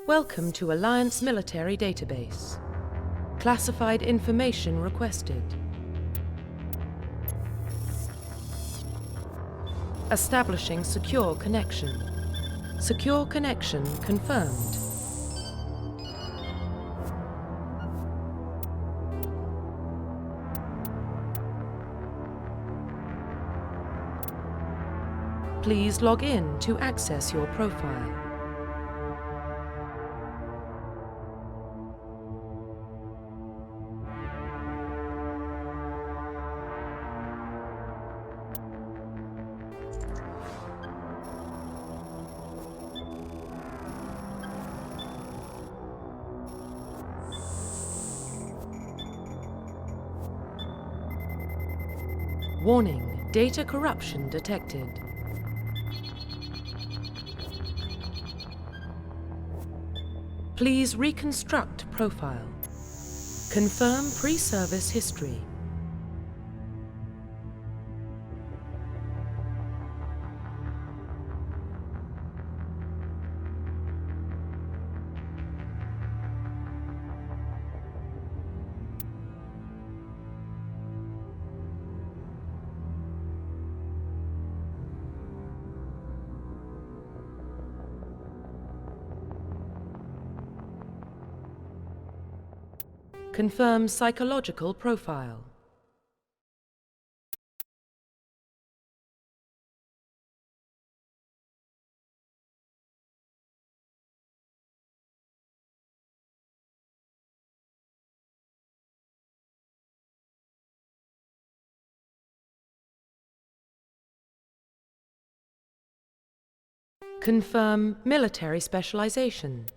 Welcome to Alliance Military Database. Classified information requested. Establishing secure connection. Secure connection confirmed. Please log in to access your profile. Warning, data corruption detected. Please reconstruct profile. Confirm pre-service history. Confirm psychological profile. Confirm military specialization.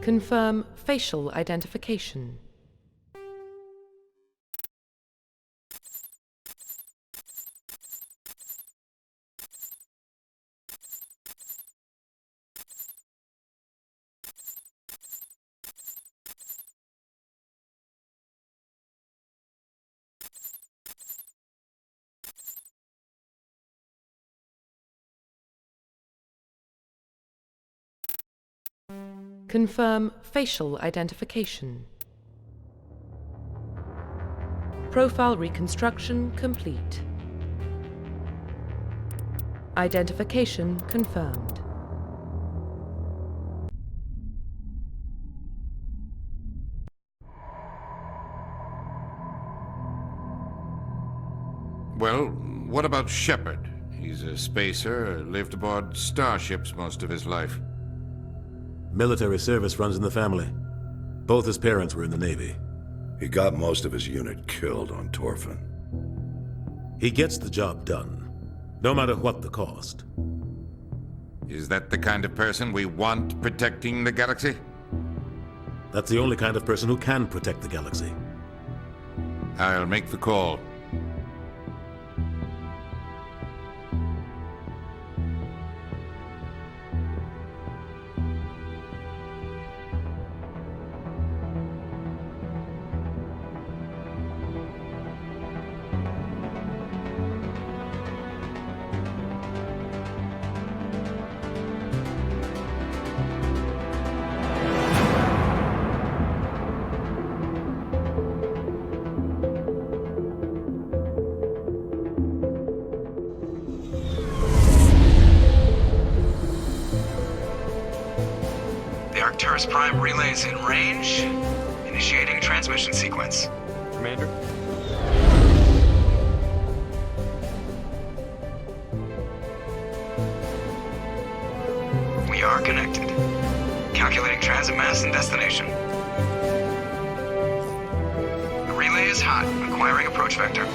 Confirm facial identification. Confirm facial identification. Profile reconstruction complete. Identification confirmed. Well, what about Shepard? He's a spacer, lived aboard starships most of his life. Military service runs in the family. Both his parents were in the Navy. He got most of his unit killed on Torfin. He gets the job done, no matter what the cost. Is that the kind of person we want protecting the galaxy? That's the only kind of person who can protect the galaxy. I'll make the call. Arcturus Prime relays in range. Initiating transmission sequence. Commander? We are connected. Calculating transit mass and destination. The relay is hot, acquiring approach vector.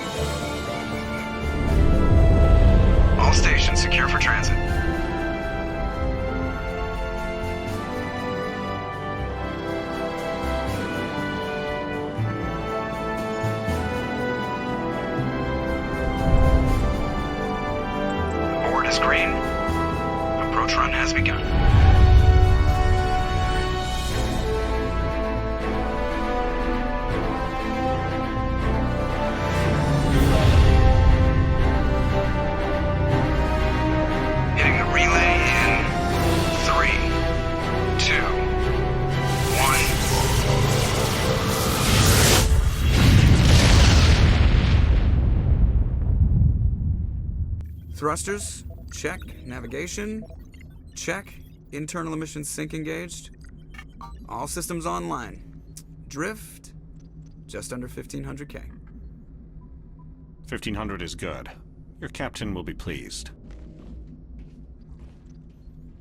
All stations secure for transit. Board is green. Approach run has begun. Hitting the relay in 3, 2, 1. Thrusters, check. Navigation, check. Internal emissions sync engaged. All systems online. Drift, just under 1500K. 1500 is good. Your captain will be pleased.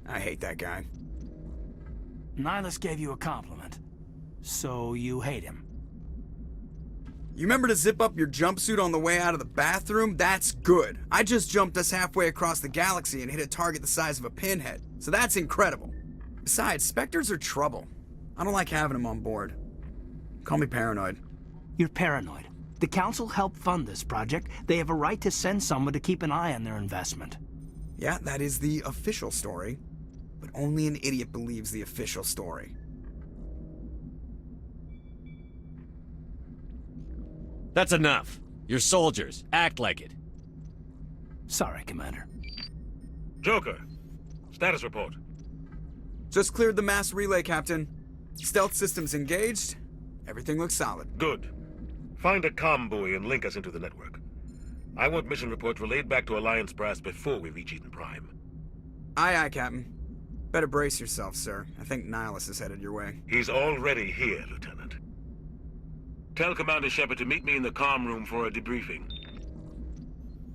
I hate that guy. Nihilus gave you a compliment. So you hate him. You remember to zip up your jumpsuit on the way out of the bathroom? That's good. I just jumped us halfway across the galaxy and hit a target the size of a pinhead. So that's incredible. Besides, Spectres are trouble. I don't like having them on board. Call me paranoid. You're paranoid. The Council helped fund this project. They have a right to send someone to keep an eye on their investment. Yeah, that is the official story. But only an idiot believes the official story. That's enough. You're soldiers. Act like it. Sorry, Commander. Joker, status report. Just cleared the mass relay, Captain. Stealth systems engaged. Everything looks solid. Good. Find a comm buoy and link us into the network. I want mission reports relayed back to Alliance brass before we reach Eden Prime. Aye, aye, Captain. Better brace yourself, sir. I think Nihilus is headed your way. He's already here, Lieutenant. Tell Commander Shepard to meet me in the comm room for a debriefing.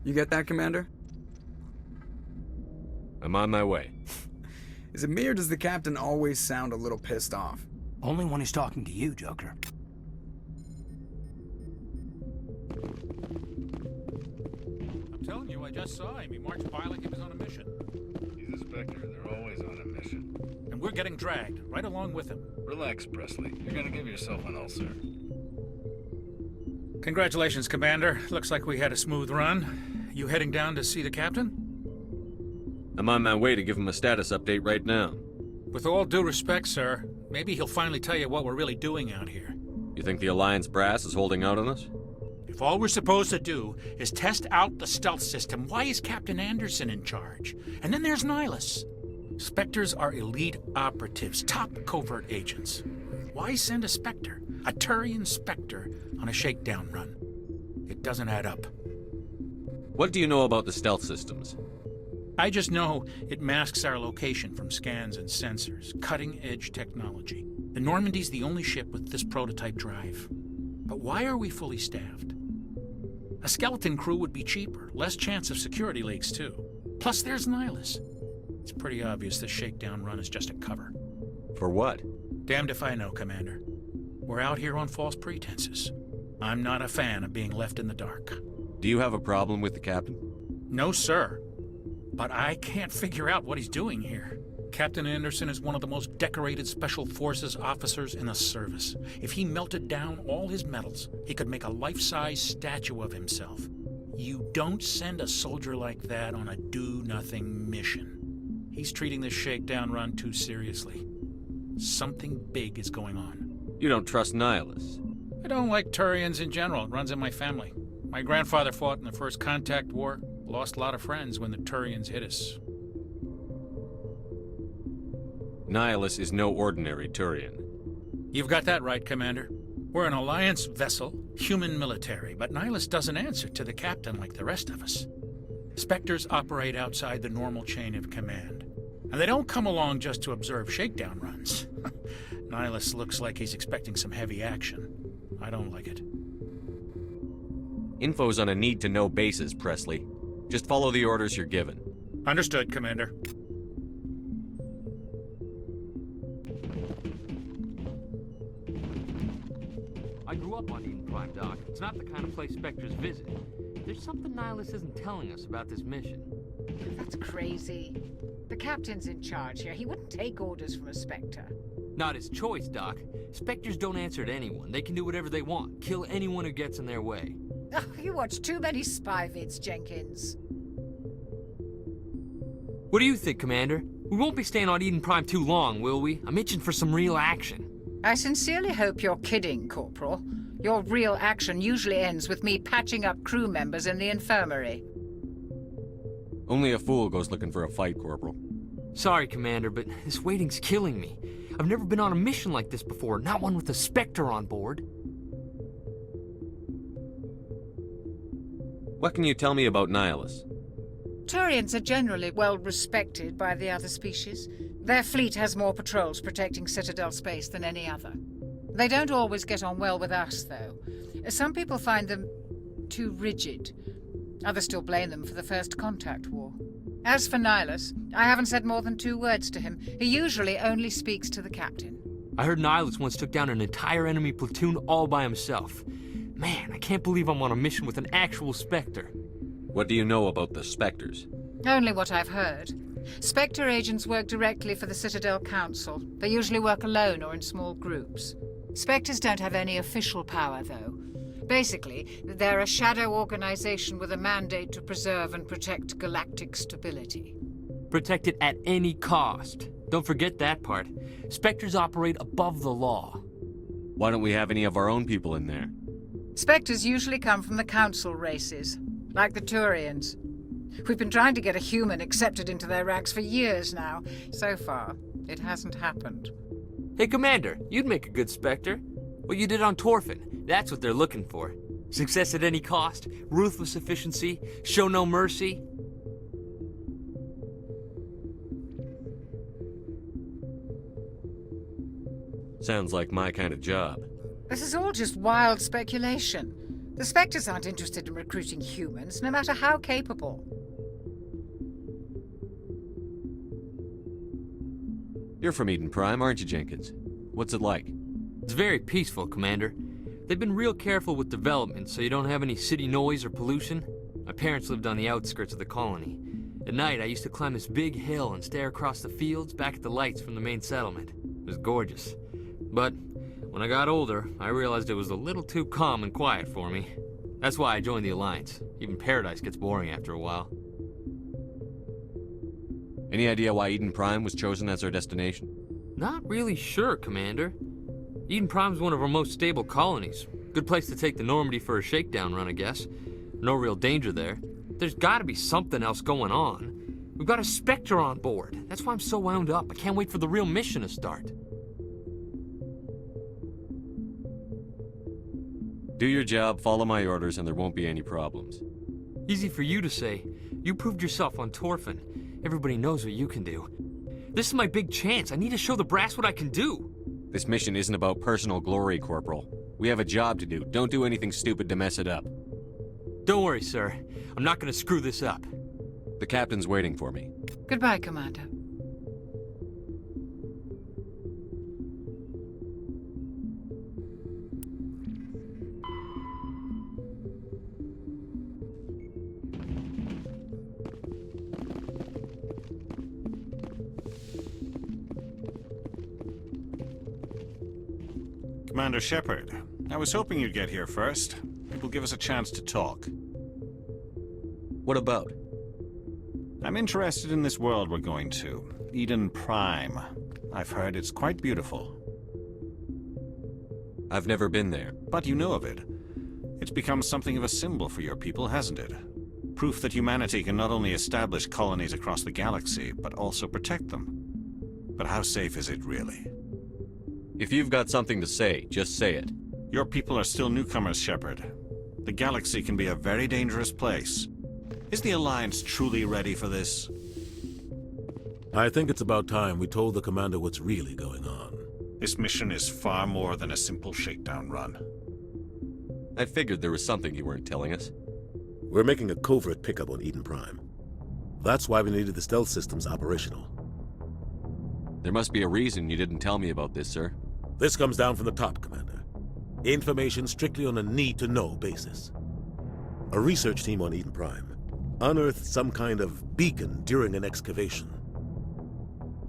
You get that, Commander? I'm on my way. Is it me or does the Captain always sound a little pissed off? Only when he's talking to you, Joker. I'm telling you, I just saw him. He marched by like he was on a mission. He's a Spectre. They're always on a mission. And we're getting dragged, right along with him. Relax, Presley. You're gonna give yourself an ulcer. Congratulations, Commander. Looks like we had a smooth run. You heading down to see the Captain? I'm on my way to give him a status update right now. With all due respect, sir, maybe he'll finally tell you what we're really doing out here. You think the Alliance brass is holding out on us? If all we're supposed to do is test out the stealth system, why is Captain Anderson in charge? And then there's Nihilus. Spectres are elite operatives, top covert agents. Why send a Spectre, a Turian Spectre, on a shakedown run? It doesn't add up. What do you know about the stealth systems? I just know it masks our location from scans and sensors. Cutting-edge technology. The Normandy's the only ship with this prototype drive. But why are we fully staffed? A skeleton crew would be cheaper, less chance of security leaks too. Plus there's Nihilus. It's pretty obvious this shakedown run is just a cover. For what? Damned if I know, Commander. We're out here on false pretenses. I'm not a fan of being left in the dark. Do you have a problem with the captain? No, sir. But I can't figure out what he's doing here. Captain Anderson is one of the most decorated Special Forces officers in the service. If he melted down all his medals, he could make a life-size statue of himself. You don't send a soldier like that on a do-nothing mission. He's treating this shakedown run too seriously. Something big is going on. You don't trust Nihilus? I don't like Turians in general. It runs in my family. My grandfather fought in the First Contact War. Lost a lot of friends when the Turians hit us. Nihilus is no ordinary Turian. You've got that right, Commander. We're an Alliance vessel, human military, but Nihilus doesn't answer to the captain like the rest of us. Spectres operate outside the normal chain of command. And they don't come along just to observe shakedown runs. Nihilus looks like he's expecting some heavy action. I don't like it. Info's on a need-to-know basis, Presley. Just follow the orders you're given. Understood, Commander. I grew up on Eden Prime, Doc. It's not the kind of place Spectres visit. There's something Nihilus isn't telling us about this mission. That's crazy. The captain's in charge here. He wouldn't take orders from a Spectre. Not his choice, Doc. Spectres don't answer to anyone. They can do whatever they want. Kill anyone who gets in their way. Oh, you watch too many spy vids, Jenkins. What do you think, Commander? We won't be staying on Eden Prime too long, will we? I'm itching for some real action. I sincerely hope you're kidding, Corporal. Your real action usually ends with me patching up crew members in the infirmary. Only a fool goes looking for a fight, Corporal. Sorry, Commander, but this waiting's killing me. I've never been on a mission like this before, not one with a Spectre on board. What can you tell me about Nihilus? Turians are generally well respected by the other species. Their fleet has more patrols protecting Citadel space than any other. They don't always get on well with us, though. Some people find them too rigid. Others still blame them for the First Contact War. As for Nihilus, I haven't said more than 2 words to him. He usually only speaks to the captain. I heard Nihilus once took down an entire enemy platoon all by himself. Man, I can't believe I'm on a mission with an actual Spectre. What do you know about the Spectres? Only what I've heard. Spectre agents work directly for the Citadel Council. They usually work alone or in small groups. Spectres don't have any official power, though. Basically, they're a shadow organization with a mandate to preserve and protect galactic stability. Protect it at any cost. Don't forget that part. Spectres operate above the law. Why don't we have any of our own people in there? Spectres usually come from the Council races, like the Turians. We've been trying to get a human accepted into their ranks for years now. So far, it hasn't happened. Hey, Commander, you'd make a good Spectre. What you did on Torfin, that's what they're looking for. Success at any cost, ruthless efficiency, show no mercy. Sounds like my kind of job. This is all just wild speculation. The Spectres aren't interested in recruiting humans, no matter how capable. You're from Eden Prime, aren't you, Jenkins? What's it like? It's very peaceful, Commander. They've been real careful with development, so you don't have any city noise or pollution. My parents lived on the outskirts of the colony. At night, I used to climb this big hill and stare across the fields back at the lights from the main settlement. It was gorgeous. But when I got older, I realized it was a little too calm and quiet for me. That's why I joined the Alliance. Even Paradise gets boring after a while. Any idea why Eden Prime was chosen as our destination? Not really sure, Commander. Eden Prime's one of our most stable colonies. Good place to take the Normandy for a shakedown run, I guess. No real danger there. There's gotta be something else going on. We've got a Spectre on board. That's why I'm so wound up. I can't wait for the real mission to start. Do your job, follow my orders, and there won't be any problems. Easy for you to say. You proved yourself on Torfin. Everybody knows what you can do. This is my big chance. I need to show the brass what I can do. This mission isn't about personal glory, Corporal. We have a job to do. Don't do anything stupid to mess it up. Don't worry, sir. I'm not gonna screw this up. The captain's waiting for me. Goodbye, Commander. Commander Shepard, I was hoping you'd get here first. It will give us a chance to talk. What about? I'm interested in this world we're going to, Eden Prime. I've heard it's quite beautiful. I've never been there. But you know of it. It's become something of a symbol for your people, hasn't it? Proof that humanity can not only establish colonies across the galaxy, but also protect them. But how safe is it really? If you've got something to say, just say it. Your people are still newcomers, Shepard. The galaxy can be a very dangerous place. Is the Alliance truly ready for this? I think it's about time we told the commander what's really going on. This mission is far more than a simple shakedown run. I figured there was something you weren't telling us. We're making a covert pickup on Eden Prime. That's why we needed the stealth systems operational. There must be a reason you didn't tell me about this, sir. This comes down from the top, Commander. Information strictly on a need-to-know basis. A research team on Eden Prime unearthed some kind of beacon during an excavation.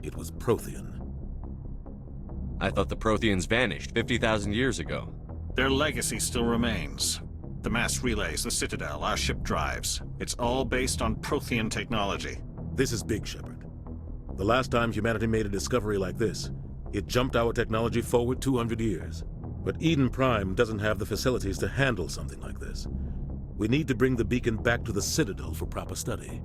It was Prothean. I thought the Protheans vanished 50,000 years ago. Their legacy still remains. The mass relays, the Citadel, our ship drives. It's all based on Prothean technology. This is big, Shepard. The last time humanity made a discovery like this, it jumped our technology forward 200 years. But Eden Prime doesn't have the facilities to handle something like this. We need to bring the beacon back to the Citadel for proper study.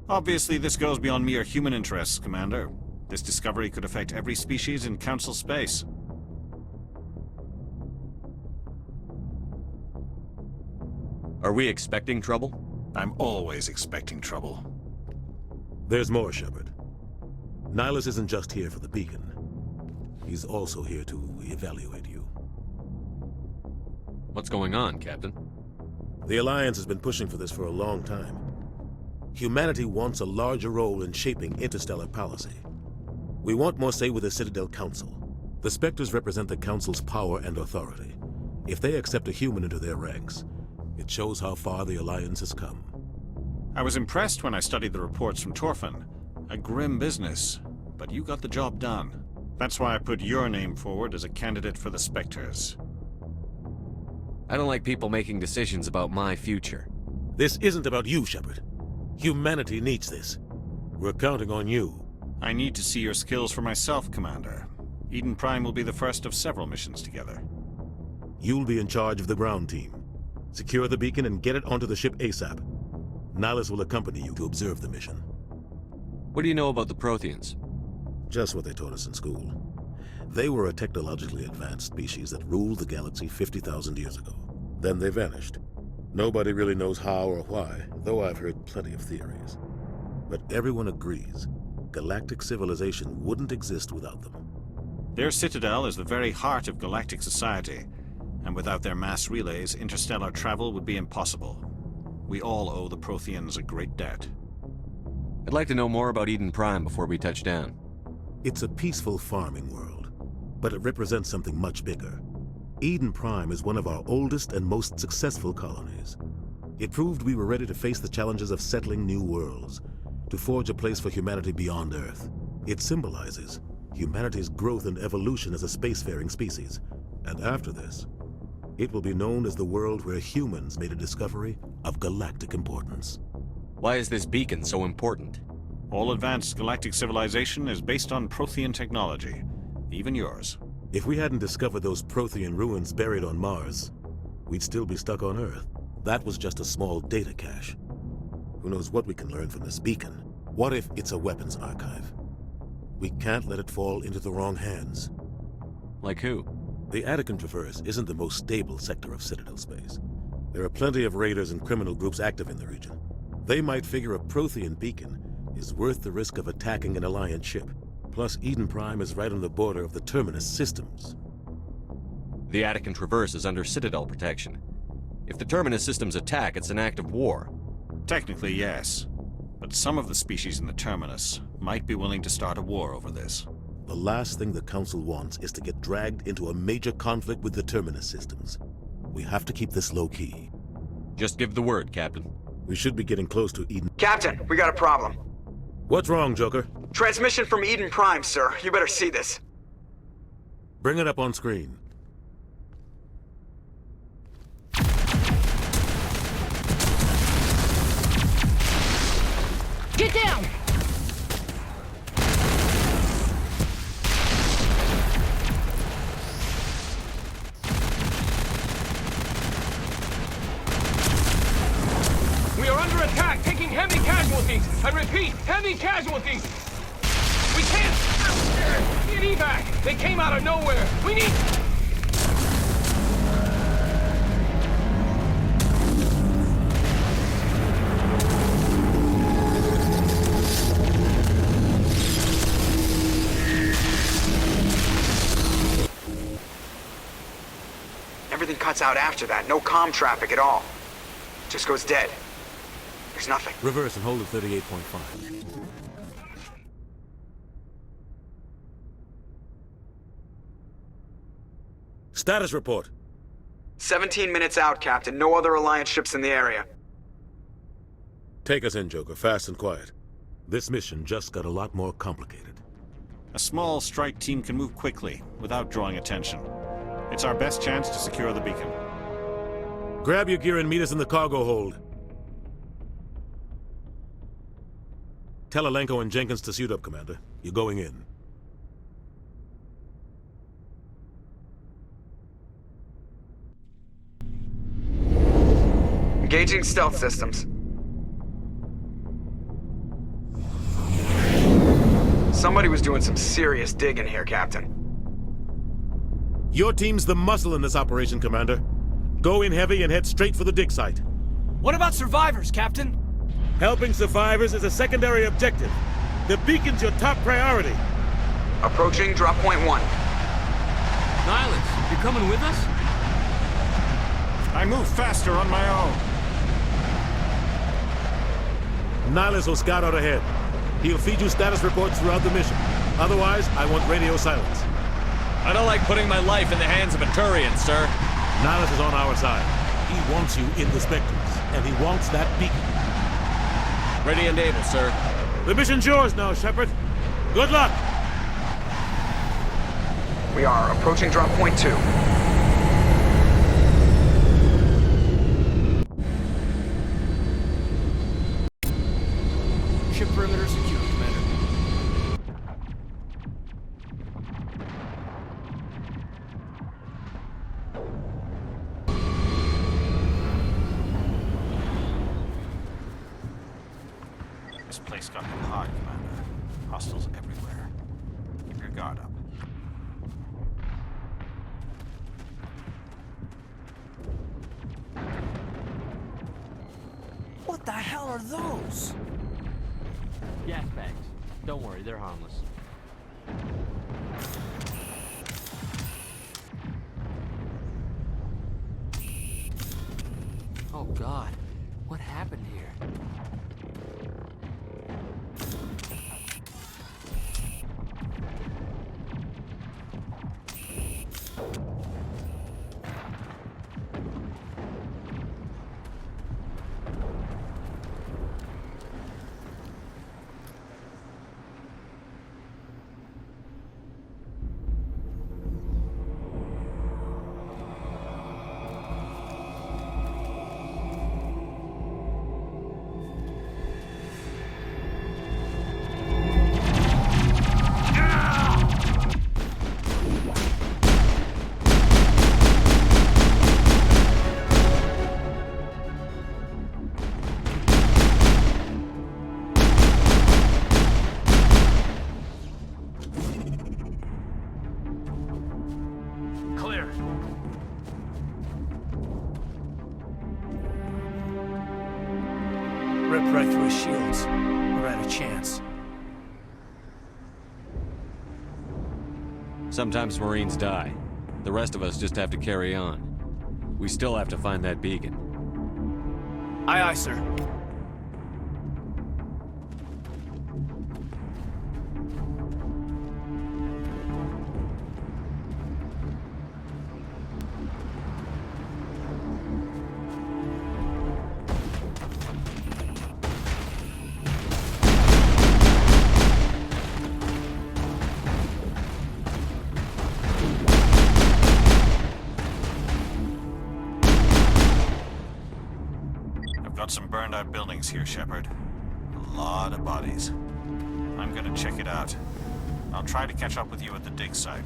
Obviously, this goes beyond mere human interests, Commander. This discovery could affect every species in Council space. Are we expecting trouble? I'm always expecting trouble. There's more, Shepard. Nihilus isn't just here for the beacon. He's also here to evaluate you. What's going on, Captain? The Alliance has been pushing for this for a long time. Humanity wants a larger role in shaping interstellar policy. We want more say with the Citadel Council. The Spectres represent the Council's power and authority. If they accept a human into their ranks, it shows how far the Alliance has come. I was impressed when I studied the reports from Torfin. A grim business, but you got the job done. That's why I put your name forward as a candidate for the Spectres. I don't like people making decisions about my future. This isn't about you, Shepard. Humanity needs this. We're counting on you. I need to see your skills for myself, Commander. Eden Prime will be the first of several missions together. You'll be in charge of the ground team. Secure the beacon and get it onto the ship ASAP. Nihilus will accompany you to observe the mission. What do you know about the Protheans? Just what they taught us in school. They were a technologically advanced species that ruled the galaxy 50,000 years ago. Then they vanished. Nobody really knows how or why, though I've heard plenty of theories. But everyone agrees, galactic civilization wouldn't exist without them. Their citadel is the very heart of galactic society, and without their mass relays, interstellar travel would be impossible. We all owe the Protheans a great debt. I'd like to know more about Eden Prime before we touch down. It's a peaceful farming world, but it represents something much bigger. Eden Prime is one of our oldest and most successful colonies. It proved we were ready to face the challenges of settling new worlds, to forge a place for humanity beyond Earth. It symbolizes humanity's growth and evolution as a spacefaring species. And after this, it will be known as the world where humans made a discovery of galactic importance. Why is this beacon so important? All advanced galactic civilization is based on Prothean technology, even yours. If we hadn't discovered those Prothean ruins buried on Mars, we'd still be stuck on Earth. That was just a small data cache. Who knows what we can learn from this beacon? What if it's a weapons archive? We can't let it fall into the wrong hands. Like who? The Adept Traverse isn't the most stable sector of Citadel space. There are plenty of raiders and criminal groups active in the region. They might figure a Prothean beacon is worth the risk of attacking an Alliance ship. Plus, Eden Prime is right on the border of the Terminus systems. The Adept Traverse is under Citadel protection. If the Terminus systems attack, it's an act of war. Technically, yes. But some of the species in the Terminus might be willing to start a war over this. The last thing the Council wants is to get dragged into a major conflict with the Terminus systems. We have to keep this low-key. Just give the word, Captain. We should be getting close to Eden. Captain, we got a problem. What's wrong, Joker? Transmission from Eden Prime, sir. You better see this. Bring it up on screen. Get down! We are under attack, taking heavy casualties. I repeat, heavy casualties. We can't get evac. They came out of nowhere. We need... cuts out after that. No comm traffic at all. Just goes dead. There's nothing. Reverse and hold at 38.5. Status report. 17 minutes out, Captain. No other Alliance ships in the area. Take us in, Joker, fast and quiet. This mission just got a lot more complicated. A small strike team can move quickly, without drawing attention. It's our best chance to secure the beacon. Grab your gear and meet us in the cargo hold. Tell Alenko and Jenkins to suit up, Commander. You're going in. Engaging stealth systems. Somebody was doing some serious digging here, Captain. Your team's the muscle in this operation, Commander. Go in heavy and head straight for the dig site. What about survivors, Captain? Helping survivors is a secondary objective. The beacon's your top priority. Approaching drop point 1. Nihilus, you're coming with us? I move faster on my own. Nihilus will scout out ahead. He'll feed you status reports throughout the mission. Otherwise, I want radio silence. I don't like putting my life in the hands of a Turian, sir. Nihilus is on our side. He wants you in the Spectres, and he wants that beacon. Ready and able, sir. The mission's yours now, Shepard. Good luck! We are approaching drop point 2. Ship perimeter secure, Commander. This place got hit hard, Commander. Hostiles everywhere. Keep your guard up. What the hell are those? Gas bags. Don't worry, they're harmless. Oh God, what happened here? Ripped right through his shields. We're out of chance. Sometimes Marines die. The rest of us just have to carry on. We still have to find that beacon. Aye, aye, sir. Got some burned out buildings here, Shepard. A lot of bodies. I'm gonna check it out. I'll try to catch up with you at the dig site.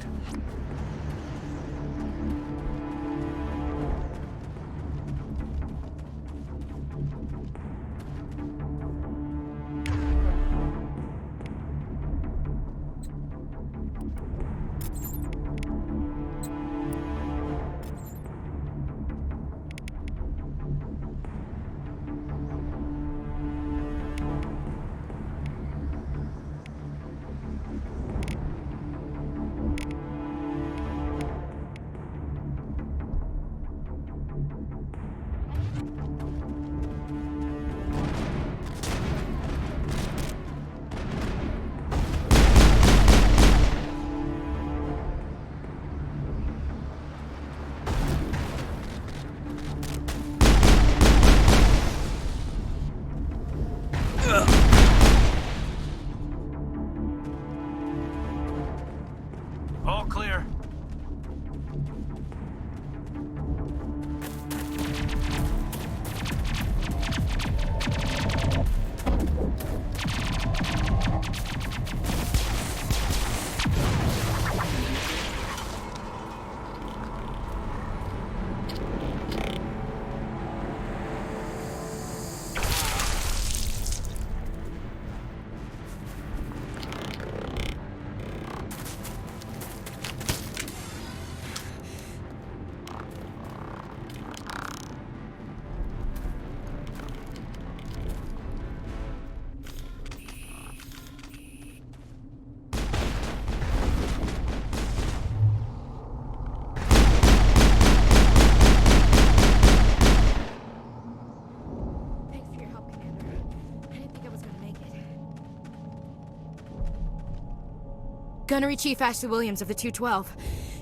Gunnery Chief Ashley Williams of the 212.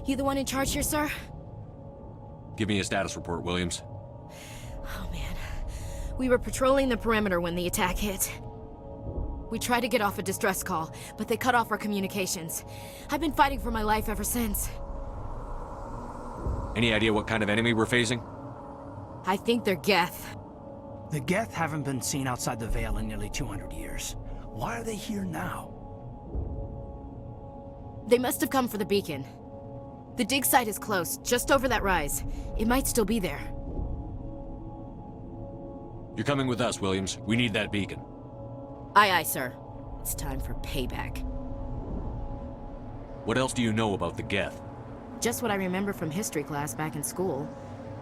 You the one in charge here, sir? Give me a status report, Williams. Oh, man. We were patrolling the perimeter when the attack hit. We tried to get off a distress call, but they cut off our communications. I've been fighting for my life ever since. Any idea what kind of enemy we're facing? I think they're Geth. The Geth haven't been seen outside the Veil in nearly 200 years. Why are they here now? They must have come for the beacon. The dig site is close, just over that rise. It might still be there. You're coming with us, Williams. We need that beacon. Aye, aye, sir. It's time for payback. What else do you know about the Geth? Just what I remember from history class back in school.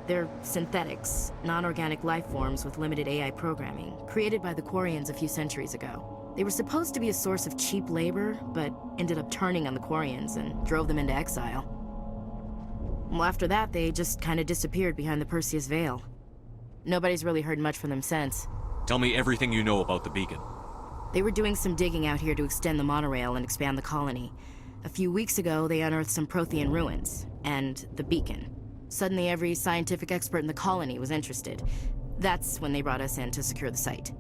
They're synthetics, non-organic life forms with limited AI programming, created by the Quarians a few centuries ago. They were supposed to be a source of cheap labor, but ended up turning on the Quarians and drove them into exile. Well, after that, they just kind of disappeared behind the Perseus Veil. Nobody's really heard much from them since. Tell me everything you know about the beacon. They were doing some digging out here to extend the monorail and expand the colony. A few weeks ago, they unearthed some Prothean ruins, and the beacon. Suddenly, every scientific expert in the colony was interested. That's when they brought us in to secure the site.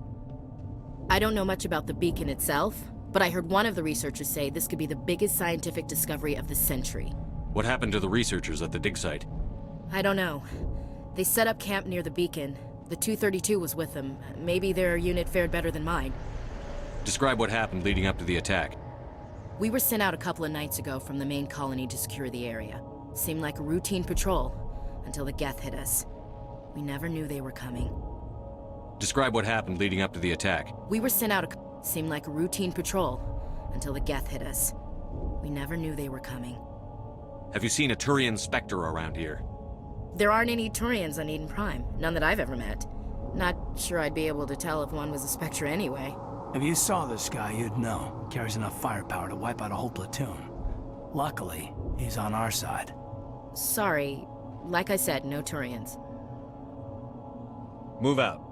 I don't know much about the beacon itself, but I heard one of the researchers say this could be the biggest scientific discovery of the century. What happened to the researchers at the dig site? I don't know. They set up camp near the beacon. The 232 was with them. Maybe their unit fared better than mine. Describe what happened leading up to the attack. We were sent out a couple of nights ago from the main colony to secure the area. Seemed like a routine patrol, until the Geth hit us. We never knew they were coming. Describe what happened leading up to the attack. We were sent out seemed like a routine patrol, until the Geth hit us. We never knew they were coming. Have you seen a Turian Spectre around here? There aren't any Turians on Eden Prime, none that I've ever met. Not sure I'd be able to tell if one was a Spectre anyway. If you saw this guy, you'd know. Carries enough firepower to wipe out a whole platoon. Luckily, he's on our side. Sorry. Like I said, no Turians. Move out.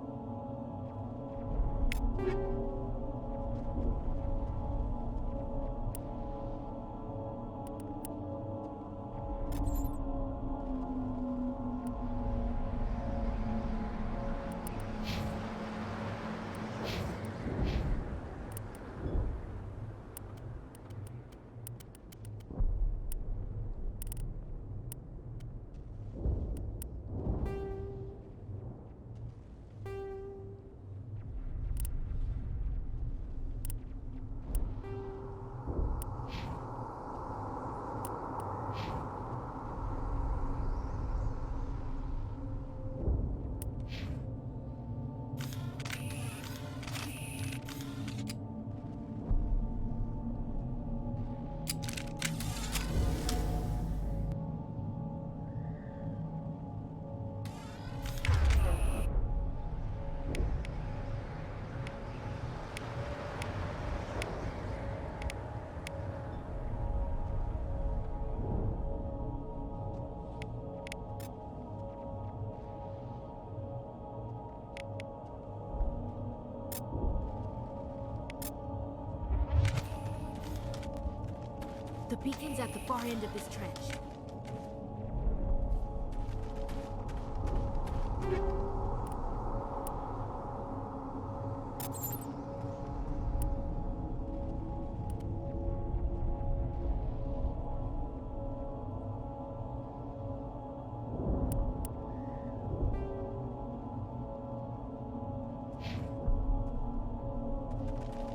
The beacon's at the far end of this trench.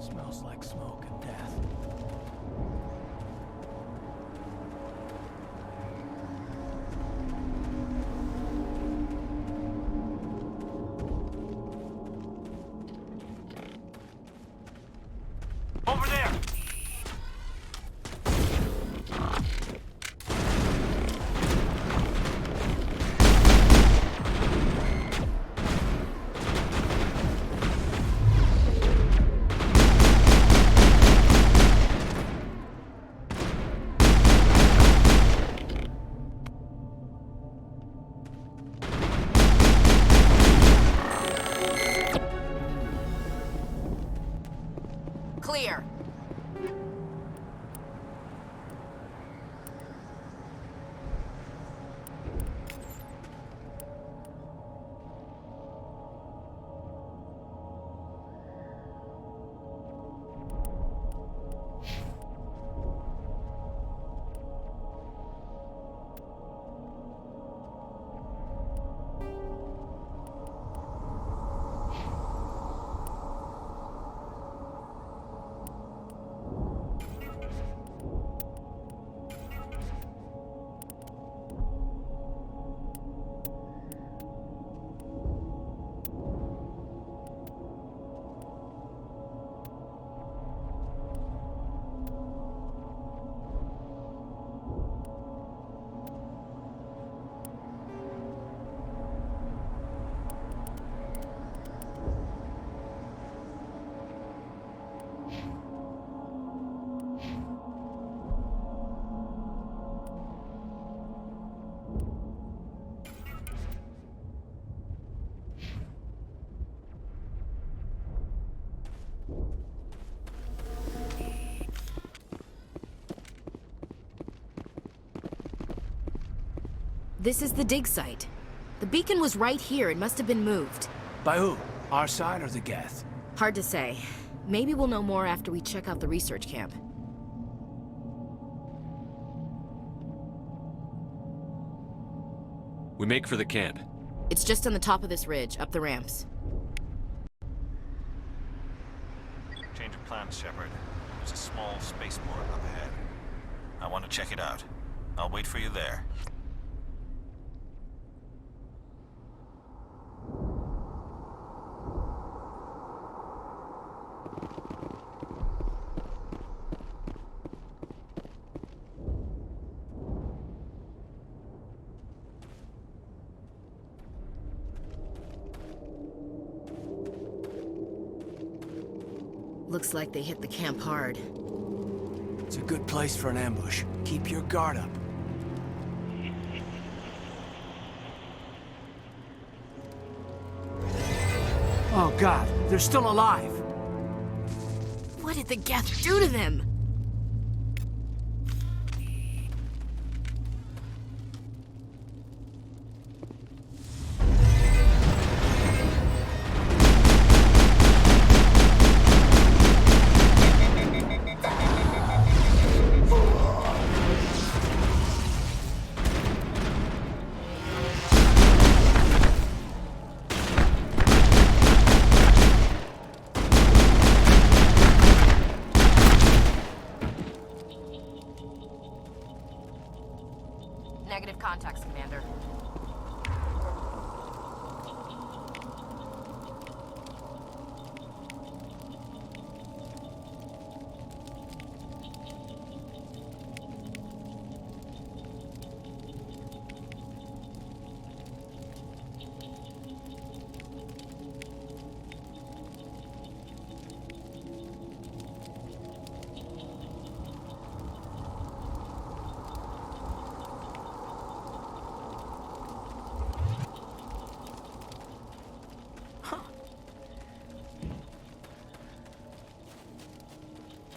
Smells like smoke and death. Over there! Clear. This is the dig site. The beacon was right here. It must have been moved. By who? Our side or the Geth? Hard to say. Maybe we'll know more after we check out the research camp. We make for the camp. It's just on the top of this ridge, up the ramps. Change of plans, Shepard. There's a small spaceport up ahead. I want to check it out. I'll wait for you there. Looks like they hit the camp hard. It's a good place for an ambush. Keep your guard up. Oh God, they're still alive! What did the Geth do to them? Negative contacts, Commander.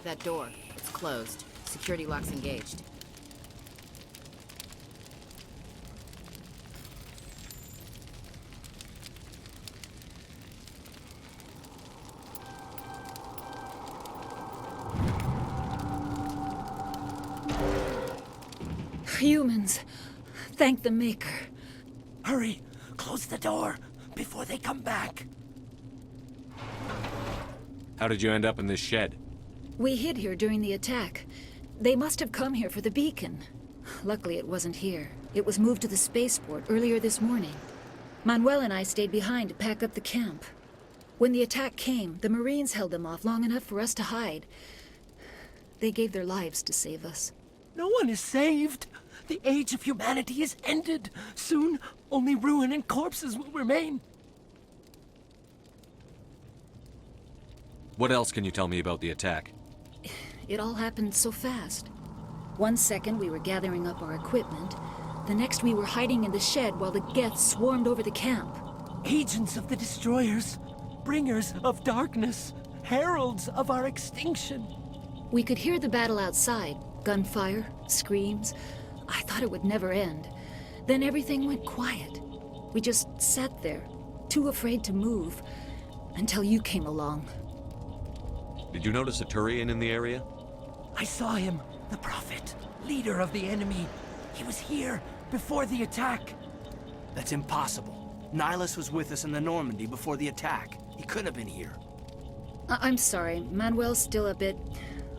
That door, it's closed. Security lock's engaged. Humans, thank the Maker. Hurry! Close the door before they come back. How did you end up in this shed? We hid here during the attack. They must have come here for the beacon. Luckily, it wasn't here. It was moved to the spaceport earlier this morning. Manuel and I stayed behind to pack up the camp. When the attack came, the Marines held them off long enough for us to hide. They gave their lives to save us. No one is saved. The age of humanity is ended. Soon, only ruin and corpses will remain. What else can you tell me about the attack? It all happened so fast. 1 second we were gathering up our equipment. The next we were hiding in the shed while the Geth swarmed over the camp. Agents of the Destroyers, bringers of darkness, heralds of our extinction. We could hear the battle outside. Gunfire, screams. I thought it would never end. Then everything went quiet. We just sat there, too afraid to move, until you came along. Did you notice a Turian in the area? I saw him, the Prophet, leader of the enemy. He was here before the attack. That's impossible. Nihilus was with us in the Normandy before the attack. He couldn't have been here. I'm sorry. Manuel's still a bit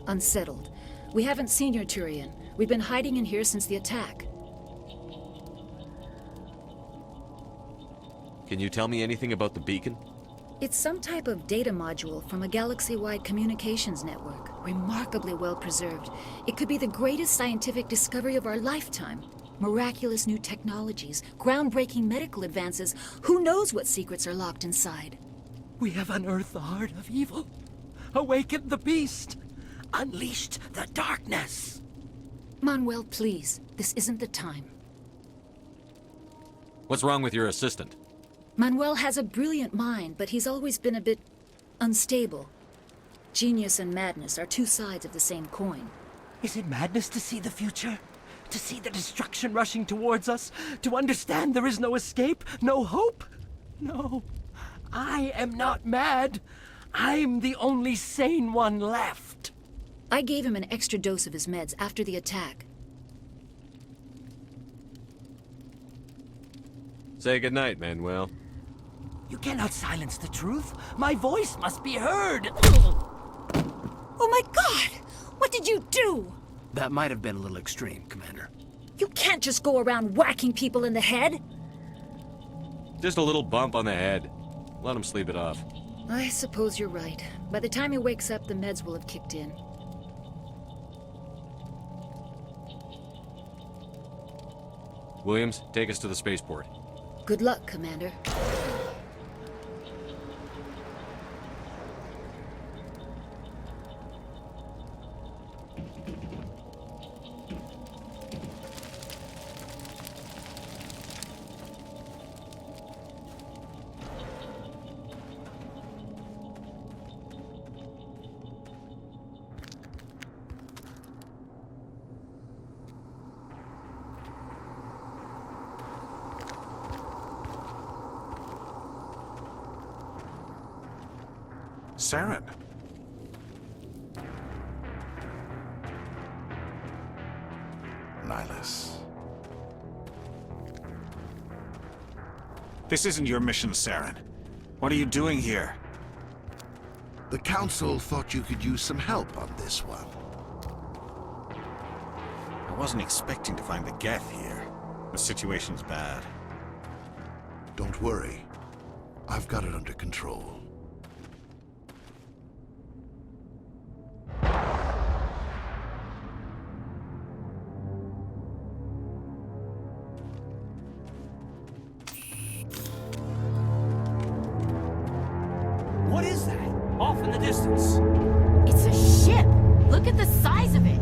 unsettled. We haven't seen your Turian. We've been hiding in here since the attack. Can you tell me anything about the beacon? It's some type of data module from a galaxy-wide communications network. Remarkably well preserved. It could be the greatest scientific discovery of our lifetime. Miraculous new technologies, groundbreaking medical advances. Who knows what secrets are locked inside? We have unearthed the heart of evil, awakened the beast, unleashed the darkness. Manuel, please. This isn't the time. What's wrong with your assistant? Manuel has a brilliant mind, but he's always been a bit unstable. Genius and madness are two sides of the same coin. Is it madness to see the future? To see the destruction rushing towards us? To understand there is no escape? No hope? No. I am not mad. I'm the only sane one left. I gave him an extra dose of his meds after the attack. Say goodnight, Manuel. You cannot silence the truth. My voice must be heard. Oh my God! What did you do? That might have been a little extreme, Commander. You can't just go around whacking people in the head. Just a little bump on the head. Let him sleep it off. I suppose you're right. By the time he wakes up, the meds will have kicked in. Williams, take us to the spaceport. Good luck, Commander. Saren. Nihilus. This isn't your mission, Saren. What are you doing here? The Council thought you could use some help on this one. I wasn't expecting to find the Geth here. The situation's bad. Don't worry. I've got it under control. What is that? Off in the distance. It's a ship! Look at the size of it!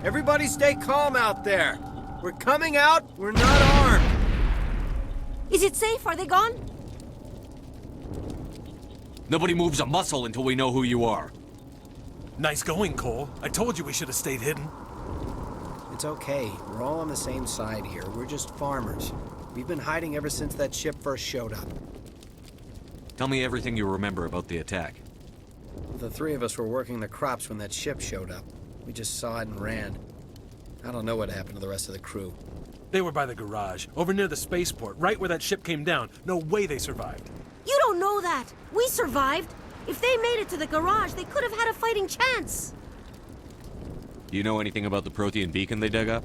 Everybody stay calm out there. We're coming out, we're not armed. Is it safe? Are they gone? Nobody moves a muscle until we know who you are. Nice going, Cole. I told you we should have stayed hidden. It's okay. We're all on the same side here. We're just farmers. We've been hiding ever since that ship first showed up. Tell me everything you remember about the attack. The three of us were working the crops when that ship showed up. We just saw it and ran. I don't know what happened to the rest of the crew. They were by the garage, over near the spaceport, right where that ship came down. No way they survived. You don't know that. We survived. If they made it to the garage, they could have had a fighting chance. Do you know anything about the Protean beacon they dug up?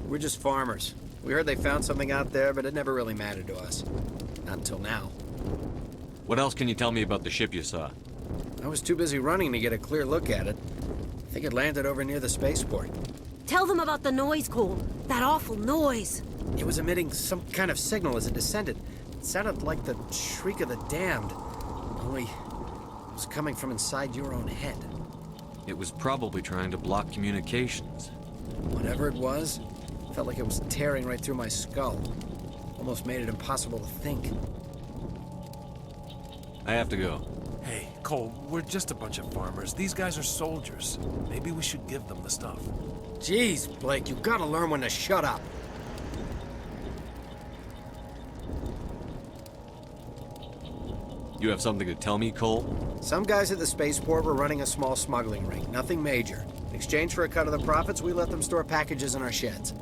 We're just farmers. We heard they found something out there, but it never really mattered to us. Not until now. What else can you tell me about the ship you saw? I was too busy running to get a clear look at it. I think it landed over near the spaceport. Tell them about the noise, Cole. That awful noise. It was emitting some kind of signal as it descended. It sounded like the shriek of the damned. Only it was coming from inside your own head. It was probably trying to block communications. Whatever it was, felt like it was tearing right through my skull. Almost made it impossible to think. I have to go. Hey, Cole, we're just a bunch of farmers. These guys are soldiers. Maybe we should give them the stuff. Jeez, Blake, you gotta learn when to shut up. You have something to tell me, Cole? Some guys at the spaceport were running a small smuggling ring, nothing major. In exchange for a cut of the profits, we let them store packages in our sheds.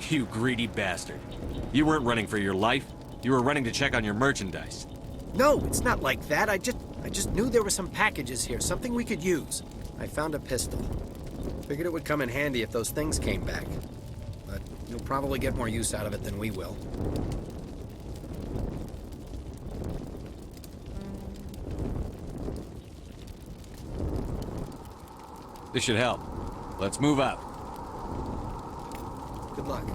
You greedy bastard. You weren't running for your life. You were running to check on your merchandise. No, it's not like that. I just knew there were some packages here, something we could use. I found a pistol. Figured it would come in handy if those things came back. But you'll probably get more use out of it than we will. This should help. Let's move out. Good luck.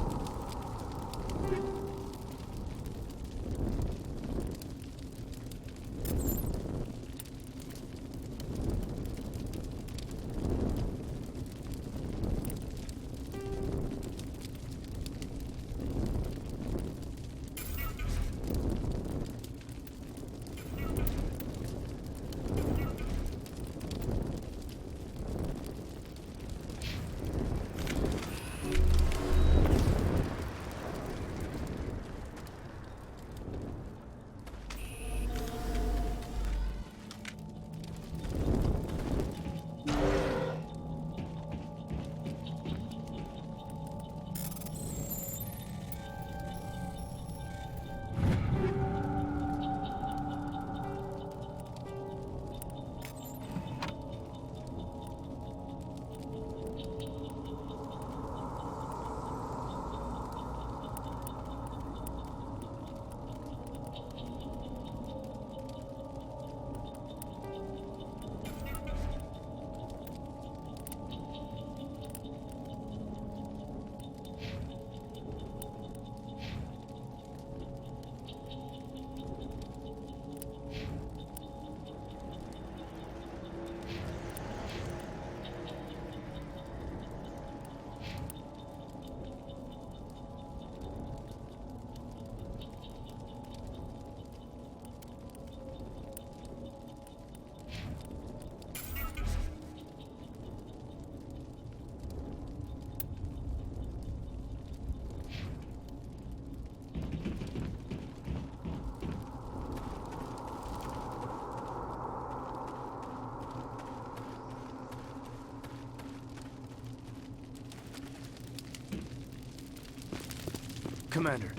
Commander,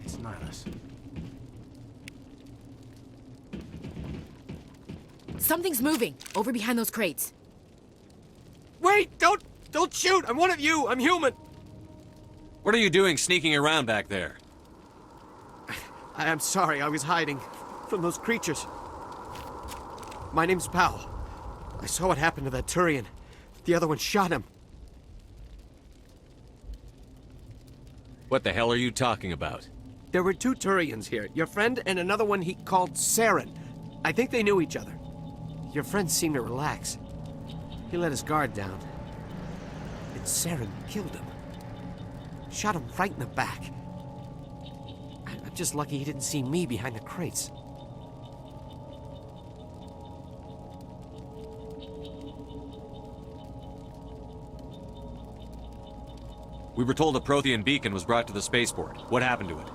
it's Nihilus. Something's moving, over behind those crates. Wait! Don't shoot! I'm one of you! I'm human! What are you doing sneaking around back there? I'm sorry, I was hiding from those creatures. My name's Powell. I saw what happened to that Turian. The other one shot him. What the hell are you talking about? There were two Turians here. Your friend and another one he called Saren. I think they knew each other. Your friend seemed to relax. He let his guard down. And Saren killed him. Shot him right in the back. I'm just lucky he didn't see me behind the crates. We were told a Prothean beacon was brought to the spaceport. What happened to it?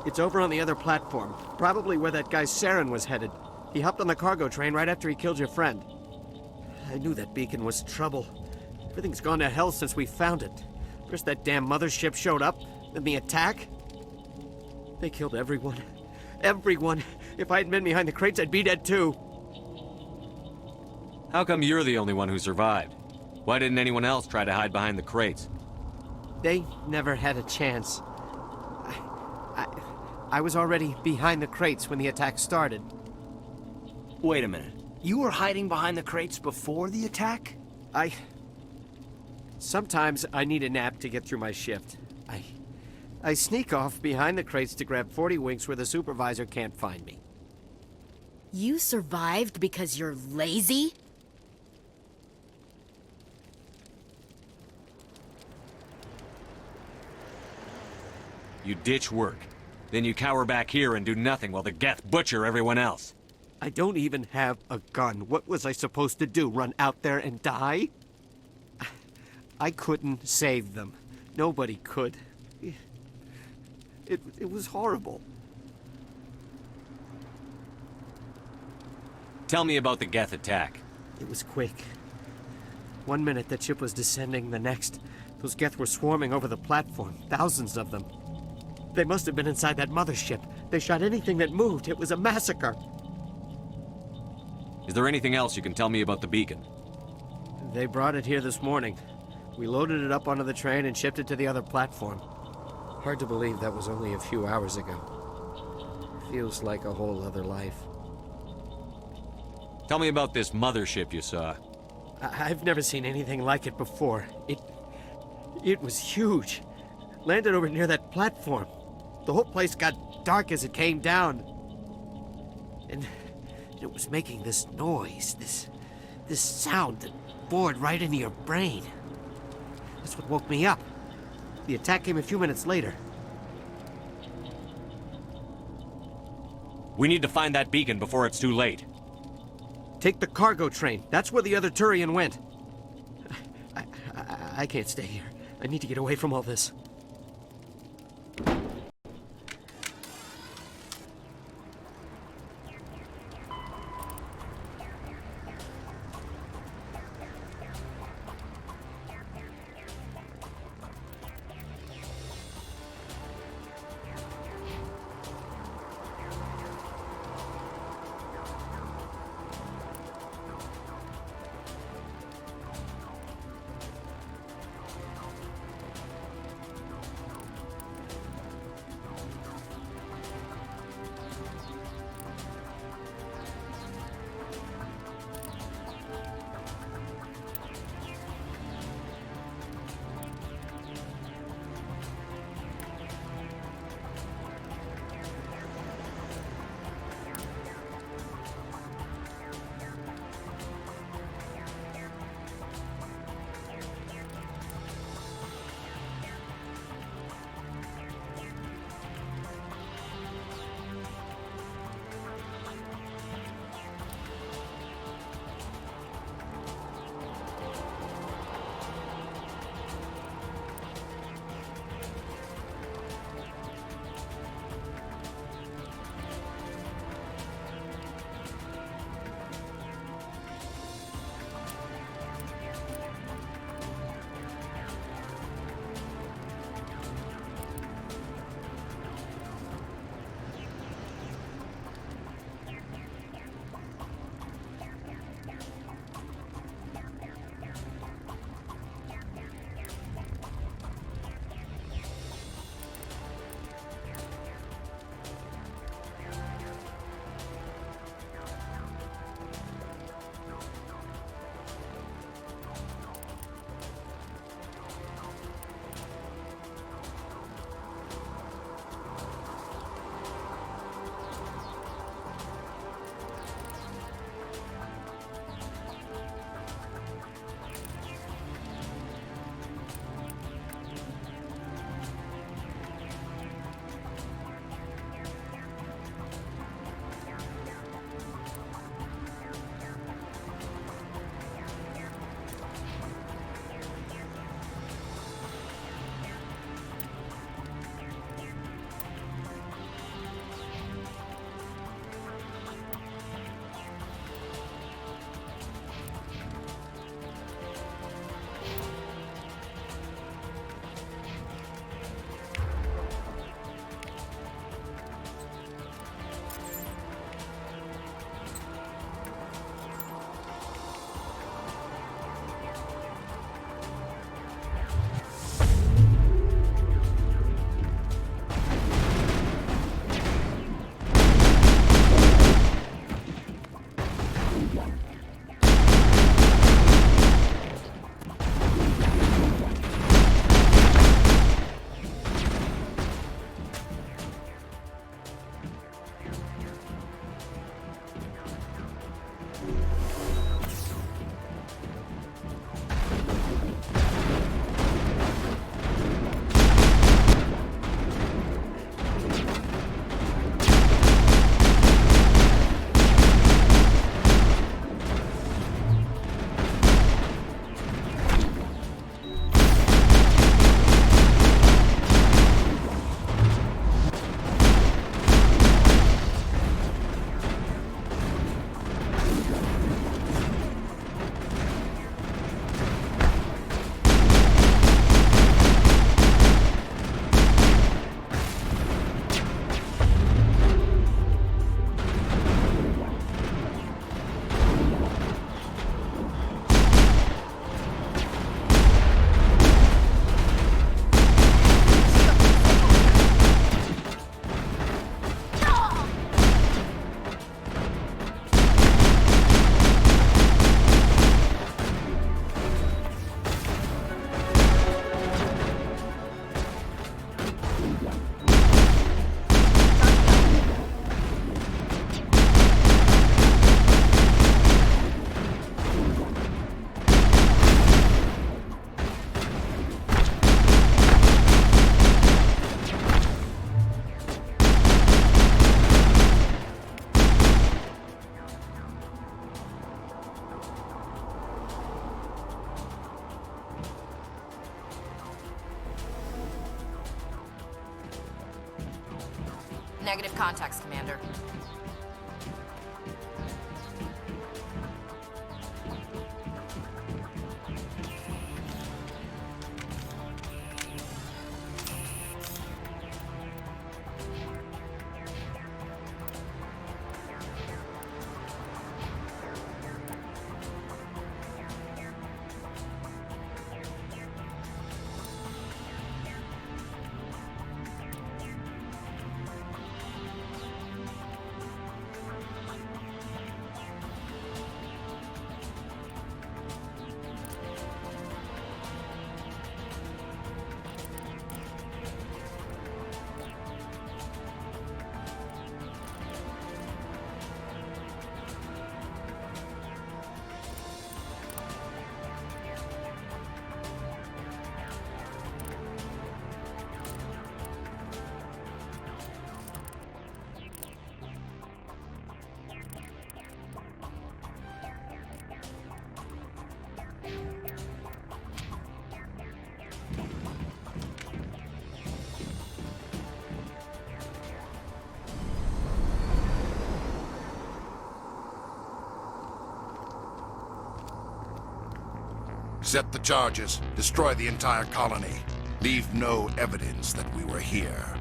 It's over on the other platform. Probably where that guy Saren was headed. He hopped on the cargo train right after he killed your friend. I knew that beacon was trouble. Everything's gone to hell since we found it. First that damn mothership showed up, then the attack. They killed everyone. Everyone. If I hadn't been behind the crates, I'd be dead too. How come you're the only one who survived? Why didn't anyone else try to hide behind the crates? They never had a chance. I was already behind the crates when the attack started. Wait a minute. You were hiding behind the crates before the attack? Sometimes I need a nap to get through my shift. I sneak off behind the crates to grab 40 winks where the supervisor can't find me. You survived because you're lazy? You ditch work. Then you cower back here and do nothing while the Geth butcher everyone else. I don't even have a gun. What was I supposed to do? Run out there and die? I couldn't save them. Nobody could. It was horrible. Tell me about the Geth attack. It was quick. 1 minute the ship was descending, the next, those Geth were swarming over the platform. Thousands of them. They must have been inside that mothership. They shot anything that moved. It was a massacre. Is there anything else you can tell me about the beacon? They brought it here this morning. We loaded it up onto the train and shipped it to the other platform. Hard to believe that was only a few hours ago. Feels like a whole other life. Tell me about this mothership you saw. I've never seen anything like it before. It was huge. Landed over near that platform. The whole place got dark as it came down. And it was making this noise, this sound that bored right into your brain. That's what woke me up. The attack came a few minutes later. We need to find that beacon before it's too late. Take the cargo train. That's where the other Turian went. I can't stay here. I need to get away from all this. Negative contacts, Commander. Set the charges. Destroy the entire colony. Leave no evidence that we were here.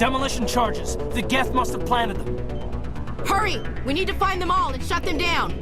Demolition charges. The Geth must have planted them. Hurry! We need to find them all and shut them down!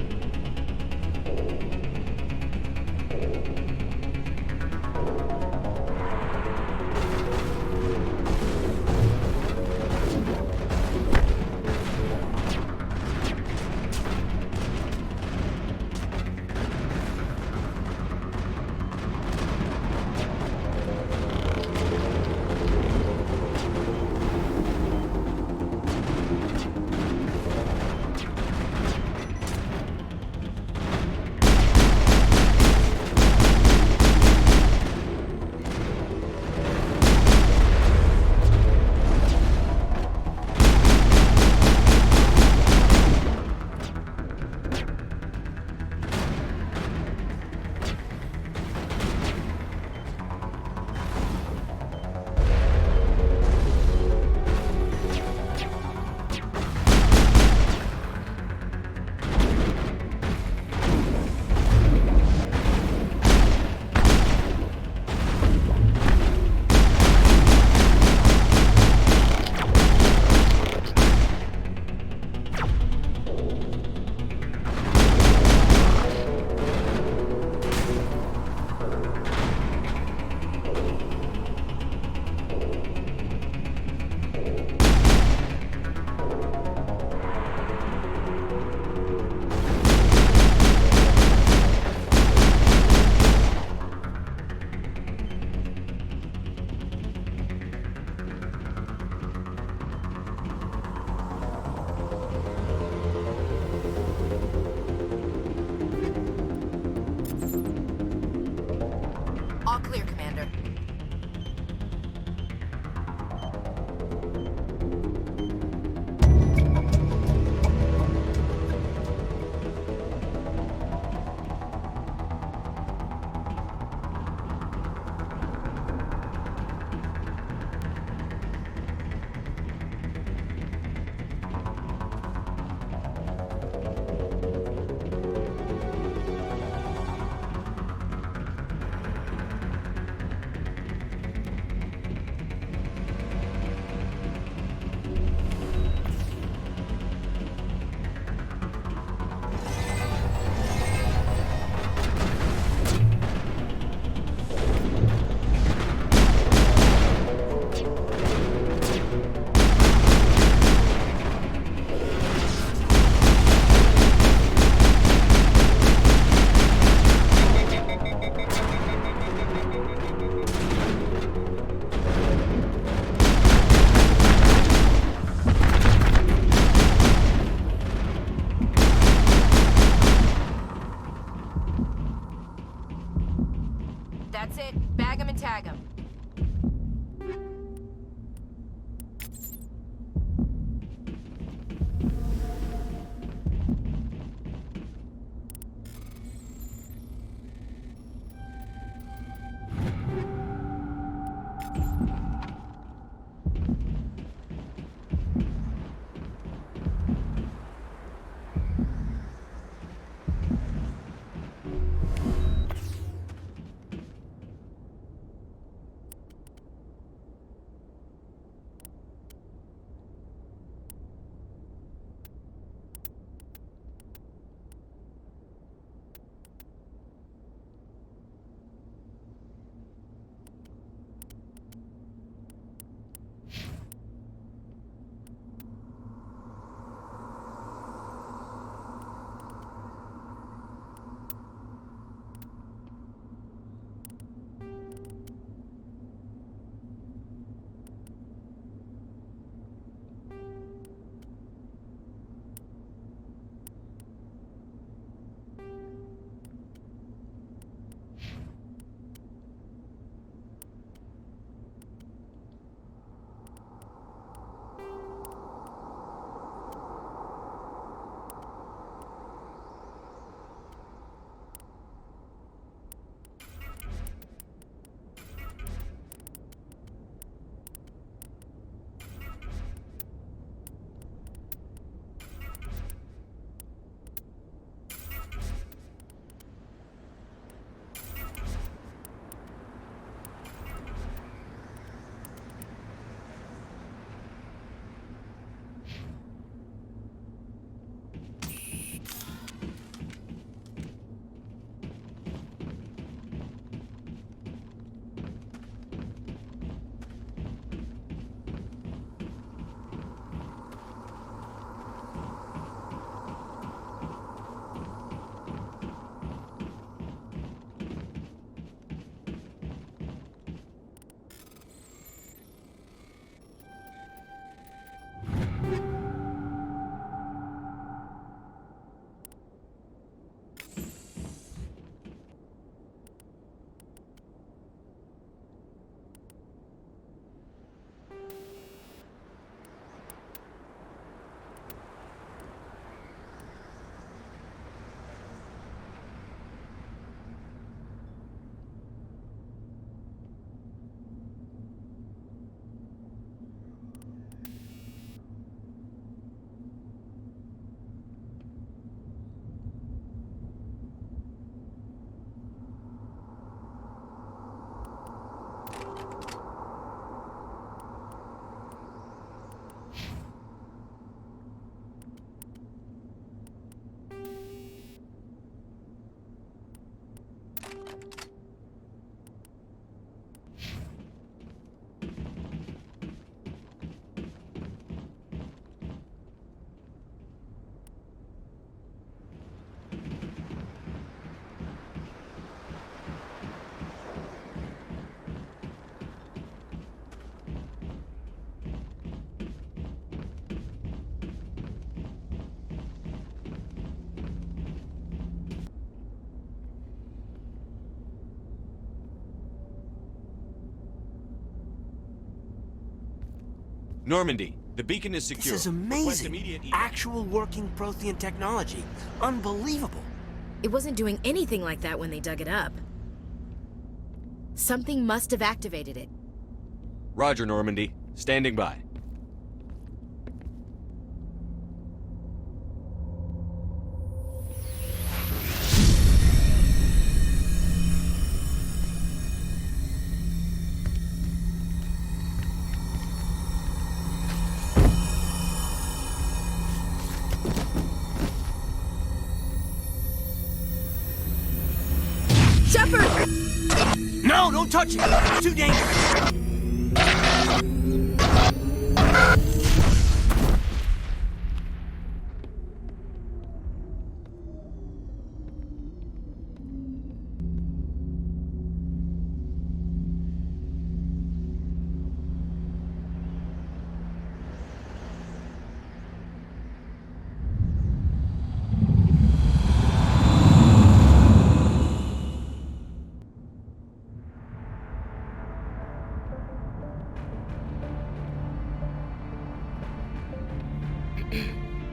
Normandy, the beacon is secure. This is Request amazing. immediate Actual working Prothean technology. Unbelievable. It wasn't doing anything like that when they dug it up. Something must have activated it. Roger, Normandy. Standing by. Shepard! No, don't touch it! It's too dangerous!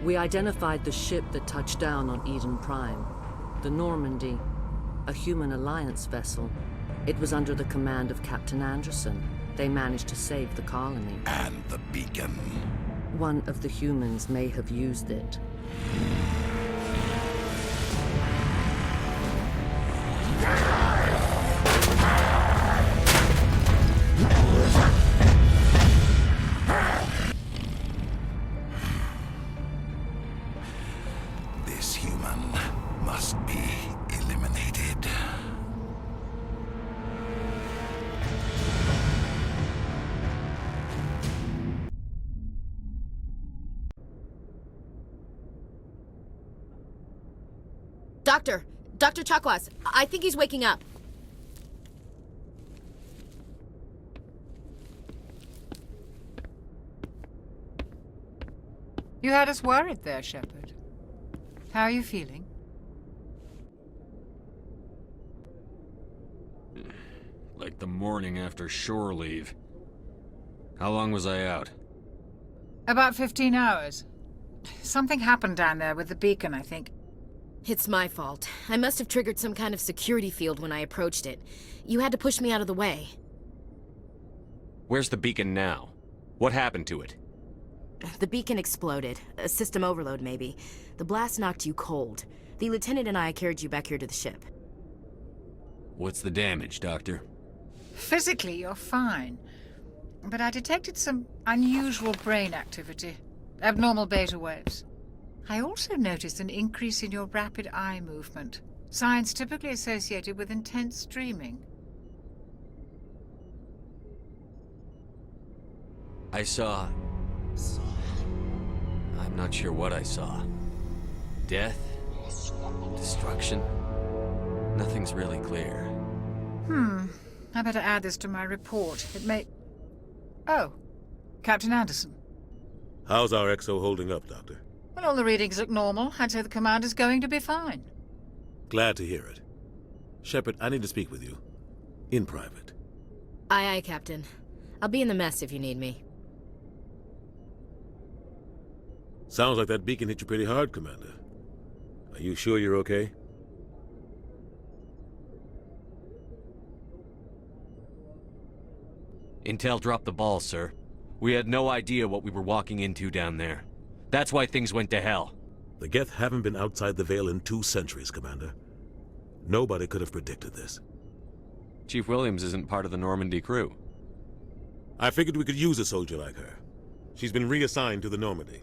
We identified the ship that touched down on Eden Prime. The Normandy, a human alliance vessel. It was under the command of Captain Anderson. They managed to save the colony. And the beacon. One of the humans may have used it. This human must be eliminated. Dr. Chakwas, I think he's waking up. You had us worried there, Shepard. How are you feeling? Like the morning after shore leave. How long was I out? About 15 hours. Something happened down there with the beacon, I think. It's my fault. I must have triggered some kind of security field when I approached it. You had to push me out of the way. Where's the beacon now? What happened to it? The beacon exploded. A system overload, maybe. The blast knocked you cold. The lieutenant and I carried you back here to the ship. What's the damage, Doctor? Physically, you're fine. But I detected some unusual brain activity. Abnormal beta waves. I also noticed an increase in your rapid eye movement. Signs typically associated with intense dreaming. I saw... I'm not sure what I saw. Death? Destruction? Nothing's really clear. I better add this to my report. It may... Oh, Captain Anderson. How's our XO holding up, Doctor? Well, all the readings look normal. I'd say the commander's going to be fine. Glad to hear it. Shepard, I need to speak with you. In private. Aye, Captain. I'll be in the mess if you need me. Sounds like that beacon hit you pretty hard, Commander. Are you sure you're okay? Intel dropped the ball, sir. We had no idea what we were walking into down there. That's why things went to hell. The Geth haven't been outside the Veil in 2 centuries, Commander. Nobody could have predicted this. Chief Williams isn't part of the Normandy crew. I figured we could use a soldier like her. She's been reassigned to the Normandy.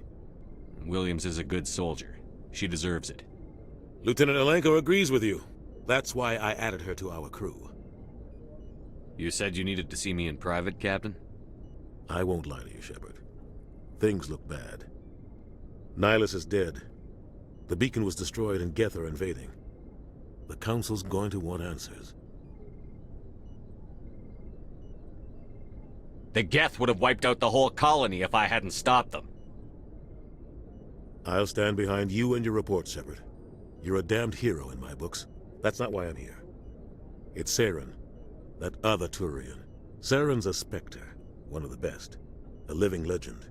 Williams is a good soldier. She deserves it. Lieutenant Alenko agrees with you. That's why I added her to our crew. You said you needed to see me in private, Captain? I won't lie to you, Shepard. Things look bad. Nihilus is dead. The beacon was destroyed and Geth are invading. The Council's going to want answers. The Geth would have wiped out the whole colony if I hadn't stopped them. I'll stand behind you and your report, Shepard. You're a damned hero in my books. That's not why I'm here. It's Saren, that other Turian. Saren's a Spectre, one of the best. a living legend.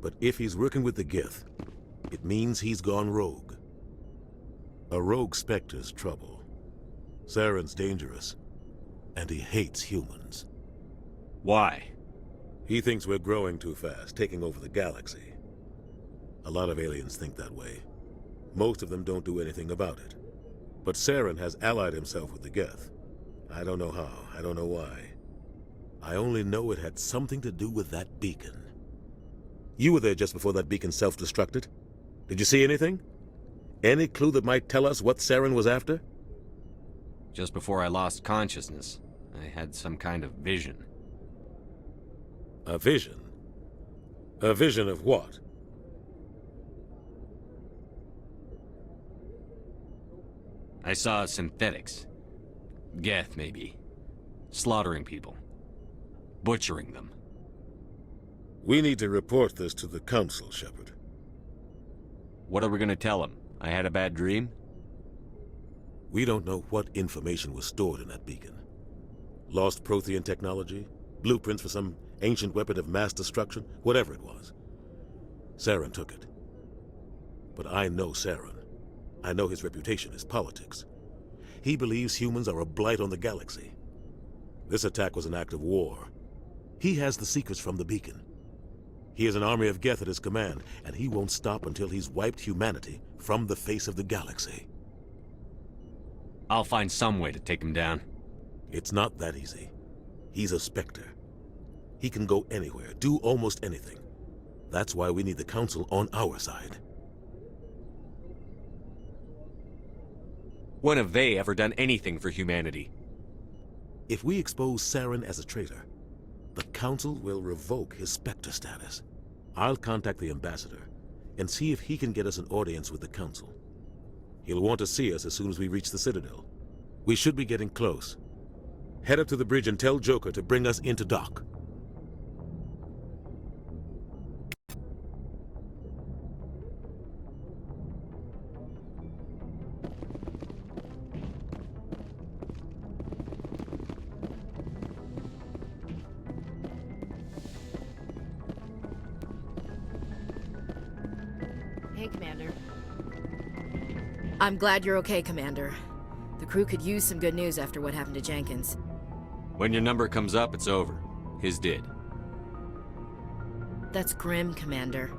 But if he's working with the Gith, it means he's gone rogue. A rogue Spectre's trouble. Saren's dangerous, and he hates humans. Why? He thinks we're growing too fast, taking over the galaxy. A lot of aliens think that way. Most of them don't do anything about it. But Saren has allied himself with the Geth. I don't know how, I don't know why. I only know it had something to do with that beacon. You were there just before that beacon self-destructed. Did you see anything? Any clue that might tell us what Saren was after? Just before I lost consciousness, I had some kind of vision. A vision? A vision of what? I saw synthetics. Geth, maybe. Slaughtering people. Butchering them. We need to report this to the Council, Shepard. What are we gonna tell them? I had a bad dream? We don't know what information was stored in that beacon. Lost Prothean technology? Blueprints for some ancient weapon of mass destruction? Whatever it was. Saren took it. But I know Saren. I know his reputation is politics. He believes humans are a blight on the galaxy. This attack was an act of war. He has the secrets from the beacon. He has an army of Geth at his command, and he won't stop until he's wiped humanity from the face of the galaxy. I'll find some way to take him down. It's not that easy. He's a Spectre. He can go anywhere, do almost anything. That's why we need the Council on our side. When have they ever done anything for humanity? If we expose Saren as a traitor, the Council will revoke his Spectre status. I'll contact the Ambassador and see if he can get us an audience with the Council. He'll want to see us as soon as we reach the Citadel. We should be getting close. Head up to the bridge and tell Joker to bring us into dock. Hey, Commander. I'm glad you're okay, Commander. The crew could use some good news after what happened to Jenkins. When your number comes up, it's over. His did. That's grim, Commander.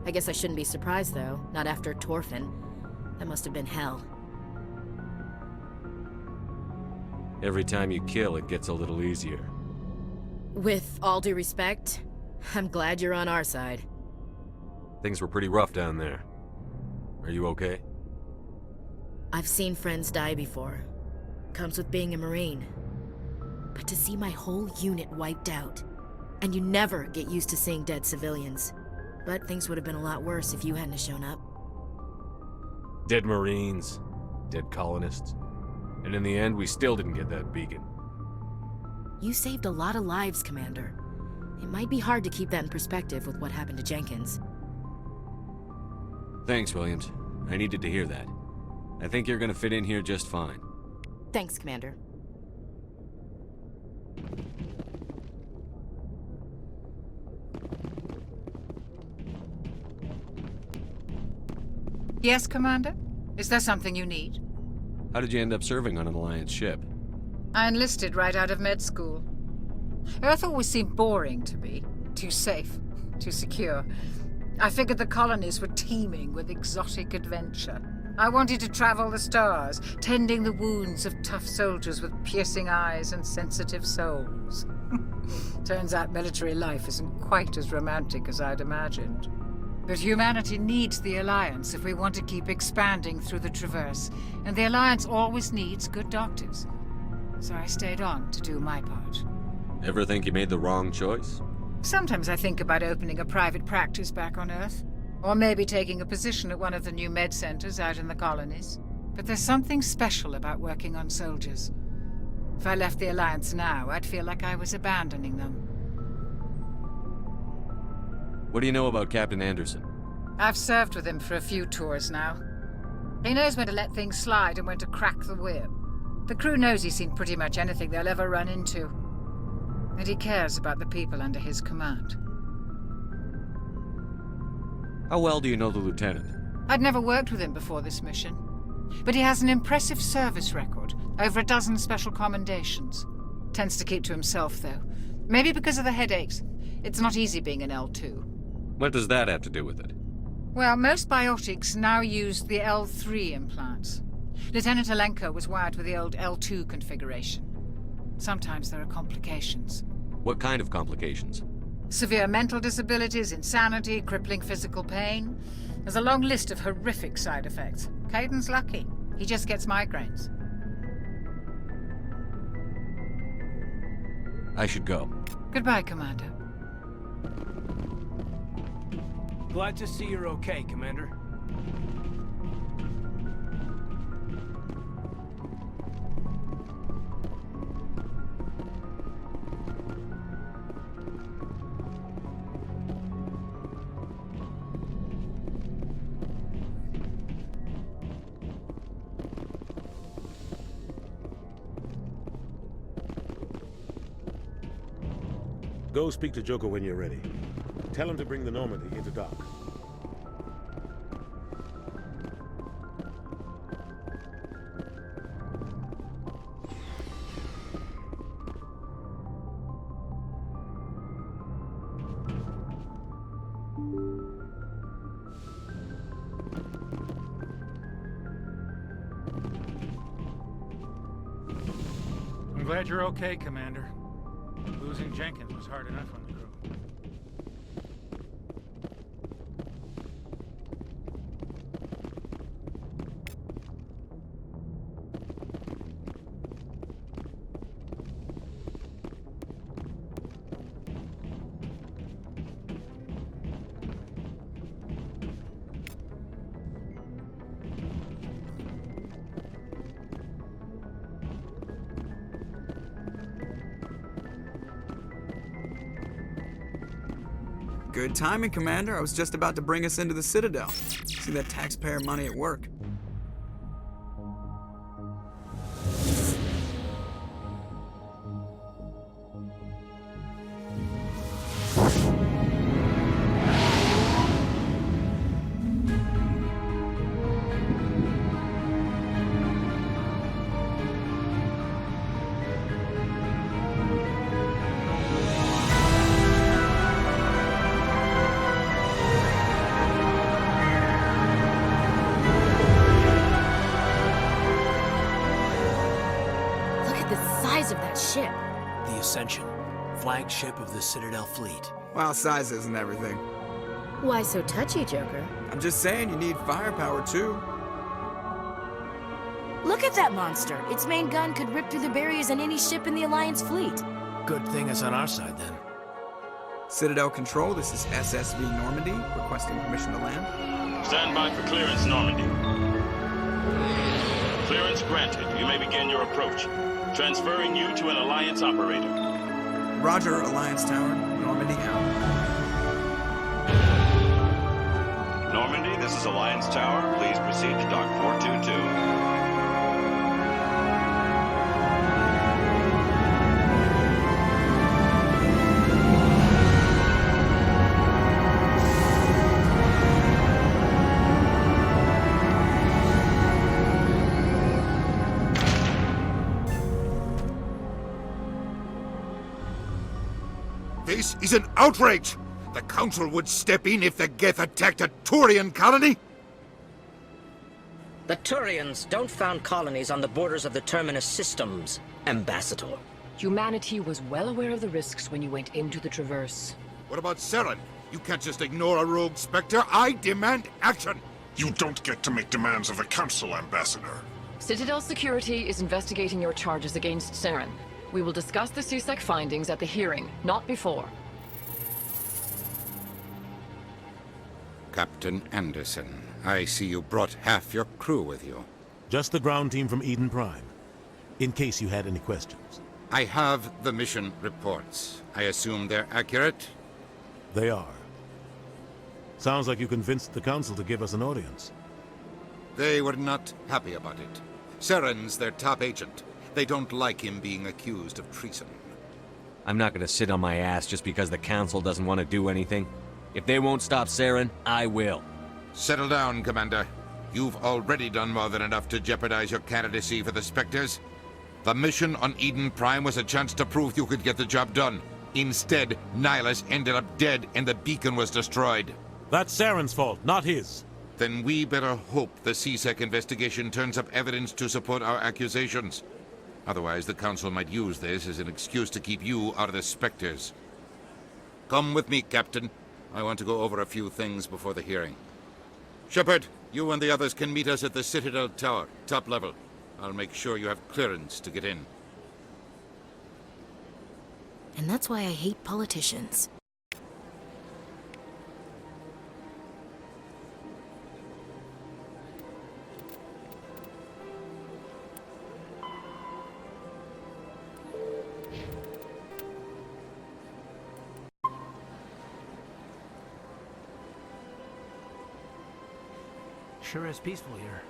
I guess I shouldn't be surprised, though. Not after Torfin. That must have been hell. Every time you kill, it gets a little easier. With all due respect, I'm glad you're on our side. Things were pretty rough down there. Are you okay? I've seen friends die before. Comes with being a Marine. But to see my whole unit wiped out, and you never get used to seeing dead civilians. But things would have been a lot worse if you hadn't shown up. Dead Marines, dead colonists. And in the end, we still didn't get that beacon. You saved a lot of lives, Commander. It might be hard to keep that in perspective with what happened to Jenkins. Thanks, Williams. I needed to hear that. I think you're gonna fit in here just fine. Thanks, Commander. Yes, Commander? Is there something you need? How did you end up serving on an Alliance ship? I enlisted right out of med school. Earth always seemed boring to me. Too safe, too secure. I figured the colonies were teeming with exotic adventure. I wanted to travel the stars, tending the wounds of tough soldiers with piercing eyes and sensitive souls. Turns out military life isn't quite as romantic as I'd imagined. But humanity needs the Alliance if we want to keep expanding through the Traverse, and the Alliance always needs good doctors. So I stayed on to do my part. Ever think you made the wrong choice? Sometimes I think about opening a private practice back on Earth, or maybe taking a position at one of the new med centers out in the colonies. But there's something special about working on soldiers. If I left the Alliance now, I'd feel like I was abandoning them. What do you know about Captain Anderson? I've served with him for a few tours now. He knows when to let things slide and when to crack the whip. The crew knows he's seen pretty much anything they'll ever run into. And he cares about the people under his command. How well do you know the lieutenant? I'd never worked with him before this mission. But he has an impressive service record, over a dozen special commendations. Tends to keep to himself, though. Maybe because of the headaches. It's not easy being an L2. What does that have to do with it? Well, most biotics now use the L3 implants. Lieutenant Alenko was wired with the old L2 configuration. Sometimes there are complications. What kind of complications? Severe mental disabilities, insanity, crippling physical pain. There's a long list of horrific side effects. Caden's lucky. He just gets migraines. I should go. Goodbye, Commander. Glad to see you're okay, Commander. Go speak to Joker when you're ready. Tell him to bring the Normandy into dock. I'm glad you're okay, Commander. Losing Jenkins was hard enough on the crew. Good timing, Commander. I was just about to bring us into the Citadel. See that taxpayer money at work. Of that ship. The Ascension, flagship of the Citadel fleet. Well, size isn't everything. Why so touchy, Joker? I'm just saying you need firepower, too. Look at that monster. Its main gun could rip through the barriers in any ship in the Alliance fleet. Good thing it's on our side, then. Citadel Control, this is SSV Normandy, requesting permission to land. Stand by for clearance, Normandy. Clearance granted. You may begin your approach. Transferring you to an Alliance operator. Roger, Alliance Tower. Normandy out. Normandy, this is Alliance Tower. Please proceed to Dock 422. This is an outrage! The Council would step in if the Geth attacked a Turian colony? The Turians don't found colonies on the borders of the Terminus systems, Ambassador. Humanity was well aware of the risks when you went into the Traverse. What about Saren? You can't just ignore a rogue Spectre. I demand action! You don't get to make demands of the Council, Ambassador. Citadel Security is investigating your charges against Saren. We will discuss the CSEC findings at the hearing, not before. Captain Anderson, I see you brought half your crew with you. Just the ground team from Eden Prime, in case you had any questions. I have the mission reports. I assume they're accurate? They are. Sounds like you convinced the Council to give us an audience. They were not happy about it. Saren's their top agent. They don't like him being accused of treason. I'm not gonna sit on my ass just because the Council doesn't want to do anything. If they won't stop Saren, I will. Settle down, Commander. You've already done more than enough to jeopardize your candidacy for the Spectres. The mission on Eden Prime was a chance to prove you could get the job done. Instead, Nihilus ended up dead and the beacon was destroyed. That's Saren's fault, not his. Then we better hope the CSEC investigation turns up evidence to support our accusations. Otherwise, the Council might use this as an excuse to keep you out of the Spectres. Come with me, Captain. I want to go over a few things before the hearing. Shepard, you and the others can meet us at the Citadel Tower, top level. I'll make sure you have clearance to get in. And that's why I hate politicians. Sure is peaceful here.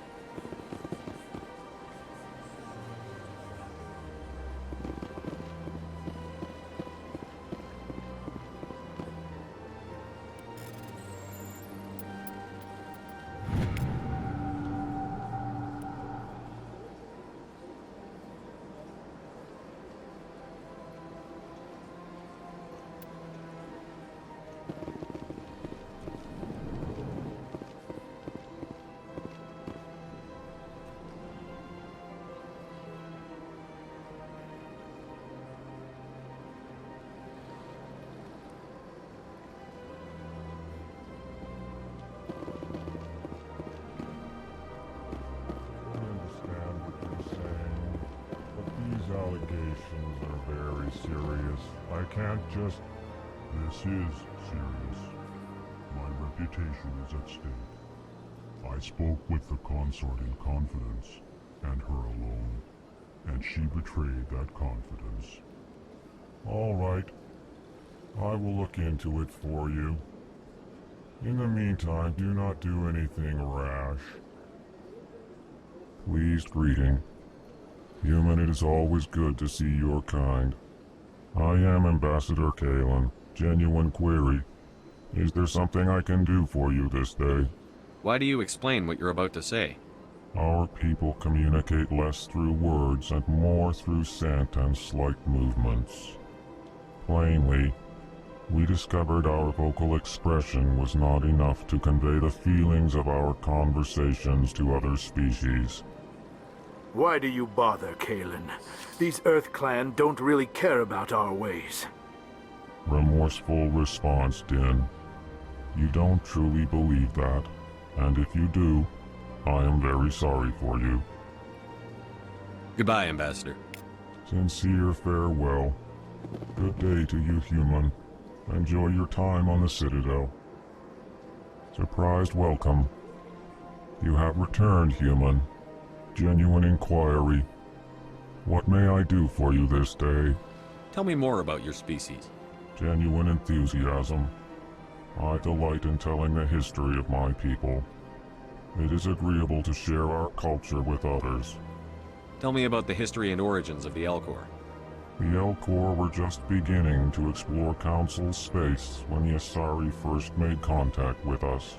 Allegations are very serious. I can't just... This is serious. My reputation is at stake. I spoke with the consort in confidence, and her alone, and she betrayed that confidence. All right. I will look into it for you. In the meantime, do not do anything rash. Pleased greeting. Human, it is always good to see your kind. I am Ambassador Kalen. Genuine query. Is there something I can do for you this day? Why do you explain what you're about to say? Our people communicate less through words and more through scent and slight movements. Plainly, we discovered our vocal expression was not enough to convey the feelings of our conversations to other species. Why do you bother, Kalen? These Earth Clan don't really care about our ways. Remorseful response, Din. You don't truly believe that, and if you do, I am very sorry for you. Goodbye, Ambassador. Sincere farewell. Good day to you, human. Enjoy your time on the Citadel. Surprised welcome. You have returned, human. Genuine inquiry. What may I do for you this day? Tell me more about your species. Genuine enthusiasm. I delight in telling the history of my people. It is agreeable to share our culture with others. Tell me about the history and origins of the Elcor. The Elcor were just beginning to explore Council space when the Asari first made contact with us.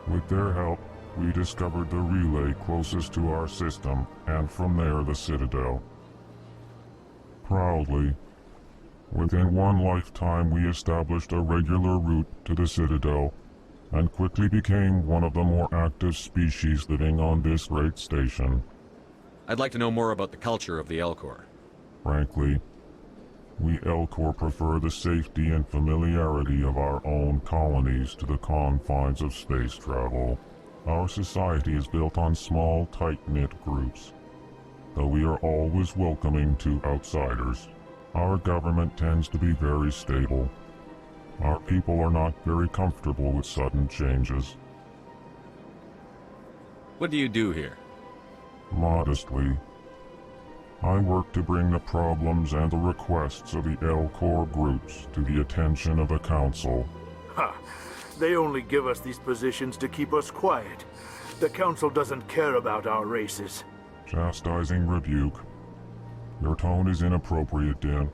With their help, we discovered the relay closest to our system, and from there the Citadel. Proudly, within one lifetime we established a regular route to the Citadel, and quickly became one of the more active species living on this great station. I'd like to know more about the culture of the Elcor. Frankly, we Elcor prefer the safety and familiarity of our own colonies to the confines of space travel. Our society is built on small, tight-knit groups, though we are always welcoming to outsiders. Our government tends to be very stable. Our people are not very comfortable with sudden changes. What do you do here? Modestly, I work to bring the problems and the requests of the Elcor groups to the attention of the Council. Ha! They only give us these positions to keep us quiet. The Council doesn't care about our races. Chastising rebuke. Your tone is inappropriate, Din.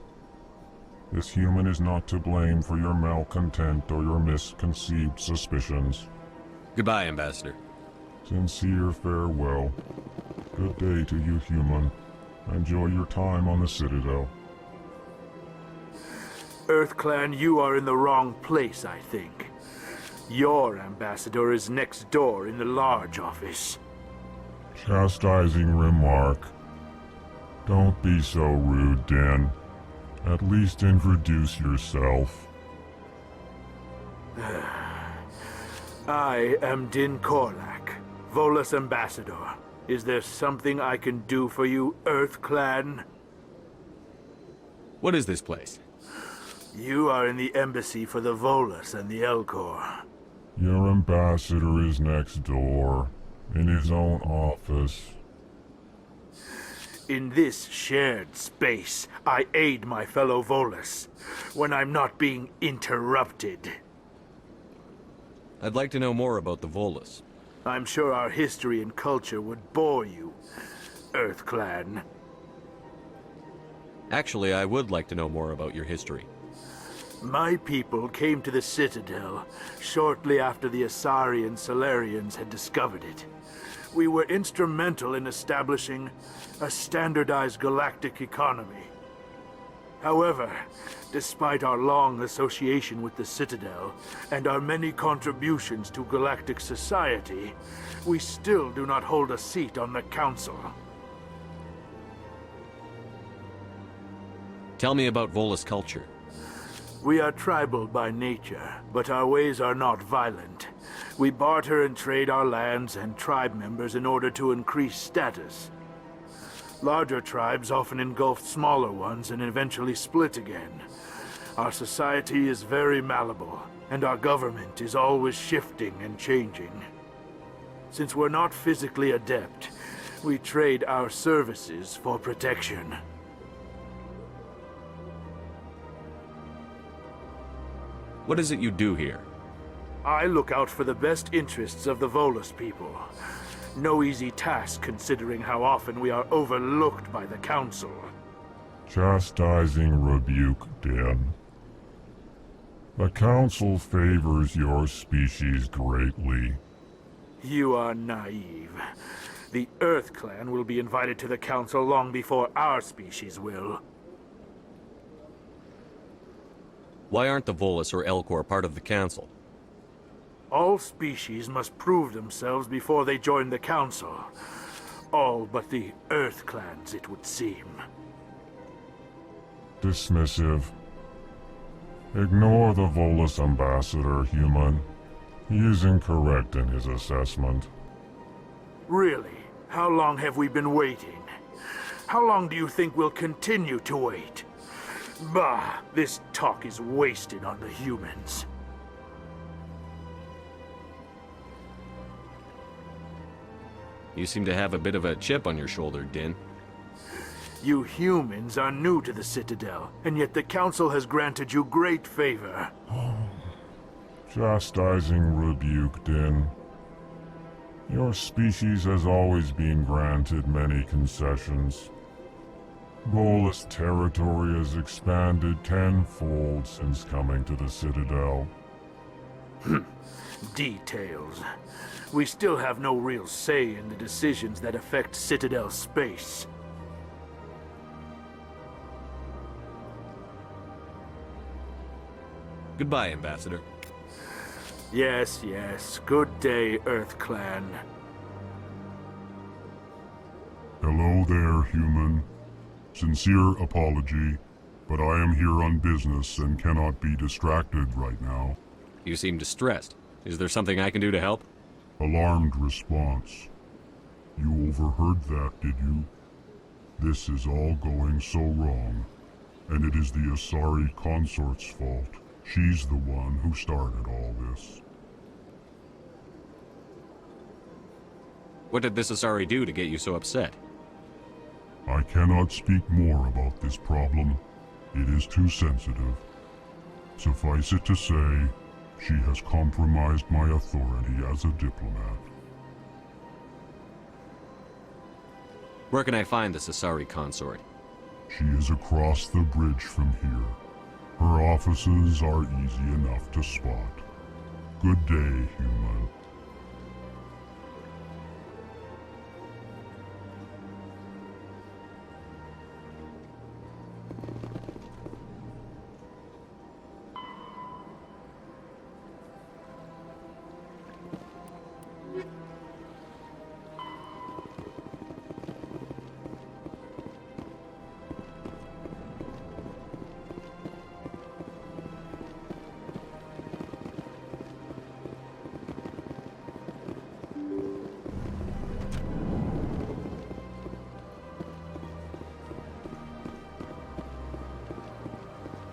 This human is not to blame for your malcontent or your misconceived suspicions. Goodbye, Ambassador. Sincere farewell. Good day to you, human. Enjoy your time on the Citadel. EarthClan, you are in the wrong place, I think. Your ambassador is next door in the large office. Chastising remark. Don't be so rude, Din. At least introduce yourself. I am Din Korlak, Volus ambassador. Is there something I can do for you, EarthClan? What is this place? You are in the embassy for the Volus and the Elcor. Your ambassador is next door, in his own office. In this shared space, I aid my fellow Volus when I'm not being interrupted. I'd like to know more about the Volus. I'm sure our history and culture would bore you, EarthClan. Actually, I would like to know more about your history. My people came to the Citadel shortly after the Asari and Solarians had discovered it. We were instrumental in establishing a standardized galactic economy. However, despite our long association with the Citadel and our many contributions to galactic society, we still do not hold a seat on the Council. Tell me about Volus culture. We are tribal by nature, but our ways are not violent. We barter and trade our lands and tribe members in order to increase status. Larger tribes often engulf smaller ones and eventually split again. Our society is very malleable, and our government is always shifting and changing. Since we're not physically adept, we trade our services for protection. What is it you do here? I look out for the best interests of the Volus people. No easy task considering how often we are overlooked by the Council. Chastising rebuke, Din. The Council favors your species greatly. You are naive. The EarthClan will be invited to the Council long before our species will. Why aren't the Volus or Elcor part of the Council? All species must prove themselves before they join the Council. All but the EarthClans, it would seem. Dismissive. Ignore the Volus ambassador, human. He is incorrect in his assessment. Really? How long have we been waiting? How long do you think we'll continue to wait? Bah, this talk is wasted on the humans. You seem to have a bit of a chip on your shoulder, Din. You humans are new to the Citadel, and yet the Council has granted you great favor. Chastising rebuke, Din. Your species has always been granted many concessions. Volus territory has expanded tenfold since coming to the Citadel. Details. We still have no real say in the decisions that affect Citadel space. Goodbye, Ambassador. Yes, yes. Good day, EarthClan. Hello there, human. Sincere apology, but I am here on business and cannot be distracted right now. You seem distressed. Is there something I can do to help? Alarmed response. You overheard that, did you? This is all going so wrong, and it is the Asari consort's fault. She's the one who started all this. What did this Asari do to get you so upset? I cannot speak more about this problem. It is too sensitive. Suffice it to say, she has compromised my authority as a diplomat. Where can I find this Asari consort? She is across the bridge from here. Her offices are easy enough to spot. Good day, human.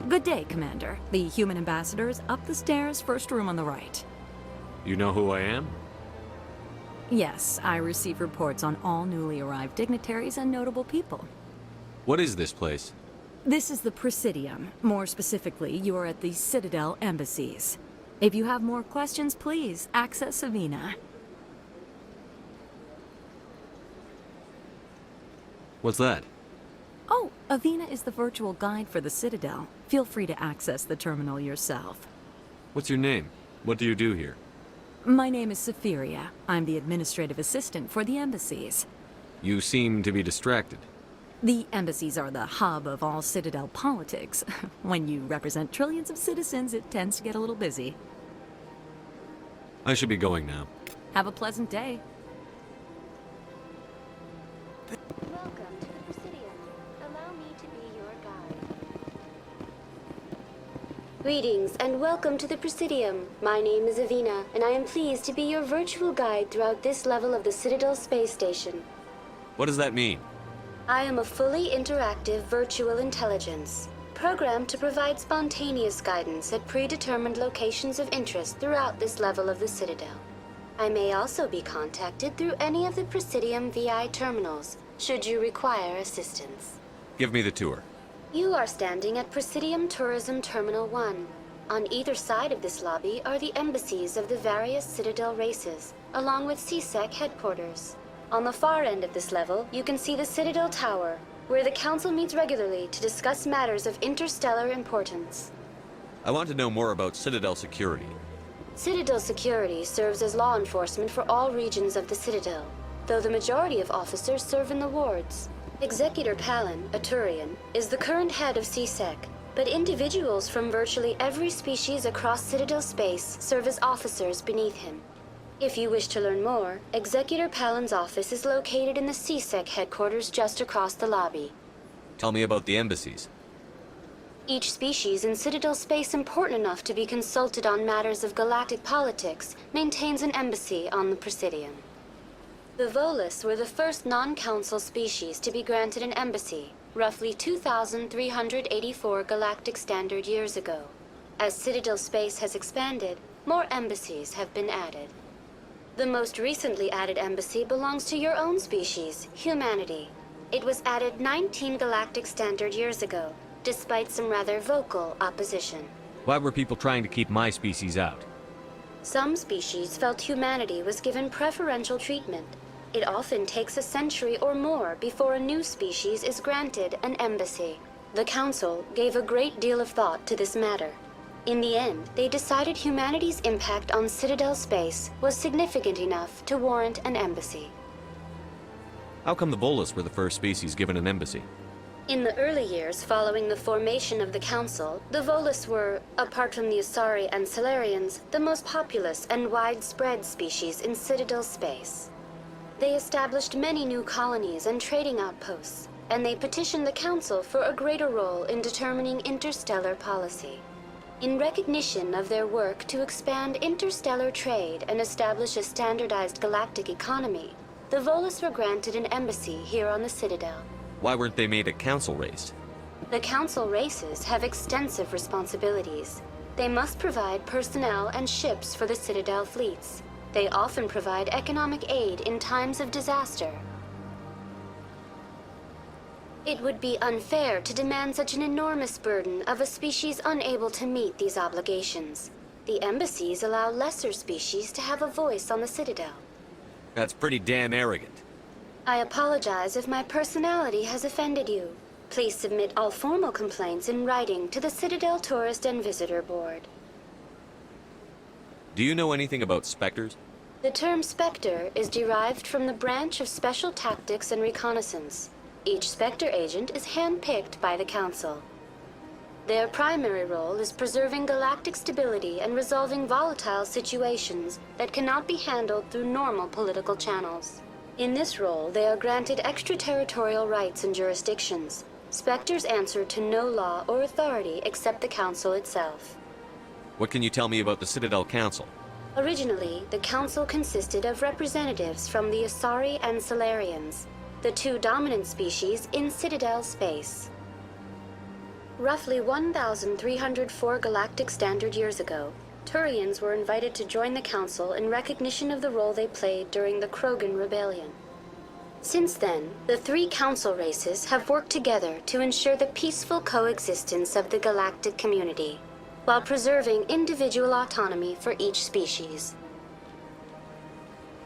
Good day, Commander. The human ambassador is up the stairs, first room on the right. You know who I am? Yes, I receive reports on all newly arrived dignitaries and notable people. What is this place? This is the Presidium. More specifically, you are at the Citadel embassies. If you have more questions, please access Avina. What's that? Oh, Avina is the virtual guide for the Citadel. Feel free to access the terminal yourself. What's your name? What do you do here? My name is Safiria. I'm the administrative assistant for the embassies. You seem to be distracted. The embassies are the hub of all Citadel politics. When you represent trillions of citizens, it tends to get a little busy. I should be going now. Have a pleasant day. Welcome to the Presidium. Allow me to be your guide. Greetings and welcome to the Presidium. My name is Avina, and I am pleased to be your virtual guide throughout this level of the Citadel space station. What does that mean? I am a fully interactive virtual intelligence, programmed to provide spontaneous guidance at predetermined locations of interest throughout this level of the Citadel. I may also be contacted through any of the Presidium VI terminals, should you require assistance. Give me the tour. You are standing at Presidium Tourism Terminal 1. On either side of this lobby are the embassies of the various Citadel races, along with CSEC headquarters. On the far end of this level, you can see the Citadel Tower, where the Council meets regularly to discuss matters of interstellar importance. I want to know more about Citadel security. Citadel security serves as law enforcement for all regions of the Citadel, though the majority of officers serve in the wards. Executor Palin, a Turian, is the current head of CSEC, but individuals from virtually every species across Citadel space serve as officers beneath him. If you wish to learn more, Executor Palin's office is located in the CSEC headquarters just across the lobby. Tell me about the embassies. Each species in Citadel space important enough to be consulted on matters of galactic politics maintains an embassy on the Presidium. The Volus were the first non-council species to be granted an embassy, roughly 2,384 galactic standard years ago. As Citadel space has expanded, more embassies have been added. The most recently added embassy belongs to your own species, humanity. It was added 19 galactic standard years ago, despite some rather vocal opposition. Why were people trying to keep my species out? Some species felt humanity was given preferential treatment. It often takes a century or more before a new species is granted an embassy. The Council gave a great deal of thought to this matter. In the end, they decided humanity's impact on Citadel space was significant enough to warrant an embassy. How come the Volus were the first species given an embassy? In the early years following the formation of the Council, the Volus were, apart from the Asari and Solarians, the most populous and widespread species in Citadel space. They established many new colonies and trading outposts, and they petitioned the Council for a greater role in determining interstellar policy. In recognition of their work to expand interstellar trade and establish a standardized galactic economy, the Volus were granted an embassy here on the Citadel. Why weren't they made a council race? The Council races have extensive responsibilities. They must provide personnel and ships for the Citadel fleets. They often provide economic aid in times of disaster. It would be unfair to demand such an enormous burden of a species unable to meet these obligations. The embassies allow lesser species to have a voice on the Citadel. That's pretty damn arrogant. I apologize if my personality has offended you. Please submit all formal complaints in writing to the Citadel Tourist and Visitor Board. Do you know anything about specters? The term Spectre is derived from the branch of Special Tactics and Reconnaissance. Each Spectre agent is handpicked by the Council. Their primary role is preserving galactic stability and resolving volatile situations that cannot be handled through normal political channels. In this role, they are granted extraterritorial rights and jurisdictions. Spectres answer to no law or authority except the Council itself. What can you tell me about the Citadel Council? Originally, the Council consisted of representatives from the Asari and Solarians, the two dominant species in Citadel space. Roughly 1,304 galactic standard years ago, Turians were invited to join the Council in recognition of the role they played during the Krogan Rebellion. Since then, the three Council races have worked together to ensure the peaceful coexistence of the galactic community, while preserving individual autonomy for each species.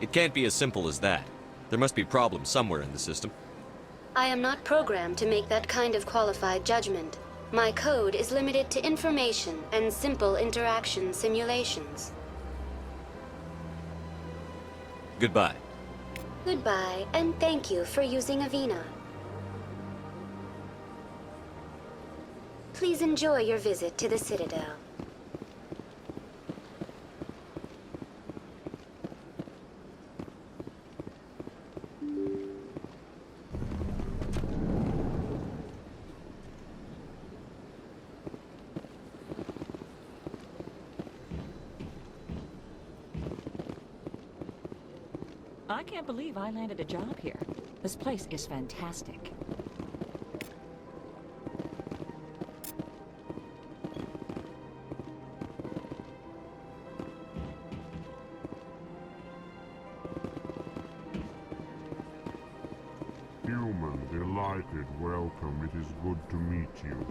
It can't be as simple as that. There must be problems somewhere in the system. I am not programmed to make that kind of qualified judgment. My code is limited to information and simple interaction simulations. Goodbye. Goodbye, and thank you for using Avina. Please enjoy your visit to the Citadel. I can't believe I landed a job here. This place is fantastic. Human, delighted, welcome. It is good to meet you.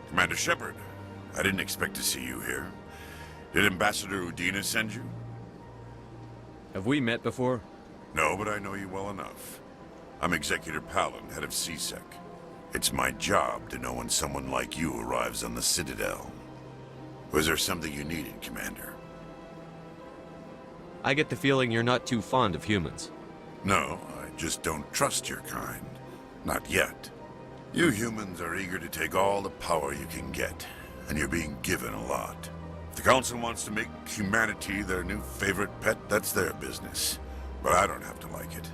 Commander Shepard, I didn't expect to see you here. Did Ambassador Udina send you? Have we met before? No, but I know you well enough. I'm Executor Palin, head of CSEC. It's my job to know when someone like you arrives on the Citadel. Was there something you needed, Commander? I get the feeling you're not too fond of humans. No, I just don't trust your kind. Not yet. You humans are eager to take all the power you can get, and you're being given a lot. If the Council wants to make humanity their new favorite pet, that's their business. But I don't have to like it.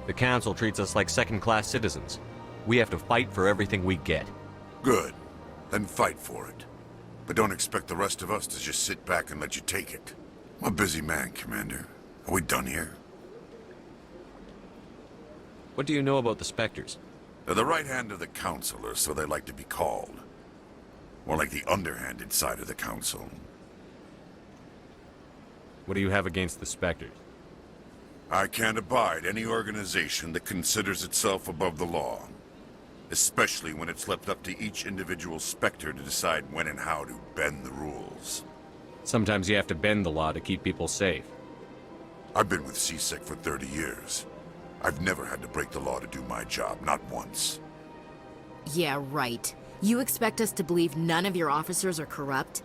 The Council treats us like second-class citizens. We have to fight for everything we get. Good. Then fight for it. But don't expect the rest of us to just sit back and let you take it. I'm a busy man, Commander. Are we done here? What do you know about the Spectres? They're the right hand of the Council, or so they like to be called. More like the underhanded side of the Council. What do you have against the Spectres? I can't abide any organization that considers itself above the law. Especially when it's left up to each individual Spectre to decide when and how to bend the rules. Sometimes you have to bend the law to keep people safe. I've been with CSEC for 30 years. I've never had to break the law to do my job, not once. Yeah, right. You expect us to believe none of your officers are corrupt?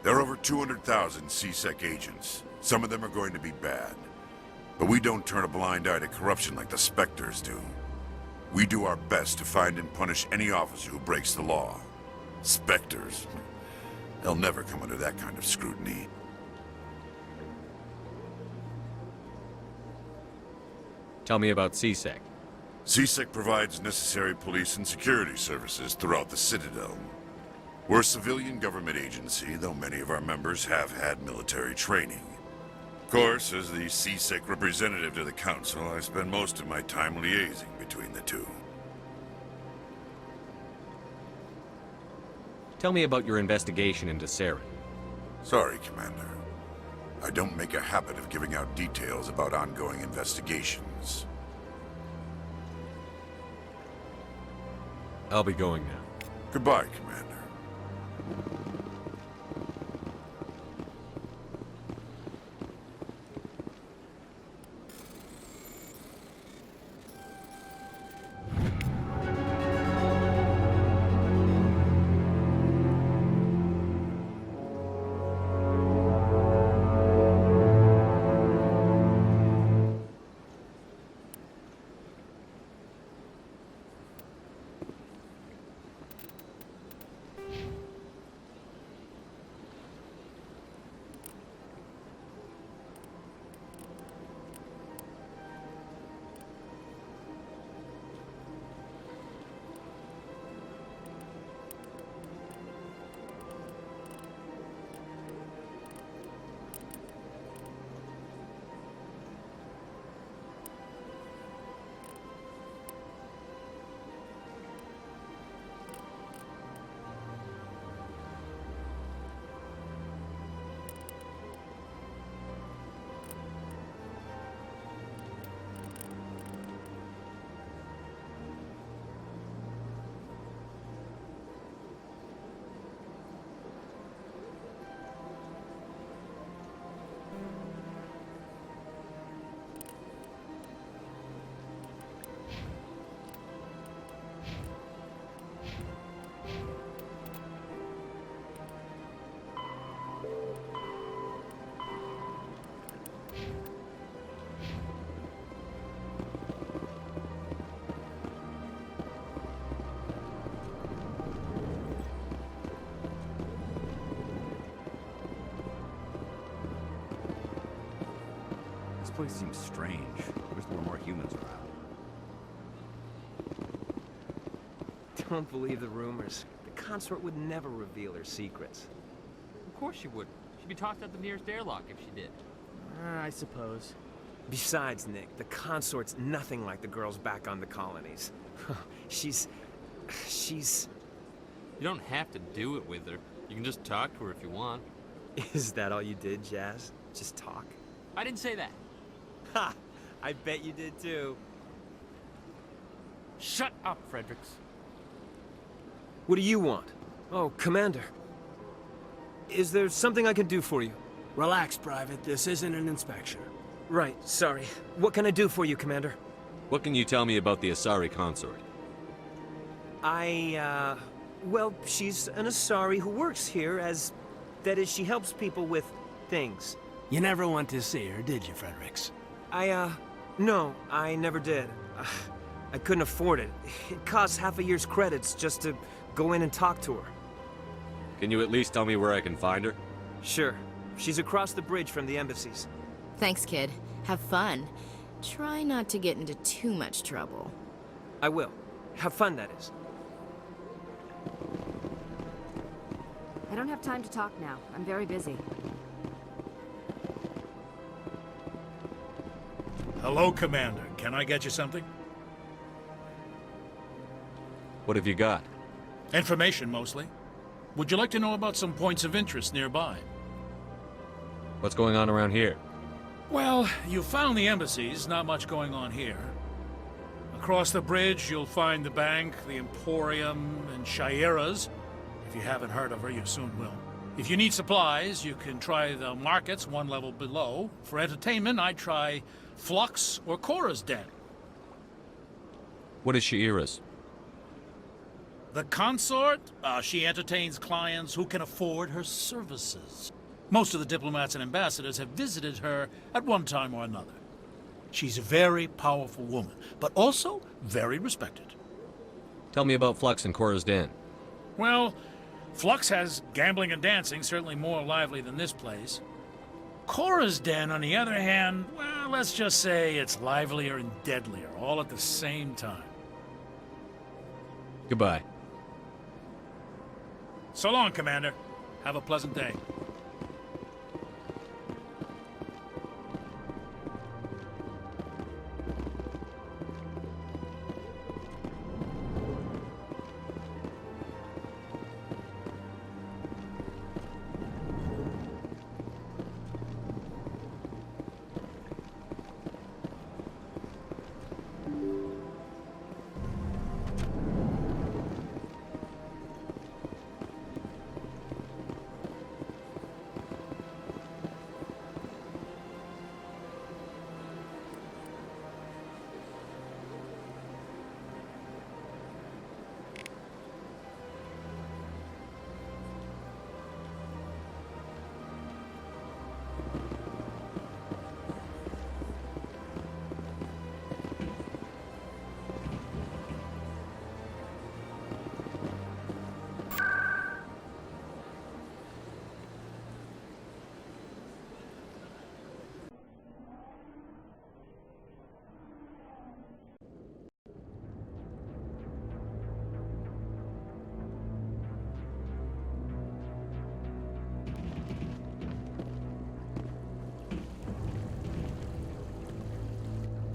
There are over 200,000 CSEC agents. Some of them are going to be bad. But we don't turn a blind eye to corruption like the Spectres do. We do our best to find and punish any officer who breaks the law. Spectres, they'll never come under that kind of scrutiny. Tell me about CSEC. CSEC provides necessary police and security services throughout the Citadel. We're a civilian government agency, though many of our members have had military training. Of course, as the CSEC representative to the Council, I spend most of my time liaising between the two. Tell me about your investigation into Saren. Sorry, Commander. I don't make a habit of giving out details about ongoing investigations. I'll be going now. Goodbye, Commander. This place seems strange. I wish there were more humans around. Don't believe the rumors. The consort would never reveal her secrets. Of course she would. She'd be tossed out the nearest airlock if she did. I suppose. Besides, Nick, the consort's nothing like the girls back on the colonies. She's... You don't have to do it with her. You can just talk to her if you want. Is that all you did, Jazz? Just talk? I didn't say that. Ha! I bet you did too. Shut up, Fredericks. What do you want? Oh, Commander. Is there something I can do for you? Relax, Private. This isn't an inspection. Right, sorry. What can I do for you, Commander? What can you tell me about the Asari consort? Well, she's an Asari who works here as... That is, she helps people with things. You never went to see her, did you, Fredericks? No, I never did. I couldn't afford it. It costs half a year's credits just to go in and talk to her. Can you at least tell me where I can find her? Sure. She's across the bridge from the embassies. Thanks, kid. Have fun. Try not to get into too much trouble. I will. Have fun, that is. I don't have time to talk now. I'm very busy. Hello, Commander. Can I get you something? What have you got? Information, mostly. Would you like to know about some points of interest nearby? What's going on around here? Well, you found the embassies, not much going on here. Across the bridge, you'll find the bank, the Emporium, and Shaira's. If you haven't heard of her, you soon will. If you need supplies, you can try the markets one level below. For entertainment, I'd try Flux or Cora's Den. What is Shaira's? The consort? She entertains clients who can afford her services. Most of the diplomats and ambassadors have visited her at one time or another. She's a very powerful woman, but also very respected. Tell me about Flux and Cora's Den. Well, Flux has gambling and dancing, certainly more lively than this place. Cora's Den, on the other hand, well, let's just say it's livelier and deadlier, all at the same time. Goodbye. So long, Commander. Have a pleasant day.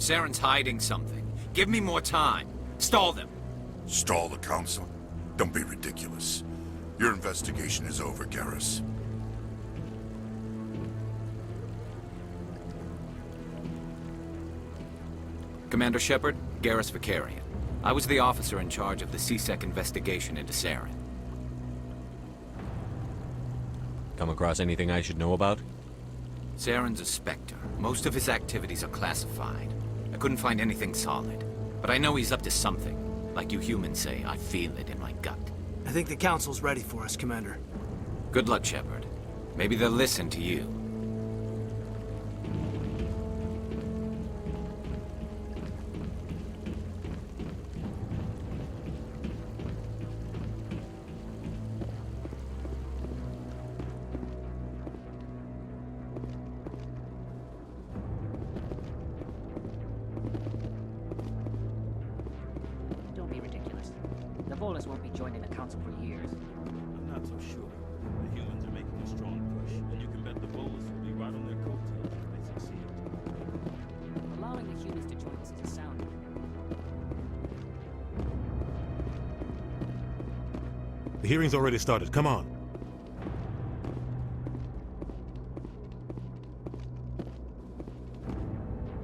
Saren's hiding something. Give me more time. Stall them. Stall the Council? Don't be ridiculous. Your investigation is over, Garrus. Commander Shepard, Garrus Vicarian. I was the officer in charge of the C-Sec investigation into Saren. Come across anything I should know about? Saren's a Spectre. Most of his activities are classified. I couldn't find anything solid. But I know he's up to something. Like you humans say, I feel it in my gut. I think the Council's ready for us, Commander. Good luck, Shepard. Maybe they'll listen to you. Don't be ridiculous. The Volus won't be joining the Council for years. I'm not so sure. The humans are making a strong push, and you can bet the Volus will be right on their coattails if they succeed. Allowing the humans to join us is a sound. The hearing's already started. Come on.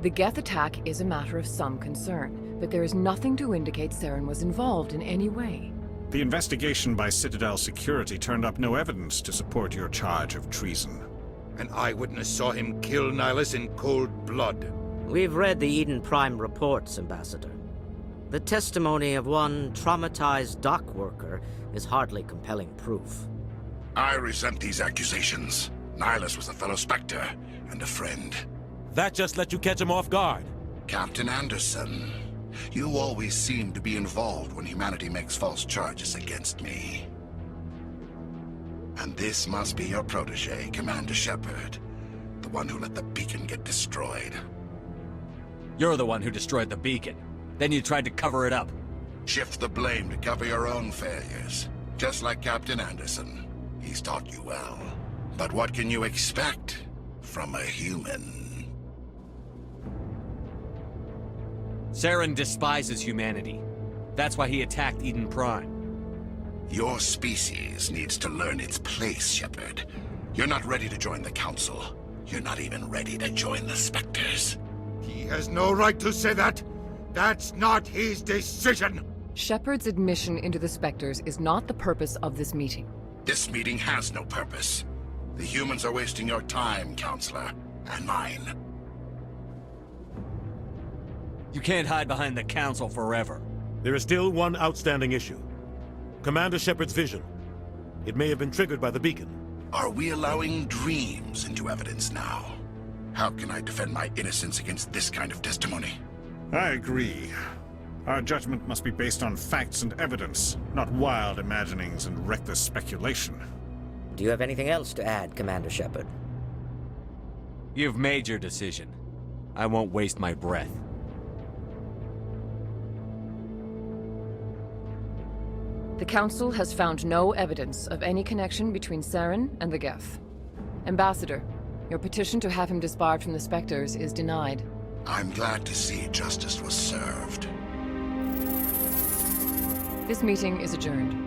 The Geth attack is a matter of some concern, but there is nothing to indicate Saren was involved in any way. The investigation by Citadel Security turned up no evidence to support your charge of treason. An eyewitness saw him kill Nihilus in cold blood. We've read the Eden Prime reports, Ambassador. The testimony of one traumatized dock worker is hardly compelling proof. I resent these accusations. Nihilus was a fellow Spectre and a friend. That just let you catch him off guard. Captain Anderson, you always seem to be involved when humanity makes false charges against me. And this must be your protege, Commander Shepard. The one who let the beacon get destroyed. You're the one who destroyed the beacon. Then you tried to cover it up. Shift the blame to cover your own failures. Just like Captain Anderson. He's taught you well. But what can you expect from a human? Saren despises humanity. That's why he attacked Eden Prime. Your species needs to learn its place, Shepard. You're not ready to join the Council. You're not even ready to join the Spectres. He has no right to say that. That's not his decision. Shepard's admission into the Spectres is not the purpose of this meeting. This meeting has no purpose. The humans are wasting your time, Counselor, and mine. You can't hide behind the Council forever. There is still one outstanding issue. Commander Shepard's vision. It may have been triggered by the beacon. Are we allowing dreams into evidence now? How can I defend my innocence against this kind of testimony? I agree. Our judgment must be based on facts and evidence, not wild imaginings and reckless speculation. Do you have anything else to add, Commander Shepard? You've made your decision. I won't waste my breath. The Council has found no evidence of any connection between Saren and the Geth. Ambassador, your petition to have him disbarred from the Spectres is denied. I'm glad to see justice was served. This meeting is adjourned.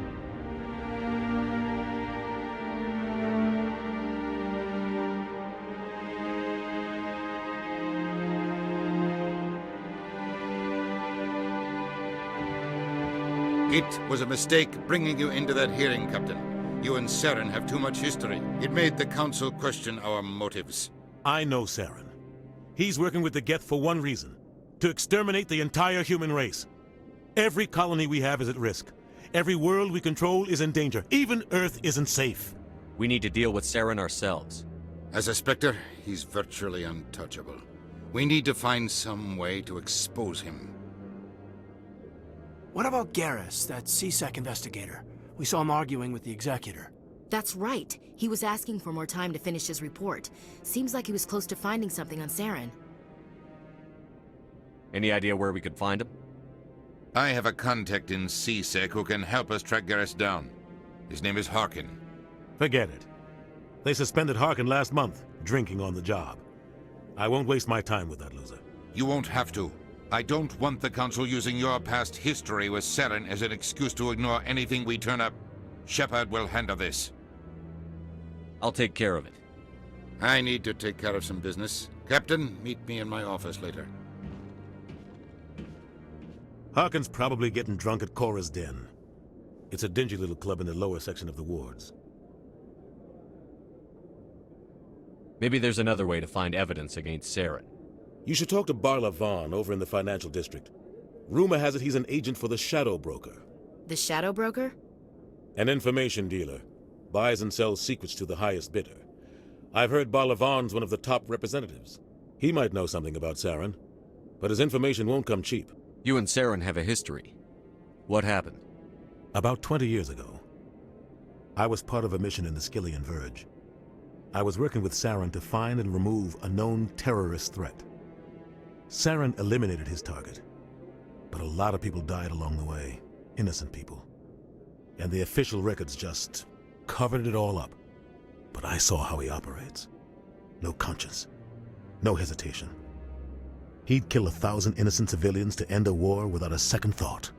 It was a mistake bringing you into that hearing, Captain. You and Saren have too much history. It made the Council question our motives. I know Saren. He's working with the Geth for one reason. To exterminate the entire human race. Every colony we have is at risk. Every world we control is in danger. Even Earth isn't safe. We need to deal with Saren ourselves. As a Spectre, he's virtually untouchable. We need to find some way to expose him. What about Garrus, that C-Sec investigator? We saw him arguing with the Executor. That's right. He was asking for more time to finish his report. Seems like he was close to finding something on Saren. Any idea where we could find him? I have a contact in C-Sec who can help us track Garrus down. His name is Harkin. Forget it. They suspended Harkin last month, drinking on the job. I won't waste my time with that loser. You won't have to. I don't want the Council using your past history with Saren as an excuse to ignore anything we turn up. Shepard will handle this. I'll take care of it. I need to take care of some business. Captain, meet me in my office later. Harkin's probably getting drunk at Cora's Den. It's a dingy little club in the lower section of the wards. Maybe there's another way to find evidence against Saren. You should talk to Barla Vaughn over in the financial district. Rumor has it he's an agent for the Shadow Broker. The Shadow Broker? An information dealer. Buys and sells secrets to the highest bidder. I've heard Barla Vaughn's one of the top representatives. He might know something about Saren, but his information won't come cheap. You and Saren have a history. What happened? About 20 years ago, I was part of a mission in the Skillian Verge. I was working with Saren to find and remove a known terrorist threat. Saren eliminated his target, but a lot of people died along the way, innocent people. And the official records just covered it all up. But I saw how he operates. No conscience, no hesitation. He'd kill 1,000 innocent civilians to end a war without a second thought.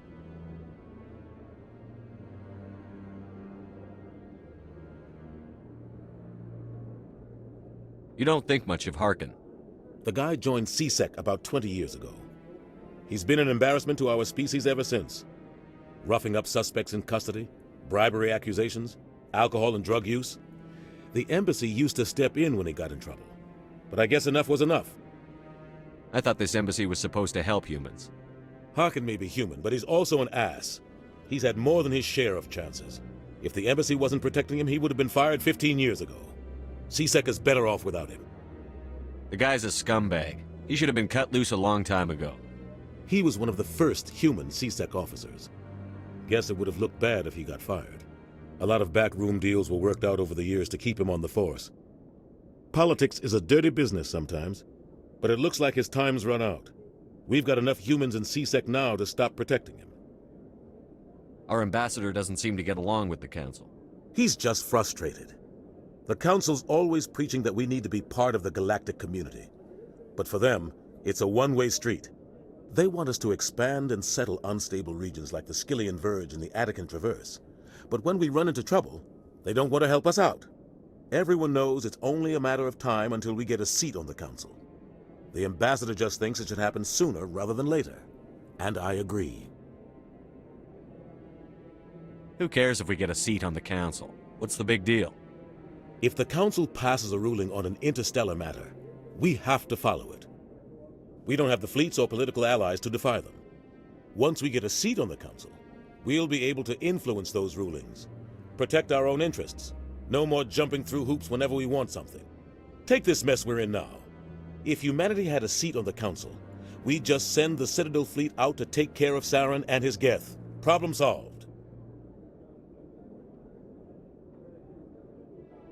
You don't think much of Harkin. The guy joined C-Sec about 20 years ago. He's been an embarrassment to our species ever since. Roughing up suspects in custody, bribery accusations, alcohol and drug use. The embassy used to step in when he got in trouble. But I guess enough was enough. I thought this embassy was supposed to help humans. Harkin may be human, but he's also an ass. He's had more than his share of chances. If the embassy wasn't protecting him, he would have been fired 15 years ago. C-Sec is better off without him. The guy's a scumbag. He should have been cut loose a long time ago. He was one of the first human C-Sec officers. Guess it would have looked bad if he got fired. A lot of backroom deals were worked out over the years to keep him on the force. Politics is a dirty business sometimes, but it looks like his time's run out. We've got enough humans in C-Sec now to stop protecting him. Our ambassador doesn't seem to get along with the Council. He's just frustrated. The Council's always preaching that we need to be part of the galactic community. But for them, it's a one-way street. They want us to expand and settle unstable regions like the Skillian Verge and the Attican Traverse. But when we run into trouble, they don't want to help us out. Everyone knows it's only a matter of time until we get a seat on the Council. The ambassador just thinks it should happen sooner rather than later. And I agree. Who cares if we get a seat on the Council? What's the big deal? If the Council passes a ruling on an interstellar matter, we have to follow it. We don't have the fleets or political allies to defy them. Once we get a seat on the Council, we'll be able to influence those rulings, protect our own interests. No more jumping through hoops whenever we want something. Take this mess we're in now. If humanity had a seat on the Council, we'd just send the Citadel fleet out to take care of Saren and his Geth. Problem solved.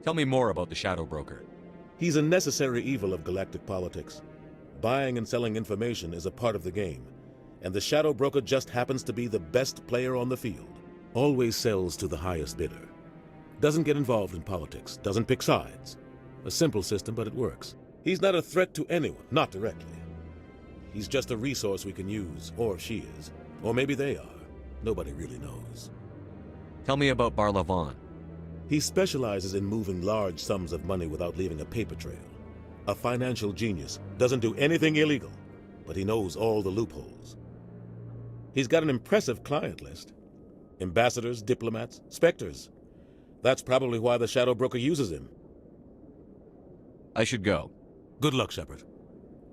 Tell me more about the Shadow Broker. He's a necessary evil of galactic politics. Buying and selling information is a part of the game, and the Shadow Broker just happens to be the best player on the field. Always sells to the highest bidder. Doesn't get involved in politics, doesn't pick sides. A simple system, but it works. He's not a threat to anyone, not directly. He's just a resource we can use, or she is. Or maybe they are. Nobody really knows. Tell me about Barla Vaughn. He specializes in moving large sums of money without leaving a paper trail. A financial genius, doesn't do anything illegal, but he knows all the loopholes. He's got an impressive client list. Ambassadors, diplomats, specters. That's probably why the Shadow Broker uses him. I should go. Good luck, Shepard.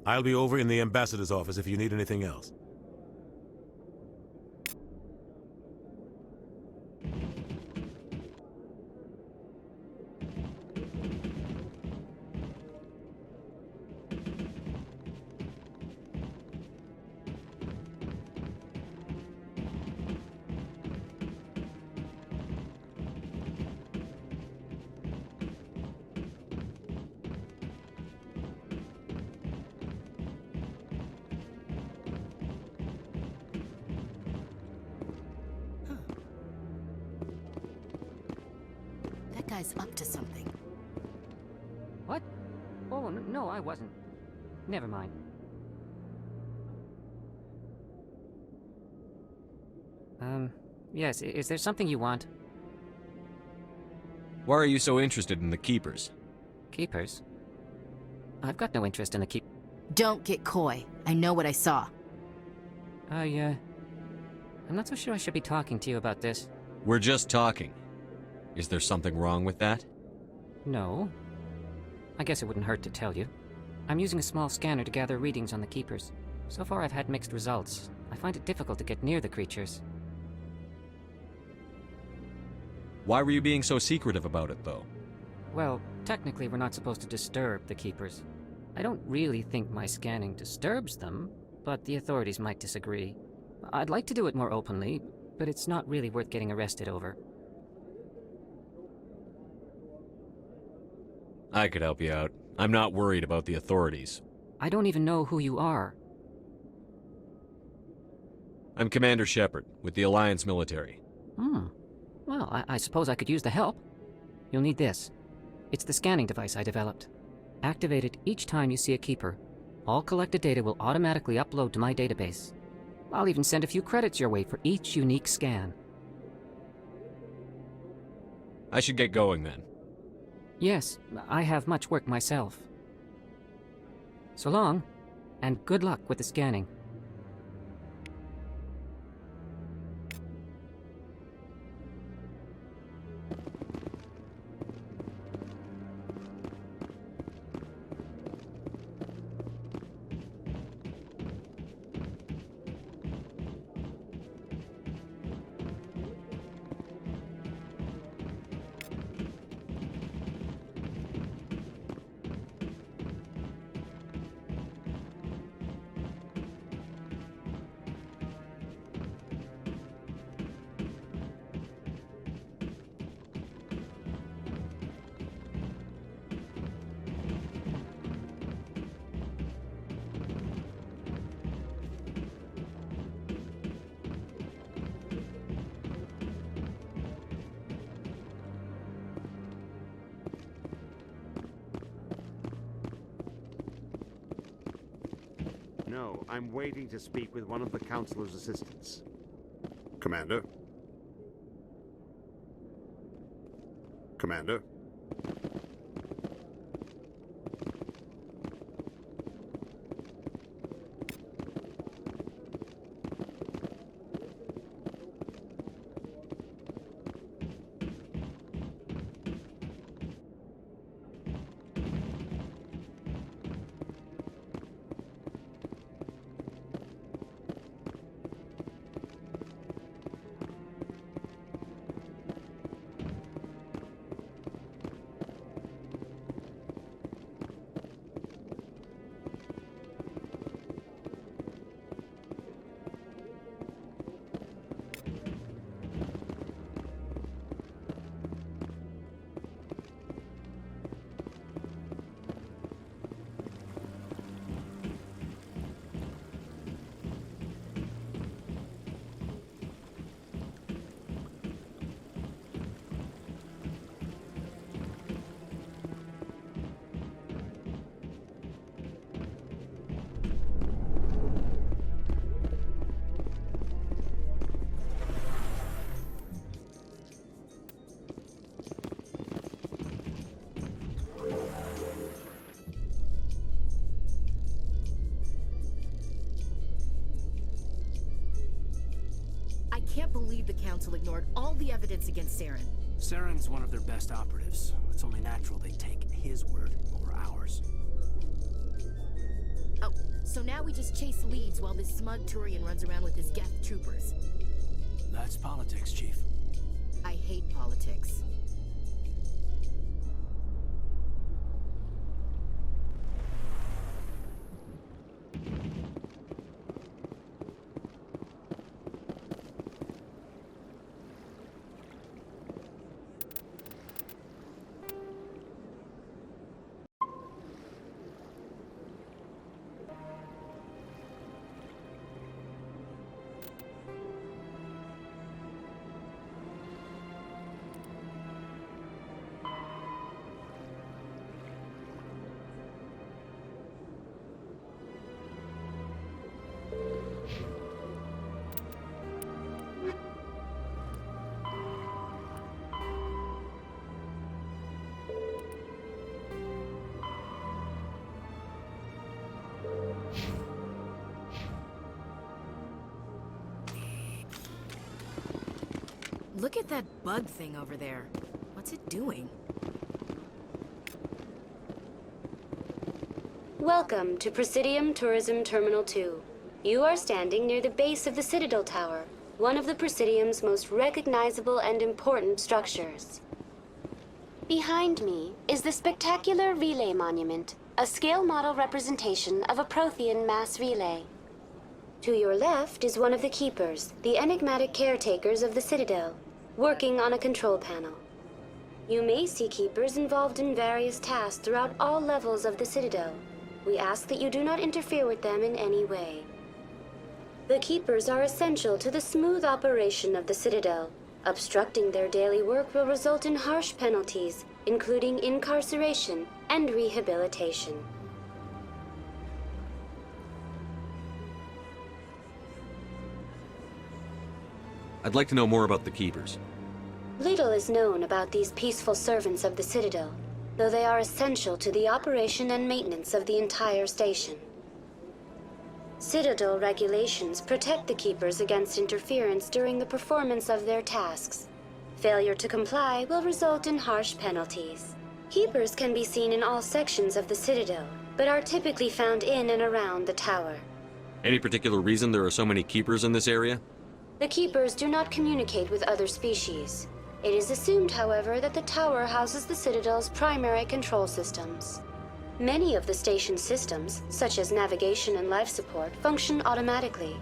I'll be over in the ambassador's office if you need anything else. Guy's up to something. What? Oh, no, I wasn't. Never mind. Yes, is there something you want? Why are you so interested in the Keepers? Keepers? I've got no interest in the Don't get coy. I know what I saw. I'm not so sure I should be talking to you about this. We're just talking. Is there something wrong with that? No. I guess it wouldn't hurt to tell you. I'm using a small scanner to gather readings on the Keepers. So far I've had mixed results. I find it difficult to get near the creatures. Why were you being so secretive about it, though? Well, technically we're not supposed to disturb the Keepers. I don't really think my scanning disturbs them, but the authorities might disagree. I'd like to do it more openly, but it's not really worth getting arrested over. I could help you out. I'm not worried about the authorities. I don't even know who you are. I'm Commander Shepard, with the Alliance military. Well, I suppose I could use the help. You'll need this. It's the scanning device I developed. Activate it each time you see a Keeper. All collected data will automatically upload to my database. I'll even send a few credits your way for each unique scan. I should get going then. Yes, I have much work myself. So long, and good luck with the scanning. No, I'm waiting to speak with one of the Councilor's assistants. Commander? Commander? I can't believe the Council ignored all the evidence against Saren. Saren's one of their best operatives. It's only natural they take his word over ours. Oh, so now we just chase leads while this smug Turian runs around with his Geth troopers. That's politics, Chief. I hate politics. Look at that bug thing over there. What's it doing? Welcome to Presidium Tourism Terminal 2. You are standing near the base of the Citadel Tower, one of the Presidium's most recognizable and important structures. Behind me is the spectacular Relay Monument, a scale model representation of a Prothean mass relay. To your left is one of the Keepers, the enigmatic caretakers of the Citadel, working on a control panel. You may see Keepers involved in various tasks throughout all levels of the Citadel. We ask that you do not interfere with them in any way. The Keepers are essential to the smooth operation of the Citadel. Obstructing their daily work will result in harsh penalties, including incarceration and rehabilitation. I'd like to know more about the Keepers. Little is known about these peaceful servants of the Citadel, though they are essential to the operation and maintenance of the entire station. Citadel regulations protect the Keepers against interference during the performance of their tasks. Failure to comply will result in harsh penalties. Keepers can be seen in all sections of the Citadel, but are typically found in and around the tower. Any particular reason there are so many Keepers in this area? The Keepers do not communicate with other species. It is assumed, however, that the tower houses the Citadel's primary control systems. Many of the station's systems, such as navigation and life support, function automatically.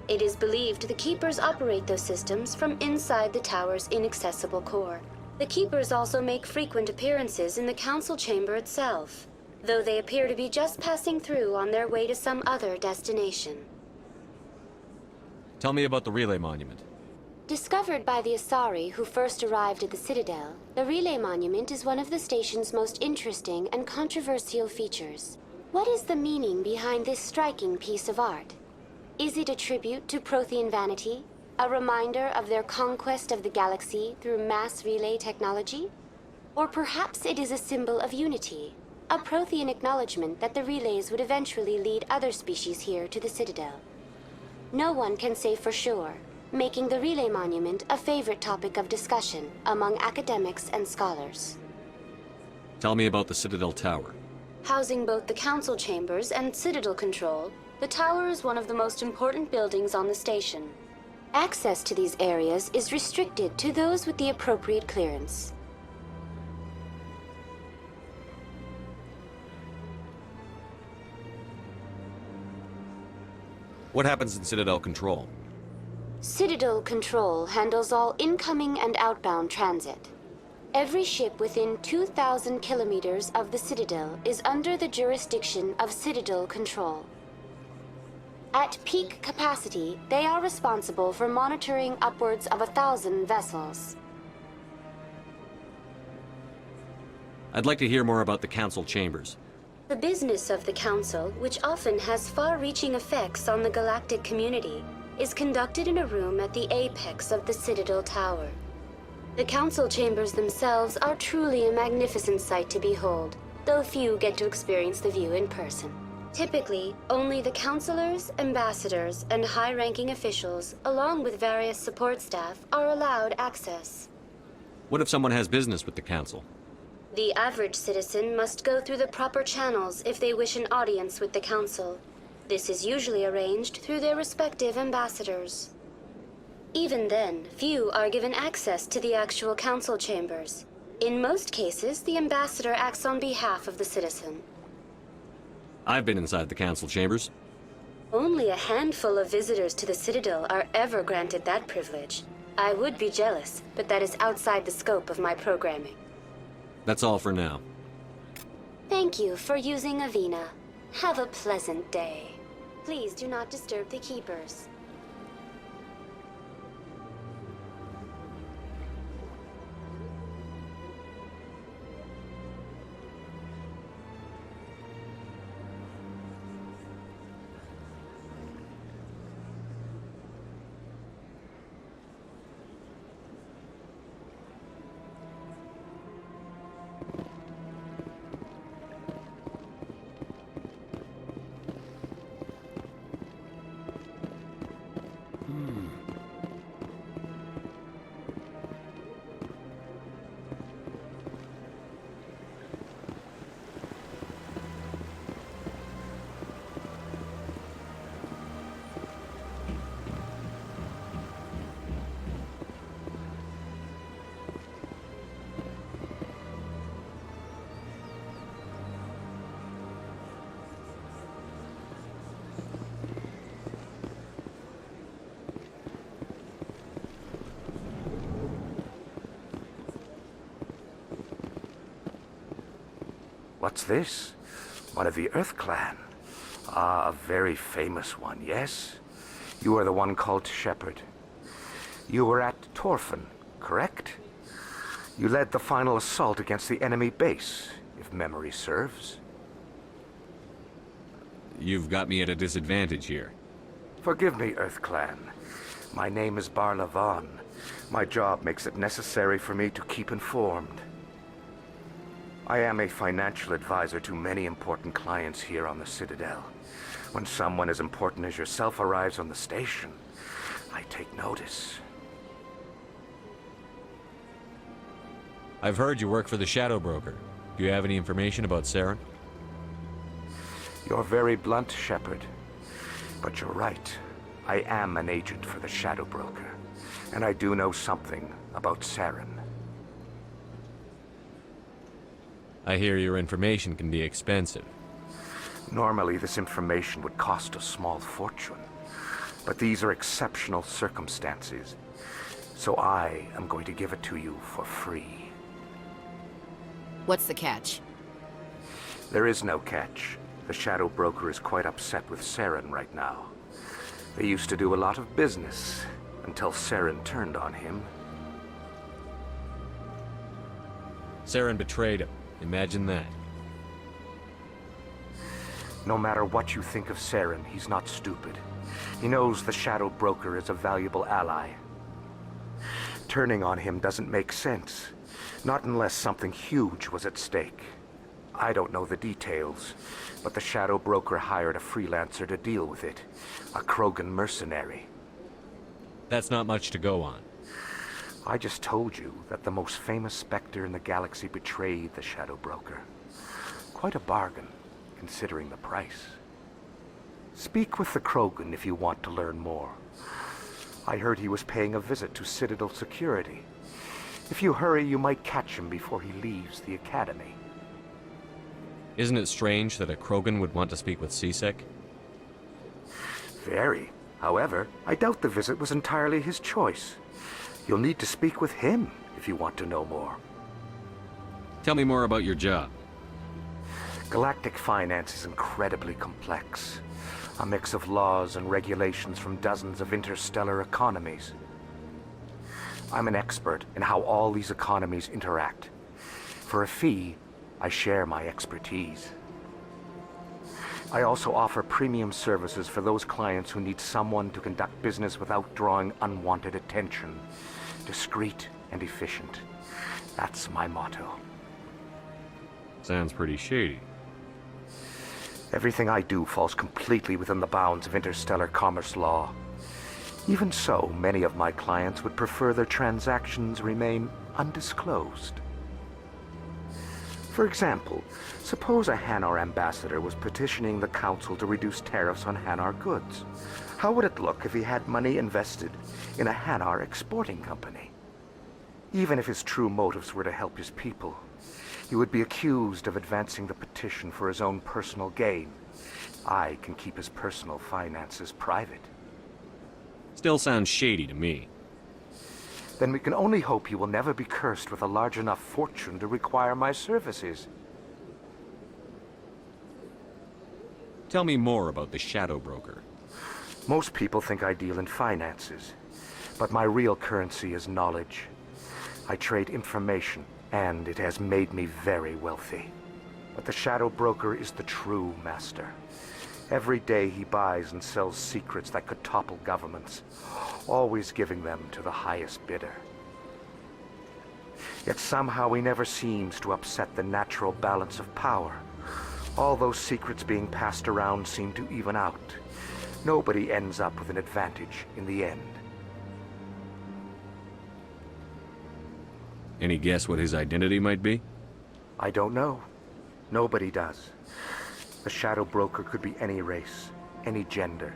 It is believed the Keepers operate those systems from inside the tower's inaccessible core. The Keepers also make frequent appearances in the council chamber itself, though they appear to be just passing through on their way to some other destination. Tell me about the Relay Monument. Discovered by the Asari who first arrived at the Citadel, the Relay Monument is one of the station's most interesting and controversial features. What is the meaning behind this striking piece of art? Is it a tribute to Prothean vanity? A reminder of their conquest of the galaxy through mass relay technology? Or perhaps it is a symbol of unity, a Prothean acknowledgement that the relays would eventually lead other species here to the Citadel. No one can say for sure, making the Relay Monument a favorite topic of discussion among academics and scholars. Tell me about the Citadel Tower. Housing both the council chambers and Citadel control, the tower is one of the most important buildings on the station. Access to these areas is restricted to those with the appropriate clearance. What happens in Citadel Control? Citadel Control handles all incoming and outbound transit. Every ship within 2,000 kilometers of the Citadel is under the jurisdiction of Citadel Control. At peak capacity, they are responsible for monitoring upwards of 1,000 vessels. I'd like to hear more about the council chambers. The business of the Council, which often has far-reaching effects on the galactic community, is conducted in a room at the apex of the Citadel Tower. The council chambers themselves are truly a magnificent sight to behold, though few get to experience the view in person. Typically, only the councilors, ambassadors, and high-ranking officials, along with various support staff, are allowed access. What if someone has business with the council? The average citizen must go through the proper channels if they wish an audience with the council. This is usually arranged through their respective ambassadors. Even then, few are given access to the actual council chambers. In most cases, the ambassador acts on behalf of the citizen. I've been inside the council chambers. Only a handful of visitors to the Citadel are ever granted that privilege. I would be jealous, but that is outside the scope of my programming. That's all for now. Thank you for using Avina. Have a pleasant day. Please do not disturb the Keepers. What's this? One of the Earth Clan. Ah, a very famous one, yes? You are the one called Shepard. You were at Torfan, correct? You led the final assault against the enemy base, if memory serves. You've got me at a disadvantage here. Forgive me, Earth Clan. My name is Barla Vaughn. My job makes it necessary for me to keep informed. I am a financial advisor to many important clients here on the Citadel. When someone as important as yourself arrives on the station, I take notice. I've heard you work for the Shadow Broker. Do you have any information about Saren? You're very blunt, Shepard. But you're right. I am an agent for the Shadow Broker. And I do know something about Saren. I hear your information can be expensive. Normally, this information would cost a small fortune. But these are exceptional circumstances. So I am going to give it to you for free. What's the catch? There is no catch. The Shadow Broker is quite upset with Saren right now. They used to do a lot of business, until Saren turned on him. Saren betrayed him. Imagine that. No matter what you think of Saren, he's not stupid. He knows the Shadow Broker is a valuable ally. Turning on him doesn't make sense. Not unless something huge was at stake. I don't know the details, but the Shadow Broker hired a freelancer to deal with it. A Krogan mercenary. That's not much to go on. I just told you that the most famous Spectre in the galaxy betrayed the Shadow Broker. Quite a bargain, considering the price. Speak with the Krogan if you want to learn more. I heard he was paying a visit to Citadel security. If you hurry, you might catch him before he leaves the Academy. Isn't it strange that a Krogan would want to speak with C-Sec? Very. However, I doubt the visit was entirely his choice. You'll need to speak with him if you want to know more. Tell me more about your job. Galactic finance is incredibly complex. A mix of laws and regulations from dozens of interstellar economies. I'm an expert in how all these economies interact. For a fee, I share my expertise. I also offer premium services for those clients who need someone to conduct business without drawing unwanted attention. Discreet and efficient. That's my motto. Sounds pretty shady. Everything I do falls completely within the bounds of interstellar commerce law. Even so, many of my clients would prefer their transactions remain undisclosed. For example, suppose a Hanar ambassador was petitioning the Council to reduce tariffs on Hanar goods. How would it look if he had money invested in a Hanar exporting company? Even if his true motives were to help his people, he would be accused of advancing the petition for his own personal gain. I can keep his personal finances private. Still sounds shady to me. Then we can only hope you will never be cursed with a large enough fortune to require my services. Tell me more about the Shadow Broker. Most people think I deal in finances, but my real currency is knowledge. I trade information, and it has made me very wealthy. But the Shadow Broker is the true master. Every day he buys and sells secrets that could topple governments, always giving them to the highest bidder. Yet somehow he never seems to upset the natural balance of power. All those secrets being passed around seem to even out. Nobody ends up with an advantage in the end. Any guess what his identity might be? I don't know. Nobody does. The Shadow Broker could be any race, any gender.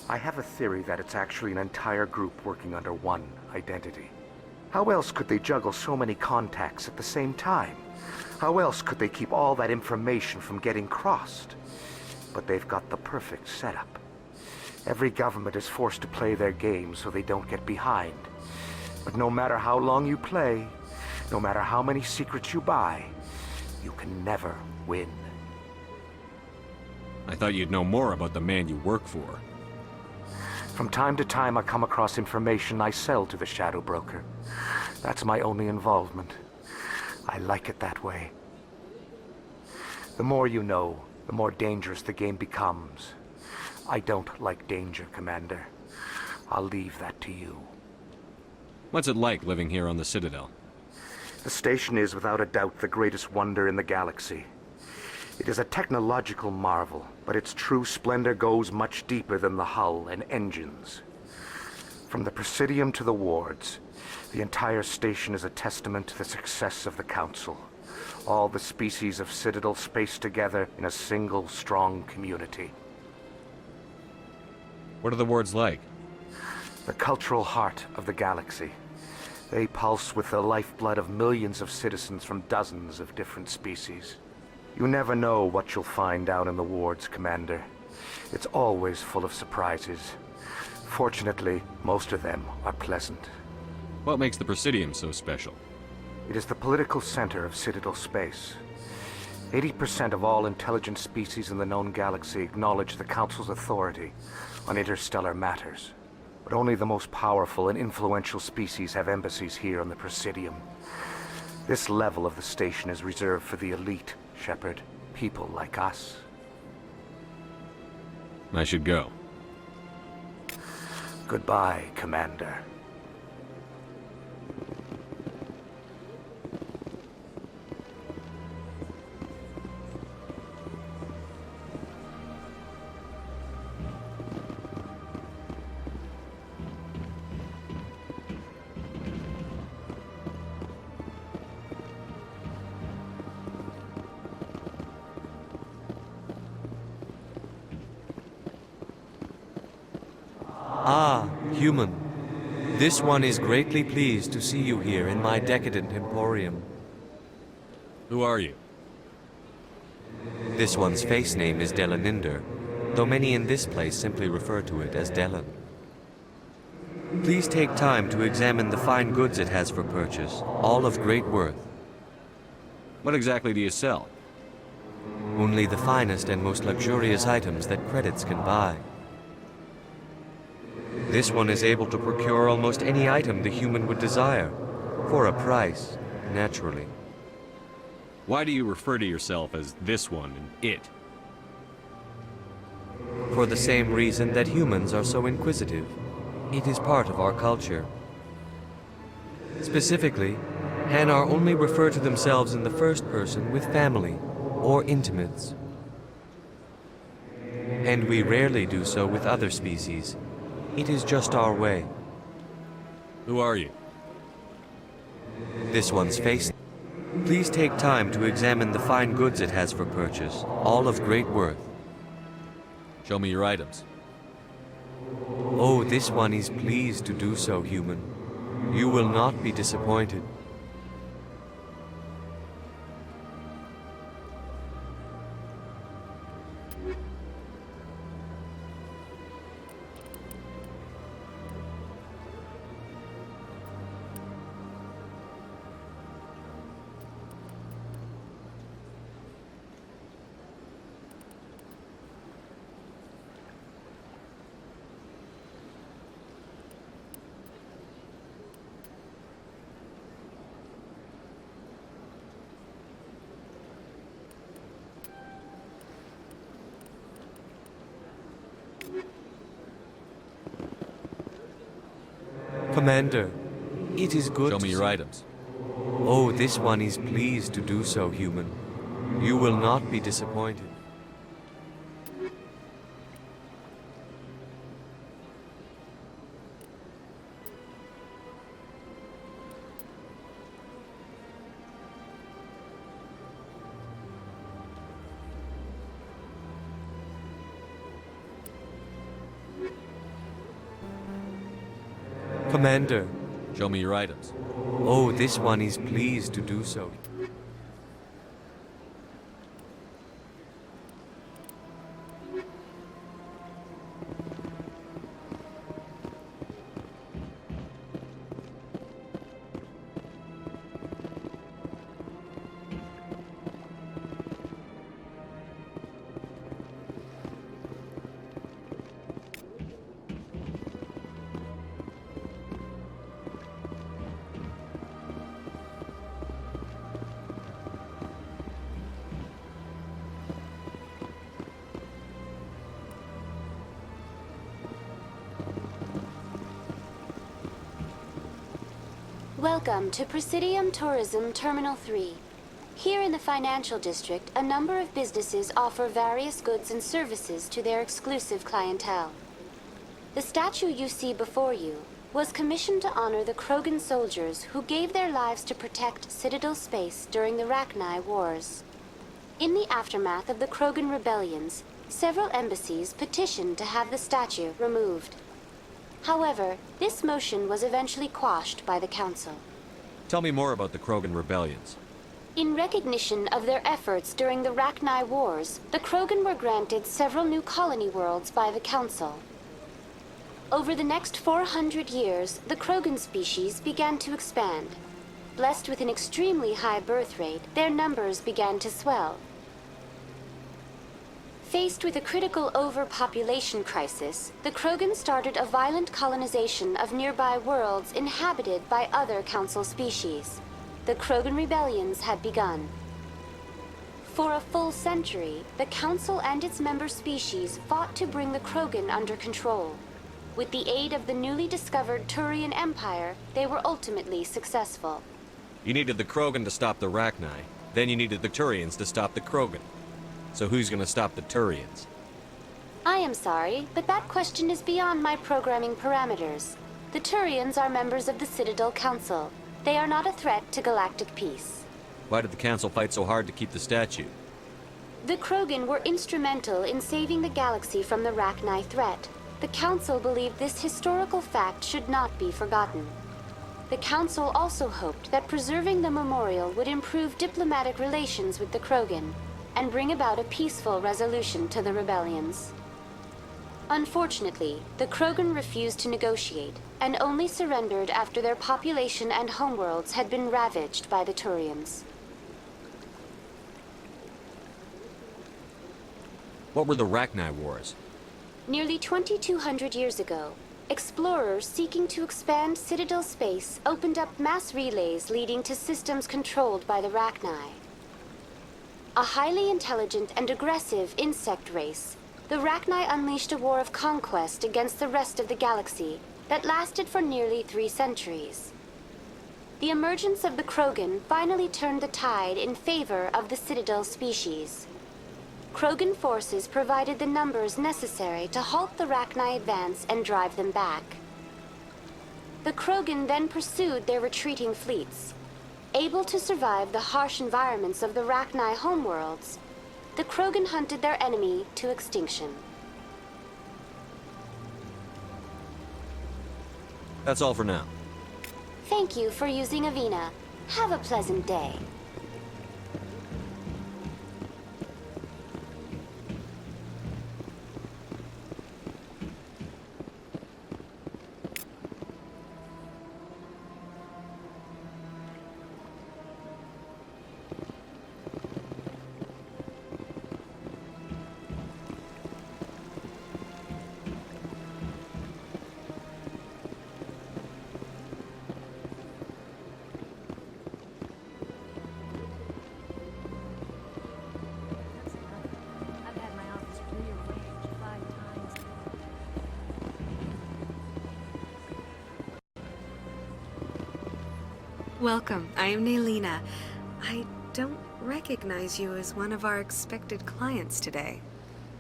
I have a theory that it's actually an entire group working under one identity. How else could they juggle so many contacts at the same time? How else could they keep all that information from getting crossed? But they've got the perfect setup. Every government is forced to play their game so they don't get behind. But no matter how long you play, no matter how many secrets you buy, You can never win. I thought you'd know more about the man you work for. From time to time, I come across information I sell to the Shadow Broker. That's my only involvement. I like it that way. The more you know, the more dangerous the game becomes. I don't like danger, Commander. I'll leave that to you. What's it like living here on the Citadel? The station is without a doubt the greatest wonder in the galaxy. It is a technological marvel, but its true splendor goes much deeper than the hull and engines. From the Presidium to the wards, the entire station is a testament to the success of the Council. All the species of Citadel spaced together in a single strong community. What are the wards like? The cultural heart of the galaxy. They pulse with the lifeblood of millions of citizens from dozens of different species. You never know what you'll find down in the wards, Commander. It's always full of surprises. Fortunately, most of them are pleasant. What makes the Presidium so special? It is the political center of Citadel space. 80% of all intelligent species in the known galaxy acknowledge the Council's authority on interstellar matters. But only the most powerful and influential species have embassies here on the Presidium. This level of the station is reserved for the elite, Shepard. People like us. I should go. Goodbye, Commander. Ah, human. This one is greatly pleased to see you here in my decadent emporium. Who are you? This one's face name is Delaninder, though many in this place simply refer to it as Delan. Please take time to examine the fine goods it has for purchase, all of great worth. What exactly do you sell? Only the finest and most luxurious items that credits can buy. This one is able to procure almost any item the human would desire, for a price, naturally. Why do you refer to yourself as this one and it? For the same reason that humans are so inquisitive. It is part of our culture. Specifically, Hanar only refer to themselves in the first person with family or intimates. And we rarely do so with other species. It is just our way. Who are you? This one's face. Please take time to examine the fine goods it has for purchase, all of great worth. Show me your items. Oh, this one is pleased to do so, human. You will not be disappointed. Commander, it is good. Show me your items. Oh, this one is pleased to do so, human. You will not be disappointed. Commander. Show me your items. Oh, this one is pleased to do so. Welcome to Presidium Tourism Terminal 3. Here in the financial district, a number of businesses offer various goods and services to their exclusive clientele. The statue you see before you was commissioned to honor the Krogan soldiers who gave their lives to protect Citadel space during the Rachni Wars. In the aftermath of the Krogan rebellions, several embassies petitioned to have the statue removed. However, this motion was eventually quashed by the Council. Tell me more about the Krogan rebellions. In recognition of their efforts during the Rachni Wars, the Krogan were granted several new colony worlds by the Council. Over the next 400 years, the Krogan species began to expand. Blessed with an extremely high birth rate, their numbers began to swell. Faced with a critical overpopulation crisis, the Krogan started a violent colonization of nearby worlds inhabited by other Council species. The Krogan rebellions had begun. For a full century, the Council and its member species fought to bring the Krogan under control. With the aid of the newly discovered Turian Empire, they were ultimately successful. You needed the Krogan to stop the Rachni, then you needed the Turians to stop the Krogan. So who's gonna stop the Turians? I am sorry, but that question is beyond my programming parameters. The Turians are members of the Citadel Council. They are not a threat to galactic peace. Why did the Council fight so hard to keep the statue? The Krogan were instrumental in saving the galaxy from the Rachni threat. The Council believed this historical fact should not be forgotten. The Council also hoped that preserving the memorial would improve diplomatic relations with the Krogan and bring about a peaceful resolution to the rebellions. Unfortunately, the Krogan refused to negotiate and only surrendered after their population and homeworlds had been ravaged by the Turians. What were the Rachni Wars? Nearly 2,200 years ago, explorers seeking to expand Citadel space opened up mass relays leading to systems controlled by the Rachni. A highly intelligent and aggressive insect race, the Rachni unleashed a war of conquest against the rest of the galaxy that lasted for nearly 3 centuries. The emergence of the Krogan finally turned the tide in favor of the Citadel species. Krogan forces provided the numbers necessary to halt the Rachni advance and drive them back. The Krogan then pursued their retreating fleets. Able to survive the harsh environments of the Rachni homeworlds, the Krogan hunted their enemy to extinction. That's all for now. Thank you for using Avina. Have a pleasant day. Welcome, I am Naylina. I don't recognize you as one of our expected clients today.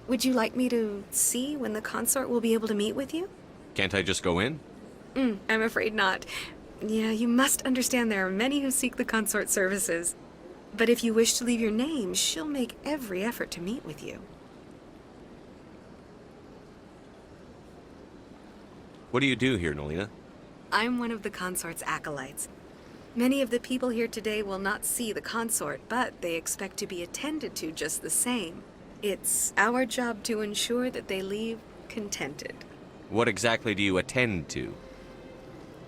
Would you like me to see when the consort will be able to meet with you? Can't I just go in? I'm afraid not. Yeah, you must understand there are many who seek the consort services. But if you wish to leave your name, she'll make every effort to meet with you. What do you do here, Nolina? I'm one of the consort's acolytes. Many of the people here today will not see the consort, but they expect to be attended to just the same. It's our job to ensure that they leave contented. What exactly do you attend to?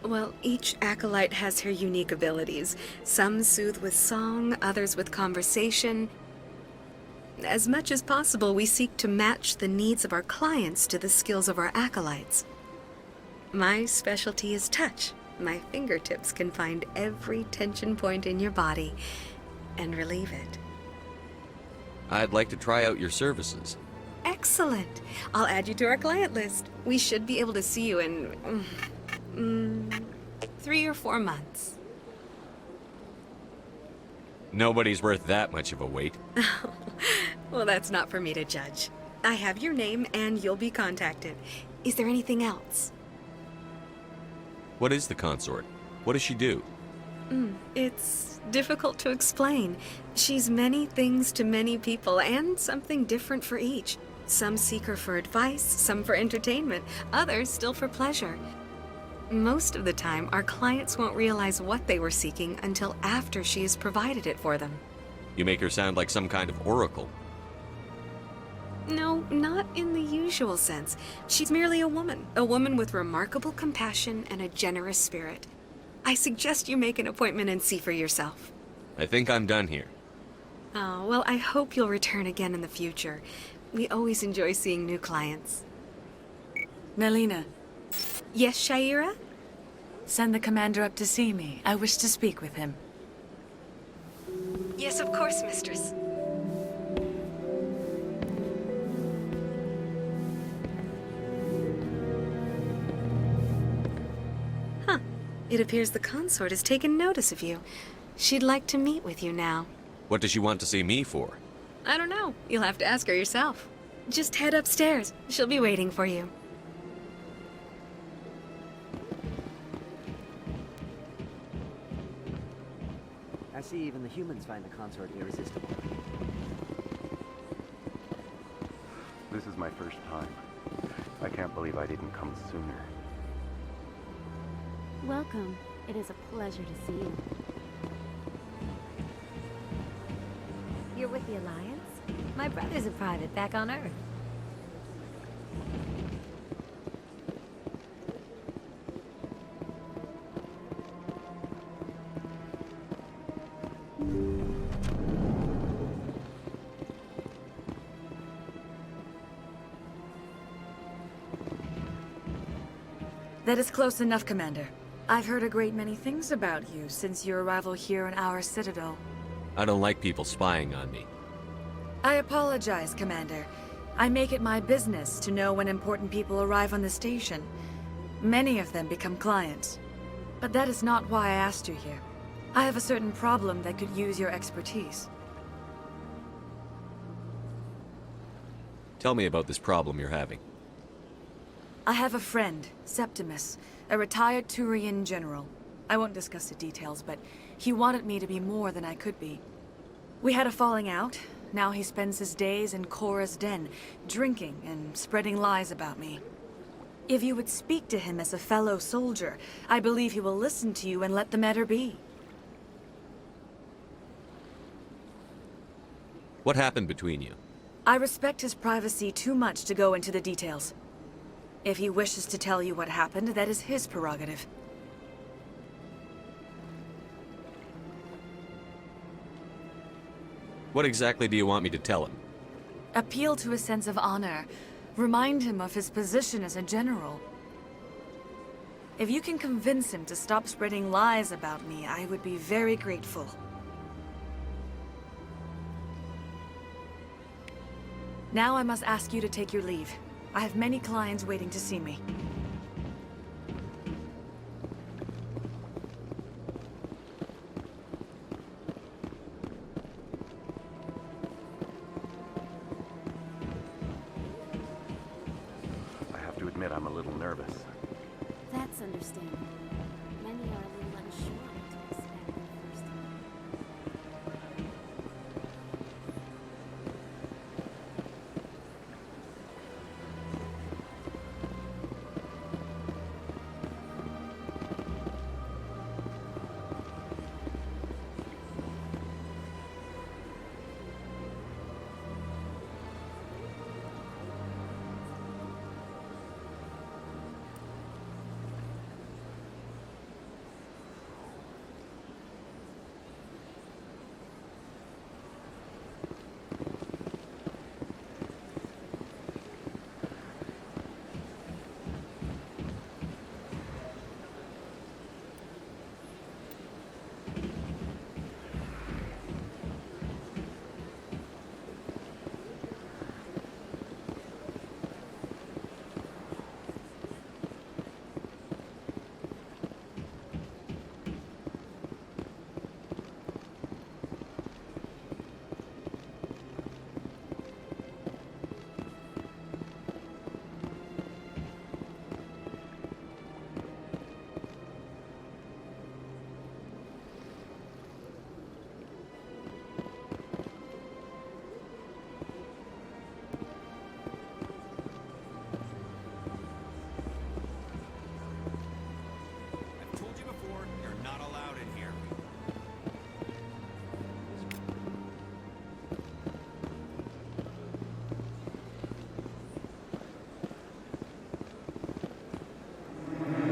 Well, each acolyte has her unique abilities. Some soothe with song, others with conversation. As much as possible, we seek to match the needs of our clients to the skills of our acolytes. My specialty is touch. My fingertips can find every tension point in your body and relieve it. I'd like to try out your services. Excellent. I'll add you to our client list. We should be able to see you in 3 or 4 months. Nobody's worth that much of a weight. Well, that's not for me to judge. I have your name and you'll be contacted. Is there anything else? What is the consort? What does she do? It's difficult to explain. She's many things to many people and something different for each. Some seek her for advice, some for entertainment, others still for pleasure. Most of the time, our clients won't realize what they were seeking until after she has provided it for them. You make her sound like some kind of oracle. No, not in the usual sense. She's merely a woman with remarkable compassion and a generous spirit. I suggest you make an appointment and see for yourself. I think I'm done here. Oh, well, I hope you'll return again in the future. We always enjoy seeing new clients. Melina. Yes, Shaira? Send the commander up to see me. I wish to speak with him. Yes, of course, mistress. Huh. It appears the consort has taken notice of you. She'd like to meet with you now. What does she want to see me for? I don't know. You'll have to ask her yourself. Just head upstairs. She'll be waiting for you. I see even the humans find the consort irresistible. This is my first time. I can't believe I didn't come sooner. Welcome. It is a pleasure to see you. You're with the Alliance? My brother's a private back on Earth. That is close enough, Commander. I've heard a great many things about you since your arrival here in our citadel. I don't like people spying on me. I apologize, Commander. I make it my business to know when important people arrive on the station. Many of them become clients. But that is not why I asked you here. I have a certain problem that could use your expertise. Tell me about this problem you're having. I have a friend, Septimus, a retired Turian general. I won't discuss the details, but he wanted me to be more than I could be. We had a falling out. Now he spends his days in Korra's den, drinking and spreading lies about me. If you would speak to him as a fellow soldier, I believe he will listen to you and let the matter be. What happened between you? I respect his privacy too much to go into the details. If he wishes to tell you what happened, that is his prerogative. What exactly do you want me to tell him? Appeal to his sense of honor. Remind him of his position as a general. If you can convince him to stop spreading lies about me, I would be very grateful. Now I must ask you to take your leave. I have many clients waiting to see me. I have to admit I'm a little nervous. That's understandable. Many are a little unsure what to expect the first time.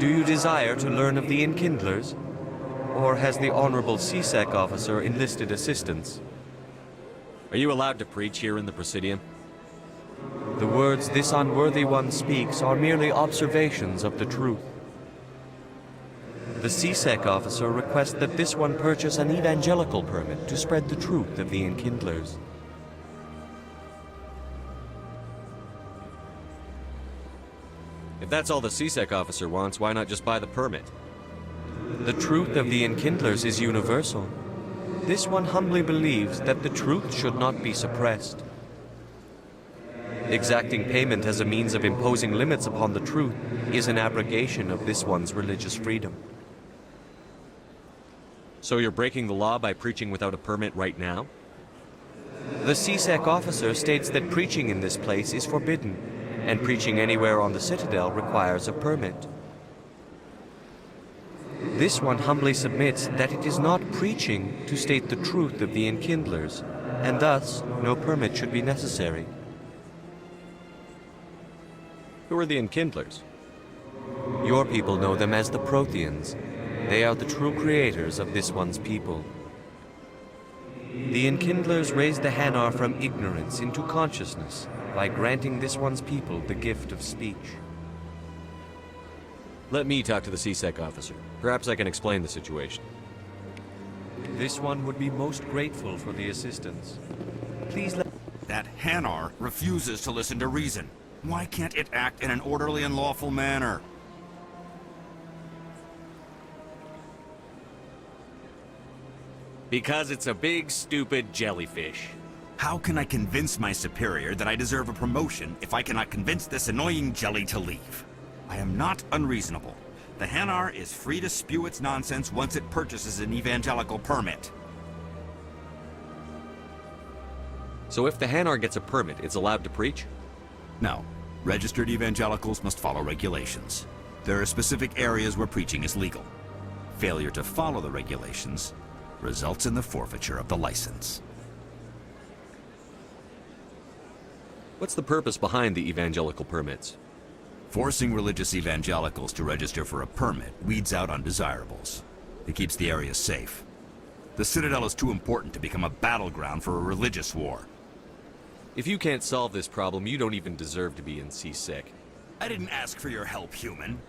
Do you desire to learn of the Enkindlers? Or has the Honorable CSEC officer enlisted assistance? Are you allowed to preach here in the Presidium? The words this unworthy one speaks are merely observations of the truth. The CSEC officer requests that this one purchase an evangelical permit to spread the truth of the Enkindlers. If that's all the CSEC officer wants, why not just buy the permit? The truth of the Enkindlers is universal. This one humbly believes that the truth should not be suppressed. Exacting payment as a means of imposing limits upon the truth is an abrogation of this one's religious freedom. So you're breaking the law by preaching without a permit right now? The CSEC officer states that preaching in this place is forbidden, and preaching anywhere on the Citadel requires a permit. This one humbly submits that it is not preaching to state the truth of the Enkindlers, and thus no permit should be necessary. Who are the Enkindlers? Your people know them as the Protheans. They are the true creators of this one's people. The Enkindlers raised the Hanar from ignorance into consciousness by granting this one's people the gift of speech. Let me talk to the CSEC officer. Perhaps I can explain the situation. This one would be most grateful for the assistance. Please let... That Hanar refuses to listen to reason. Why can't it act in an orderly and lawful manner? Because it's a big, stupid jellyfish. How can I convince my superior that I deserve a promotion if I cannot convince this annoying jelly to leave? I am not unreasonable. The Hanar is free to spew its nonsense once it purchases an evangelical permit. So if the Hanar gets a permit, it's allowed to preach? No. Registered evangelicals must follow regulations. There are specific areas where preaching is legal. Failure to follow the regulations results in the forfeiture of the license. What's the purpose behind the evangelical permits? Forcing religious evangelicals to register for a permit weeds out undesirables. It keeps the area safe. The Citadel is too important to become a battleground for a religious war. If you can't solve this problem, you don't even deserve to be in CSEC. I didn't ask for your help, human.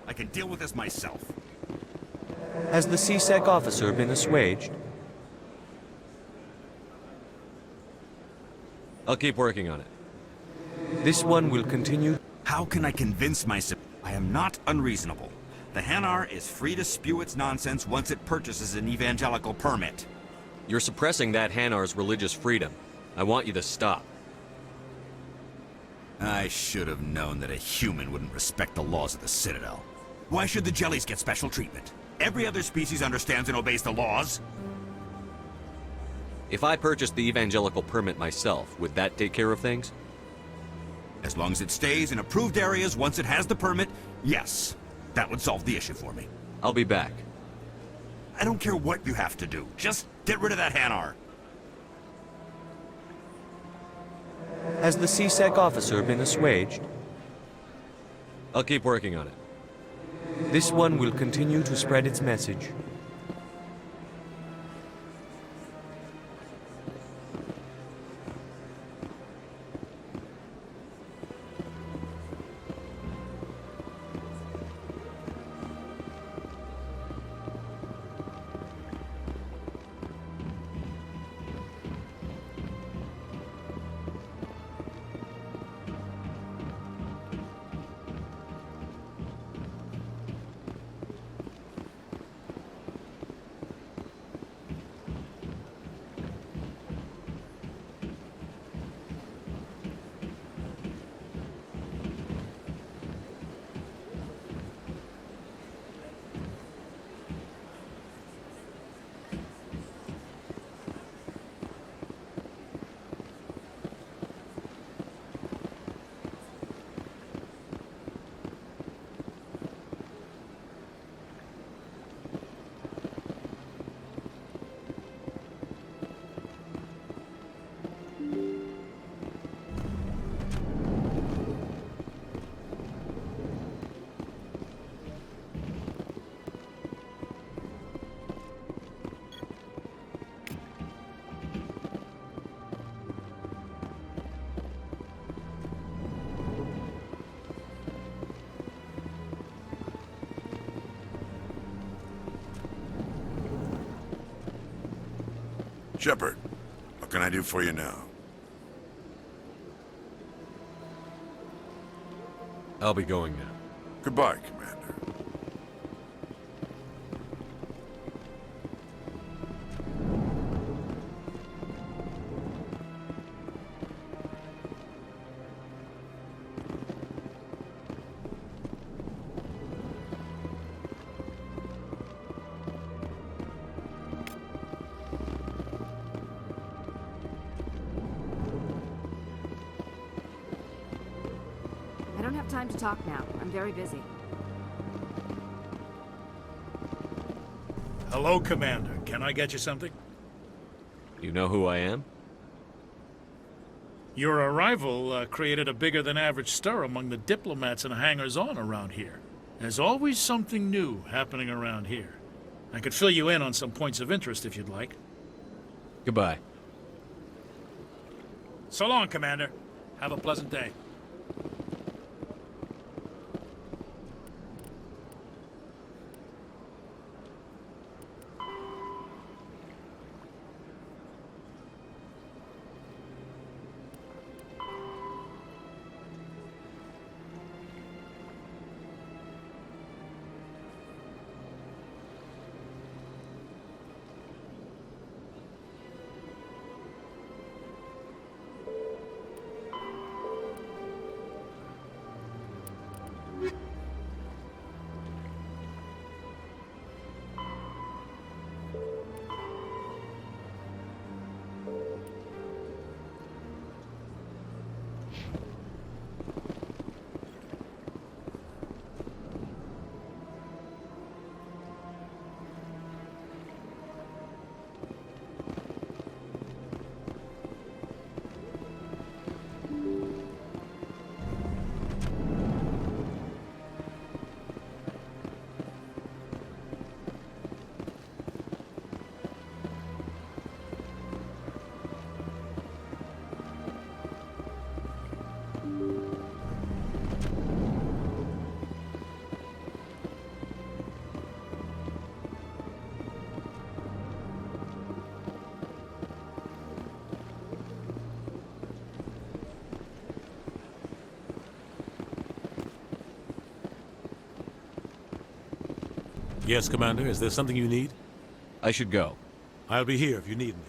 I can deal with this myself. Has the CSEC officer been assuaged? I'll keep working on it. This one will continue. How can I convince myself? I am not unreasonable. The Hanar is free to spew its nonsense once it purchases an evangelical permit. You're suppressing that Hanar's religious freedom. I want you to stop. I should have known that a human wouldn't respect the laws of the Citadel. Why should the jellies get special treatment? Every other species understands and obeys the laws. If I purchased the evangelical permit myself, would that take care of things? As long as it stays in approved areas once it has the permit, yes. That would solve the issue for me. I'll be back. I don't care what you have to do. Just get rid of that Hanar. Has the CSEC officer been assuaged? I'll keep working on it. This one will continue to spread its message. Shepard, what can I do for you now? I'll be going now. Goodbye, Commander. I don't have time to talk now. I'm very busy. Hello, Commander. Can I get you something? You know who I am? Your arrival created a bigger-than-average stir among the diplomats and hangers-on around here. There's always something new happening around here. I could fill you in on some points of interest if you'd like. Goodbye. So long, Commander. Have a pleasant day. Yes, Commander. Is there something you need? I should go. I'll be here if you need me.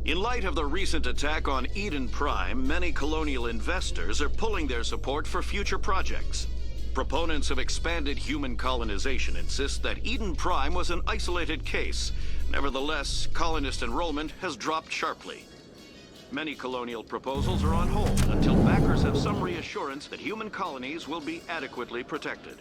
In light of the recent attack on Eden Prime, many colonial investors are pulling their support for future projects. Proponents of expanded human colonization insist that Eden Prime was an isolated case. Nevertheless, colonist enrollment has dropped sharply. Many colonial proposals are on hold until backers have some reassurance that human colonies will be adequately protected.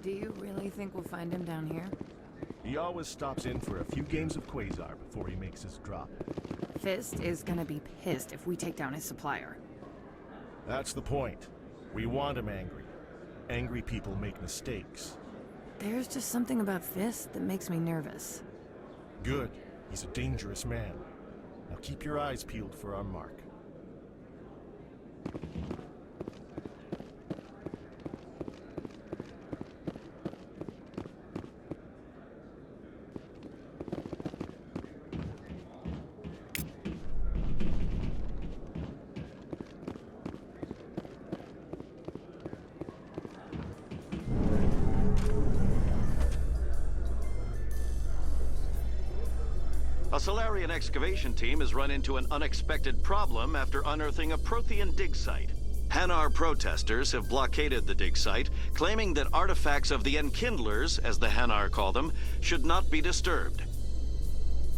Do you really think we'll find him down here? He always stops in for a few games of Quasar before he makes his drop. Fist is gonna be pissed if we take down his supplier. That's the point. We want him angry. Angry people make mistakes. There's just something about Fist that makes me nervous. Good. He's a dangerous man. Now keep your eyes peeled for our mark. A Solarian excavation team has run into an unexpected problem after unearthing a Prothean dig site. Hanar protesters have blockaded the dig site, claiming that artifacts of the Enkindlers, as the Hanar call them, should not be disturbed.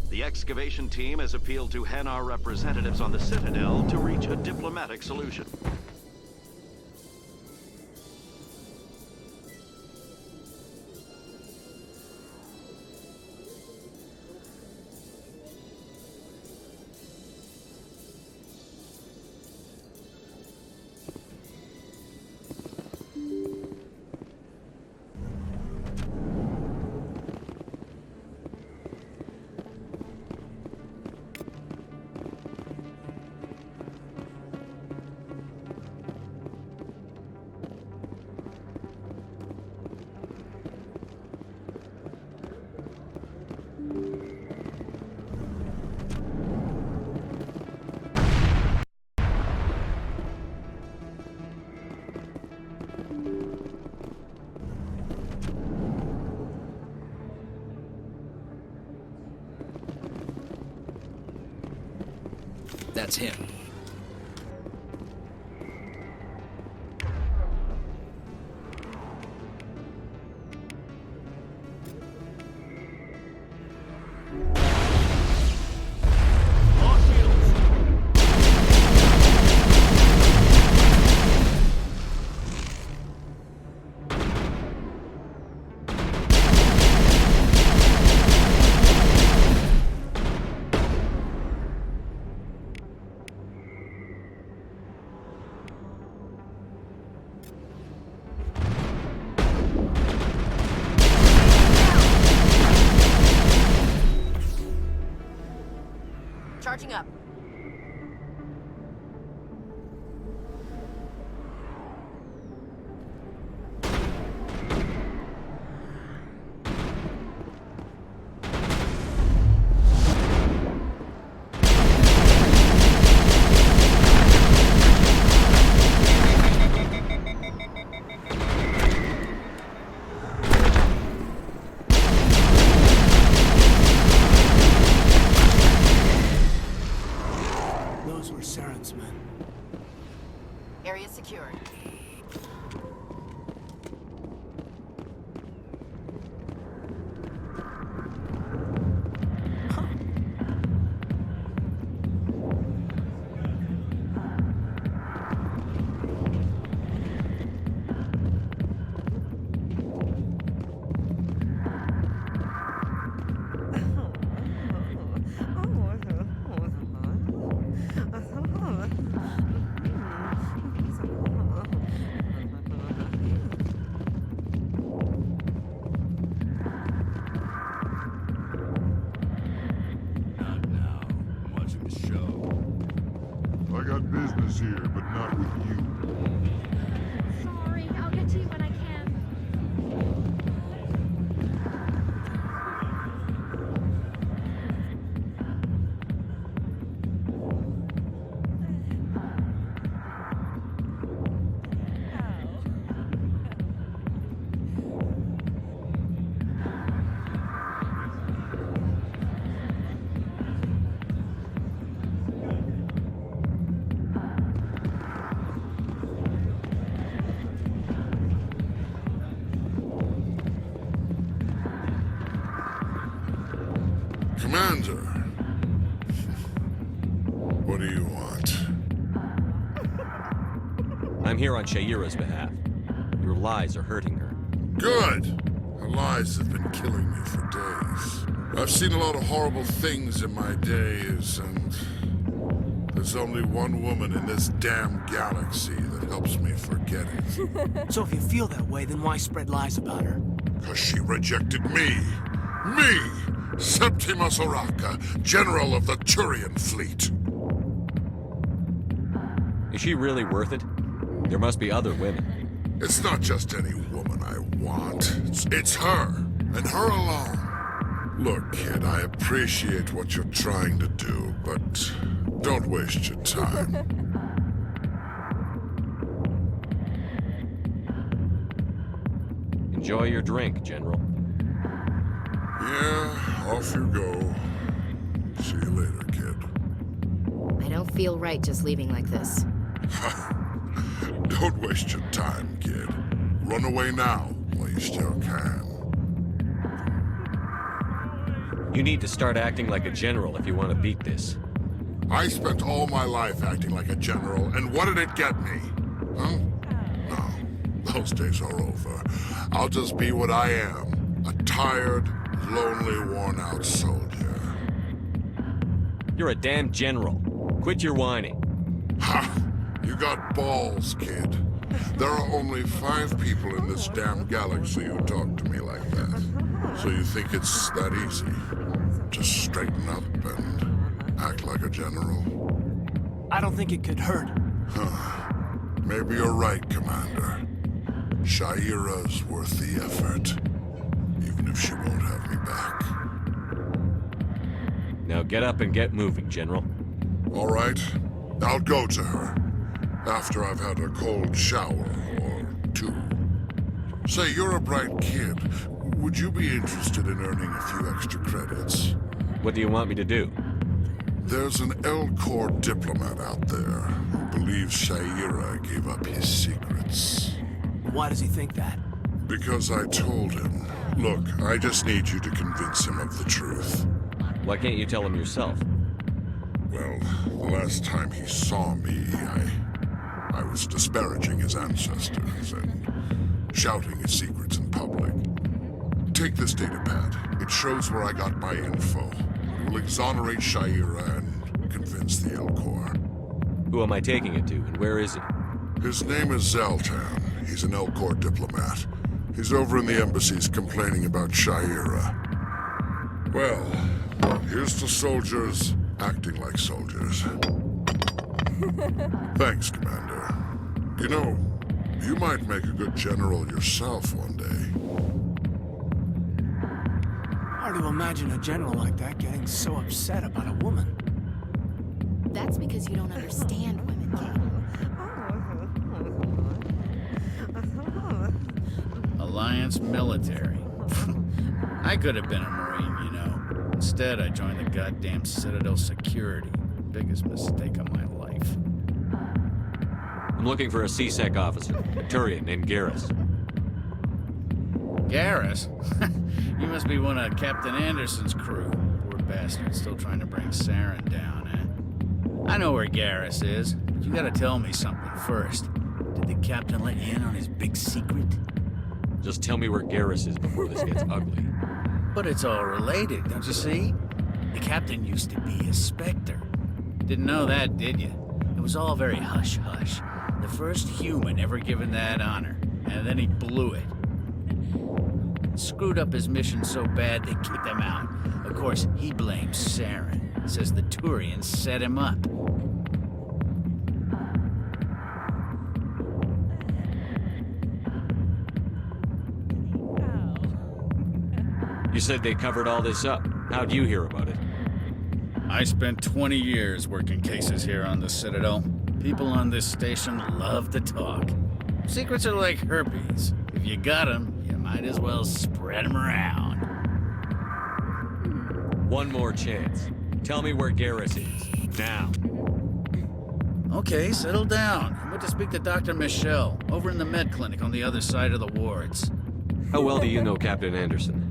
The excavation team has appealed to Hanar representatives on the Citadel to reach a diplomatic solution. That's him. Charging up. Those were Saren's men. Area secured. I got business here, but not with you. Sorry, I'll get to you when I can. Commander, what do you want? I'm here on Shaira's behalf. Your lies are hurting her. Good! Her lies have been killing me for days. I've seen a lot of horrible things in my days, and There's only one woman in this damn galaxy that helps me forget it. So if you feel that way, then why spread lies about her? Because she rejected me. Me! Septimus Oraka, General of the Turian Fleet. Is she really worth it? There must be other women. It's not just any woman I want. It's her, and her alone. Look, kid, I appreciate what you're trying to do, but don't waste your time. Enjoy your drink, General. Yeah, off you go. See you later, kid. I don't feel right just leaving like this. Don't waste your time, kid. Run away now, while you still can. You need to start acting like a general if you want to beat this. I spent all my life acting like a general, and what did it get me? Huh? No, those days are over. I'll just be what I am. A tired, lonely, worn-out soldier. You're a damn general. Quit your whining. Ha! You got balls, kid. There are only 5 people in this damn galaxy who talk to me like that. So you think it's that easy? Just straighten up and act like a general? I don't think it could hurt. Huh. Maybe you're right, Commander. Sha'ira's worth the effort, even if she won't have me back. Now get up and get moving, General. All right. I'll go to her. After I've had a cold shower or 2. Say, you're a bright kid. Would you be interested in earning a few extra credits? What do you want me to do? There's an L-Corps diplomat out there who believes Sha'ira gave up his secrets. Why does he think that? Because I told him. Look, I just need you to convince him of the truth. Why can't you tell him yourself? Well, the last time he saw me, I was disparaging his ancestors and shouting his secrets in public. Take this datapad. It shows where I got my info. It will exonerate Sha'ira and convince the L-Corps. Who am I taking it to, and where is he? His name is Zaltan. He's an L-Corps diplomat. He's over in the embassies complaining about Sha'ira. Well, here's to soldiers acting like soldiers. Thanks, Commander. You know, you might make a good general yourself one day. Hard to imagine a general like that getting so upset about a woman. That's because you don't understand women, kid. Alliance military. I could have been a Marine, you know. Instead, I joined the goddamn Citadel security. Biggest mistake of my life. I'm looking for a C-Sec officer, a Turian named Garrus. Garrus? You must be one of Captain Anderson's crew. Poor bastard, still trying to bring Saren down, eh? I know where Garrus is, but you gotta tell me something first. Did the captain let you in on his big secret? Just tell me where Garrus is before this gets ugly. But it's all related, don't you see? The captain used to be a Spectre. Didn't know that, did you? It was all very hush-hush. The first human ever given that honor, and then he blew it. Screwed up his mission so bad they kicked him out. Of course, he blames Saren. Says the Turians set him up. You said they covered all this up. How'd you hear about it? I spent 20 years working cases here on the Citadel. People on this station love to talk. Secrets are like herpes. If you got them, you might as well spread them around. One more chance. Tell me where Garrus is. Now. Okay, settle down. I went to speak to Dr. Michelle, over in the med clinic on the other side of the wards. How well do you know Captain Anderson?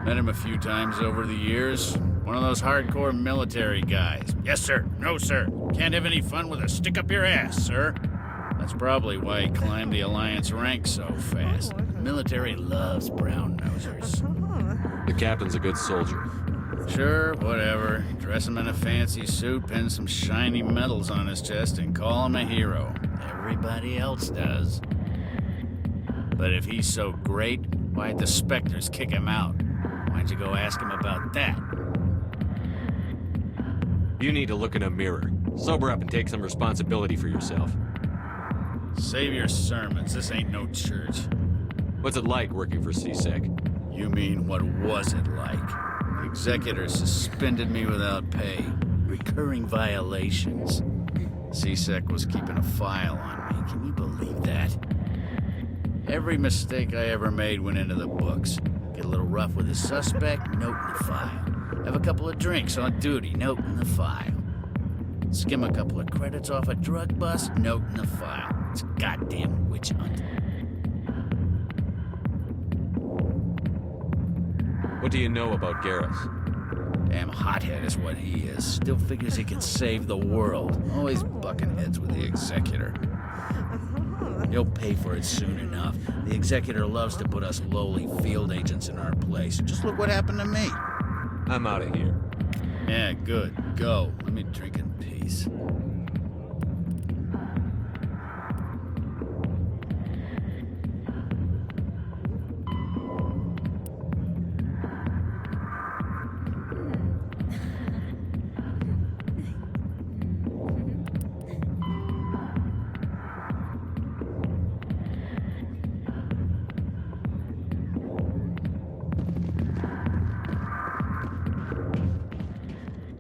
Met him a few times over the years. One of those hardcore military guys. Yes, sir. No, sir. Can't have any fun with a stick up your ass, sir. That's probably why he climbed the Alliance ranks so fast. The military loves brown nosers. The captain's a good soldier. Sure, whatever. Dress him in a fancy suit, pin some shiny medals on his chest, and call him a hero. Everybody else does. But if he's so great, why'd the Spectres kick him out? Why'd you go ask him about that? You need to look in a mirror. Sober up and take some responsibility for yourself. Save your sermons. This ain't no church. What's it like working for CSEC? You mean, what was it like? The executor suspended me without pay. Recurring violations. CSEC was keeping a file on me. Can you believe that? Every mistake I ever made went into the books. Get a little rough with a suspect, note in the file. Have a couple of drinks on duty, note in the file. Skim a couple of credits off a drug bust, note in the file. It's a goddamn witch hunt. What do you know about Garrus? Damn hothead is what he is. Still figures he can save the world. Always bucking heads with the executor. He'll pay for it soon enough. The executor loves to put us lowly field agents in our place. Just look what happened to me. I'm out of here. Yeah, good. Go. Let me drink in peace.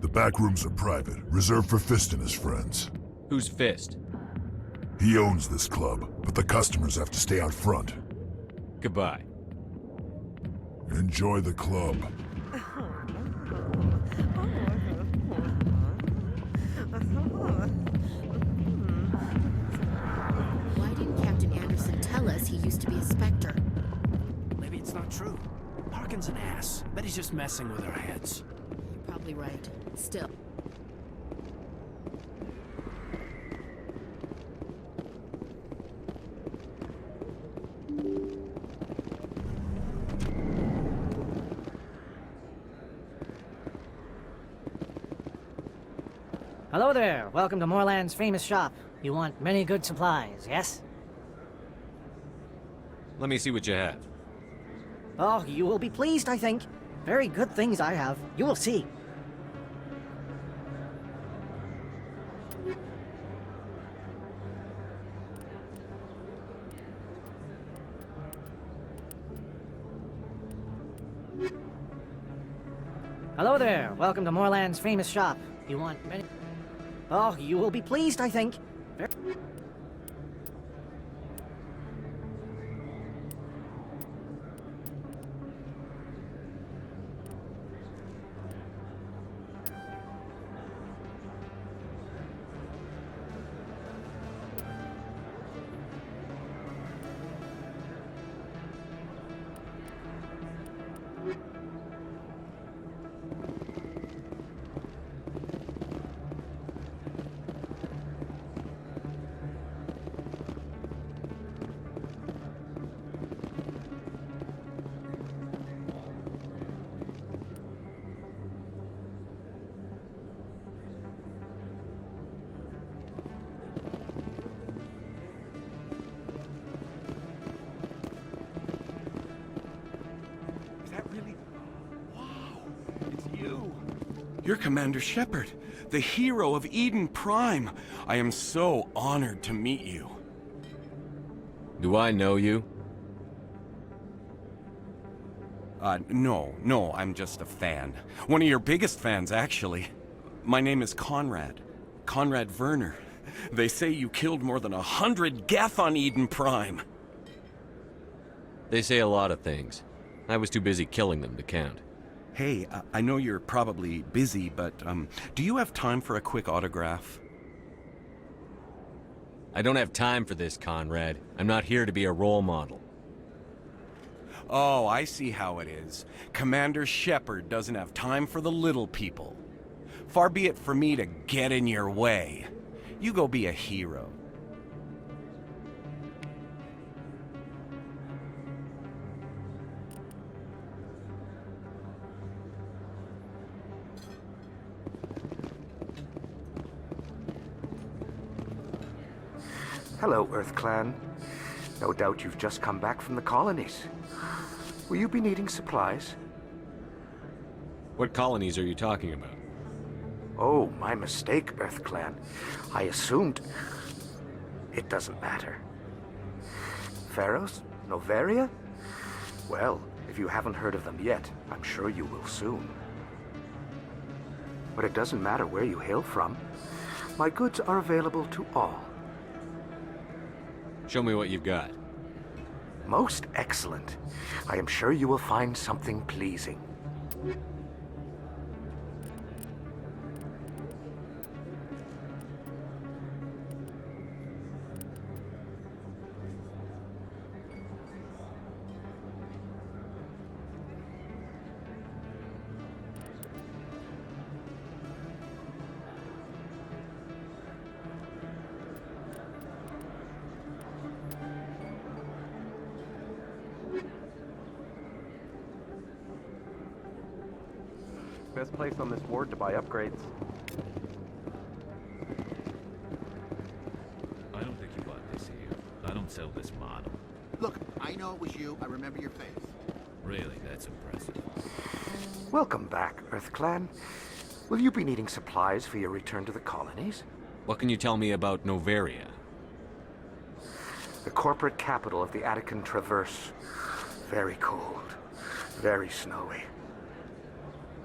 The back rooms are private, reserved for Fist and his friends. Who's Fist? He owns this club, but the customers have to stay out front. Goodbye. Enjoy the club. Why didn't Captain Anderson tell us he used to be a Spectre? Maybe it's not true. Harkin's an ass. Bet he's just messing with our heads. You're probably right. Still. Hello there. Welcome to Moorland's famous shop. You want many good supplies, yes? Let me see what you have. Oh, you will be pleased, I think. Very good things I have. You will see. Hello there. Welcome to Moorland's famous shop. You want many... Oh, you will be pleased, I think. You're Commander Shepard, the hero of Eden Prime. I am so honored to meet you. Do I know you? No, I'm just a fan. One of your biggest fans, actually. My name is Conrad. Conrad Werner. They say you killed more than 100 Geth on Eden Prime. They say a lot of things. I was too busy killing them to count. Hey, I know you're probably busy, but, do you have time for a quick autograph? I don't have time for this, Conrad. I'm not here to be a role model. Oh, I see how it is. Commander Shepard doesn't have time for the little people. Far be it for me to get in your way. You go be a hero. Hello, Earth Clan. No doubt you've just come back from the colonies. Will you be needing supplies? What colonies are you talking about? Oh, my mistake, Earth Clan. I assumed... It doesn't matter. Pharaohs? Noveria? Well, if you haven't heard of them yet, I'm sure you will soon. But it doesn't matter where you hail from. My goods are available to all. Show me what you've got. Most excellent. I am sure you will find something pleasing. Best place on this ward to buy upgrades. I don't think you bought this here. I don't sell this model. Look, I know it was you. I remember your face. Really, that's impressive. Welcome back, Earth Clan. Will you be needing supplies for your return to the colonies? What can you tell me about Noveria? The corporate capital of the Attican Traverse. Very cold. Very snowy.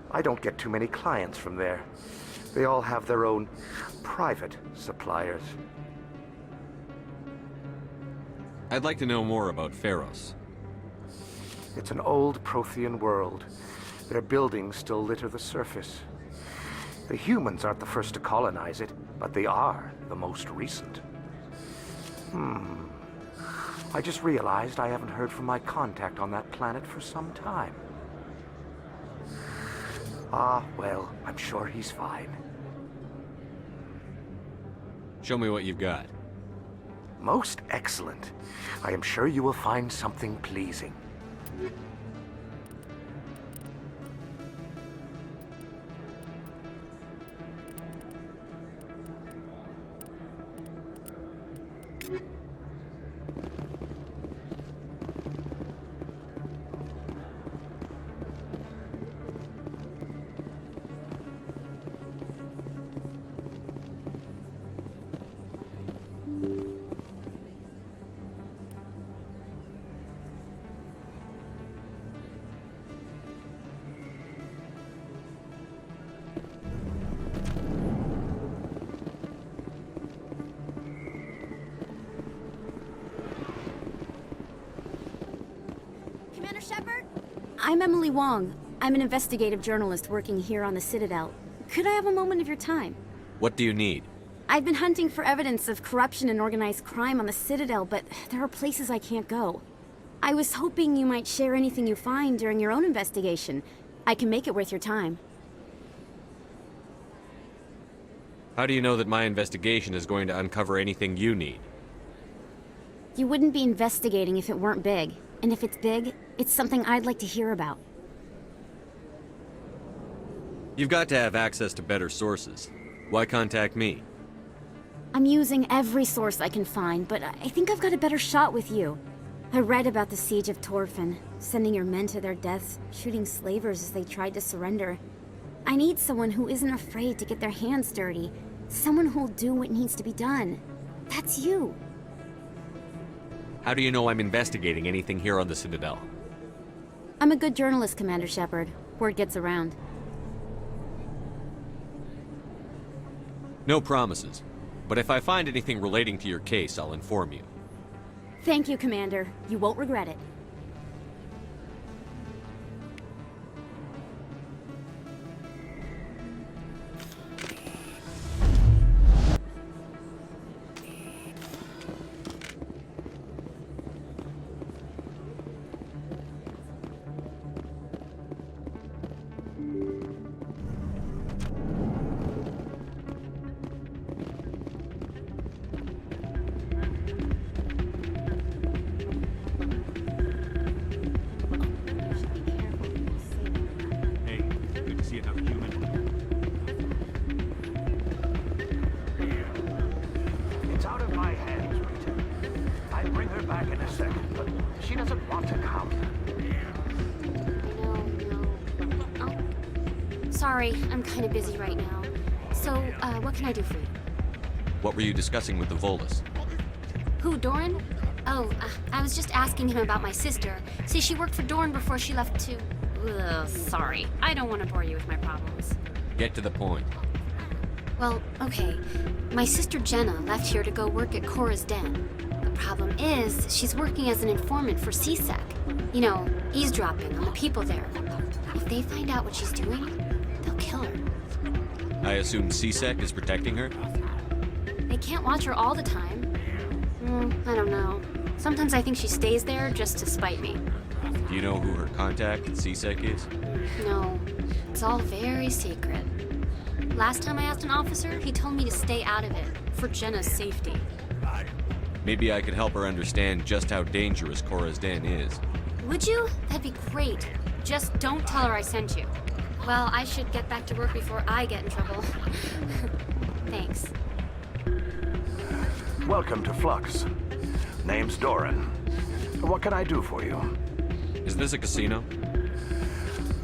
I don't get too many clients from there. They all have their own private suppliers. I'd like to know more about Pharos. It's an old Prothean world. Their buildings still litter the surface. The humans aren't the first to colonize it, but they are the most recent. I just realized I haven't heard from my contact on that planet for some time. Ah, well, I'm sure he's fine. Show me what you've got. Most excellent. I am sure you will find something pleasing. Commander Shepard? I'm Emily Wong. I'm an investigative journalist working here on the Citadel. Could I have a moment of your time? What do you need? I've been hunting for evidence of corruption and organized crime on the Citadel, but there are places I can't go. I was hoping you might share anything you find during your own investigation. I can make it worth your time. How do you know that my investigation is going to uncover anything you need? You wouldn't be investigating if it weren't big. And if it's big, it's something I'd like to hear about. You've got to have access to better sources. Why contact me? I'm using every source I can find, but I think I've got a better shot with you. I read about the siege of Torfin, sending your men to their deaths, shooting slavers as they tried to surrender. I need someone who isn't afraid to get their hands dirty. Someone who'll do what needs to be done. That's you. How do you know I'm investigating anything here on the Citadel? I'm a good journalist, Commander Shepard. Word gets around. No promises. But if I find anything relating to your case, I'll inform you. Thank you, Commander. You won't regret it. sorry, I'm kind of busy right now. So, what can I do for you? What were you discussing with the Volus? Who, Doran? Oh, I was just asking him about my sister. See, she worked for Doran before she left to... Ugh, sorry, I don't want to bore you with my problems. Get to the point. Well, okay. My sister Jenna left here to go work at Cora's Den. The problem is, she's working as an informant for CSEC. You know, eavesdropping on the people there. If they find out what she's doing, they'll kill her. I assume CSEC is protecting her? They can't watch her all the time. I don't know. Sometimes I think she stays there just to spite me. Do you know who her contact at CSEC is? No, it's all very secret. Last time I asked an officer, he told me to stay out of it, for Jenna's safety. Maybe I could help her understand just how dangerous Cora's Den is. Would you? That'd be great. Just don't tell her I sent you. Well, I should get back to work before I get in trouble. Thanks. Welcome to Flux. Name's Doran. What can I do for you? Is this a casino?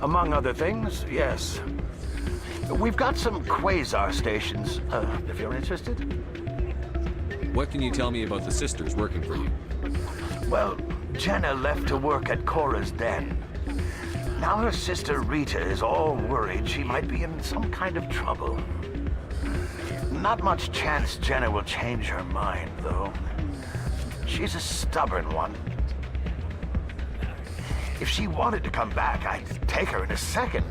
Among other things, yes. We've got some quasar stations, if you're interested. What can you tell me about the sisters working for you? Well, Jenna left to work at Cora's Den. Now her sister Rita is all worried she might be in some kind of trouble. Not much chance Jenna will change her mind, though. She's a stubborn one. If she wanted to come back, I'd take her in a second.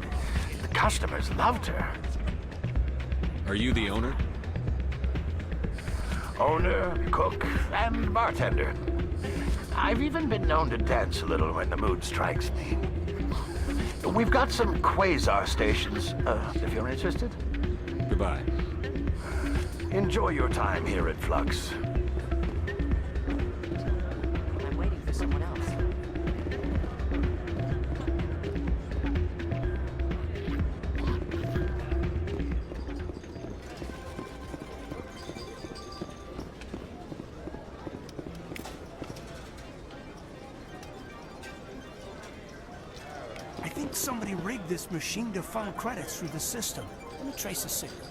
The customers loved her. Are you the owner? Owner, cook, and bartender. I've even been known to dance a little when the mood strikes me. We've got some quasar stations, if you're interested. Goodbye. Enjoy your time here at Flux. I'm waiting for someone else. I think somebody rigged this machine to funnel credits through the system. Let me trace the signal.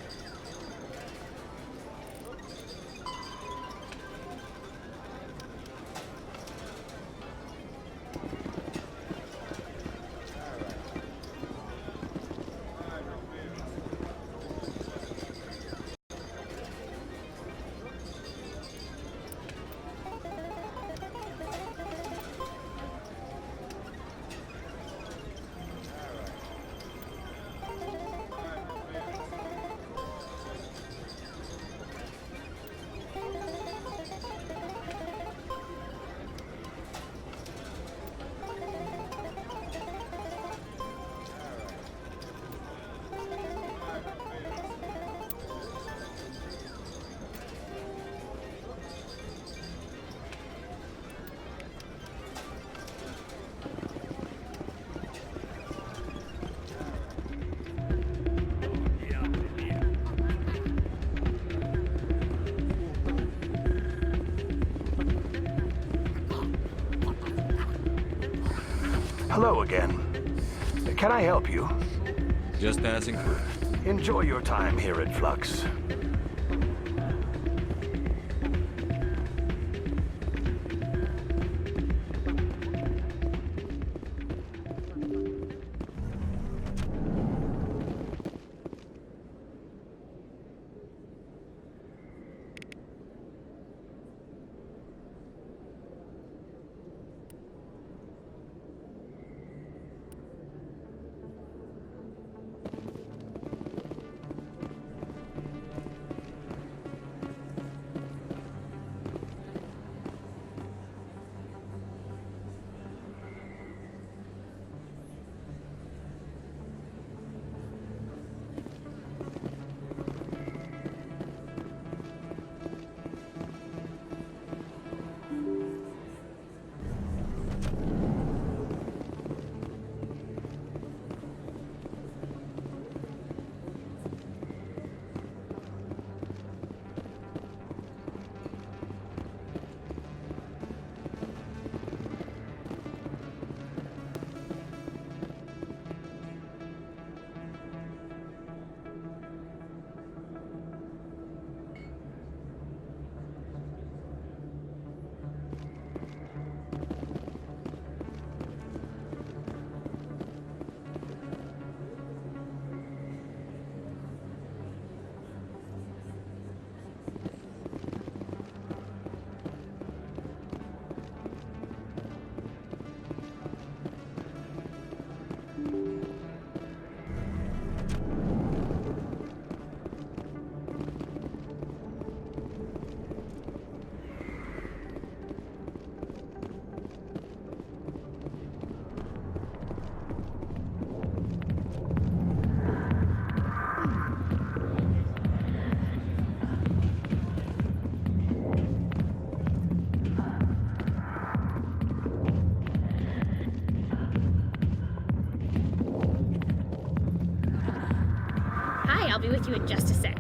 Hello again. Can I help you? Just passing through. Enjoy your time here at Flux. be with you in just a sec.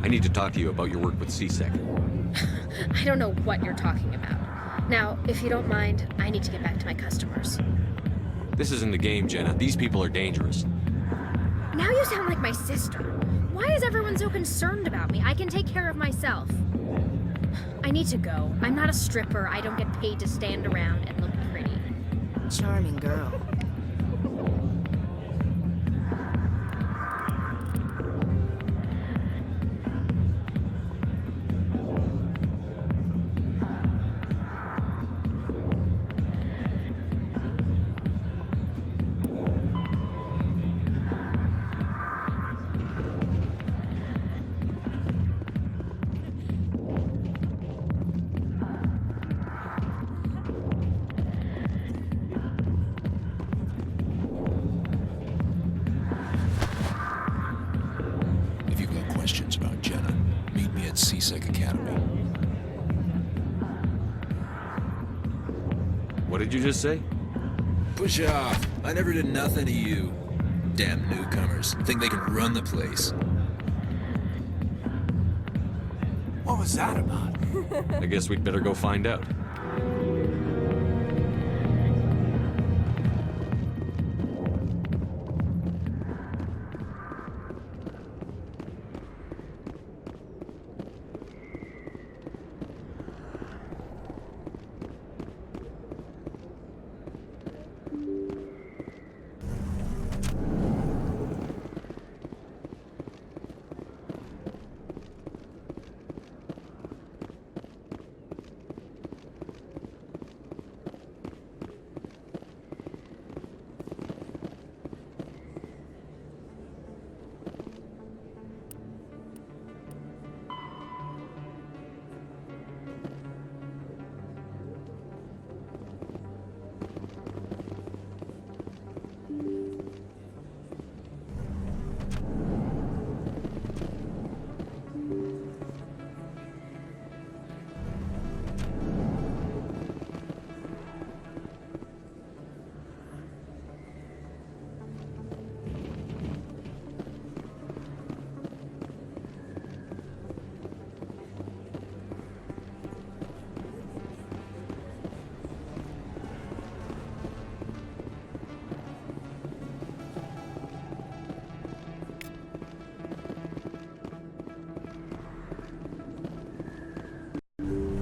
I need to talk to you about your work with C-Sec. I don't know what you're talking about. Now, if you don't mind, I need to get back to my customers. This isn't a game, Jenna. These people are dangerous. Now you sound like my sister. Why is everyone so concerned about me? I can take care of myself. I need to go. I'm not a stripper. I don't get paid to stand around and look pretty. Charming girl. If you've got questions about Jenna, meet me at C-Sec Academy. What did you just say? Push off. I never did nothing to you. Damn newcomers. Think they can run the place. What was that about? I guess we'd better go find out.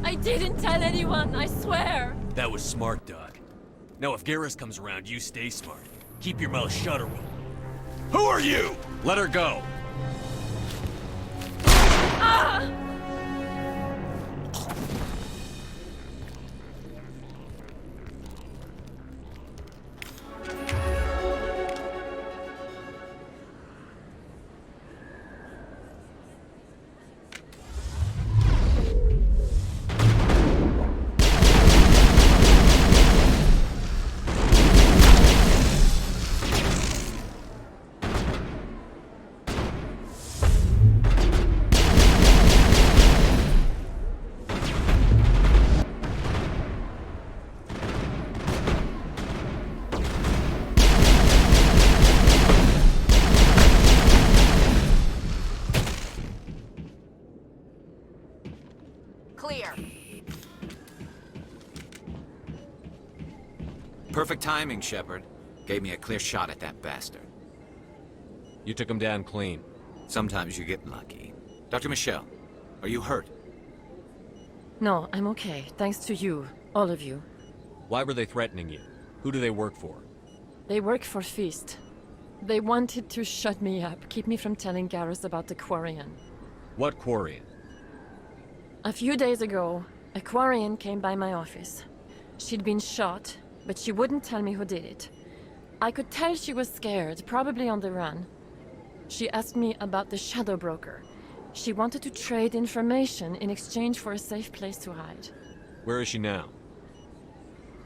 I didn't tell anyone, I swear! That was smart, Doc. Now if Garrus comes around, you stay smart. Keep your mouth shut or we'll... Who are you? Let her go! Ah! Clear. Perfect timing, Shepard. Gave me a clear shot at that bastard. You took him down clean. Sometimes you get lucky. Dr. Michelle, are you hurt? No, I'm okay. Thanks to you. All of you. Why were they threatening you? Who do they work for? They work for Feast. They wanted to shut me up, keep me from telling Garrus about the Quarian. What Quarian? A few days ago, a Quarian came by my office. She'd been shot, but she wouldn't tell me who did it. I could tell she was scared, probably on the run. She asked me about the Shadow Broker. She wanted to trade information in exchange for a safe place to hide. Where is she now?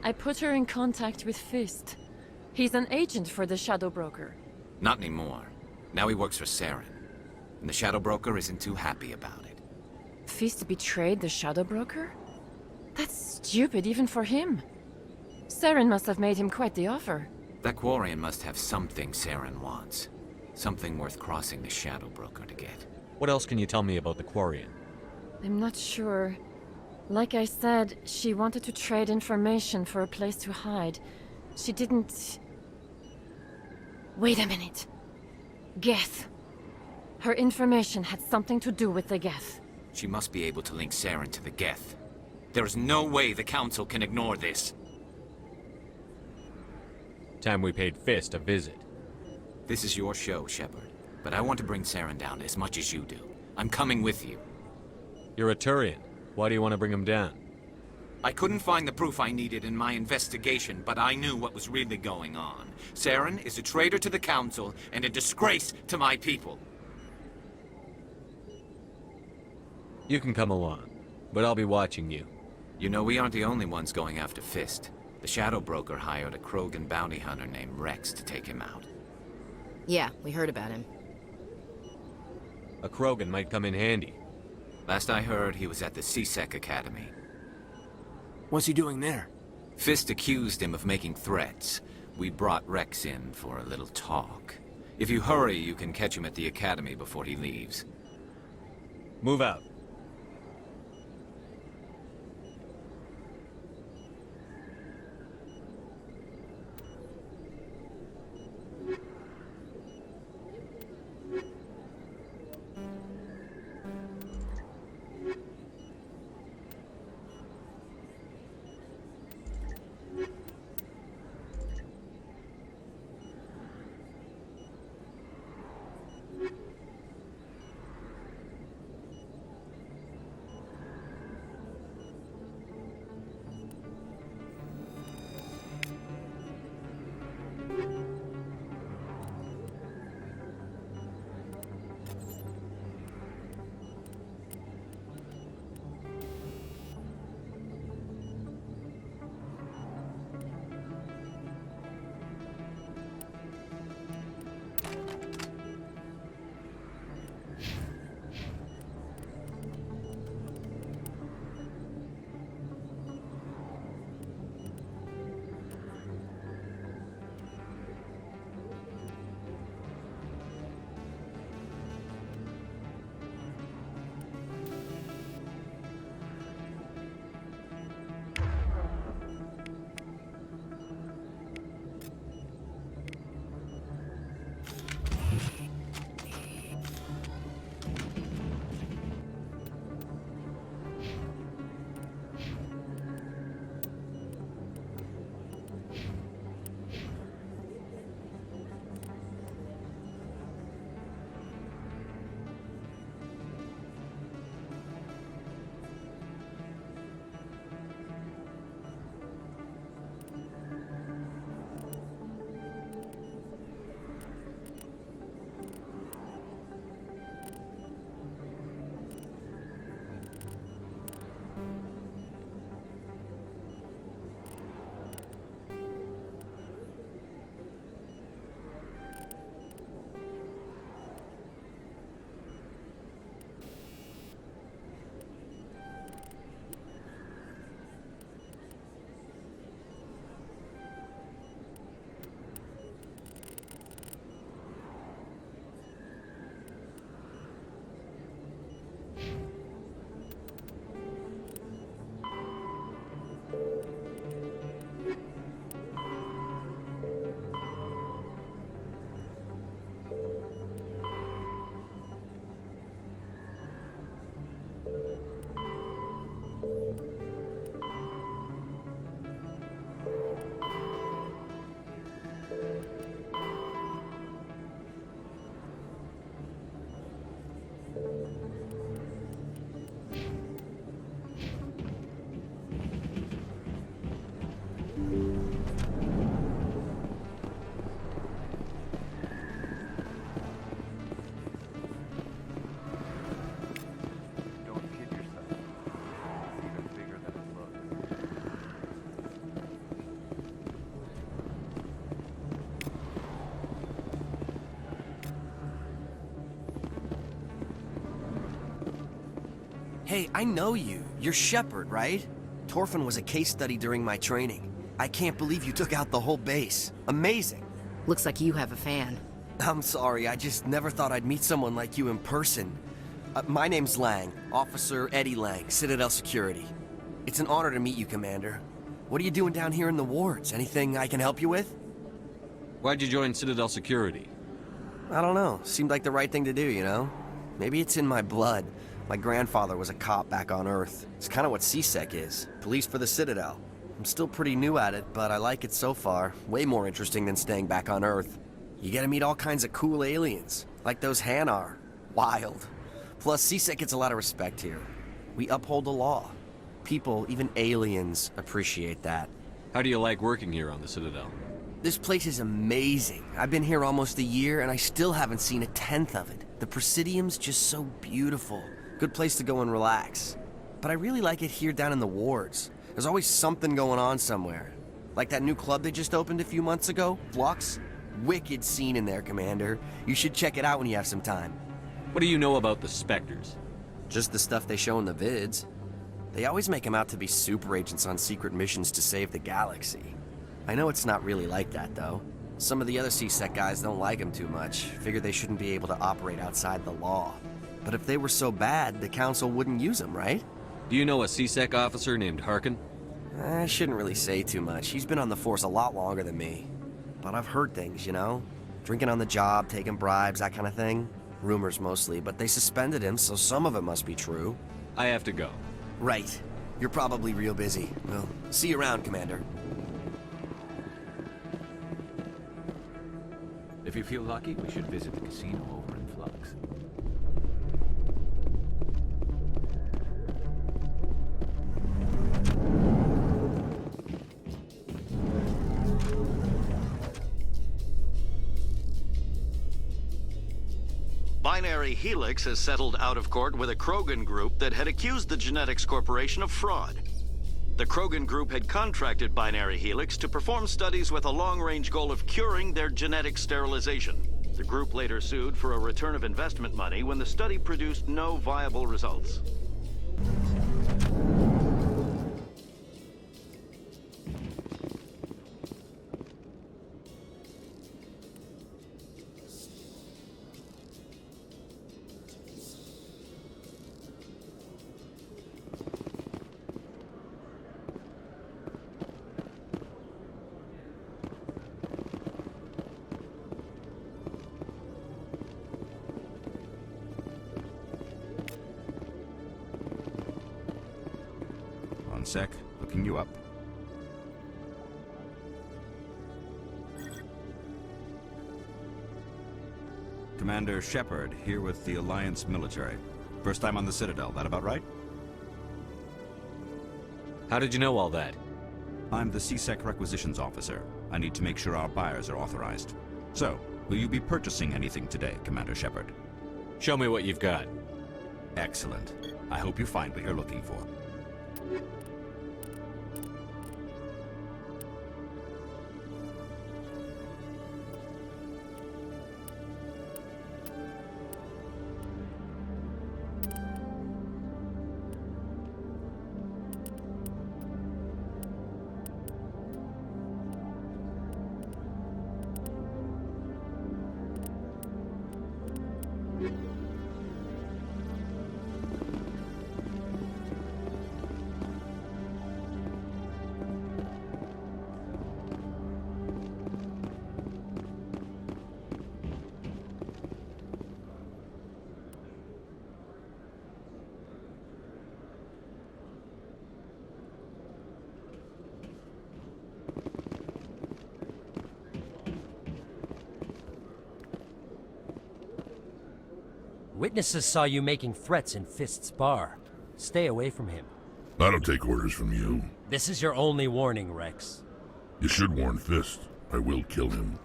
I put her in contact with Fist. He's an agent for the Shadow Broker. Not anymore. Now he works for Saren. And the Shadow Broker isn't too happy about it. Fist betrayed the Shadow Broker? That's stupid even for him. Saren must have made him quite the offer. That Quarian must have something Saren wants. Something worth crossing the Shadow Broker to get. What else can you tell me about the Quarian? I'm not sure. Like I said, she wanted to trade information for a place to hide. She didn't... Wait a minute. Geth. Her information had something to do with the Geth. She must be able to link Saren to the Geth. There is no way the Council can ignore this. Time we paid Fist a visit. This is your show, Shepard. But I want to bring Saren down as much as you do. I'm coming with you. You're a Turian. Why do you want to bring him down? I couldn't find the proof I needed in my investigation, but I knew what was really going on. Saren is a traitor to the Council and a disgrace to my people. You can come along, but I'll be watching you. You know, we aren't the only ones going after Fist. The Shadow Broker hired a Krogan bounty hunter named Rex to take him out. Yeah, we heard about him. A Krogan might come in handy. Last I heard, he was at the C-Sec Academy. What's he doing there? Fist accused him of making threats. We brought Rex in for a little talk. If you hurry, you can catch him at the Academy before he leaves. Move out. Hey, I know you. You're Shepard, right? Torfin was a case study during my training. I can't believe you took out the whole base. Amazing. Looks like you have a fan. I'm sorry, I just never thought I'd meet someone like you in person. My name's Lang, Officer Eddie Lang, Citadel Security. It's an honor to meet you, Commander. What are you doing down here in the wards? Anything I can help you with? Why'd you join Citadel Security? I don't know. Seemed like the right thing to do, you know? Maybe it's in my blood. My grandfather was a cop back on Earth. It's kind of what CSEC is. Police for the Citadel. I'm still pretty new at it, but I like it so far. Way more interesting than staying back on Earth. You get to meet all kinds of cool aliens, like those Hanar. Wild. Plus, CSEC gets a lot of respect here. We uphold the law. People, even aliens, appreciate that. How do you like working here on the Citadel? This place is amazing. I've been here almost a year, and I still haven't seen a tenth of it. The Presidium's just so beautiful. Good place to go and relax. But I really like it here down in the wards. There's always something going on somewhere. Like that new club they just opened a few months ago, Flux. Wicked scene in there, Commander. You should check it out when you have some time. What do you know about the Spectres? Just the stuff they show in the vids. They always make them out to be super agents on secret missions to save the galaxy. I know it's not really like that, though. Some of the other CSEC guys don't like them too much. Figure they shouldn't be able to operate outside the law. But if they were so bad, the Council wouldn't use them, right? Do you know a CSEC officer named Harkin? I shouldn't really say too much. He's been on the force a lot longer than me. But I've heard things, you know? Drinking on the job, taking bribes, that kind of thing. Rumors mostly, but they suspended him, so some of it must be true. I have to go. Right. You're probably real busy. Well, see you around, Commander. If you feel lucky, we should visit the casino over in Flux. Binary Helix has settled out of court with a Krogan group that had accused the Genetics Corporation of fraud. The Krogan group had contracted Binary Helix to perform studies with a long-range goal of curing their genetic sterilization. The group later sued for a return of investment money when the study produced no viable results. One sec, looking you up. Commander Shepard, here with the Alliance military. First time on the Citadel, that about right? How did you know all that? I'm the CSEC requisitions officer. I need to make sure our buyers are authorized. So, will you be purchasing anything today, Commander Shepard? Show me what you've got. Excellent. I hope you find what you're looking for. Witnesses saw you making threats in Fist's bar. Stay away from him. I don't take orders from you. This is your only warning, Rex. You should warn Fist. I will kill him.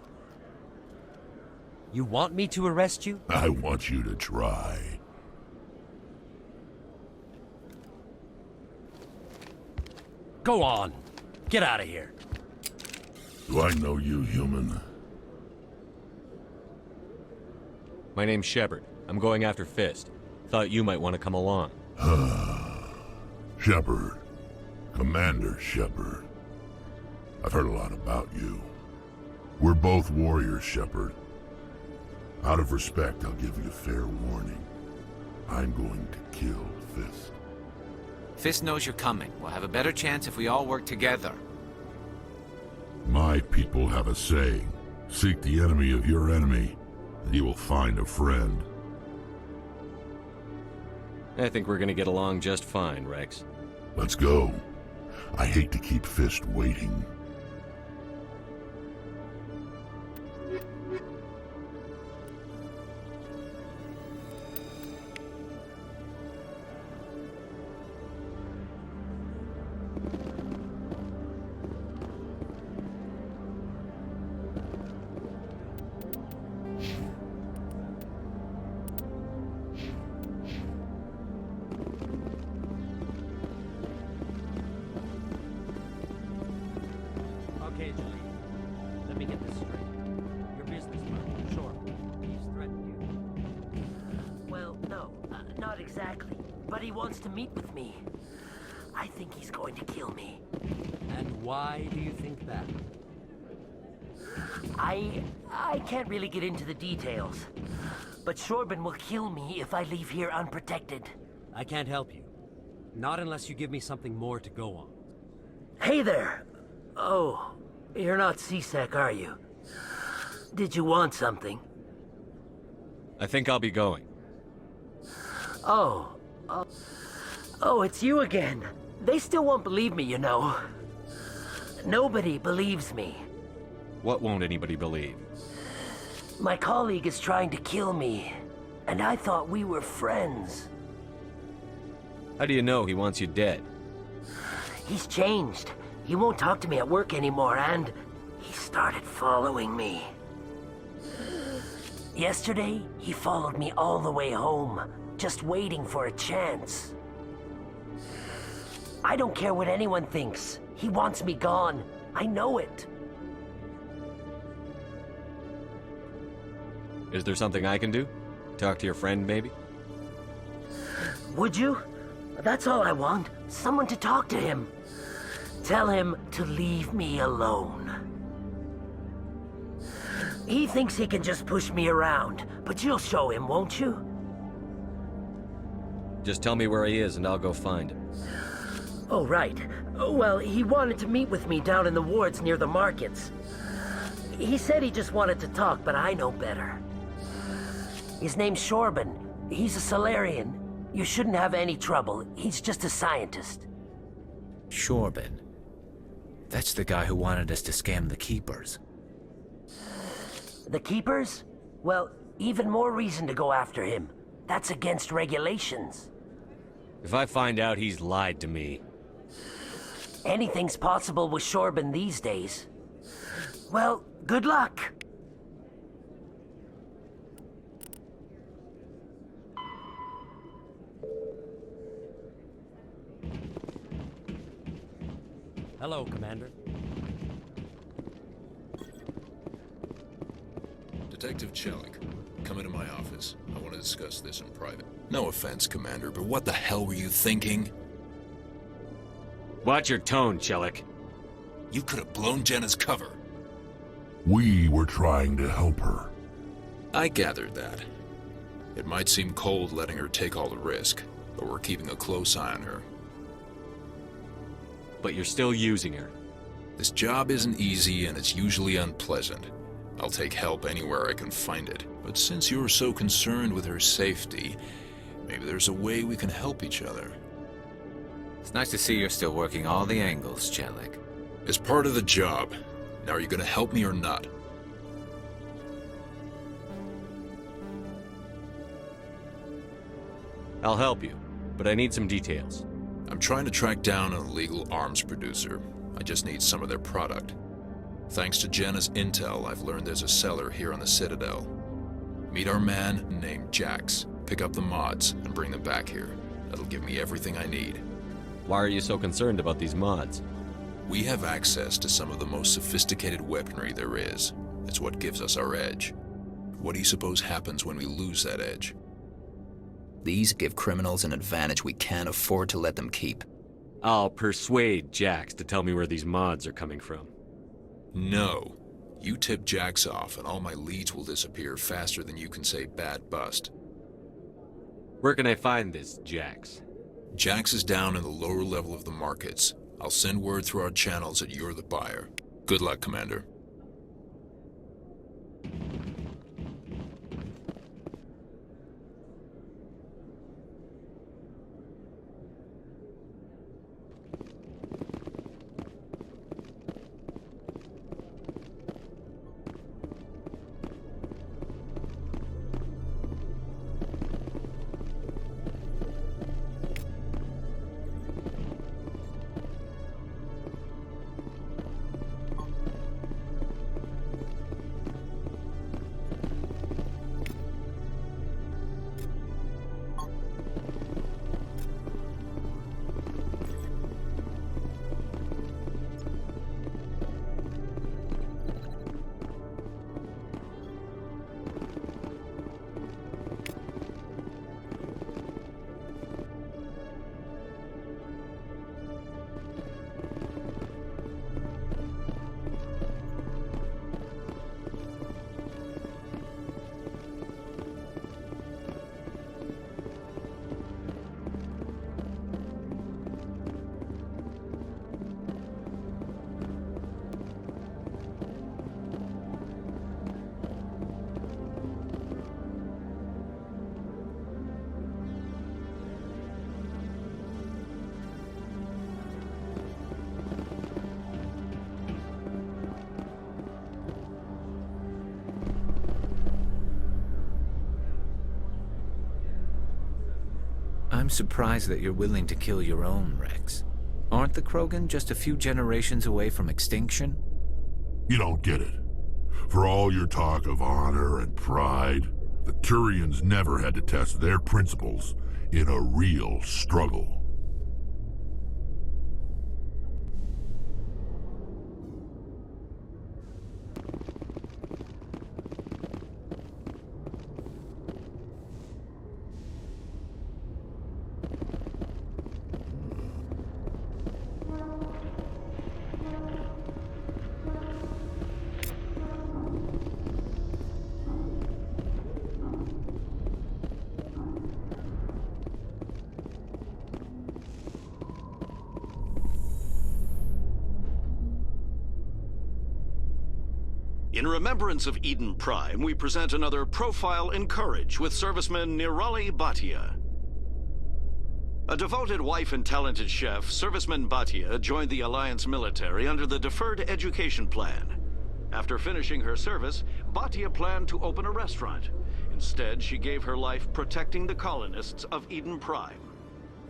You want me to arrest you? I want you to try. Go on. Get out of here. Do I know you, human? My name's Shepard. I'm going after Fist. Thought you might want to come along. Shepard. Commander Shepard. I've heard a lot about you. We're both warriors, Shepard. Out of respect, I'll give you a fair warning. I'm going to kill Fist. Fist knows you're coming. We'll have a better chance if we all work together. My people have a saying. Seek the enemy of your enemy, and you will find a friend. I think we're gonna get along just fine, Rex. Let's go. I hate to keep Fist waiting. Okay, Julie. Let me get this straight. Your business partner, sure, he's threatened you. Well, no, not exactly. But he wants to meet with me. I think he's going to kill me. And why do you think that? I can't really get into the details. But Shorben will kill me if I leave here unprotected. I can't help you. Not unless you give me something more to go on. Hey there! Oh, you're not C-Sec, are you? Did you want something? I think I'll be going. Oh, it's you again. They still won't believe me, you know. Nobody believes me. What won't anybody believe? My colleague is trying to kill me, and I thought we were friends. How do you know he wants you dead? He's changed. He won't talk to me at work anymore, and he started following me. Yesterday, he followed me all the way home, just waiting for a chance. I don't care what anyone thinks. He wants me gone. I know it. Is there something I can do? Talk to your friend, maybe? Would you? That's all I want. Someone to talk to him. Tell him to leave me alone. He thinks he can just push me around, but you'll show him, won't you? Just tell me where he is and I'll go find him. Oh, right. Well, he wanted to meet with me down in the wards near the markets. He said he just wanted to talk, but I know better. His name's Shorben. He's a Solarian. You shouldn't have any trouble. He's just a scientist. Shorben. That's the guy who wanted us to scam the Keepers. The Keepers? Well, even more reason to go after him. That's against regulations. If I find out he's lied to me... Anything's possible with Shorben these days. Well, good luck. Hello, Commander. Detective Chelik, come into my office. I want to discuss this in private. No offense, Commander, but what the hell were you thinking? Watch your tone, Chelik. You could have blown Jenna's cover. We were trying to help her. I gathered that. It might seem cold letting her take all the risk, but we're keeping a close eye on her. But you're still using her. This job isn't easy and it's usually unpleasant. I'll take help anywhere I can find it. But since you're so concerned with her safety, maybe there's a way we can help each other. It's nice to see you're still working all the angles, Chelik. It's part of the job. Now, are you gonna help me or not? I'll help you, but I need some details. I'm trying to track down an illegal arms producer. I just need some of their product. Thanks to Jenna's intel, I've learned there's a seller here on the Citadel. Meet our man named Jax. Pick up the mods and bring them back here. That'll give me everything I need. Why are you so concerned about these mods? We have access to some of the most sophisticated weaponry there is. It's what gives us our edge. What do you suppose happens when we lose that edge? These give criminals an advantage we can't afford to let them keep. I'll persuade Jax to tell me where these mods are coming from. No. You tip Jax off, and all my leads will disappear faster than you can say bad bust. Where can I find this Jax? Jax is down in the lower level of the markets. I'll send word through our channels that you're the buyer. Good luck, Commander. I'm surprised that you're willing to kill your own, Rex. Aren't the Krogan just a few generations away from extinction? You don't get it. For all your talk of honor and pride, the Turians never had to test their principles in a real struggle. In remembrance of Eden Prime, we present another Profile in Courage with serviceman Nirali Bhatia. A devoted wife and talented chef, serviceman Bhatia joined the Alliance military under the Deferred Education Plan. After finishing her service, Bhatia planned to open a restaurant. Instead, she gave her life protecting the colonists of Eden Prime.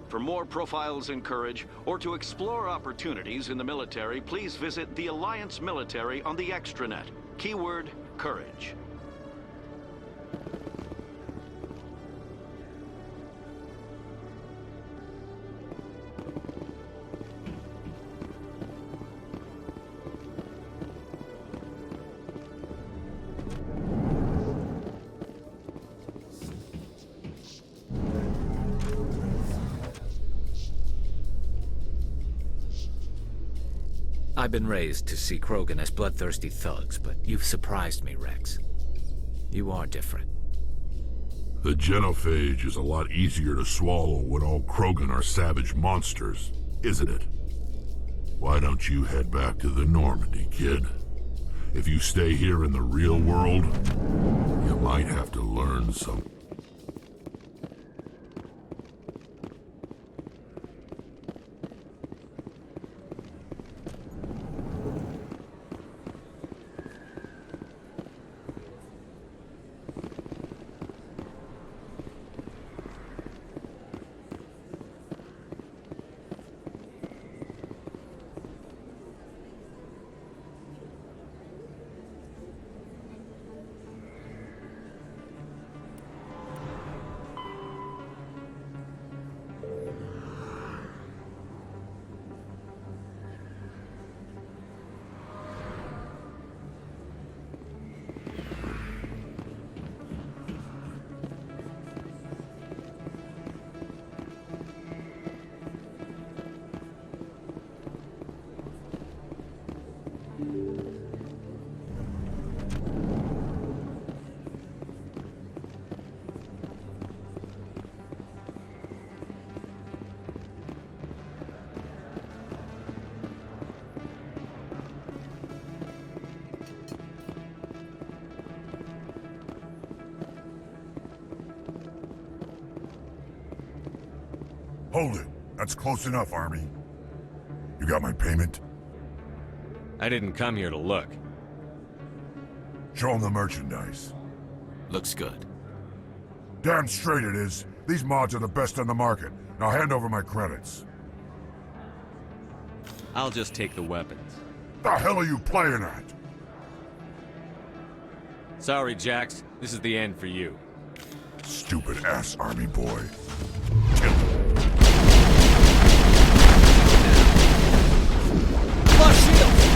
For more Profiles in Courage, or to explore opportunities in the military, please visit the Alliance military on the extranet. Keyword, Courage. I've been raised to see Krogan as bloodthirsty thugs, but you've surprised me, Rex. You are different. The genophage is a lot easier to swallow when all Krogan are savage monsters, isn't it? Why don't you head back to the Normandy, kid? If you stay here in the real world, you might have to learn some... Hold it. That's close enough, Army. You got my payment? I didn't come here to look. Show him the merchandise. Looks good. Damn straight it is. These mods are the best on the market. Now hand over my credits. I'll just take the weapons. The hell are you playing at? Sorry, Jax. This is the end for you. Stupid ass Army boy. Flush shield!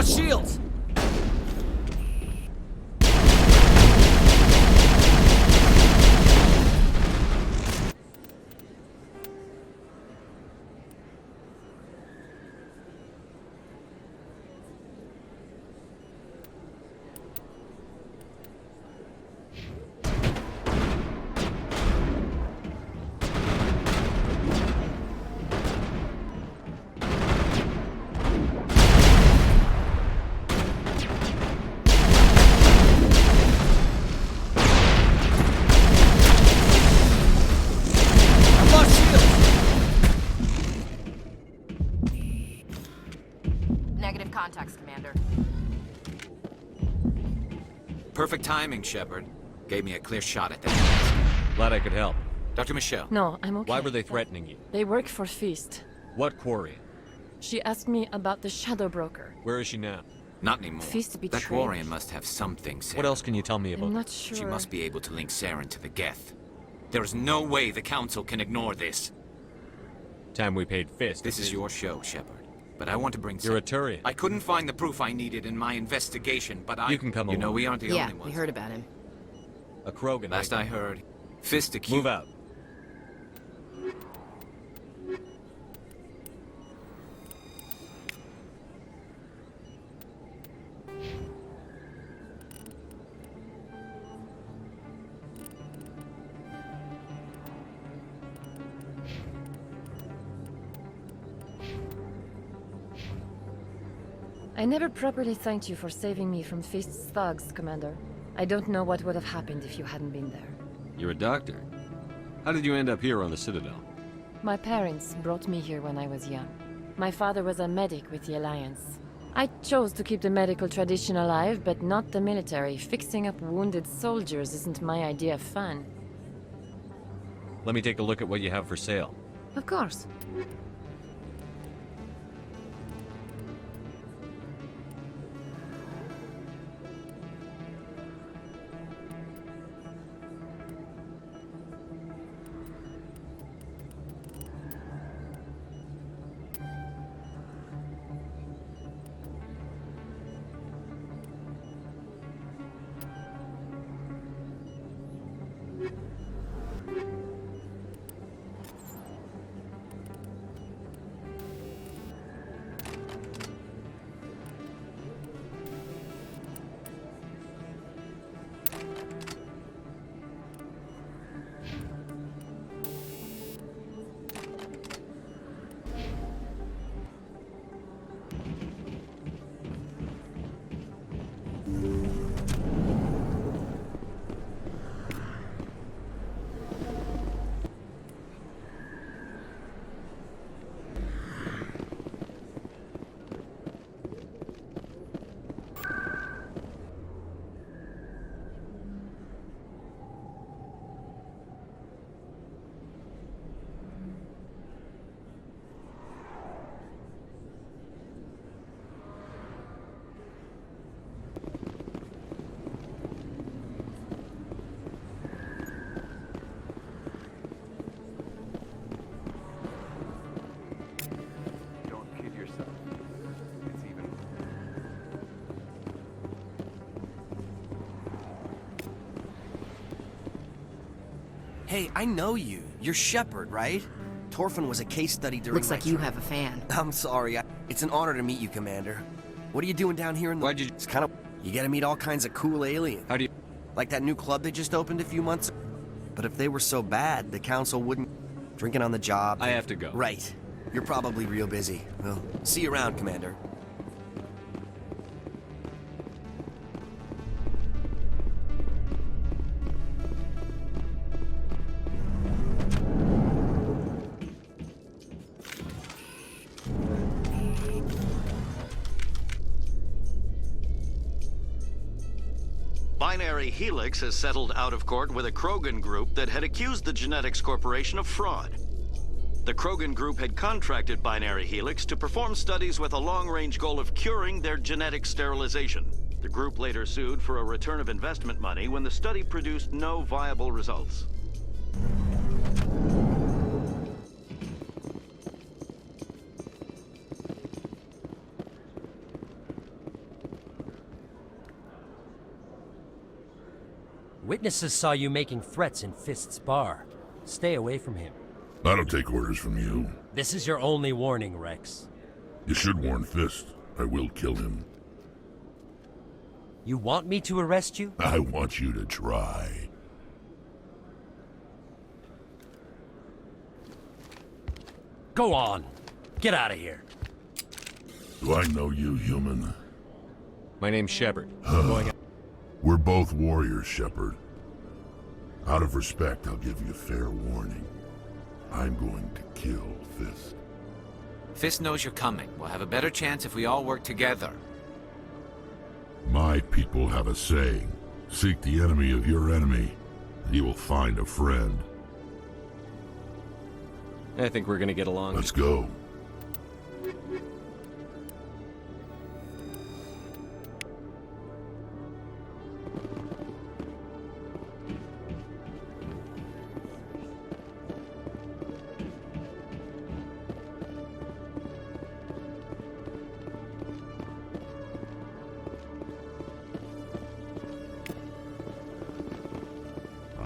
Shields! Negative contacts, Commander. Perfect timing, Shepard. Gave me a clear shot at that. Glad I could help. Dr. Michelle. No, I'm okay. Why were they threatening you? They work for Feast. What Quarian? She asked me about the Shadow Broker. Where is she now? Not anymore. Feast betrayed. That Quarian must have something, Saren. What else can you tell me about I'm her? not sure. She must be able to link Saren to the Geth. There is no way the Council can ignore this. Time we paid Fist. This is your show, Shepard. But I want to bring You're a Turian. I couldn't find the proof I needed in my investigation, but You can come You know, along. we aren't the only ones. Yeah, we heard about him. A Krogan. Last I heard, Fist accused... Move out. I never properly thanked you for saving me from Feast's thugs, Commander. I don't know what would have happened if you hadn't been there. You're a doctor. How did you end up here on the Citadel? My parents brought me here when I was young. My father was a medic with the Alliance. I chose to keep the medical tradition alive, but not the military. Fixing up wounded soldiers isn't my idea of fun. Let me take a look at what you have for sale. Of course. Hey, I know you. You're Shepard, right? Torfin was a case study during Looks like you have a fan. I'm sorry. It's an honor to meet you, Commander. What are you doing down here in the... It's kind of... You gotta meet all kinds of cool aliens. How do you... Like that new club they just opened a few months ago. But if they were so bad, the council wouldn't... Drinking on the job... I have to go. Right. You're probably real busy. Well, see you around, Commander. Binary Helix has settled out of court with a Krogan group that had accused the Genetics Corporation of fraud. The Krogan group had contracted Binary Helix to perform studies with a long-range goal of curing their genetic sterilization. The group later sued for a return of investment money when the study produced no viable results. Witnesses saw you making threats in Fist's bar. Stay away from him. I don't take orders from you. This is your only warning, Rex. You should warn Fist. I will kill him. You want me to arrest you? I want you to try. Go on. Get out of here. Do I know you, human? My name's Shepard. We're both warriors, Shepard. Out of respect, I'll give you a fair warning. I'm going to kill Fist. Fist knows you're coming. We'll have a better chance if we all work together. My people have a saying. Seek the enemy of your enemy, and you will find a friend. I think we're gonna get along. Let's go.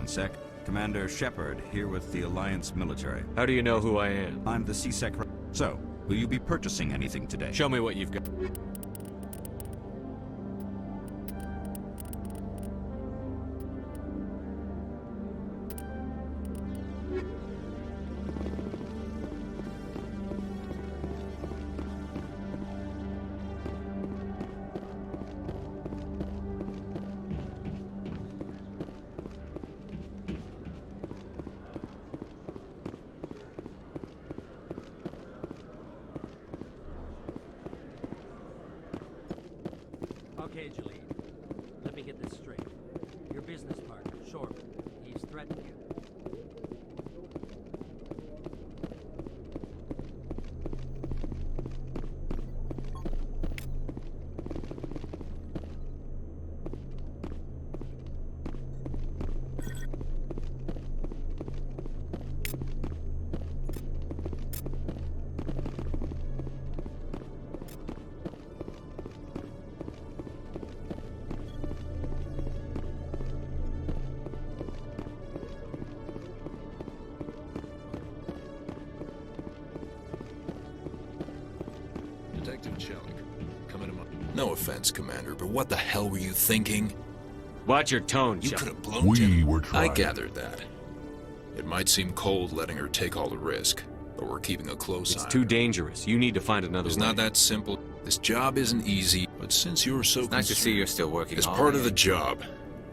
Sec. Commander Shepard, here with the Alliance military. How do you know who I am? I'm the C-Sec... So, will you be purchasing anything today? Show me what you've got. Okay, Julie. Let me get this straight. Your business partner, Shorman, he's threatened you. Detective Jellick, come in a moment. No offense, Commander, but what the hell were you thinking? Watch your tone, You Jellick. could have blown We were trying. I gathered that. It might seem cold letting her take all the risk, but we're keeping a close eye. It's too dangerous. You need to find another It's way. not that simple. This job isn't easy, but since you're so It's nice to see you're still working It's hard. part of the job.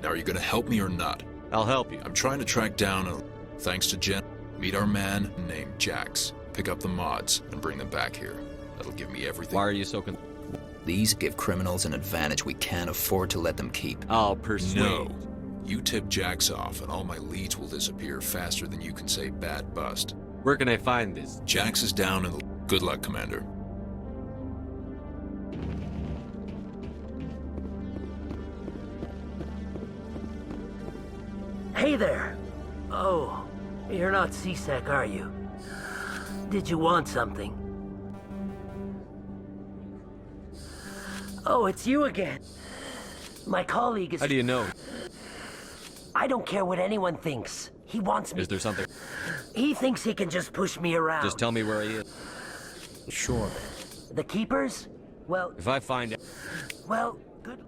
Now, are you going to help me or not? I'll help you. I'm trying to track down a... Thanks to Jen, meet our man named Jax. Pick up the mods and bring them back here. That'll give me everything. Why are you so These give criminals an advantage we can't afford to let them keep. I'll persuade. No. You tip Jax off, and all my leads will disappear faster than you can say bad bust. Where can I find this? Jax is down and... Good luck, Commander. Hey there. Oh, you're not C-Sec, are you? Did you want something? Oh, it's you again. My colleague is... How do you know? I don't care what anyone thinks. He wants me... Is there something? He thinks he can just push me around. Just tell me where he is. Sure. The Keepers? Well... If I find it... Well, good...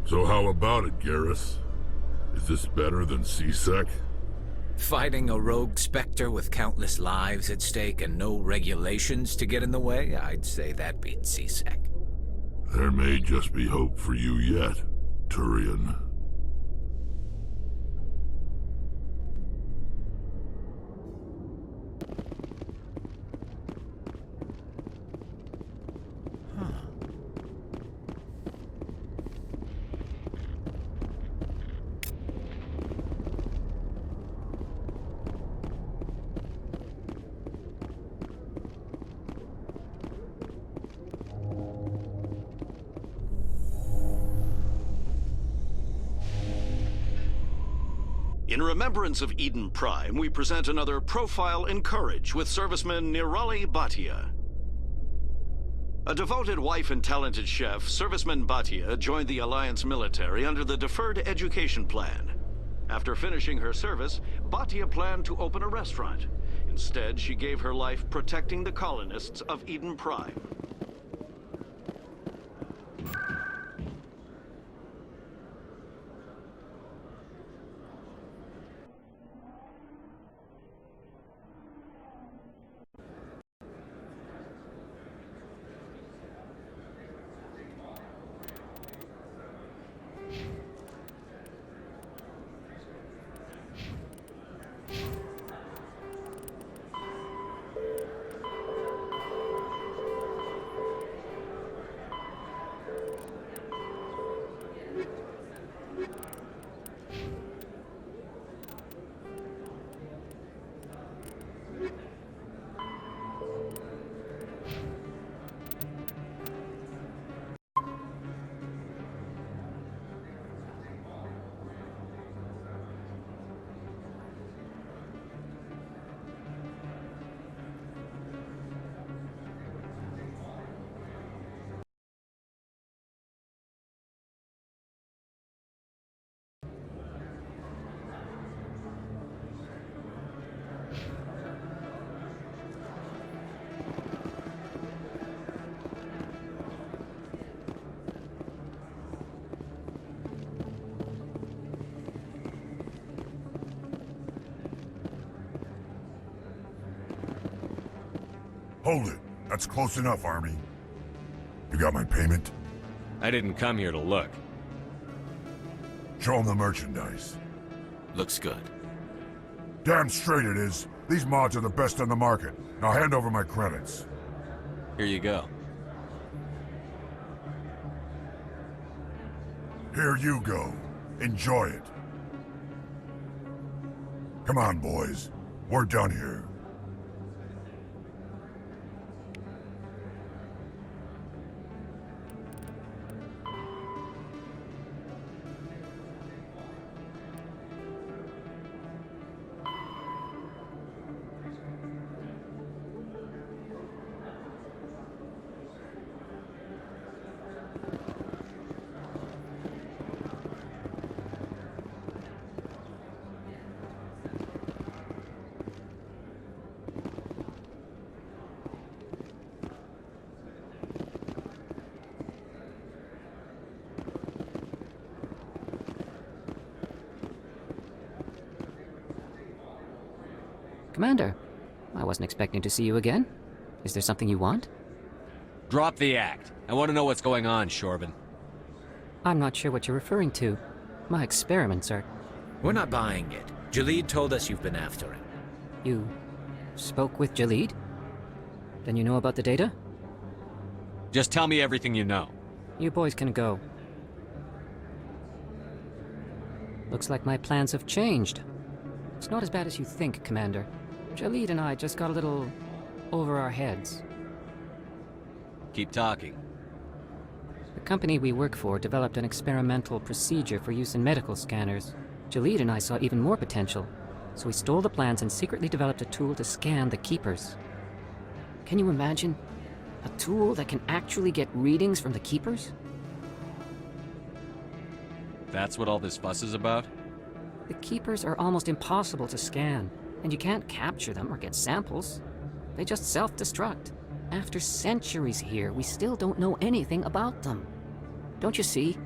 So how about it, Garrus? Is this better than C-Sec? Fighting a rogue Spectre with countless lives at stake and no regulations to get in the way? I'd say that beats C-Sec. There may just be hope for you yet, Turian. In remembrance of Eden Prime, we present another Profile in Courage with serviceman Nirali Bhatia. A devoted wife and talented chef, serviceman Bhatia joined the Alliance military under the Deferred Education Plan. After finishing her service, Bhatia planned to open a restaurant. Instead, she gave her life protecting the colonists of Eden Prime. Hold it. That's close enough, Army. You got my payment? I didn't come here to look. Show them the merchandise. Looks good. Damn straight it is. These mods are the best on the market. Now hand over my credits. Here you go. Here you go. Enjoy it. Come on, boys. We're done here. Commander, I wasn't expecting to see you again. Is there something you want? Drop the act. I want to know what's going on, Shorban. I'm not sure what you're referring to. My experiments are... We're not buying it. Jalid told us you've been after him. You spoke with Jalid? Then you know about the data? Just tell me everything you know. You boys can go. Looks like my plans have changed. It's not as bad as you think, Commander. Jalid and I just got a little over our heads. Keep talking. The company we work for developed an experimental procedure for use in medical scanners. Jalid and I saw even more potential, so we stole the plans and secretly developed a tool to scan the Keepers. Can you imagine? A tool that can actually get readings from the Keepers? That's what all this fuss is about? The Keepers are almost impossible to scan, and you can't capture them or get samples. They just self-destruct. After centuries here, we still don't know anything about them. Don't you see?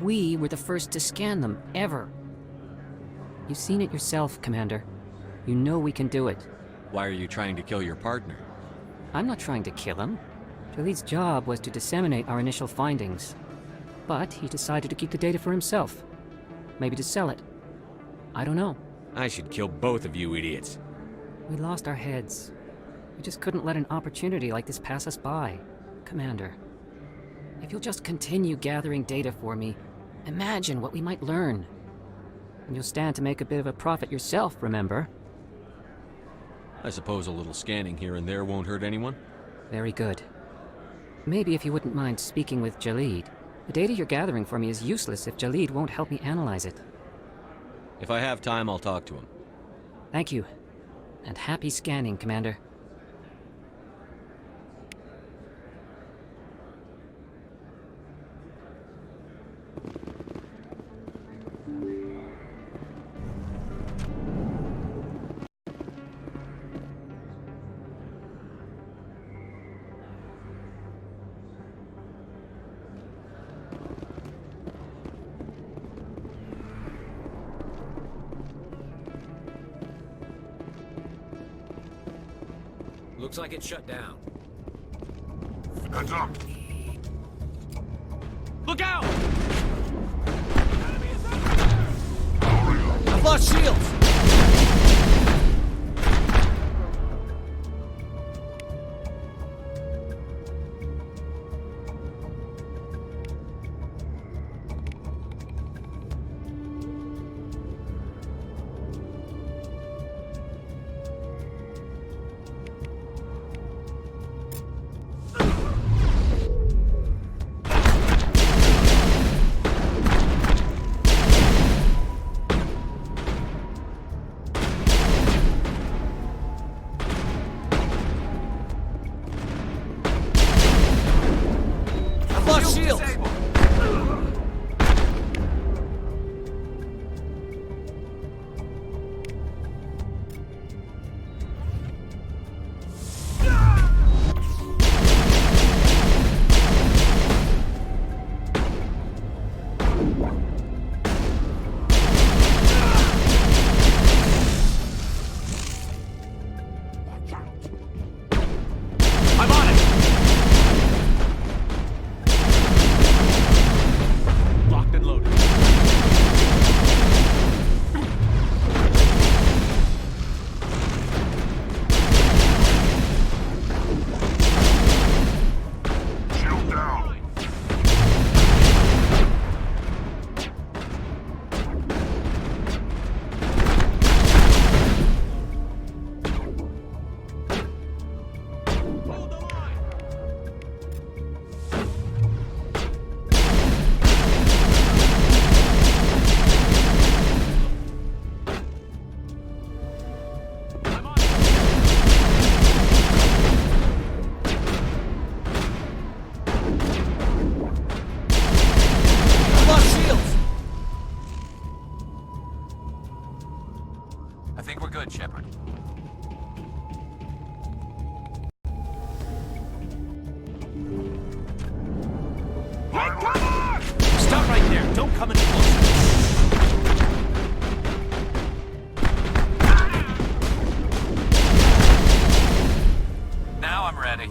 We were the first to scan them, ever. You've seen it yourself, Commander. You know we can do it. Why are you trying to kill your partner? I'm not trying to kill him. Jalid's job was to disseminate our initial findings. But he decided to keep the data for himself. Maybe to sell it. I don't know. I should kill both of you idiots. We lost our heads. We just couldn't let an opportunity like this pass us by. Commander, if you'll just continue gathering data for me, imagine what we might learn. And you'll stand to make a bit of a profit yourself, remember? I suppose a little scanning here and there won't hurt anyone? Very good. Maybe if you wouldn't mind speaking with Jalid. The data you're gathering for me is useless if Jalid won't help me analyze it. If I have time, I'll talk to him. Thank you. And happy scanning, Commander. Looks like it's shut down. Heads up! Look out! I've lost shields! Stop right there! Don't come any closer! Now I'm ready.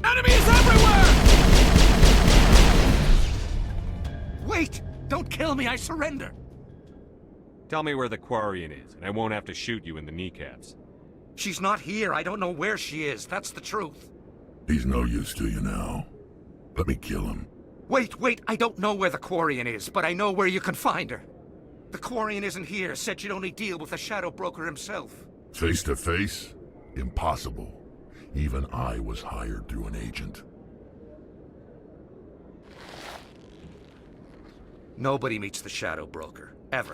Enemies everywhere! Wait! Don't kill me, I surrender! Tell me where the Quarian is, and I won't have to shoot you in the kneecaps. She's not here. I don't know where she is. That's the truth. He's no use to you now. Let me kill him. Wait, I don't know where the Quarian is, but I know where you can find her. The Quarian isn't here, said she'd only deal with the Shadow Broker himself. Face to face? Impossible. Even I was hired through an agent. Nobody meets the Shadow Broker, ever.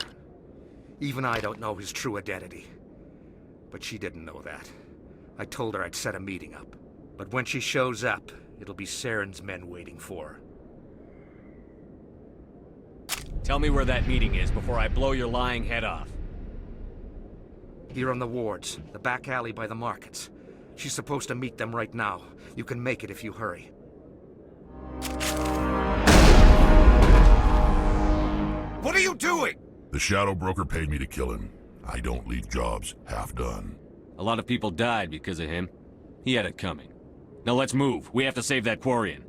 Even I don't know his true identity. But she didn't know that. I told her I'd set a meeting up. But when she shows up, it'll be Saren's men waiting for her. Tell me where that meeting is before I blow your lying head off. Here on the wards, the back alley by the markets. She's supposed to meet them right now. You can make it if you hurry. What are you doing? The Shadow Broker paid me to kill him. I don't leave jobs half done. A lot of people died because of him. He had it coming. Now let's move. We have to save that Quarian.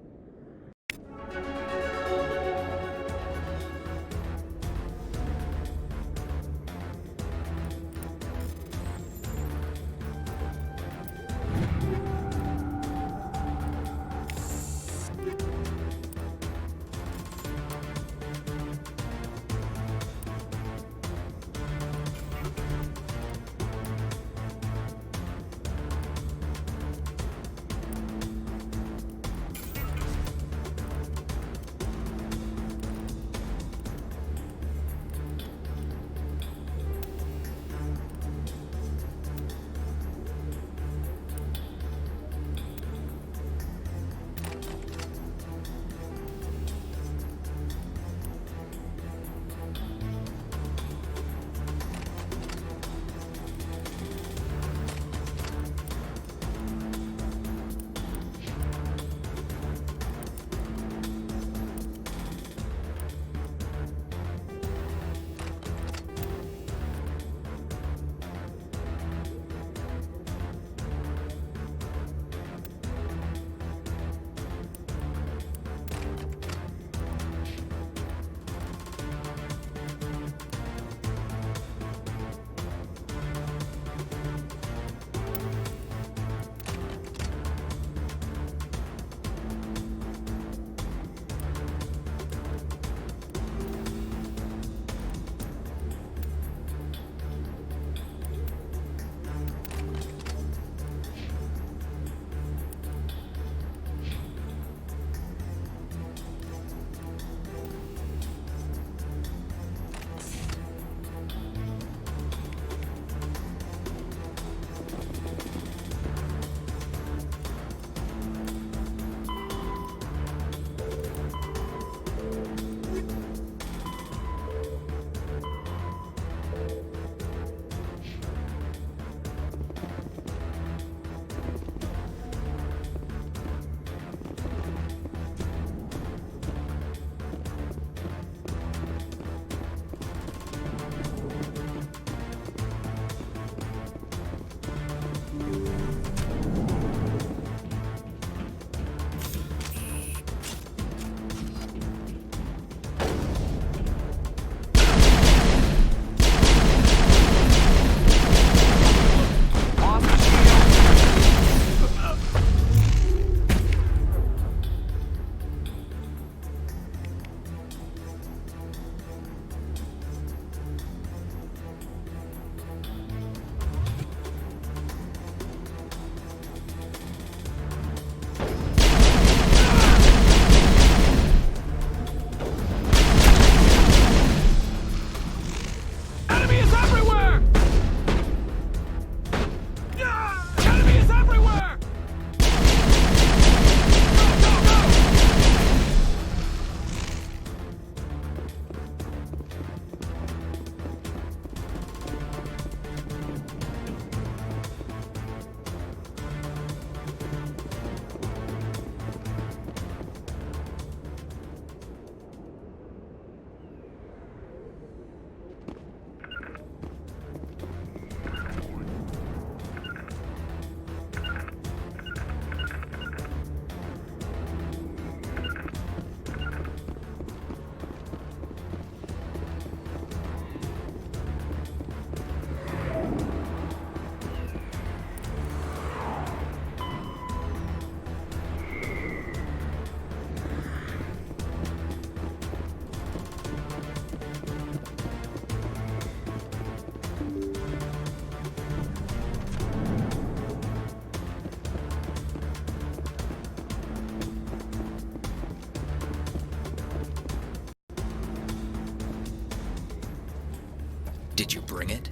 Did you bring it?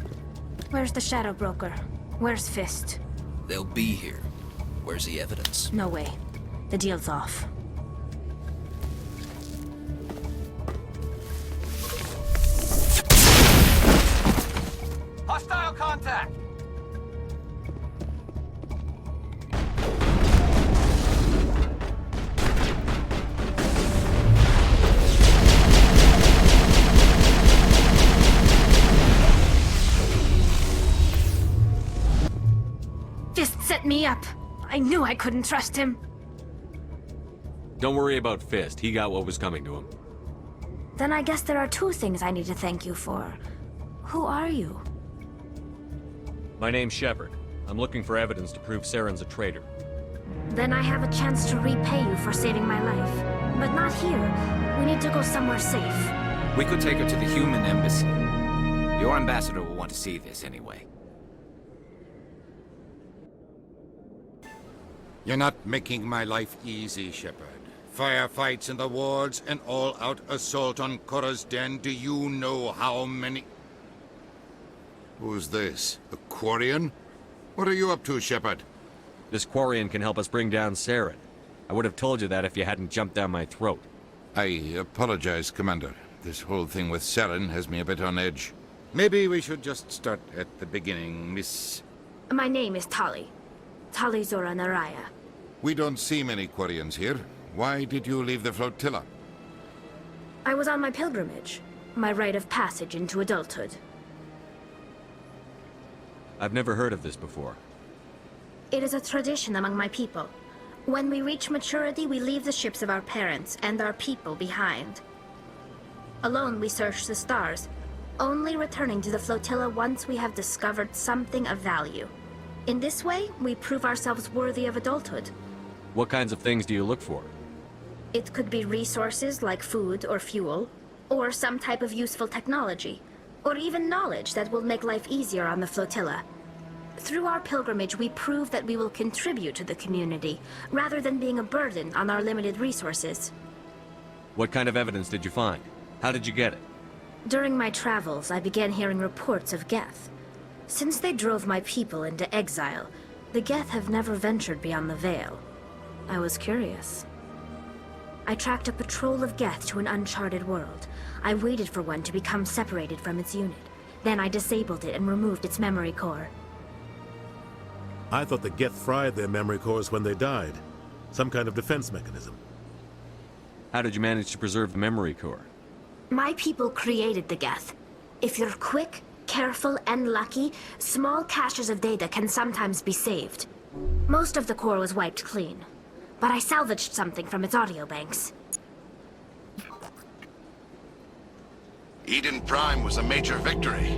Where's the Shadow Broker? Where's Fist? They'll be here. Where's the evidence? No way. The deal's off. Hostile contact! Fist set me up. I knew I couldn't trust him. Don't worry about Fist. He got what was coming to him. Then I guess there are two things I need to thank you for. Who are you? My name's Shepard. I'm looking for evidence to prove Saren's a traitor. Then I have a chance to repay you for saving my life. But not here. We need to go somewhere safe. We could take her to the human embassy. Your ambassador will want to see this anyway. You're not making my life easy, Shepard. Firefights in the wards, an all-out assault on Korra's Den. Do you know how many... Who's this? The Quarian? What are you up to, Shepard? This Quarian can help us bring down Saren. I would have told you that if you hadn't jumped down my throat. I apologize, Commander. This whole thing with Saren has me a bit on edge. Maybe we should just start at the beginning, Miss... My name is tali'zorah Naraya. We don't see many Quarians here. Why did you leave the flotilla? I was on my pilgrimage. My rite of passage into adulthood. I've never heard of this before. It is a tradition among my people. When we reach maturity, we leave the ships of our parents and our people behind. Alone, we search the stars, only returning to the flotilla once we have discovered something of value. In this way, we prove ourselves worthy of adulthood. What kinds of things do you look for? It could be resources like food or fuel, or some type of useful technology, or even knowledge that will make life easier on the flotilla. Through our pilgrimage, we prove that we will contribute to the community, rather than being a burden on our limited resources. What kind of evidence did you find? How did you get it? During my travels, I began hearing reports of Geth. Since they drove my people into exile, the Geth have never ventured beyond the Veil. I was curious. I tracked a patrol of Geth to an uncharted world. I waited for one to become separated from its unit. Then I disabled it and removed its memory core. I thought the Geth fried their memory cores when they died. Some kind of defense mechanism. How did you manage to preserve the memory core? My people created the Geth. If you're quick, careful, and lucky, small caches of data can sometimes be saved. Most of the core was wiped clean, but I salvaged something from its audio banks. Eden Prime was a major victory.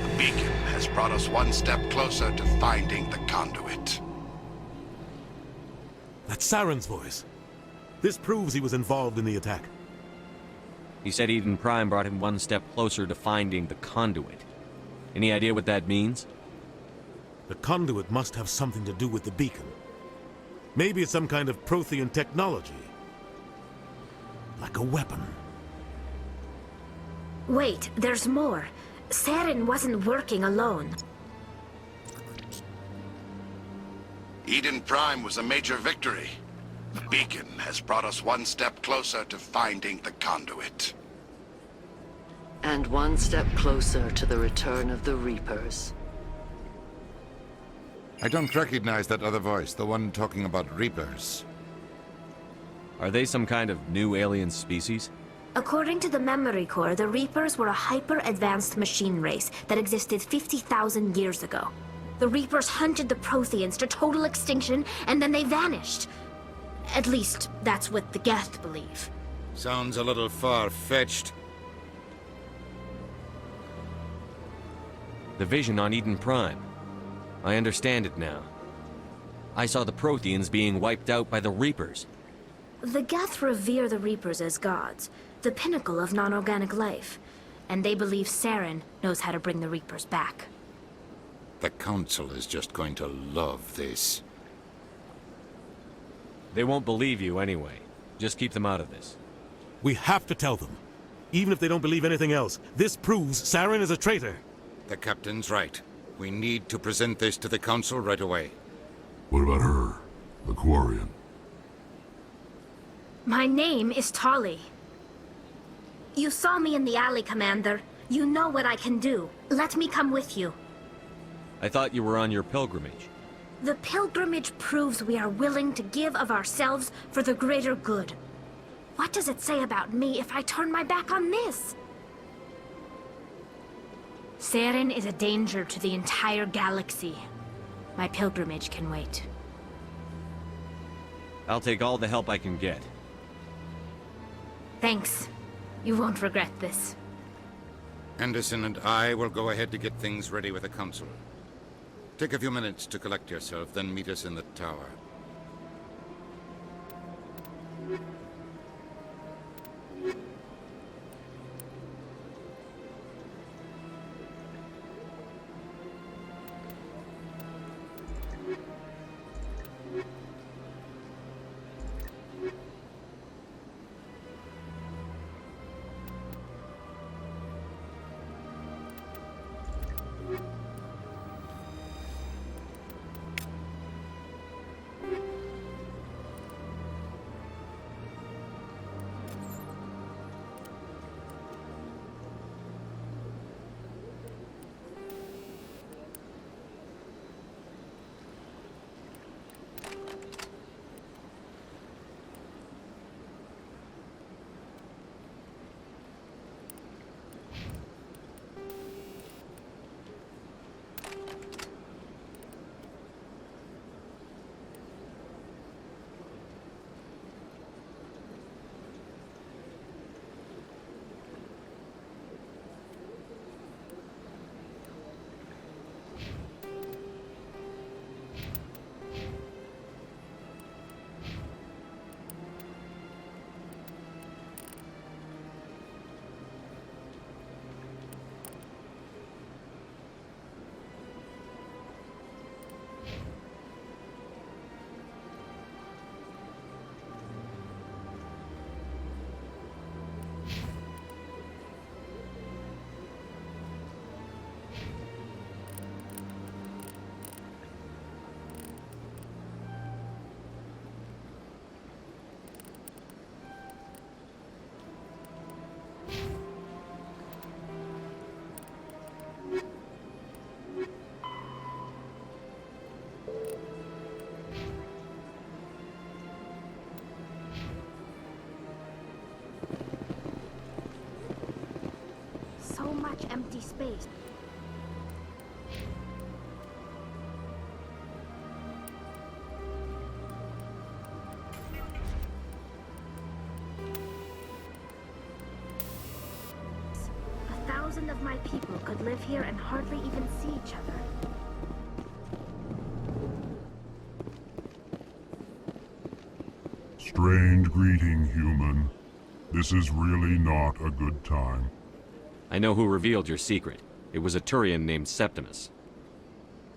The beacon has brought us one step closer to finding the conduit. That's Saren's voice. This proves he was involved in the attack. He said Eden Prime brought him one step closer to finding the conduit. Any idea what that means? The conduit must have something to do with the beacon. Maybe it's some kind of Prothean technology. Like a weapon. Wait, there's more. Saren wasn't working alone. Eden Prime was a major victory. The beacon has brought us one step closer to finding the conduit. And one step closer to the return of the Reapers. I don't recognize that other voice, the one talking about Reapers. Are they some kind of new alien species? According to the memory core, the Reapers were a hyper-advanced machine race that existed 50,000 years ago. The Reapers hunted the Protheans to total extinction, and then they vanished. At least, that's what the Geth believe. Sounds a little far-fetched. The vision on Eden Prime. I understand it now. I saw the Protheans being wiped out by the Reapers. The Geth revere the Reapers as gods, the pinnacle of non-organic life, and they believe Saren knows how to bring the Reapers back. The Council is just going to love this. They won't believe you anyway. Just keep them out of this. We have to tell them. Even if they don't believe anything else, this proves Saren is a traitor. The captain's right. We need to present this to the council right away. What about her? The Quarian? My name is Tali. You saw me in the alley, Commander. You know what I can do. Let me come with you. I thought you were on your pilgrimage. The pilgrimage proves we are willing to give of ourselves for the greater good. What does it say about me if I turn my back on this? Saren is a danger to the entire galaxy. My pilgrimage can wait. I'll take all the help I can get. Thanks. You won't regret this. Anderson and I will go ahead to get things ready with the council. Take a few minutes to collect yourself, then meet us in the tower. So much empty space. A thousand of my people could live here and hardly even see each other. Strange greeting, human. This is really not a good time. I know who revealed your secret. It was a Turian named Septimus.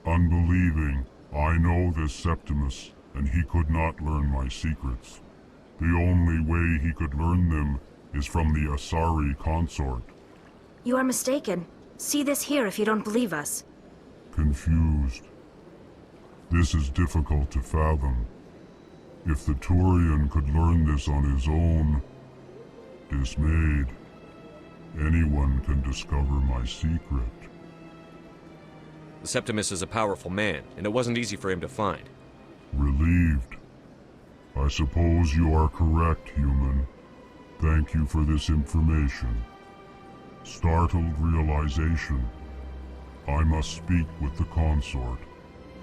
Unbelieving, I know this Septimus, and he could not learn my secrets. The only way he could learn them is from the Asari consort. You are mistaken. See this here if you don't believe us. Confused. This is difficult to fathom. If the Turian could learn this on his own, dismayed, anyone can discover my secret. Septimus is a powerful man, and it wasn't easy for him to find. Relieved. I suppose you are correct, human. Thank you for this information. Startled realization. I must speak with the consort.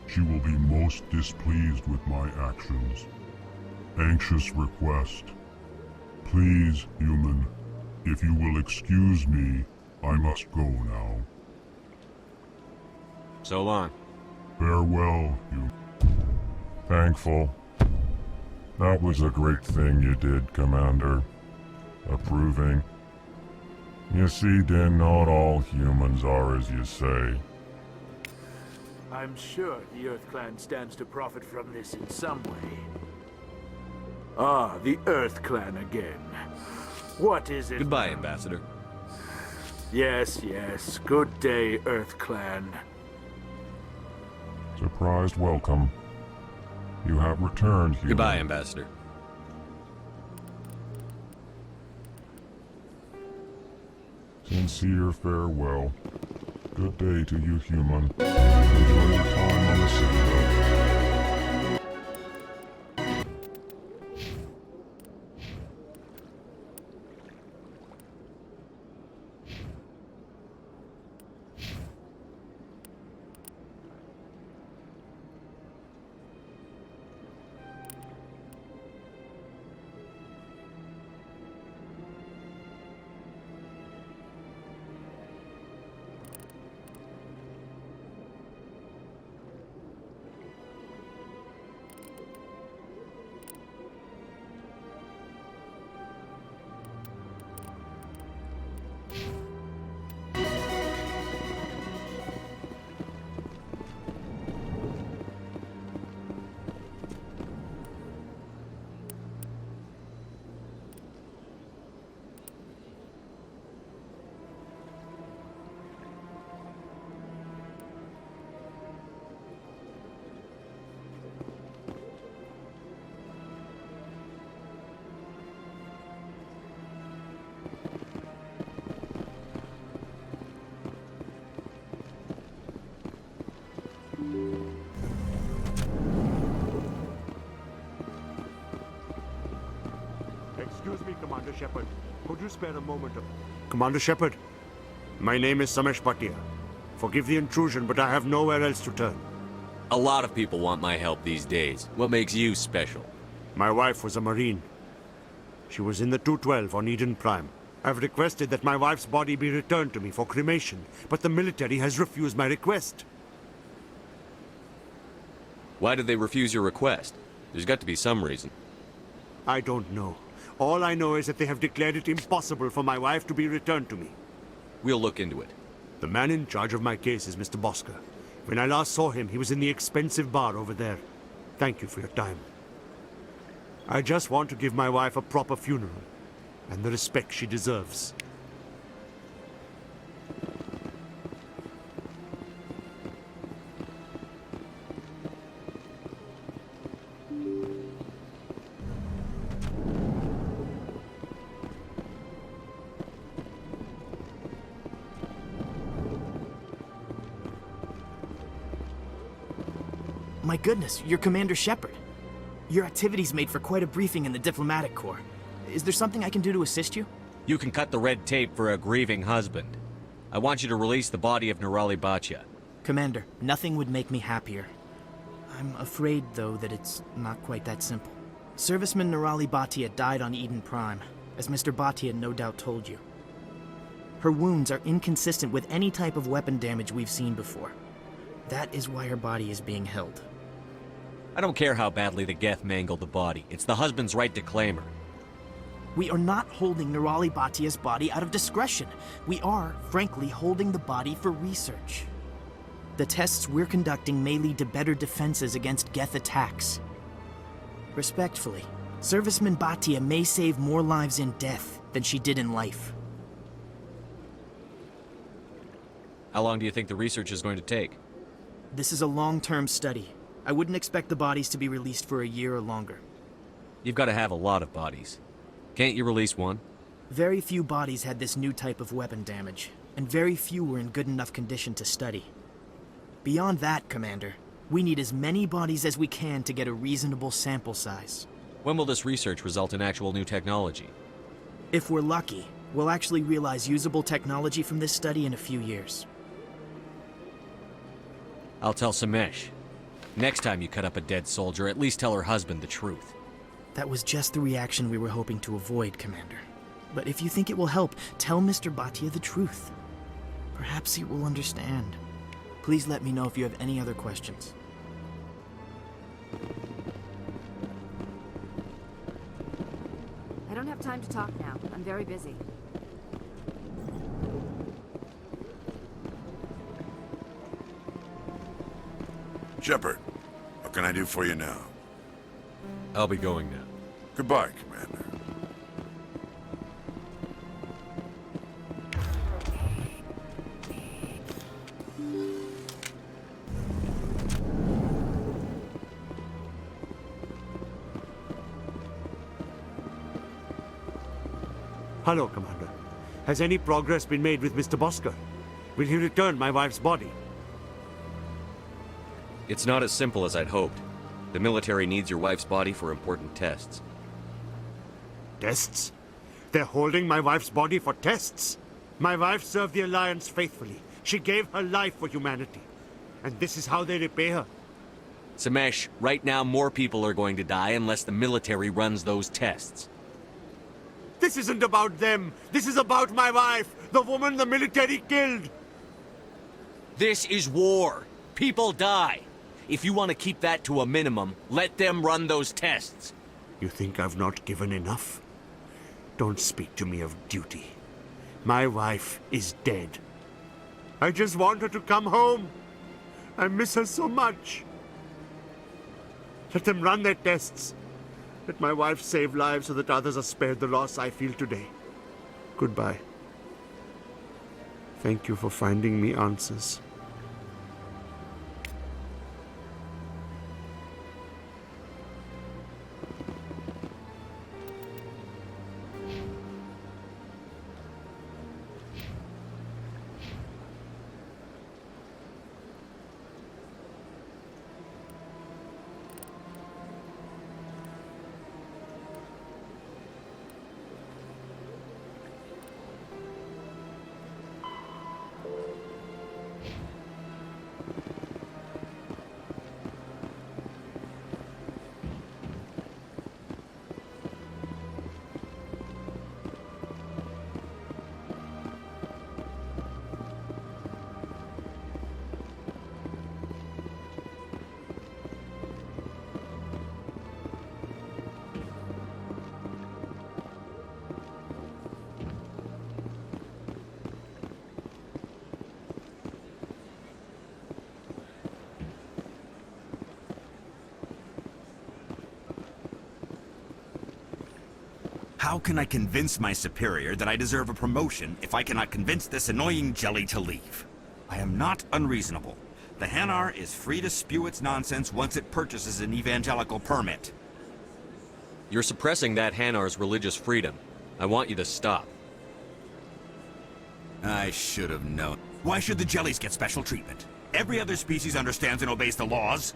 She will be most displeased with my actions. Anxious request. Please, human, if you will excuse me, I must go now. So long. Farewell, human. Thankful. That was a great thing you did, Commander. Approving. You see, Din, not all humans are as you say. I'm sure the Earth Clan stands to profit from this in some way. Ah, the Earth Clan again. What is it? Goodbye, Ambassador. Yes, yes. Good day, Earth Clan. Surprised welcome. You have returned, human. Goodbye, Ambassador. Sincere farewell. Good day to you, human. Enjoy your time on the Citadel. Excuse me, Commander Shepard. Could you spare a moment of... Commander Shepard, my name is Samesh Bhatia. Forgive the intrusion, but I have nowhere else to turn. A lot of people want my help these days. What makes you special? My wife was a Marine. She was in the 212 on Eden Prime. I've requested that my wife's body be returned to me for cremation, but the military has refused my request. Why did they refuse your request? There's got to be some reason. I don't know. All I know is that they have declared it impossible for my wife to be returned to me. We'll look into it. The man in charge of my case is Mr. Bosker. When I last saw him, he was in the expensive bar over there. Thank you for your time. I just want to give my wife a proper funeral, and the respect she deserves. My goodness, you're Commander Shepard. Your activities made for quite a briefing in the Diplomatic Corps. Is there something I can do to assist you? You can cut the red tape for a grieving husband. I want you to release the body of Nirali Bhatia. Commander, nothing would make me happier. I'm afraid, though, that it's not quite that simple. Serviceman Nirali Bhatia died on Eden Prime, as Mr. Bhatia no doubt told you. Her wounds are inconsistent with any type of weapon damage we've seen before. That is why her body is being held. I don't care how badly the Geth mangled the body. It's the husband's right to claim her. We are not holding Nirali Bhatia's body out of discretion. We are, frankly, holding the body for research. The tests we're conducting may lead to better defenses against Geth attacks. Respectfully, Serviceman Bhatia may save more lives in death than she did in life. How long do you think the research is going to take? This is a long-term study. I wouldn't expect the bodies to be released for a year or longer. You've got to have a lot of bodies. Can't you release one? Very few bodies had this new type of weapon damage, and very few were in good enough condition to study. Beyond that, Commander, we need as many bodies as we can to get a reasonable sample size. When will this research result in actual new technology? If we're lucky, we'll actually realize usable technology from this study in a few years. I'll tell Samesh. Next time you cut up a dead soldier, at least tell her husband the truth. That was just the reaction we were hoping to avoid, Commander. But if you think it will help, tell Mr. Bhatia the truth. Perhaps he will understand. Please let me know if you have any other questions. I don't have time to talk now. I'm very busy. Shepard, what can I do for you now? I'll be going now. Goodbye, Commander. Hello, Commander. Has any progress been made with Mr. Bosker? Will he return my wife's body? It's not as simple as I'd hoped. The military needs your wife's body for important tests. Tests? They're holding my wife's body for tests? My wife served the Alliance faithfully. She gave her life for humanity. And this is how they repay her. Samesh, right now more people are going to die unless the military runs those tests. This isn't about them. This is about my wife, the woman the military killed. This is war. People die. If you want to keep that to a minimum, let them run those tests. You think I've not given enough? Don't speak to me of duty. My wife is dead. I just want her to come home. I miss her so much. Let them run their tests. Let my wife save lives so that others are spared the loss I feel today. Goodbye. Thank you for finding me answers. How can I convince my superior that I deserve a promotion if I cannot convince this annoying jelly to leave? I am not unreasonable. The Hanar is free to spew its nonsense once it purchases an evangelical permit. You're suppressing that Hanar's religious freedom. I want you to stop. I should have known. Why should the jellies get special treatment? Every other species understands and obeys the laws.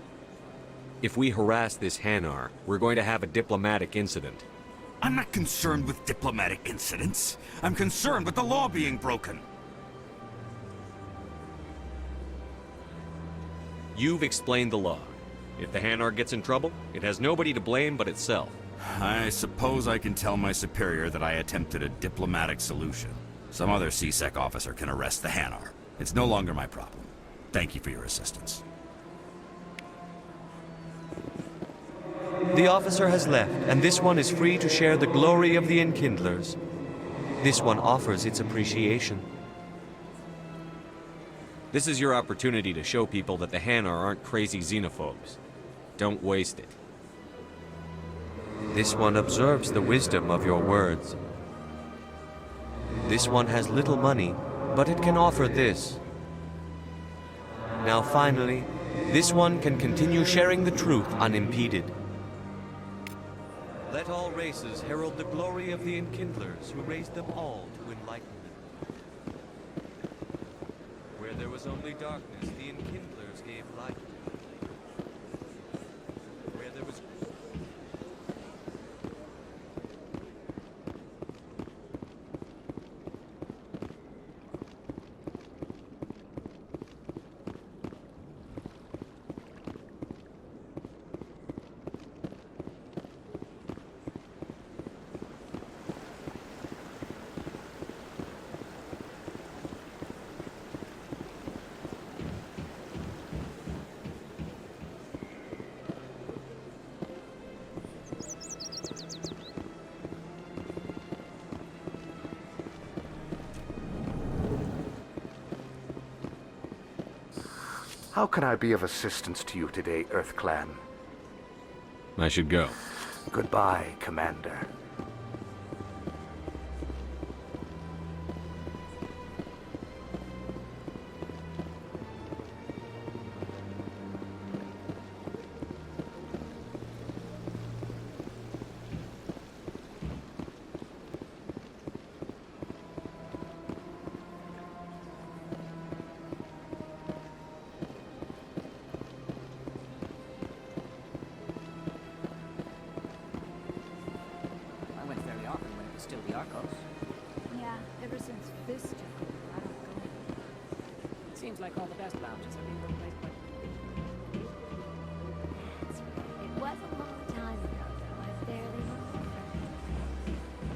If we harass this Hanar, we're going to have a diplomatic incident. I'm not concerned with diplomatic incidents. I'm concerned with the law being broken. You've explained the law. If the Hanar gets in trouble, it has nobody to blame but itself. I suppose I can tell my superior that I attempted a diplomatic solution. Some other CSEC officer can arrest the Hanar. It's no longer my problem. Thank you for your assistance. The officer has left, and this one is free to share the glory of the Enkindlers. This one offers its appreciation. This is your opportunity to show people that the Hanar aren't crazy xenophobes. Don't waste it. This one observes the wisdom of your words. This one has little money, but it can offer this. Now finally, this one can continue sharing the truth unimpeded. Let all races herald the glory of the Enkindlers who raised them all to enlightenment. Where there was only darkness, the Enkindlers gave light. Where there was... How can I be of assistance to you today, Earth Clan? I should go. Goodbye, Commander. Still the Arcos. Yeah, ever since Fist took over, I don't go anymore. It seems like all the best lounges are being replaced by... It was a long time ago, though. I barely remember.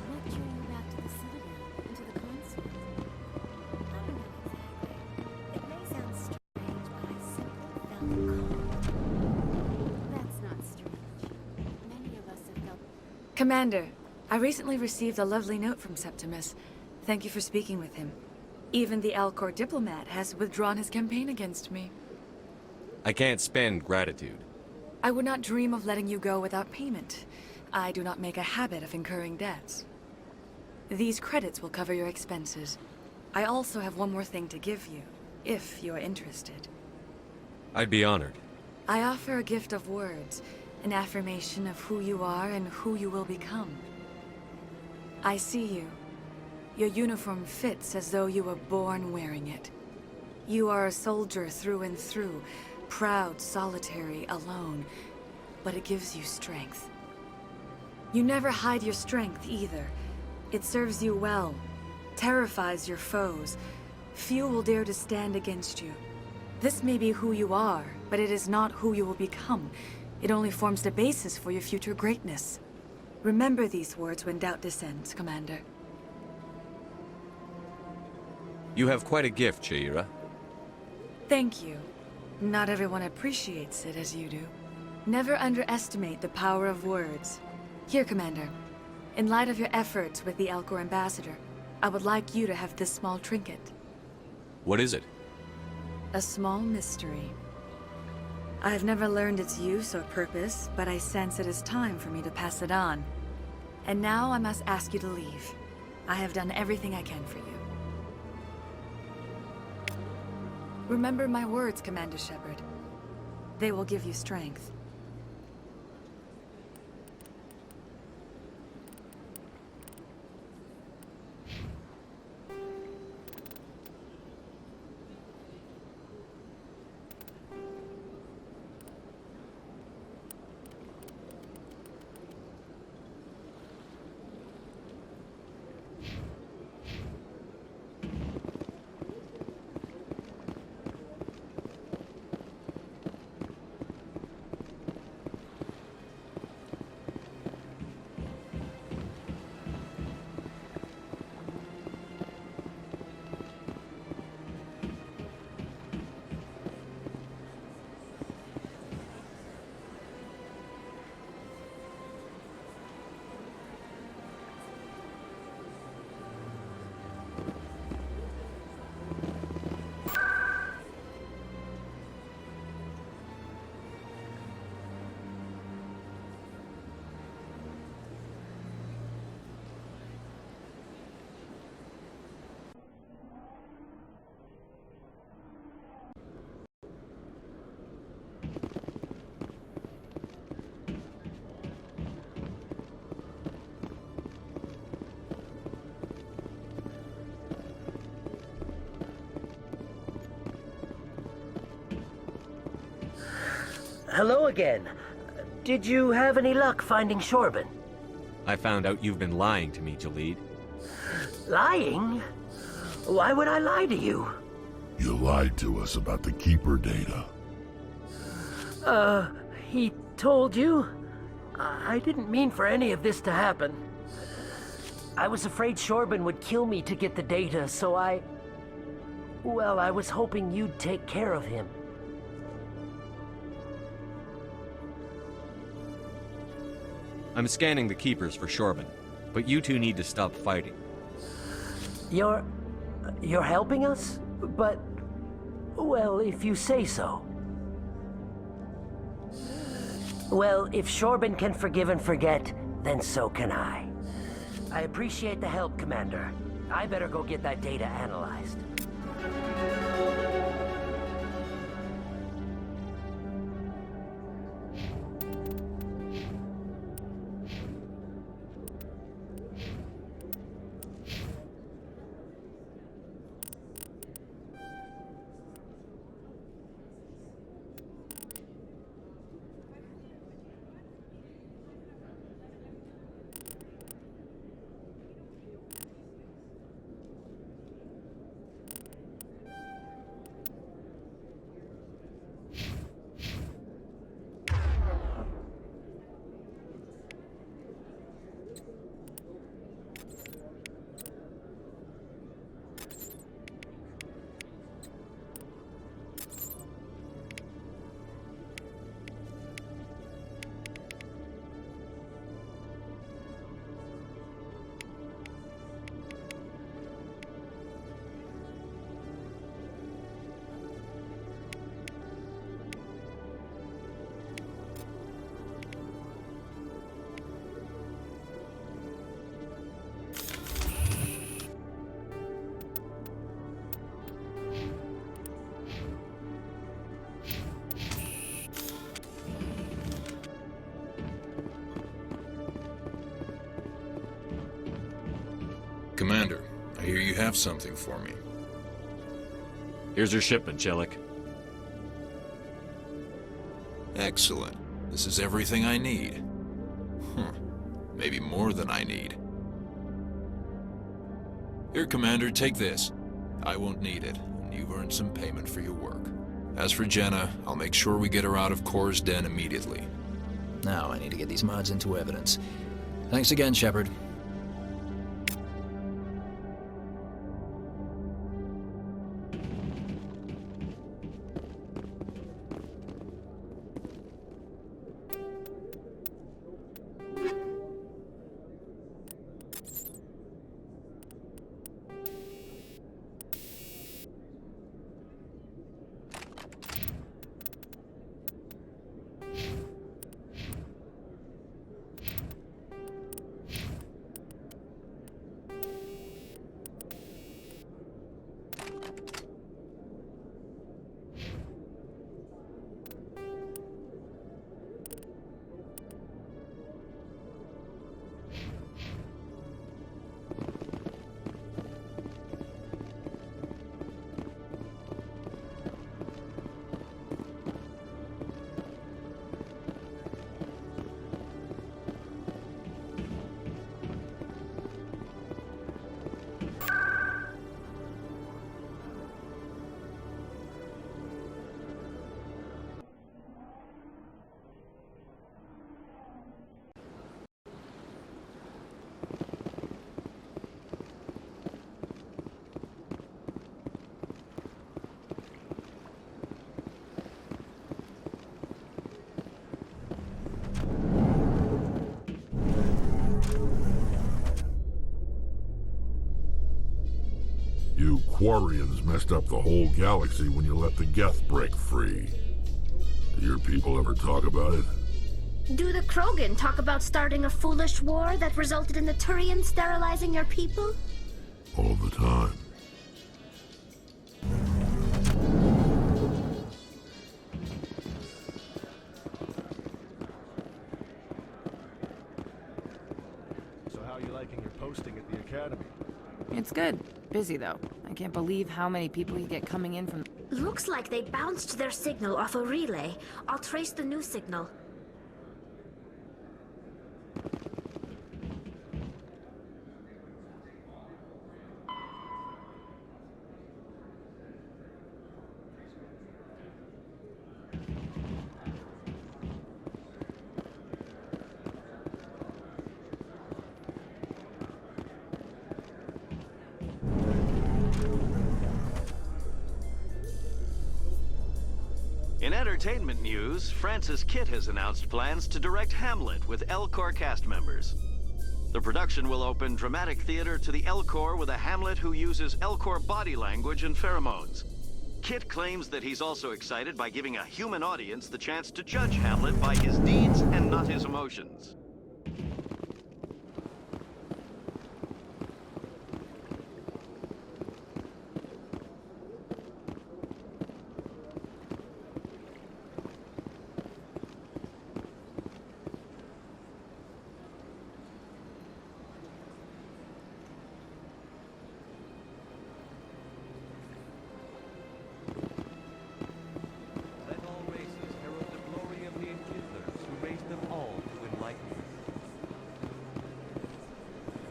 What drew you back to the Citadel, into the console? I don't know exactly. It may sound strange, but I simply felt called. That's not strange. Many of us have felt... Commander, I recently received a lovely note from Septimus. Thank you for speaking with him. Even the Alcor diplomat has withdrawn his campaign against me. I can't spend gratitude. I would not dream of letting you go without payment. I do not make a habit of incurring debts. These credits will cover your expenses. I also have one more thing to give you, if you are interested. I'd be honored. I offer a gift of words, an affirmation of who you are and who you will become. I see you. Your uniform fits as though you were born wearing it. You are a soldier through and through, proud, solitary, alone, but it gives you strength. You never hide your strength either. It serves you well, terrifies your foes. Few will dare to stand against you. This may be who you are, but it is not who you will become. It only forms the basis for your future greatness. Remember these words when doubt descends, Commander. You have quite a gift, Sha'ira. Thank you. Not everyone appreciates it as you do. Never underestimate the power of words. Here, Commander. In light of your efforts with the Alcor ambassador, I would like you to have this small trinket. What is it? A small mystery. I have never learned its use or purpose, but I sense it is time for me to pass it on. And now I must ask you to leave. I have done everything I can for you. Remember my words, Commander Shepard. They will give you strength. Hello again. Did you have any luck finding Shorban? I found out you've been lying to me, Jalid. Lying? Why would I lie to you? You lied to us about the Keeper data. He told you? I didn't mean for any of this to happen. I was afraid Shorban would kill me to get the data, so well, I was hoping you'd take care of him. I'm scanning the Keepers for Shorban, but you two need to stop fighting. You're helping us? But, well, if you say so. Well, if Shorban can forgive and forget, then so can I. I appreciate the help, Commander. I better go get that data analyzed. Commander, I hear you have something for me. Here's your shipment, Jellic. Excellent. This is everything I need. Maybe more than I need. Here, Commander, take this. I won't need it, and you've earned some payment for your work. As for Jenna, I'll make sure we get her out of Kor's den immediately. Now I need to get these mods into evidence. Thanks again, Shepard. You Quarians messed up the whole galaxy when you let the Geth break free. Do your people ever talk about it? Do the Krogan talk about starting a foolish war that resulted in the Turians sterilizing your people? All the time. So how are you liking your posting at the Academy? It's good. Busy, though. I can't believe how many people you get coming in from... Looks like they bounced their signal off a relay. I'll trace the new signal. In entertainment news, Francis Kitt has announced plans to direct Hamlet with Elcor cast members. The production will open dramatic theater to the Elcor with a Hamlet who uses Elcor body language and pheromones. Kitt claims that he's also excited by giving a human audience the chance to judge Hamlet by his deeds and not his emotions.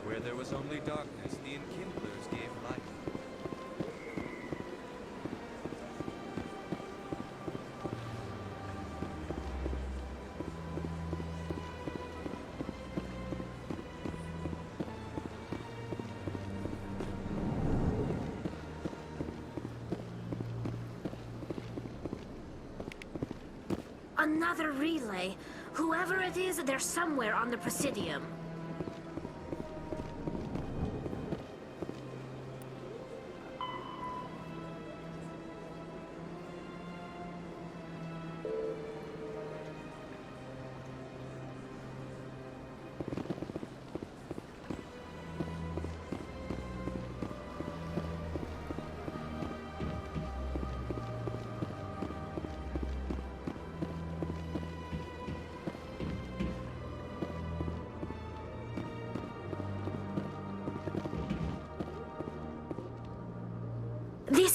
Where there was only darkness, the Enkindlers gave light. Another relay. Whoever it is, they're somewhere on the Presidium.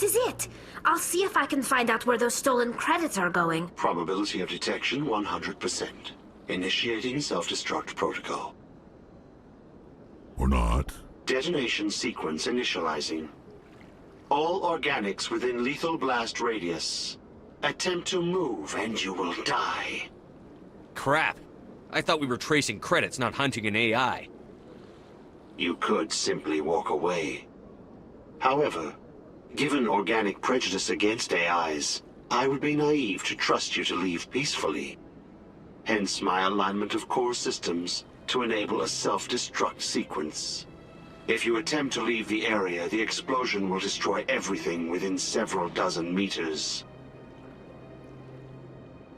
is it? I'll see if I can find out where those stolen credits are going. Probability of detection 100%. Initiating self-destruct protocol. Or not. Detonation sequence initializing. All organics within lethal blast radius. Attempt to move and you will die. Crap. I thought we were tracing credits, not hunting an AI. You could simply walk away. However, given organic prejudice against AIs, I would be naive to trust you to leave peacefully. Hence my alignment of core systems to enable a self-destruct sequence. If you attempt to leave the area, the explosion will destroy everything within several dozen meters.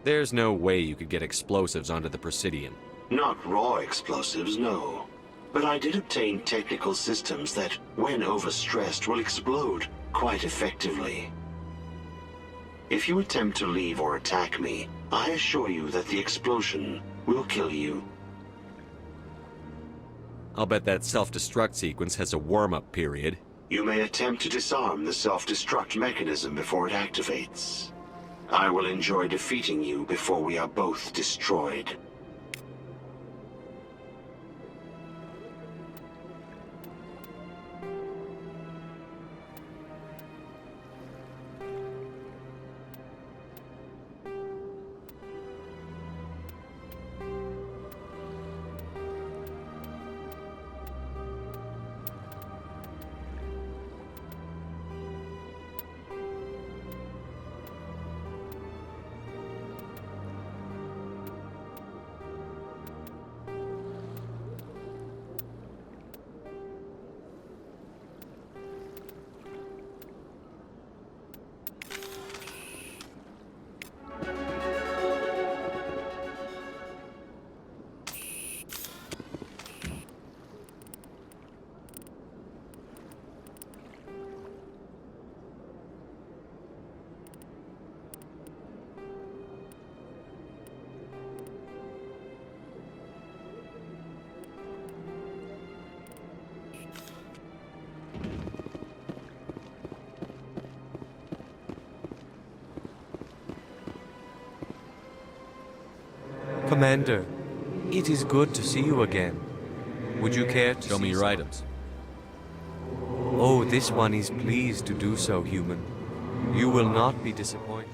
There's no way you could get explosives onto the Presidium. Not raw explosives, no. But I did obtain technical systems that, when overstressed, will explode quite effectively. If you attempt to leave or attack me, I assure you that the explosion will kill you. I'll bet that self-destruct sequence has a warm-up period. You may attempt to disarm the self-destruct mechanism before it activates. I will enjoy defeating you before we are both destroyed. Commander, it is good to see you again. Would you care to show me your items? Oh, this one is pleased to do so, human. You will not be disappointed.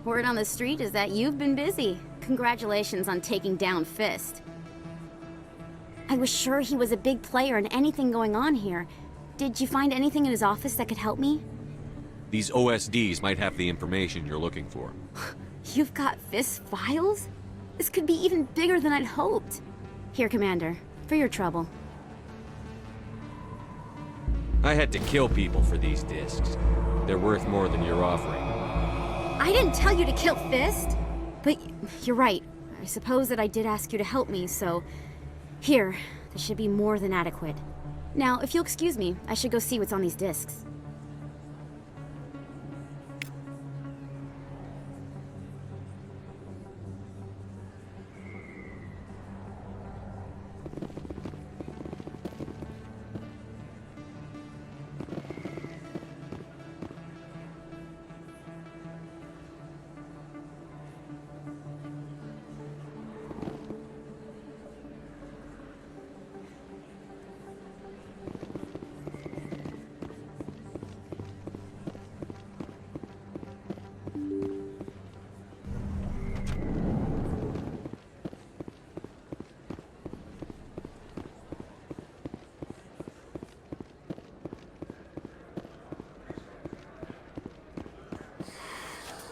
Word on the street is that you've been busy. Congratulations on taking down Fist. I was sure he was a big player in anything going on here. Did you find anything in his office that could help me? These OSDs might have the information you're looking for. You've got Fist's files? This could be even bigger than I'd hoped. Here, Commander, for your trouble. I had to kill people for these discs. They're worth more than you're offering. I didn't tell you to kill Fist! But you're right. I suppose that I did ask you to help me, so... Here, this should be more than adequate. Now, if you'll excuse me, I should go see what's on these discs.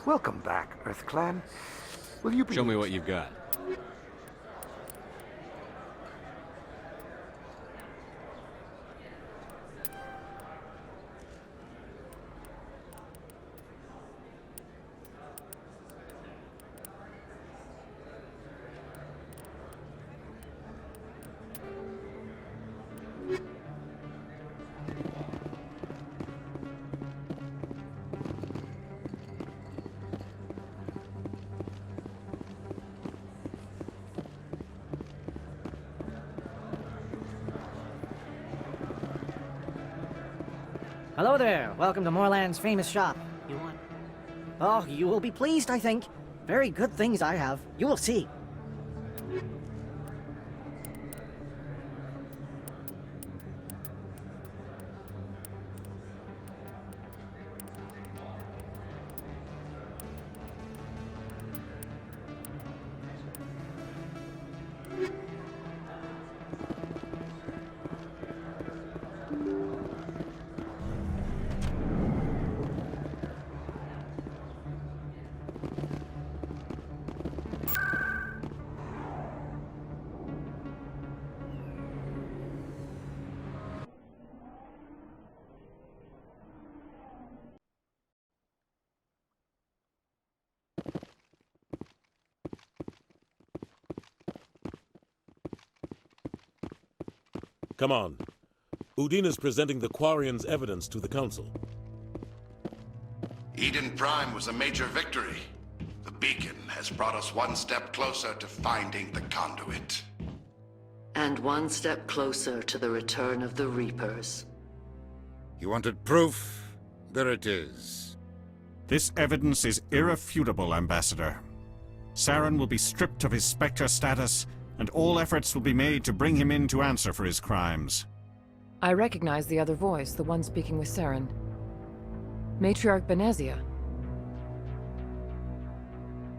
Welcome back, Earth Clan. Will you Show me what you've got. Hello there. Welcome to Moorland's famous shop. You want? Oh, you will be pleased, I think. Very good things I have. You will see. Come on. Udina's presenting the Quarian's evidence to the Council. Eden Prime was a major victory. The beacon has brought us one step closer to finding the conduit. And one step closer to the return of the Reapers. You wanted proof? There it is. This evidence is irrefutable, Ambassador. Saren will be stripped of his Spectre status, and all efforts will be made to bring him in to answer for his crimes. I recognize the other voice, the one speaking with Saren. Matriarch Benezia.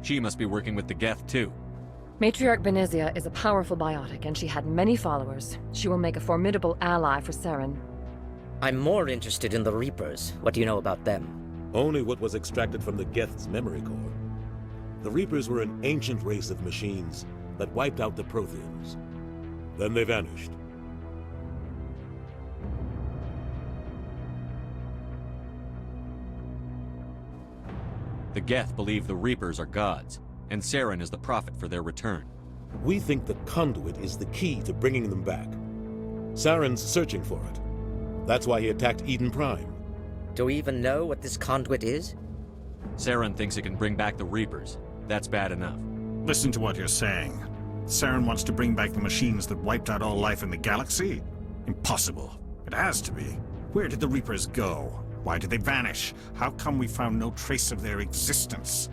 She must be working with the Geth, too. Matriarch Benezia is a powerful biotic, and she had many followers. She will make a formidable ally for Saren. I'm more interested in the Reapers. What do you know about them? Only what was extracted from the Geth's memory core. The Reapers were an ancient race of machines that wiped out the Protheans. Then they vanished. The Geth believe the Reapers are gods, and Saren is the prophet for their return. We think the conduit is the key to bringing them back. Saren's searching for it. That's why he attacked Eden Prime. Do we even know what this conduit is? Saren thinks it can bring back the Reapers. That's bad enough. Listen to what you're saying. Saren wants to bring back the machines that wiped out all life in the galaxy? Impossible. It has to be. Where did the Reapers go? Why did they vanish? How come we found no trace of their existence?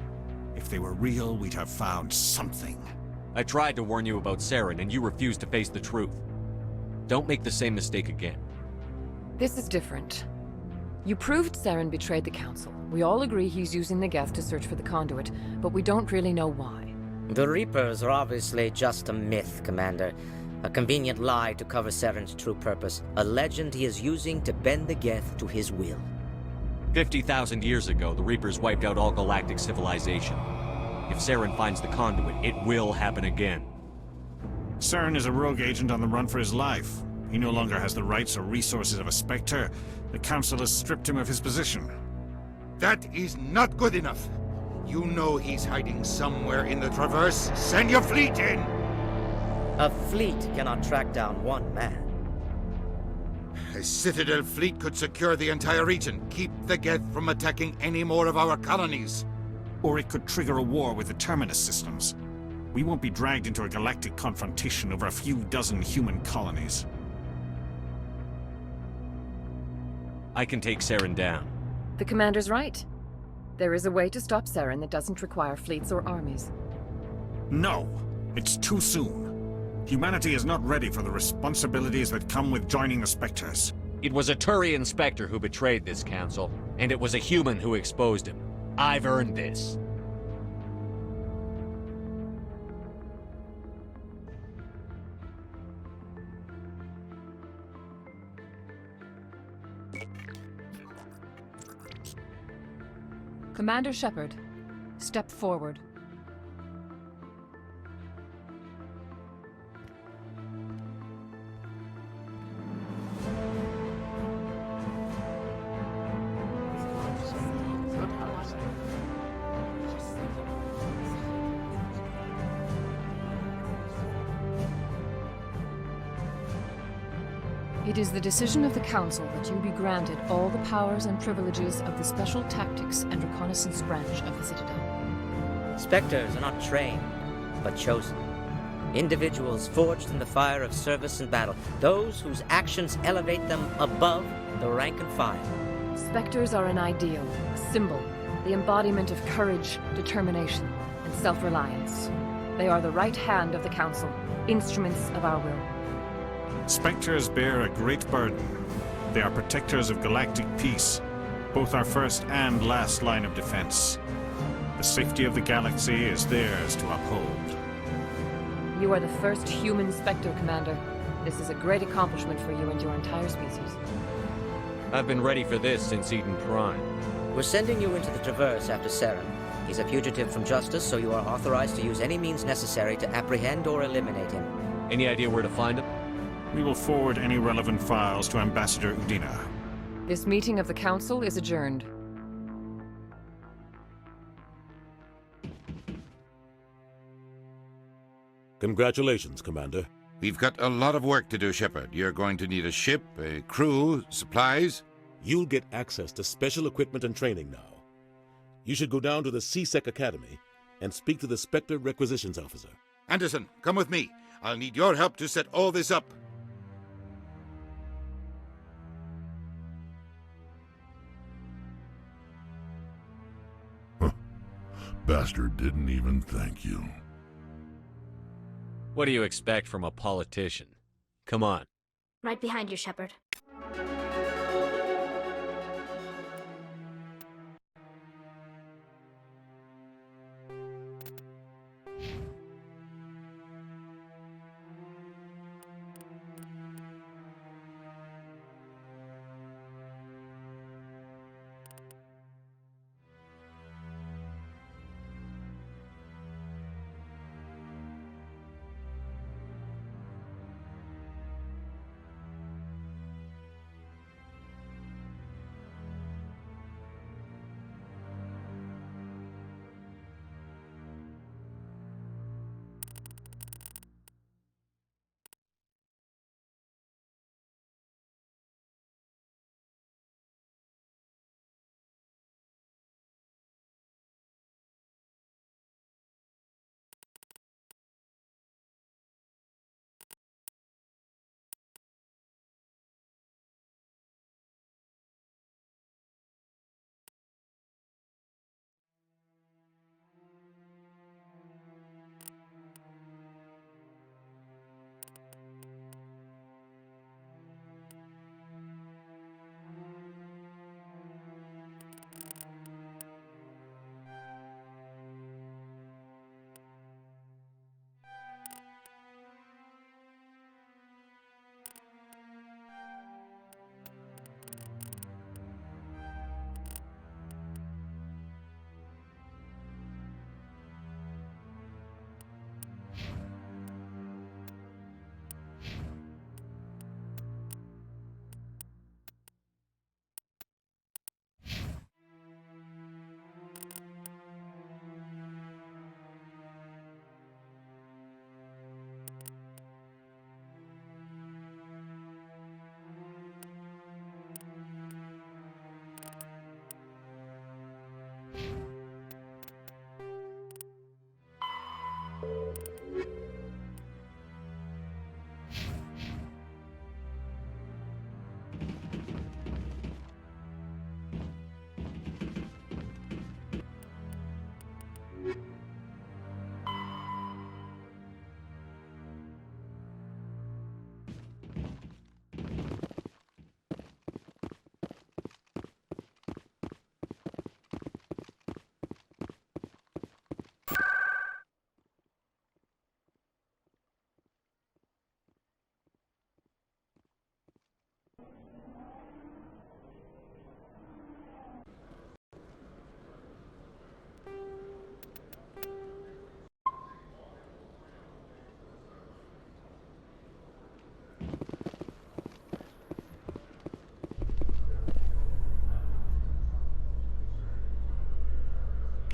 If they were real, we'd have found something. I tried to warn you about Saren, and you refused to face the truth. Don't make the same mistake again. This is different. You proved Saren betrayed the Council. We all agree he's using the Geth to search for the conduit, but we don't really know why. The Reapers are obviously just a myth, Commander. A convenient lie to cover Saren's true purpose. A legend he is using to bend the Geth to his will. 50,000 years ago, the Reapers wiped out all galactic civilization. If Saren finds the conduit, it will happen again. Saren is a rogue agent on the run for his life. He no longer has the rights or resources of a Spectre. The Council has stripped him of his position. That is not good enough. You know he's hiding somewhere in the Traverse. Send your fleet in! A fleet cannot track down one man. A Citadel fleet could secure the entire region. Keep the Geth from attacking any more of our colonies. Or it could trigger a war with the Terminus systems. We won't be dragged into a galactic confrontation over a few dozen human colonies. I can take Saren down. The commander's right. There is a way to stop Saren that doesn't require fleets or armies. No! It's too soon. Humanity is not ready for the responsibilities that come with joining the Spectres. It was a Turian Spectre who betrayed this council, and it was a human who exposed him. I've earned this. Commander Shepard, step forward. It is the decision of the Council that you be granted all the powers and privileges of the Special Tactics and Reconnaissance branch of the Citadel. Spectres are not trained, but chosen. Individuals forged in the fire of service and battle. Those whose actions elevate them above the rank and file. Spectres are an ideal, a symbol, the embodiment of courage, determination, and self-reliance. They are the right hand of the Council, instruments of our will. Spectres bear a great burden. They are protectors of galactic peace, both our first and last line of defense. The safety of the galaxy is theirs to uphold. You are the first human Spectre, Commander. This is a great accomplishment for you and your entire species. I've been ready for this since Eden Prime. We're sending you into the Traverse after Saren. He's a fugitive from justice, so you are authorized to use any means necessary to apprehend or eliminate him. Any idea where to find him? We will forward any relevant files to Ambassador Udina. This meeting of the Council is adjourned. Congratulations, Commander. We've got a lot of work to do, Shepard. You're going to need a ship, a crew, supplies. You'll get access to special equipment and training now. You should go down to the C-Sec Academy and speak to the Spectre Requisitions Officer. Anderson, come with me. I'll need your help to set all this up. Bastard didn't even thank you. What do you expect from a politician? Come on. Right behind you, Shepard.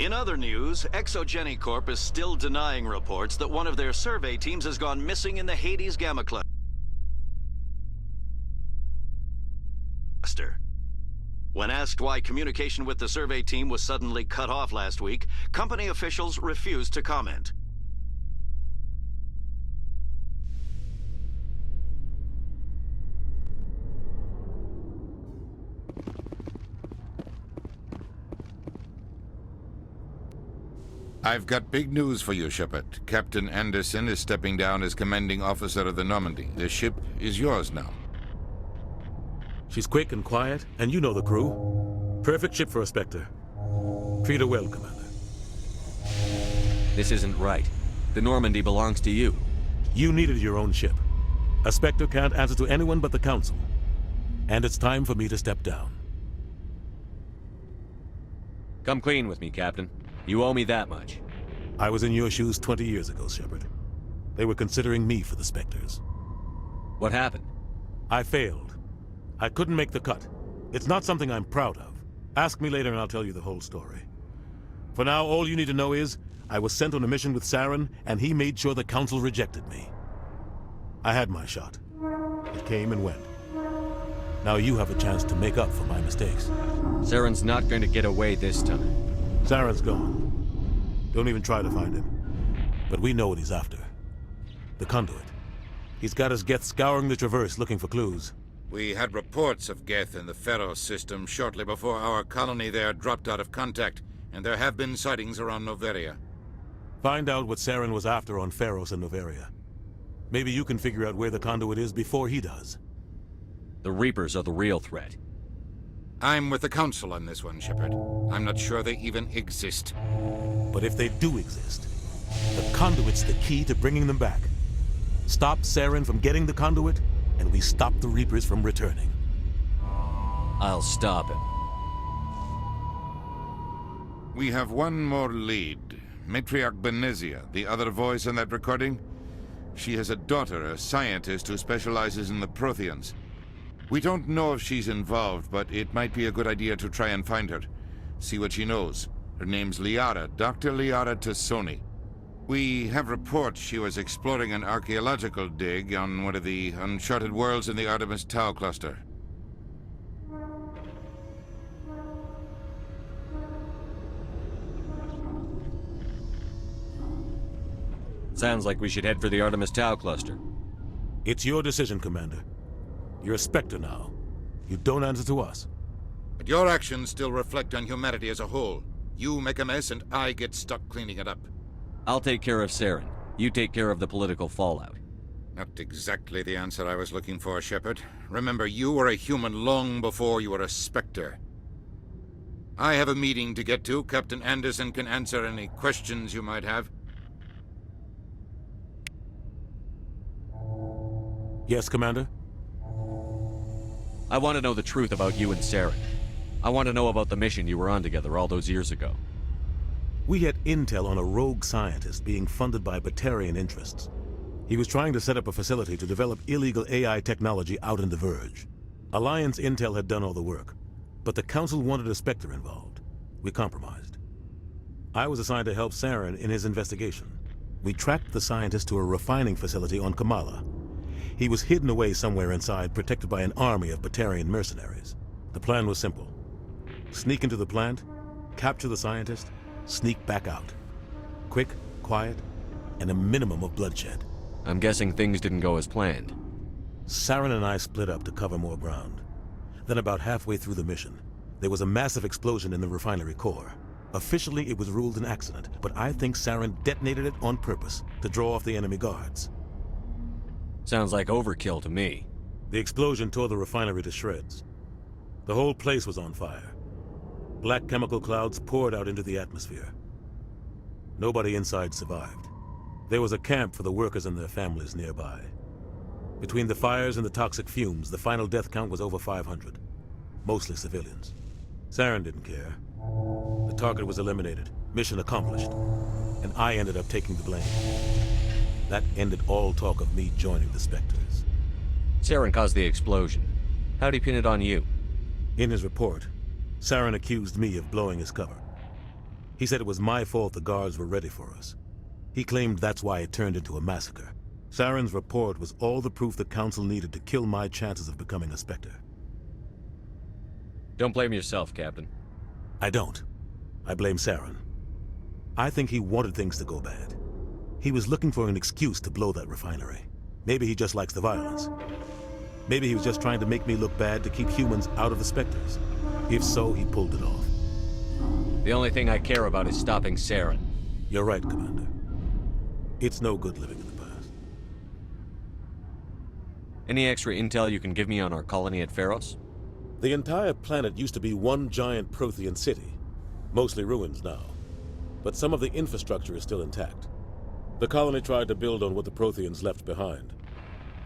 In other news, Exogeny Corp is still denying reports that one of their survey teams has gone missing in the Hades Gamma cluster. When asked why communication with the survey team was suddenly cut off last week, company officials refused to comment. I've got big news for you, Shepard. Captain Anderson is stepping down as commanding officer of the Normandy. The ship is yours now. She's quick and quiet, and you know the crew. Perfect ship for a Spectre. Treat her well, Commander. This isn't right. The Normandy belongs to you. You needed your own ship. A Spectre can't answer to anyone but the Council. And it's time for me to step down. Come clean with me, Captain. You owe me that much. I was in your shoes 20 years ago, Shepard. They were considering me for the Spectres. What happened? I failed. I couldn't make the cut. It's not something I'm proud of. Ask me later and I'll tell you the whole story. For now, all you need to know is, I was sent on a mission with Saren, and he made sure the Council rejected me. I had my shot. It came and went. Now you have a chance to make up for my mistakes. Saren's not going to get away this time. Saren's gone. Don't even try to find him. But we know what he's after. The conduit. He's got his Geth scouring the Traverse looking for clues. We had reports of Geth in the Pharaoh system shortly before our colony there dropped out of contact, and there have been sightings around Noveria. Find out what Saren was after on Pharos and Noveria. Maybe you can figure out where the conduit is before he does. The Reapers are the real threat. I'm with the Council on this one, Shepard. I'm not sure they even exist. But if they do exist, the conduit's the key to bringing them back. Stop Saren from getting the conduit, and we stop the Reapers from returning. I'll stop him. We have one more lead. Matriarch Benezia, the other voice in that recording. She has a daughter, a scientist who specializes in the Protheans. We don't know if she's involved, but it might be a good idea to try and find her. See what she knows. Her name's Liara, Dr. Liara Tassoni. We have reports she was exploring an archaeological dig on one of the uncharted worlds in the Artemis Tau cluster. Sounds like we should head for the Artemis Tau cluster. It's your decision, Commander. You're a Spectre now. You don't answer to us. But your actions still reflect on humanity as a whole. You make a mess and I get stuck cleaning it up. I'll take care of Saren. You take care of the political fallout. Not exactly the answer I was looking for, Shepard. Remember, you were a human long before you were a Spectre. I have a meeting to get to. Captain Anderson can answer any questions you might have. Yes, Commander? I want to know the truth about you and Saren. I want to know about the mission you were on together all those years ago. We had intel on a rogue scientist being funded by Batarian interests. He was trying to set up a facility to develop illegal AI technology out in the Verge. Alliance intel had done all the work, but the Council wanted a Spectre involved. We compromised. I was assigned to help Saren in his investigation. We tracked the scientist to a refining facility on Kamala. He was hidden away somewhere inside, protected by an army of Batarian mercenaries. The plan was simple. Sneak into the plant, capture the scientist, sneak back out. Quick, quiet, and a minimum of bloodshed. I'm guessing things didn't go as planned. Saren and I split up to cover more ground. Then about halfway through the mission, there was a massive explosion in the refinery core. Officially, it was ruled an accident, but I think Saren detonated it on purpose to draw off the enemy guards. Sounds like overkill to me. The explosion tore the refinery to shreds. The whole place was on fire. Black chemical clouds poured out into the atmosphere. Nobody inside survived. There was a camp for the workers and their families nearby. Between the fires and the toxic fumes, the final death count was over 500. Mostly civilians. Saren didn't care. The target was eliminated, mission accomplished, and I ended up taking the blame. That ended all talk of me joining the Spectres. Saren caused the explosion. How'd he pin it on you? In his report, Saren accused me of blowing his cover. He said it was my fault the guards were ready for us. He claimed that's why it turned into a massacre. Saren's report was all the proof the Council needed to kill my chances of becoming a Spectre. Don't blame yourself, Captain. I don't. I blame Saren. I think he wanted things to go bad. He was looking for an excuse to blow that refinery. Maybe he just likes the violence. Maybe he was just trying to make me look bad to keep humans out of the Spectres. If so, he pulled it off. The only thing I care about is stopping Saren. You're right, Commander. It's no good living in the past. Any extra intel you can give me on our colony at Pharos? The entire planet used to be one giant Prothean city. Mostly ruins now. But some of the infrastructure is still intact. The colony tried to build on what the Protheans left behind.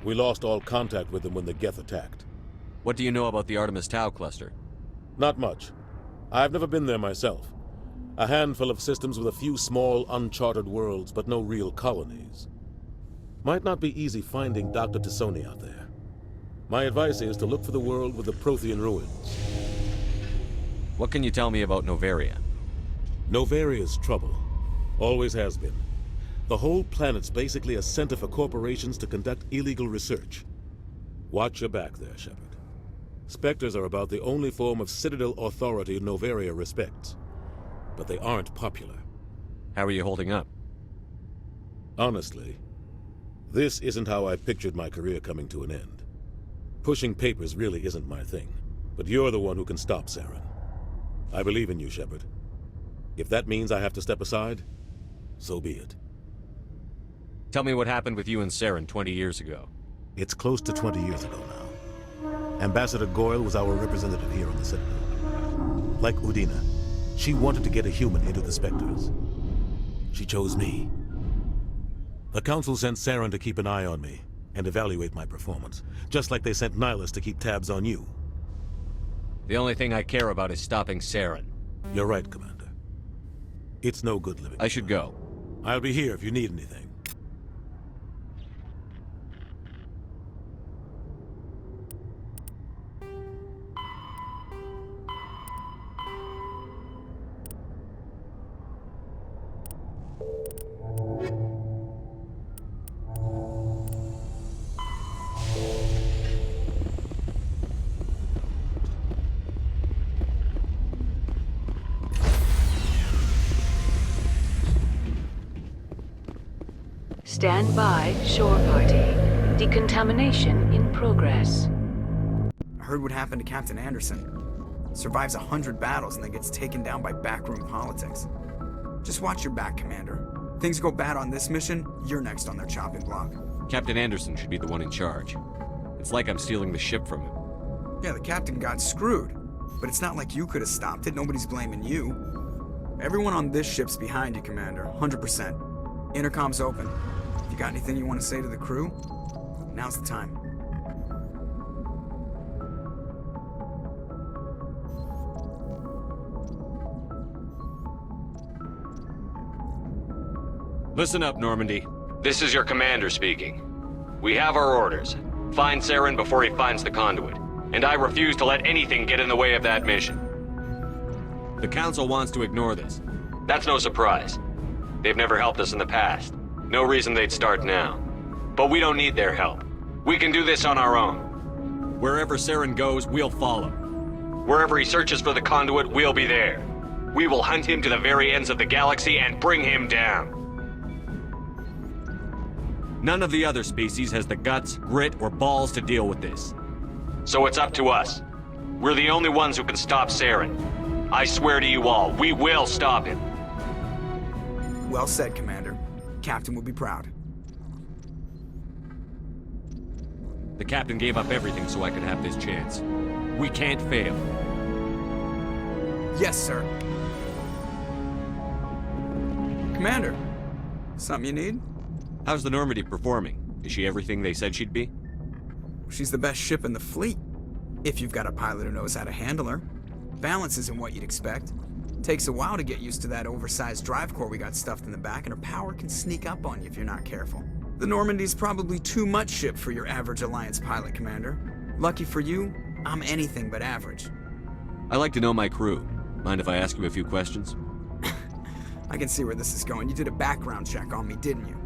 We lost all contact with them when the Geth attacked. What do you know about the Artemis Tau cluster? Not much. I've never been there myself. A handful of systems with a few small, uncharted worlds, but no real colonies. Might not be easy finding Dr. T'Soni out there. My advice is to look for the world with the Prothean ruins. What can you tell me about Novaria? Novaria's trouble. Always has been. The whole planet's basically a center for corporations to conduct illegal research. Watch your back there, Shepard. Spectres are about the only form of Citadel authority Novaria respects. But they aren't popular. How are you holding up? Honestly, this isn't how I pictured my career coming to an end. Pushing papers really isn't my thing, but you're the one who can stop Saren. I believe in you, Shepard. If that means I have to step aside, so be it. Tell me what happened with you and Saren 20 years ago. It's close to 20 years ago now. Ambassador Goyle was our representative here on the Citadel. Like Udina, she wanted to get a human into the Spectres. She chose me. The Council sent Saren to keep an eye on me and evaluate my performance, just like they sent Nihilus to keep tabs on you. The only thing I care about is stopping Saren. You're right, Commander. It's no good living. I should go. I'll be here if you need anything. Stand by, shore party. Decontamination in progress. I heard what happened to Captain Anderson. Survives 100 battles and then gets taken down by backroom politics. Just watch your back, Commander. Things go bad on this mission, you're next on their chopping block. Captain Anderson should be the one in charge. It's like I'm stealing the ship from him. Yeah, the captain got screwed. But it's not like you could have stopped it. Nobody's blaming you. Everyone on this ship's behind you, Commander. 100%. Intercom's open. If you got anything you want to say to the crew, now's the time. Listen up, Normandy. This is your commander speaking. We have our orders. Find Saren before he finds the conduit. And I refuse to let anything get in the way of that mission. The Council wants to ignore this. That's no surprise. They've never helped us in the past. No reason they'd start now. But we don't need their help. We can do this on our own. Wherever Saren goes, we'll follow. Wherever he searches for the conduit, we'll be there. We will hunt him to the very ends of the galaxy and bring him down. None of the other species has the guts, grit, or balls to deal with this. So it's up to us. We're the only ones who can stop Saren. I swear to you all, we will stop him. Well said, Commander. Captain will be proud. The captain gave up everything so I could have this chance. We can't fail. Yes, sir. Commander, something you need? How's the Normandy performing? Is she everything they said she'd be? She's the best ship in the fleet. If you've got a pilot who knows how to handle her. Balance isn't what you'd expect. Takes a while to get used to that oversized drive core we got stuffed in the back, and her power can sneak up on you if you're not careful. The Normandy's probably too much ship for your average Alliance pilot, Commander. Lucky for you, I'm anything but average. I like to know my crew. Mind if I ask you a few questions? I can see where this is going. You did a background check on me, didn't you?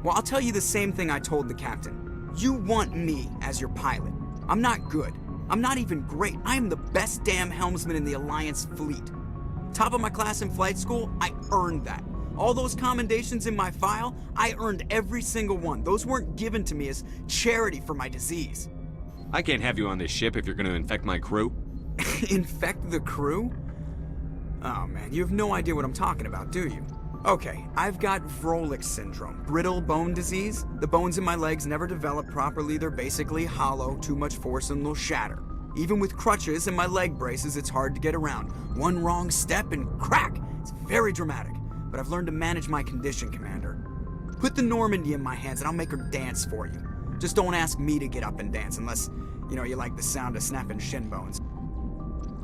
Well, I'll tell you the same thing I told the captain. You want me as your pilot. I'm not good. I'm not even great. I am the best damn helmsman in the Alliance fleet. Top of my class in flight school, I earned that. All those commendations in my file, I earned every single one. Those weren't given to me as charity for my disease. I can't have you on this ship if you're going to infect my crew. Infect the crew? Oh man, you have no idea what I'm talking about, do you? Okay, I've got Vrolik syndrome, brittle bone disease. The bones in my legs never develop properly. They're basically hollow, too much force and they'll shatter. Even with crutches and my leg braces, it's hard to get around. One wrong step and crack! It's very dramatic, but I've learned to manage my condition, Commander. Put the Normandy in my hands and I'll make her dance for you. Just don't ask me to get up and dance unless, you like the sound of snapping shin bones.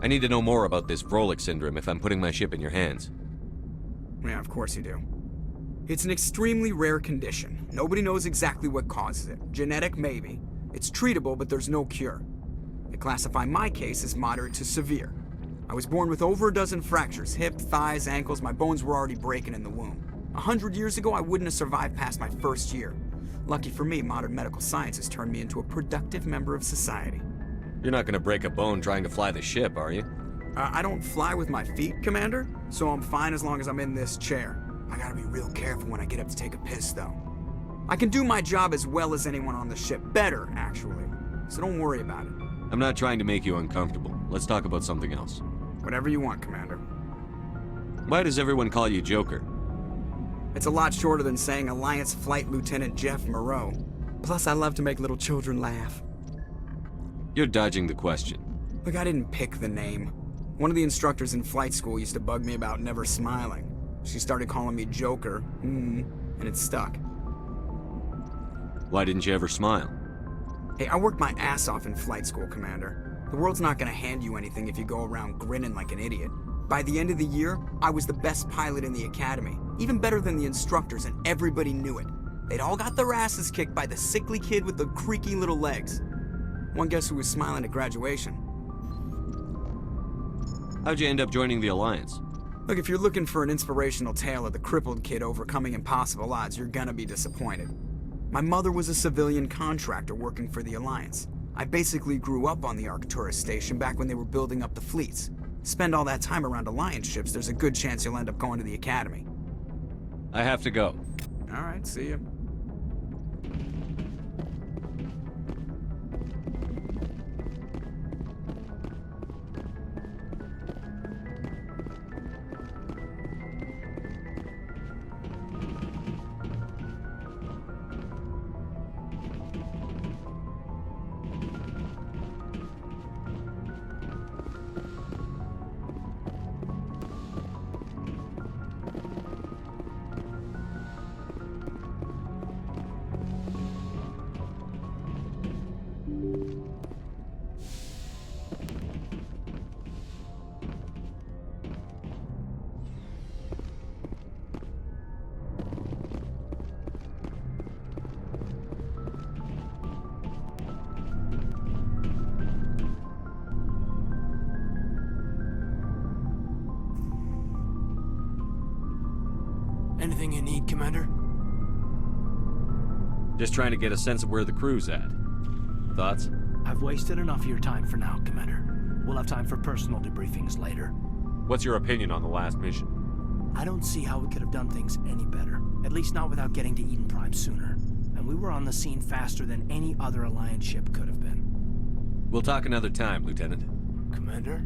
I need to know more about this Vrolik syndrome if I'm putting my ship in your hands. Yeah, of course you do. It's an extremely rare condition. Nobody knows exactly what causes it. Genetic, maybe. It's treatable, but there's no cure. They classify my case as moderate to severe. I was born with over a dozen fractures, hip, thighs, ankles. My bones were already breaking in the womb. 100 years ago, I wouldn't have survived past my first year. Lucky for me, modern medical science has turned me into a productive member of society. You're not going to break a bone trying to fly the ship, are you? I don't fly with my feet, Commander, so I'm fine as long as I'm in this chair. I gotta be real careful when I get up to take a piss, though. I can do my job as well as anyone on the ship. Better, actually. So don't worry about it. I'm not trying to make you uncomfortable. Let's talk about something else. Whatever you want, Commander. Why does everyone call you Joker? It's a lot shorter than saying Alliance Flight Lieutenant Jeff Moreau. Plus, I love to make little children laugh. You're dodging the question. Look, I didn't pick the name. One of the instructors in flight school used to bug me about never smiling. She started calling me Joker, and it stuck. Why didn't you ever smile? Hey, I worked my ass off in flight school, Commander. The world's not gonna hand you anything if you go around grinning like an idiot. By the end of the year, I was the best pilot in the academy, even better than the instructors, and everybody knew it. They'd all got their asses kicked by the sickly kid with the creaky little legs. One guess who was smiling at graduation? How'd you end up joining the Alliance? Look, if you're looking for an inspirational tale of the crippled kid overcoming impossible odds, you're gonna be disappointed. My mother was a civilian contractor working for the Alliance. I basically grew up on the Arcturus station back when they were building up the fleets. Spend all that time around Alliance ships, there's a good chance you'll end up going to the Academy. I have to go. All right, see ya. Anything you need, Commander? Just trying to get a sense of where the crew's at. Thoughts? I've wasted enough of your time for now, Commander. We'll have time for personal debriefings later. What's your opinion on the last mission? I don't see how we could have done things any better. At least not without getting to Eden Prime sooner. And we were on the scene faster than any other Alliance ship could have been. We'll talk another time, Lieutenant. Commander?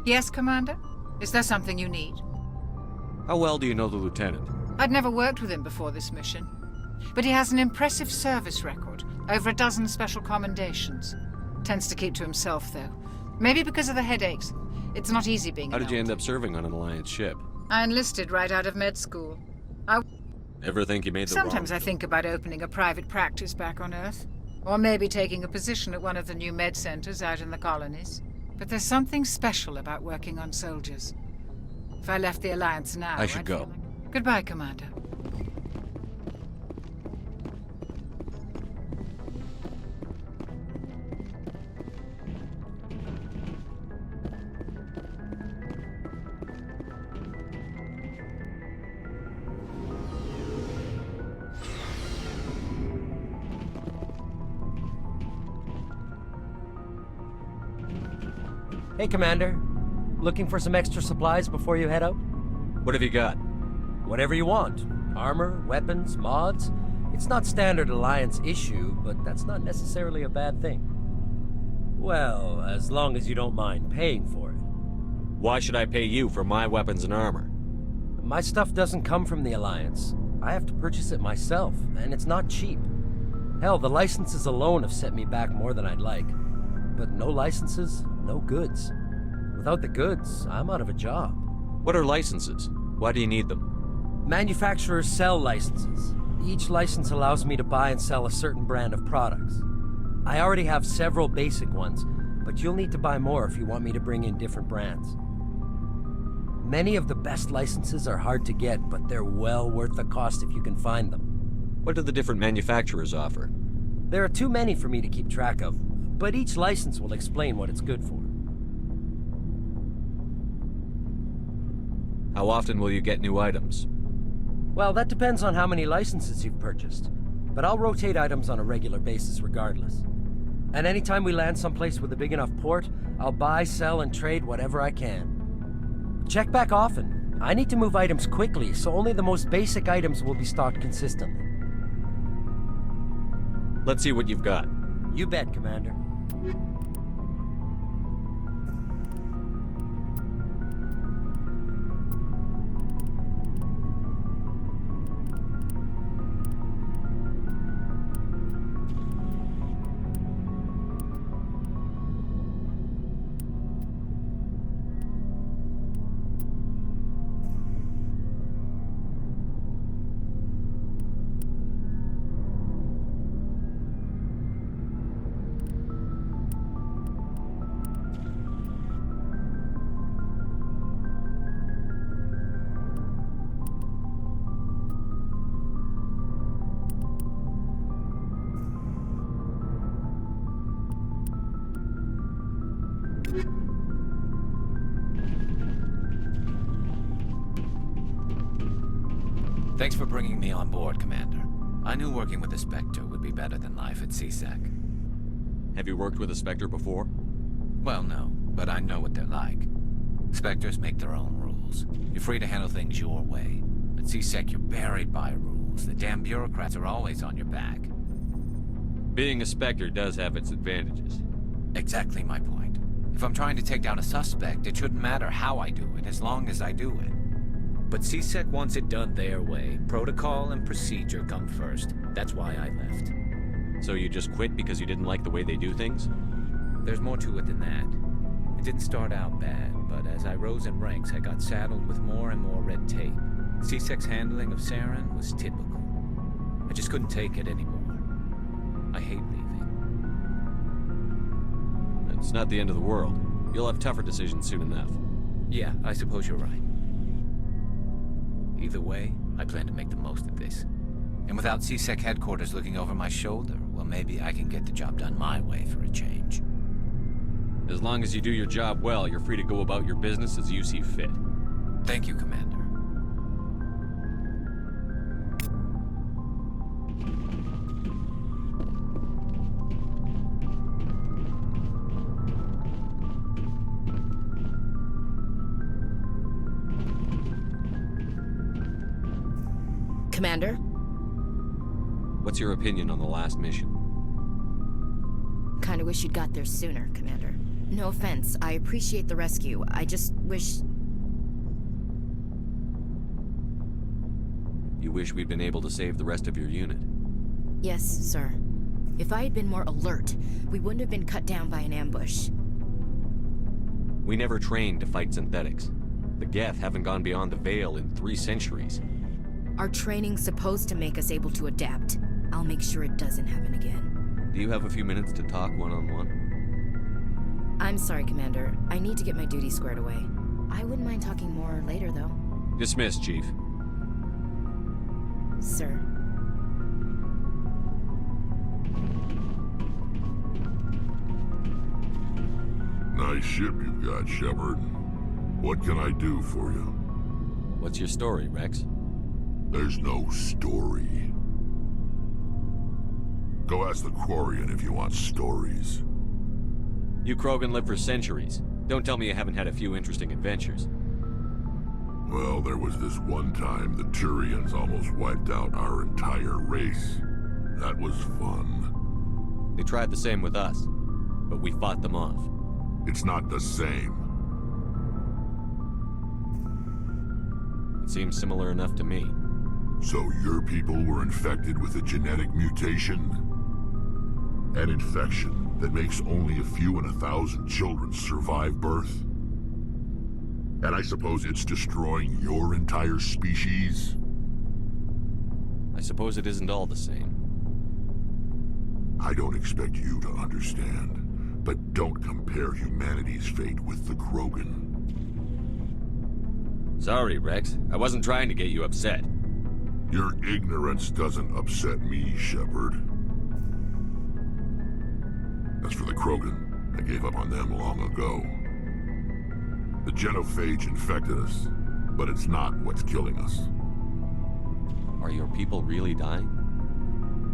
Yes, Commander? Is there something you need? How well do you know the Lieutenant? I'd never worked with him before this mission. But he has an impressive service record, over a dozen special commendations. Tends to keep to himself, though. Maybe because of the headaches. It's not easy being How an did you end up serving on an Alliance ship? I enlisted right out of med school. Ever think you made the Sometimes wrong... I think about opening a private practice back on Earth. Or maybe taking a position at one of the new med centers out in the colonies. But there's something special about working on soldiers. If I left the Alliance now, I should I'd go. feel like... Goodbye, Commander. Hey, Commander. Looking for some extra supplies before you head out? What have you got? Whatever you want. Armor, weapons, mods. It's not standard Alliance issue, but that's not necessarily a bad thing. Well, as long as you don't mind paying for it. Why should I pay you for my weapons and armor? My stuff doesn't come from the Alliance. I have to purchase it myself, and it's not cheap. Hell, the licenses alone have set me back more than I'd like. But no licenses, no goods. Without the goods, I'm out of a job. What are licenses? Why do you need them? Manufacturers sell licenses. Each license allows me to buy and sell a certain brand of products. I already have several basic ones, but you'll need to buy more if you want me to bring in different brands. Many of the best licenses are hard to get, but they're well worth the cost if you can find them. What do the different manufacturers offer? There are too many for me to keep track of, but each license will explain what it's good for. How often will you get new items? Well, that depends on how many licenses you've purchased, but I'll rotate items on a regular basis regardless. And anytime we land someplace with a big enough port, I'll buy, sell, and trade whatever I can. Check back often. I need to move items quickly, so only the most basic items will be stocked consistently. Let's see what you've got. You bet, Commander. Thanks for bringing me on board, Commander. I knew working with the Spectre would be better than life at CSEC. Have you worked with a Spectre before? Well, no, but I know what they're like. Spectres make their own rules. You're free to handle things your way. At CSEC, you're buried by rules. The damn bureaucrats are always on your back. Being a Spectre does have its advantages. Exactly my point. If I'm trying to take down a suspect, it shouldn't matter how I do it, as long as I do it. But CSEC wants it done their way. Protocol and procedure come first. That's why I left. So you just quit because you didn't like the way they do things? There's more to it than that. It didn't start out bad, but as I rose in ranks, I got saddled with more and more red tape. CSEC's handling of Saren was typical. I just couldn't take it anymore. I hate leaving. It's not the end of the world. You'll have tougher decisions soon enough. Yeah, I suppose you're right. Either way, I plan to make the most of this. And without CSEC headquarters looking over my shoulder, well, maybe I can get the job done my way for a change. As long as you do your job well, you're free to go about your business as you see fit. Thank you, Commander. Commander? What's your opinion on the last mission? Kinda wish you'd got there sooner, Commander. No offense, I appreciate the rescue. I just wish... You wish we'd been able to save the rest of your unit? Yes, sir. If I had been more alert, we wouldn't have been cut down by an ambush. We never trained to fight synthetics. The Geth haven't gone beyond the Veil in 3 centuries. Our training's supposed to make us able to adapt. I'll make sure it doesn't happen again. Do you have a few minutes to talk one-on-one? I'm sorry, Commander. I need to get my duty squared away. I wouldn't mind talking more later, though. Dismissed, Chief. Sir. Nice ship you've got, Shepard. What can I do for you? What's your story, Rex? There's no story. Go ask the Quarian if you want stories. You Krogan lived for centuries. Don't tell me you haven't had a few interesting adventures. Well, there was this one time the Turians almost wiped out our entire race. That was fun. They tried the same with us, but we fought them off. It's not the same. It seems similar enough to me. So your people were infected with a genetic mutation? An infection that makes only a few in 1,000 children survive birth? And I suppose it's destroying your entire species? I suppose it isn't all the same. I don't expect you to understand, but don't compare humanity's fate with the Krogan. Sorry, Rex. I wasn't trying to get you upset. Your ignorance doesn't upset me, Shepard. As for the Krogan, I gave up on them long ago. The genophage infected us, but it's not what's killing us. Are your people really dying?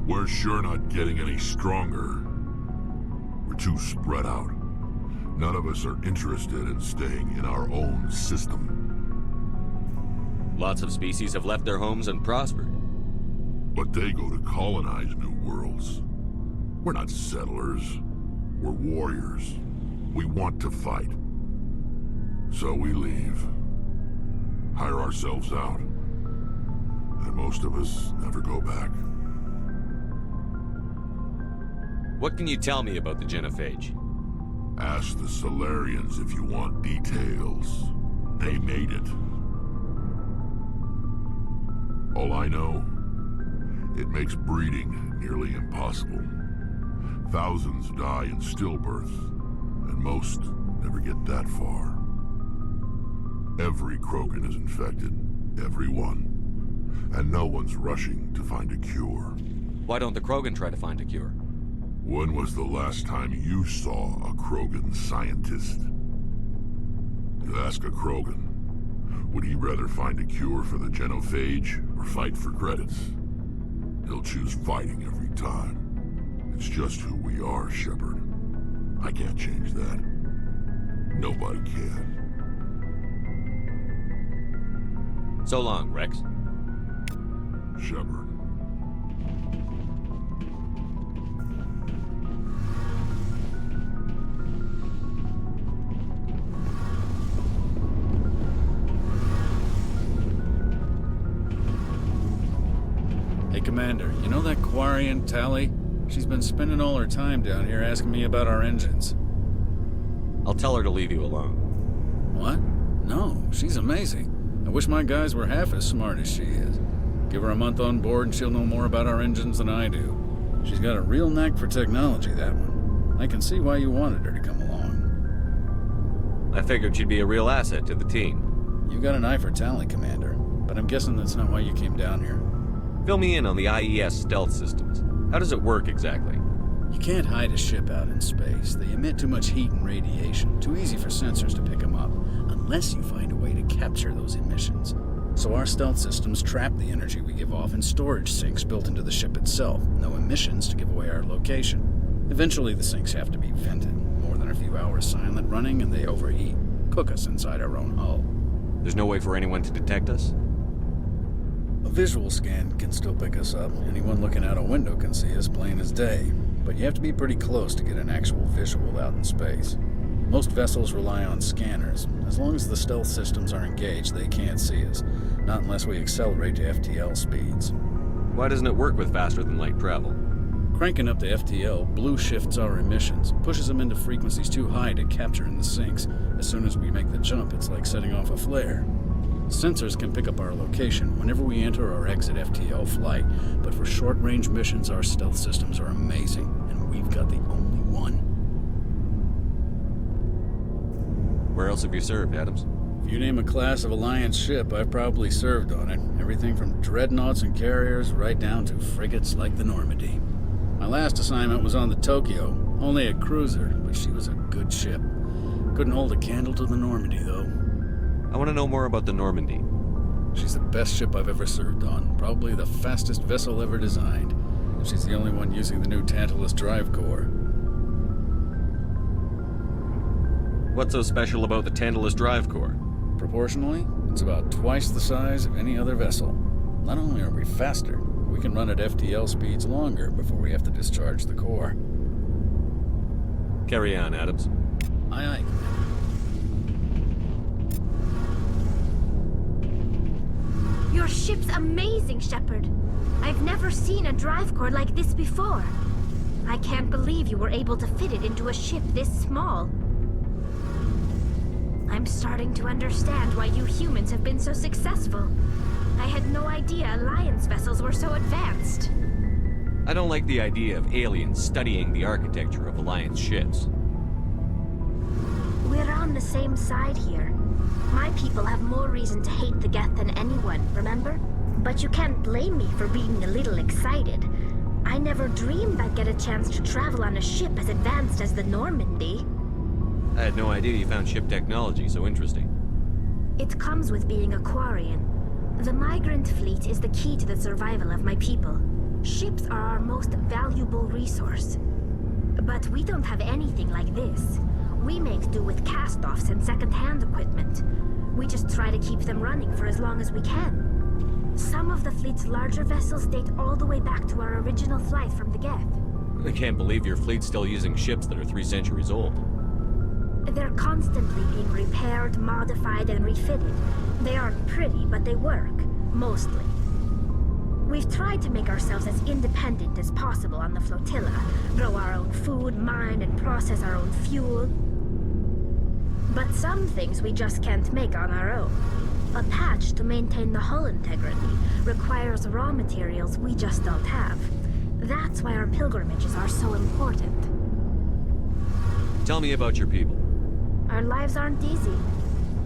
We're sure not getting any stronger. We're too spread out. None of us are interested in staying in our own system. Lots of species have left their homes and prospered. But they go to colonize new worlds. We're not settlers. We're warriors. We want to fight. So we leave. Hire ourselves out. And most of us never go back. What can you tell me about the genophage? Ask the Solarians if you want details. They made it. All I know, it makes breeding nearly impossible. Thousands die in stillbirth, and most never get that far. Every Krogan is infected, every one. And no one's rushing to find a cure. Why don't the Krogan try to find a cure? When was the last time you saw a Krogan scientist? You ask a Krogan, would he rather find a cure for the genophage or fight for credits? He'll choose fighting every time. It's just who we are, Shepard. I can't change that. Nobody can. So long, Rex. Shepard. Hey, Commander, you know that Quarian, Tali? She's been spending all her time down here asking me about our engines. I'll tell her to leave you alone. What? No, she's amazing. I wish my guys were half as smart as she is. Give her a month on board and she'll know more about our engines than I do. She's got a real knack for technology, that one. I can see why you wanted her to come along. I figured she'd be a real asset to the team. You got an eye for Tali, Commander, but I'm guessing that's not why you came down here. Fill me in on the IES stealth systems. How does it work exactly? You can't hide a ship out in space. They emit too much heat and radiation. Too easy for sensors to pick them up, unless you find a way to capture those emissions. So our stealth systems trap the energy we give off in storage sinks built into the ship itself. No emissions to give away our location. Eventually the sinks have to be vented. More than a few hours silent running and they overheat. Cook us inside our own hull. There's no way for anyone to detect us? A visual scan can still pick us up. Anyone looking out a window can see us plain as day. But you have to be pretty close to get an actual visual out in space. Most vessels rely on scanners. As long as the stealth systems are engaged, they can't see us. Not unless we accelerate to FTL speeds. Why doesn't it work with faster-than-light travel? Cranking up to FTL blue shifts our emissions, pushes them into frequencies too high to capture in the sinks. As soon as we make the jump, it's like setting off a flare. Sensors can pick up our location whenever we enter or exit FTL flight, but for short-range missions, our stealth systems are amazing, and we've got the only one. Where else have you served, Adams? If you name a class of Alliance ship, I've probably served on it. Everything from dreadnoughts and carriers right down to frigates like the Normandy. My last assignment was on the Tokyo, only a cruiser, but she was a good ship. Couldn't hold a candle to the Normandy, though. I want to know more about the Normandy. She's the best ship I've ever served on, probably the fastest vessel ever designed. And she's the only one using the new Tantalus drive core. What's so special about the Tantalus drive core? Proportionally, it's about twice the size of any other vessel. Not only are we faster, we can run at FTL speeds longer before we have to discharge the core. Carry on, Adams. Aye, aye. Your ship's amazing, Shepard. I've never seen a drive core like this before. I can't believe you were able to fit it into a ship this small. I'm starting to understand why you humans have been so successful. I had no idea Alliance vessels were so advanced. I don't like the idea of aliens studying the architecture of Alliance ships. We're on the same side here. My people have more reason to hate the Geth than anyone, remember? But you can't blame me for being a little excited. I never dreamed I'd get a chance to travel on a ship as advanced as the Normandy. I had no idea you found ship technology so interesting. It comes with being a Quarian. The migrant fleet is the key to the survival of my people. Ships are our most valuable resource. But we don't have anything like this. We make do with cast-offs and second-hand equipment. We just try to keep them running for as long as we can. Some of the fleet's larger vessels date all the way back to our original flight from the Geth. I can't believe your fleet's still using ships that are 3 centuries old. They're constantly being repaired, modified, and refitted. They aren't pretty, but they work. Mostly. We've tried to make ourselves as independent as possible on the flotilla. Grow our own food, mine, and process our own fuel. But some things we just can't make on our own. A patch to maintain the hull integrity requires raw materials we just don't have. That's why our pilgrimages are so important. Tell me about your people. Our lives aren't easy.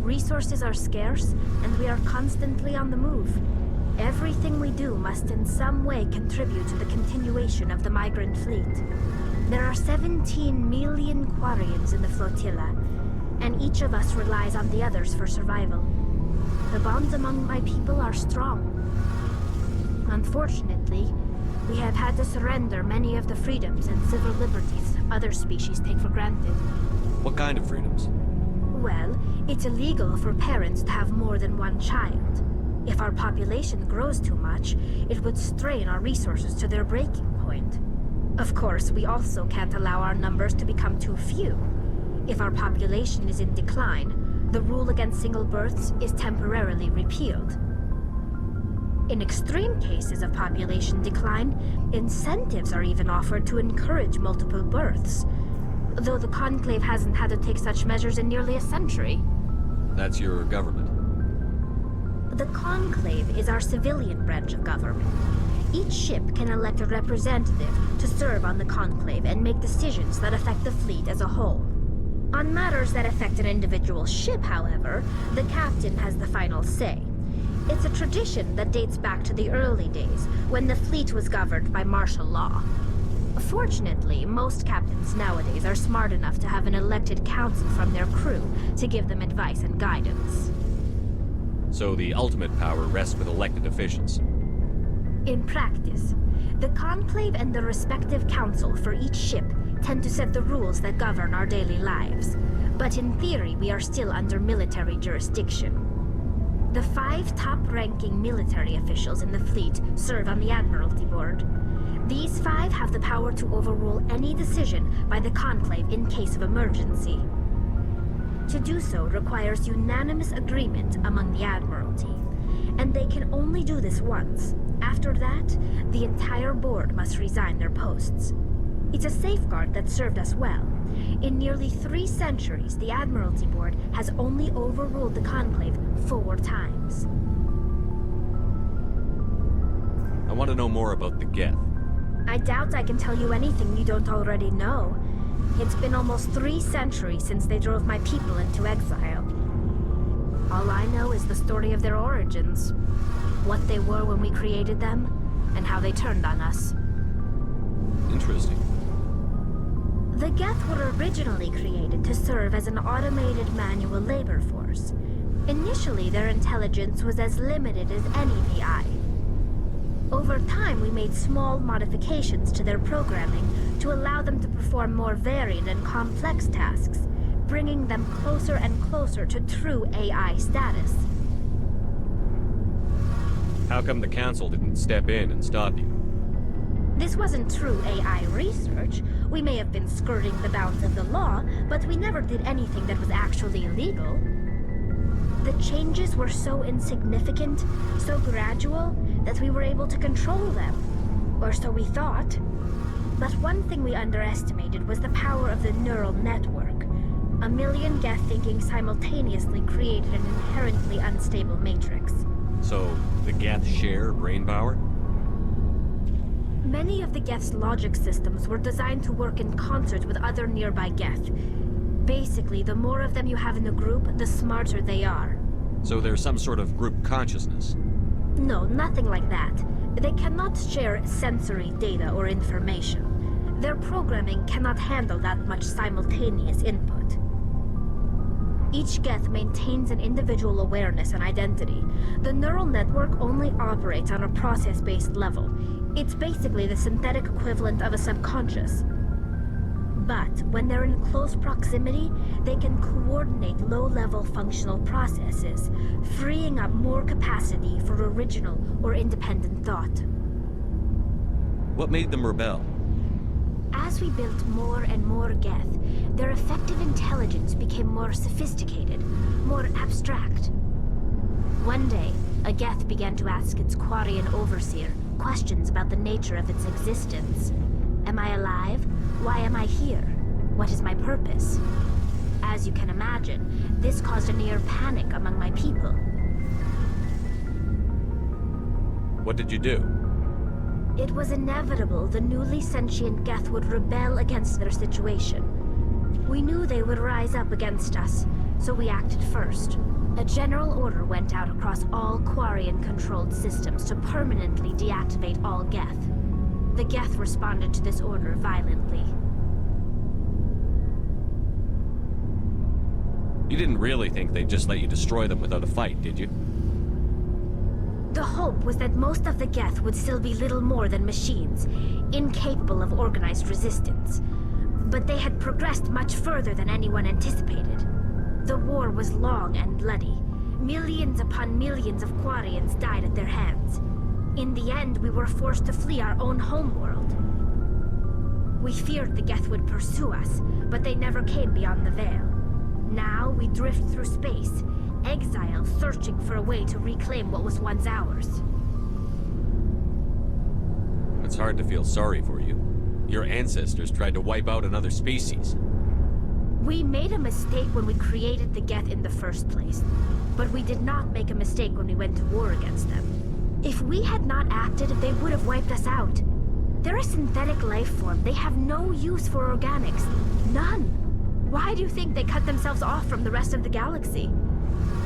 Resources are scarce, and we are constantly on the move. Everything we do must in some way contribute to the continuation of the migrant fleet. There are 17 million Quarians in the flotilla, and each of us relies on the others for survival. The bonds among my people are strong. Unfortunately, we have had to surrender many of the freedoms and civil liberties other species take for granted. What kind of freedoms? Well, it's illegal for parents to have more than one child. If our population grows too much, it would strain our resources to their breaking point. Of course, we also can't allow our numbers to become too few. If our population is in decline, the rule against single births is temporarily repealed. In extreme cases of population decline, incentives are even offered to encourage multiple births, though the Conclave hasn't had to take such measures in nearly a century. That's your government. The Conclave is our civilian branch of government. Each ship can elect a representative to serve on the Conclave and make decisions that affect the fleet as a whole. On matters that affect an individual ship, however, the captain has the final say. It's a tradition that dates back to the early days, when the fleet was governed by martial law. Fortunately, most captains nowadays are smart enough to have an elected council from their crew to give them advice and guidance. So the ultimate power rests with elected officials. In practice, the Conclave and the respective council for each ship tend to set the rules that govern our daily lives. But in theory, we are still under military jurisdiction. The 5 top-ranking military officials in the fleet serve on the Admiralty Board. These 5 have the power to overrule any decision by the Conclave in case of emergency. To do so requires unanimous agreement among the Admiralty, and they can only do this once. After that, the entire board must resign their posts. It's a safeguard that served us well. In nearly 3 centuries, the Admiralty Board has only overruled the Conclave 4 times. I want to know more about the Geth. I doubt I can tell you anything you don't already know. It's been almost 3 centuries since they drove my people into exile. All I know is the story of their origins, what they were when we created them, and how they turned on us. Interesting. The Geth were originally created to serve as an automated manual labor force. Initially, their intelligence was as limited as any VI. Over time, we made small modifications to their programming to allow them to perform more varied and complex tasks, bringing them closer and closer to true AI status. How come the Council didn't step in and stop you? This wasn't true AI research. We may have been skirting the bounds of the law, but we never did anything that was actually illegal. The changes were so insignificant, so gradual, that we were able to control them. Or so we thought. But one thing we underestimated was the power of the neural network. 1 million Geth thinking simultaneously created an inherently unstable matrix. So, the Geth share brain power? Many of the Geth's logic systems were designed to work in concert with other nearby Geth. Basically, the more of them you have in the group, the smarter they are. So there's some sort of group consciousness? No, nothing like that. They cannot share sensory data or information. Their programming cannot handle that much simultaneous input. Each Geth maintains an individual awareness and identity. The neural network only operates on a process-based level. It's basically the synthetic equivalent of a subconscious. But when they're in close proximity, they can coordinate low-level functional processes, freeing up more capacity for original or independent thought. What made them rebel? As we built more and more Geth, their effective intelligence became more sophisticated, more abstract. One day, a Geth began to ask its Quarian overseer questions about the nature of its existence. Am I alive? Why am I here? What is my purpose? As you can imagine, this caused a near panic among my people. What did you do? It was inevitable the newly sentient Geth would rebel against their situation. We knew they would rise up against us, so we acted first. A general order went out across all Quarian-controlled systems to permanently deactivate all Geth. The Geth responded to this order violently. You didn't really think they'd just let you destroy them without a fight, did you? The hope was that most of the Geth would still be little more than machines, incapable of organized resistance. But they had progressed much further than anyone anticipated. The war was long and bloody. Millions upon millions of Quarians died at their hands. In the end, we were forced to flee our own homeworld. We feared the Geth would pursue us, but they never came beyond the Veil. Now we drift through space, exile searching for a way to reclaim what was once ours. It's hard to feel sorry for you. Your ancestors tried to wipe out another species. We made a mistake when we created the Geth in the first place, but we did not make a mistake when we went to war against them. If we had not acted, they would have wiped us out. They're a synthetic life form. They have no use for organics. None. Why do you think they cut themselves off from the rest of the galaxy?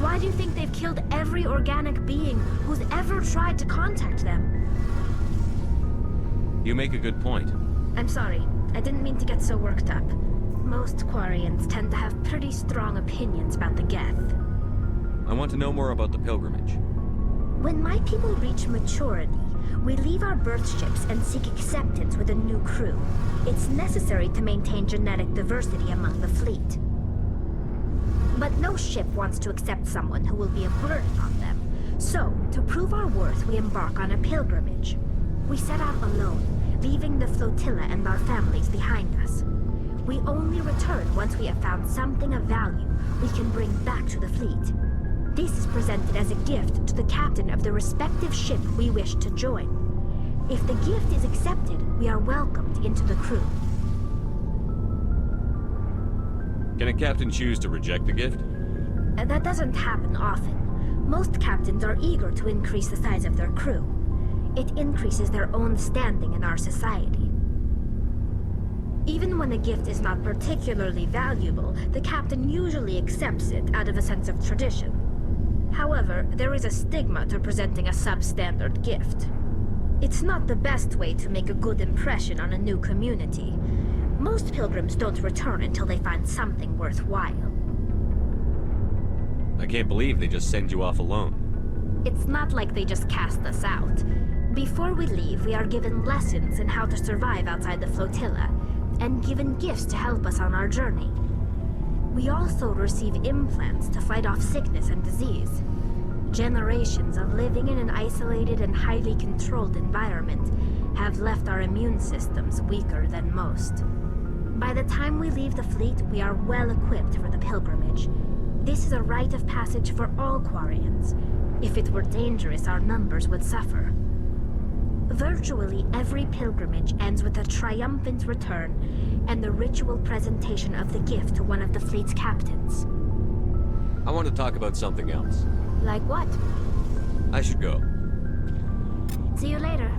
Why do you think they've killed every organic being who's ever tried to contact them? You make a good point. I'm sorry. I didn't mean to get so worked up. Most Quarians tend to have pretty strong opinions about the Geth. I want to know more about the pilgrimage. When my people reach maturity, we leave our birth ships and seek acceptance with a new crew. It's necessary to maintain genetic diversity among the fleet. But no ship wants to accept someone who will be a burden on them. So, to prove our worth, we embark on a pilgrimage. We set out alone, leaving the flotilla and our families behind us. We only return once we have found something of value we can bring back to the fleet. This is presented as a gift to the captain of the respective ship we wish to join. If the gift is accepted, we are welcomed into the crew. Can a captain choose to reject the gift? That doesn't happen often. Most captains are eager to increase the size of their crew. It increases their own standing in our society. Even when a gift is not particularly valuable, the captain usually accepts it out of a sense of tradition. However, there is a stigma to presenting a substandard gift. It's not the best way to make a good impression on a new community. Most pilgrims don't return until they find something worthwhile. I can't believe they just send you off alone. It's not like they just cast us out. Before we leave, we are given lessons in how to survive outside the flotilla, and given gifts to help us on our journey. We also receive implants to fight off sickness and disease. Generations of living in an isolated and highly controlled environment have left our immune systems weaker than most. By the time we leave the fleet, we are well equipped for the pilgrimage. This is a rite of passage for all Quarians. If it were dangerous, our numbers would suffer. Virtually every pilgrimage ends with a triumphant return and the ritual presentation of the gift to one of the fleet's captains. I want to talk about something else. Like what? I should go. See you later.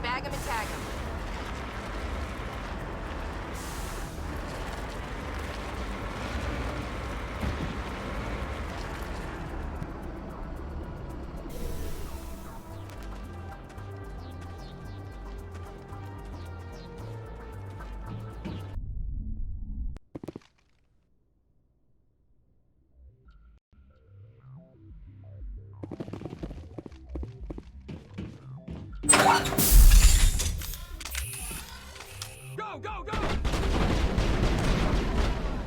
Bag him and tag him. Go, go, go!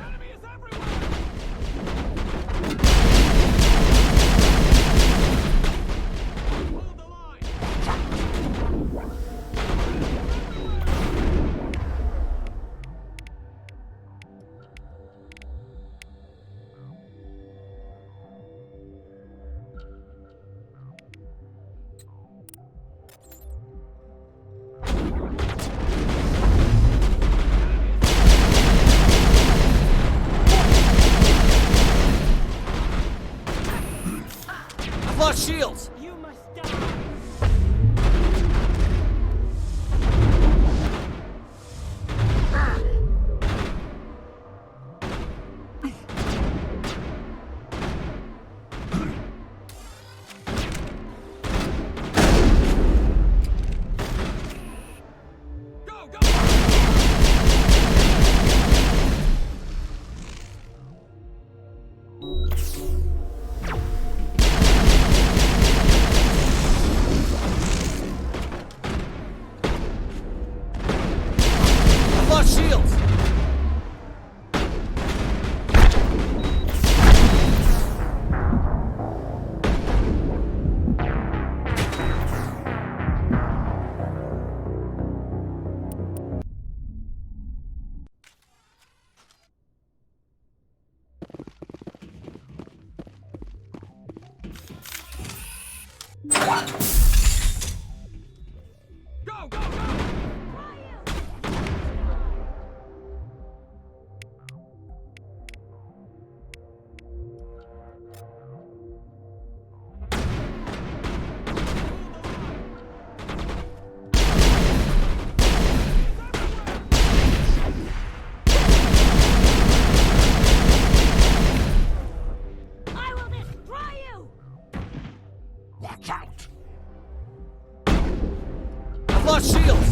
Enemy is everywhere! Hold the line! I've lost shields! You must die! I've lost shields! Go, go, go! I will destroy you! Watch out! I've lost shields!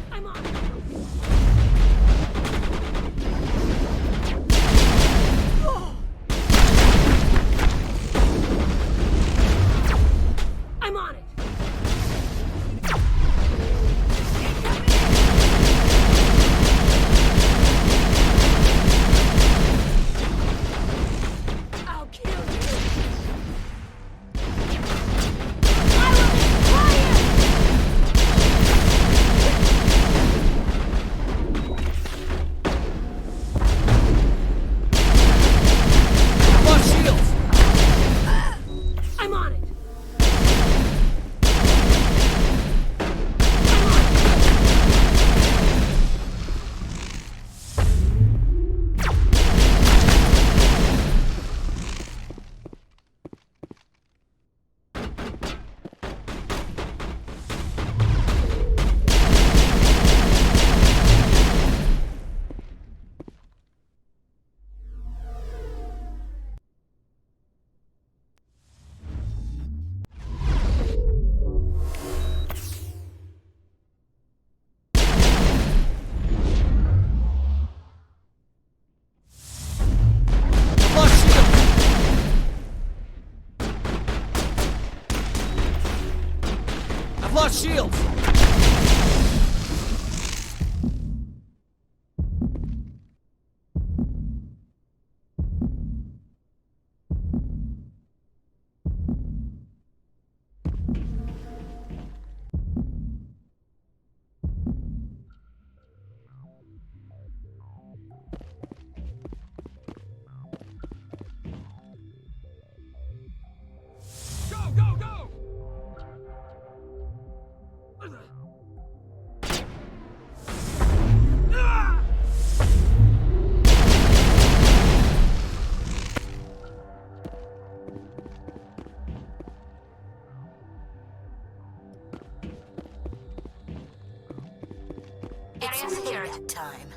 I'm on. Area secured. Time.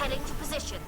Heading to position.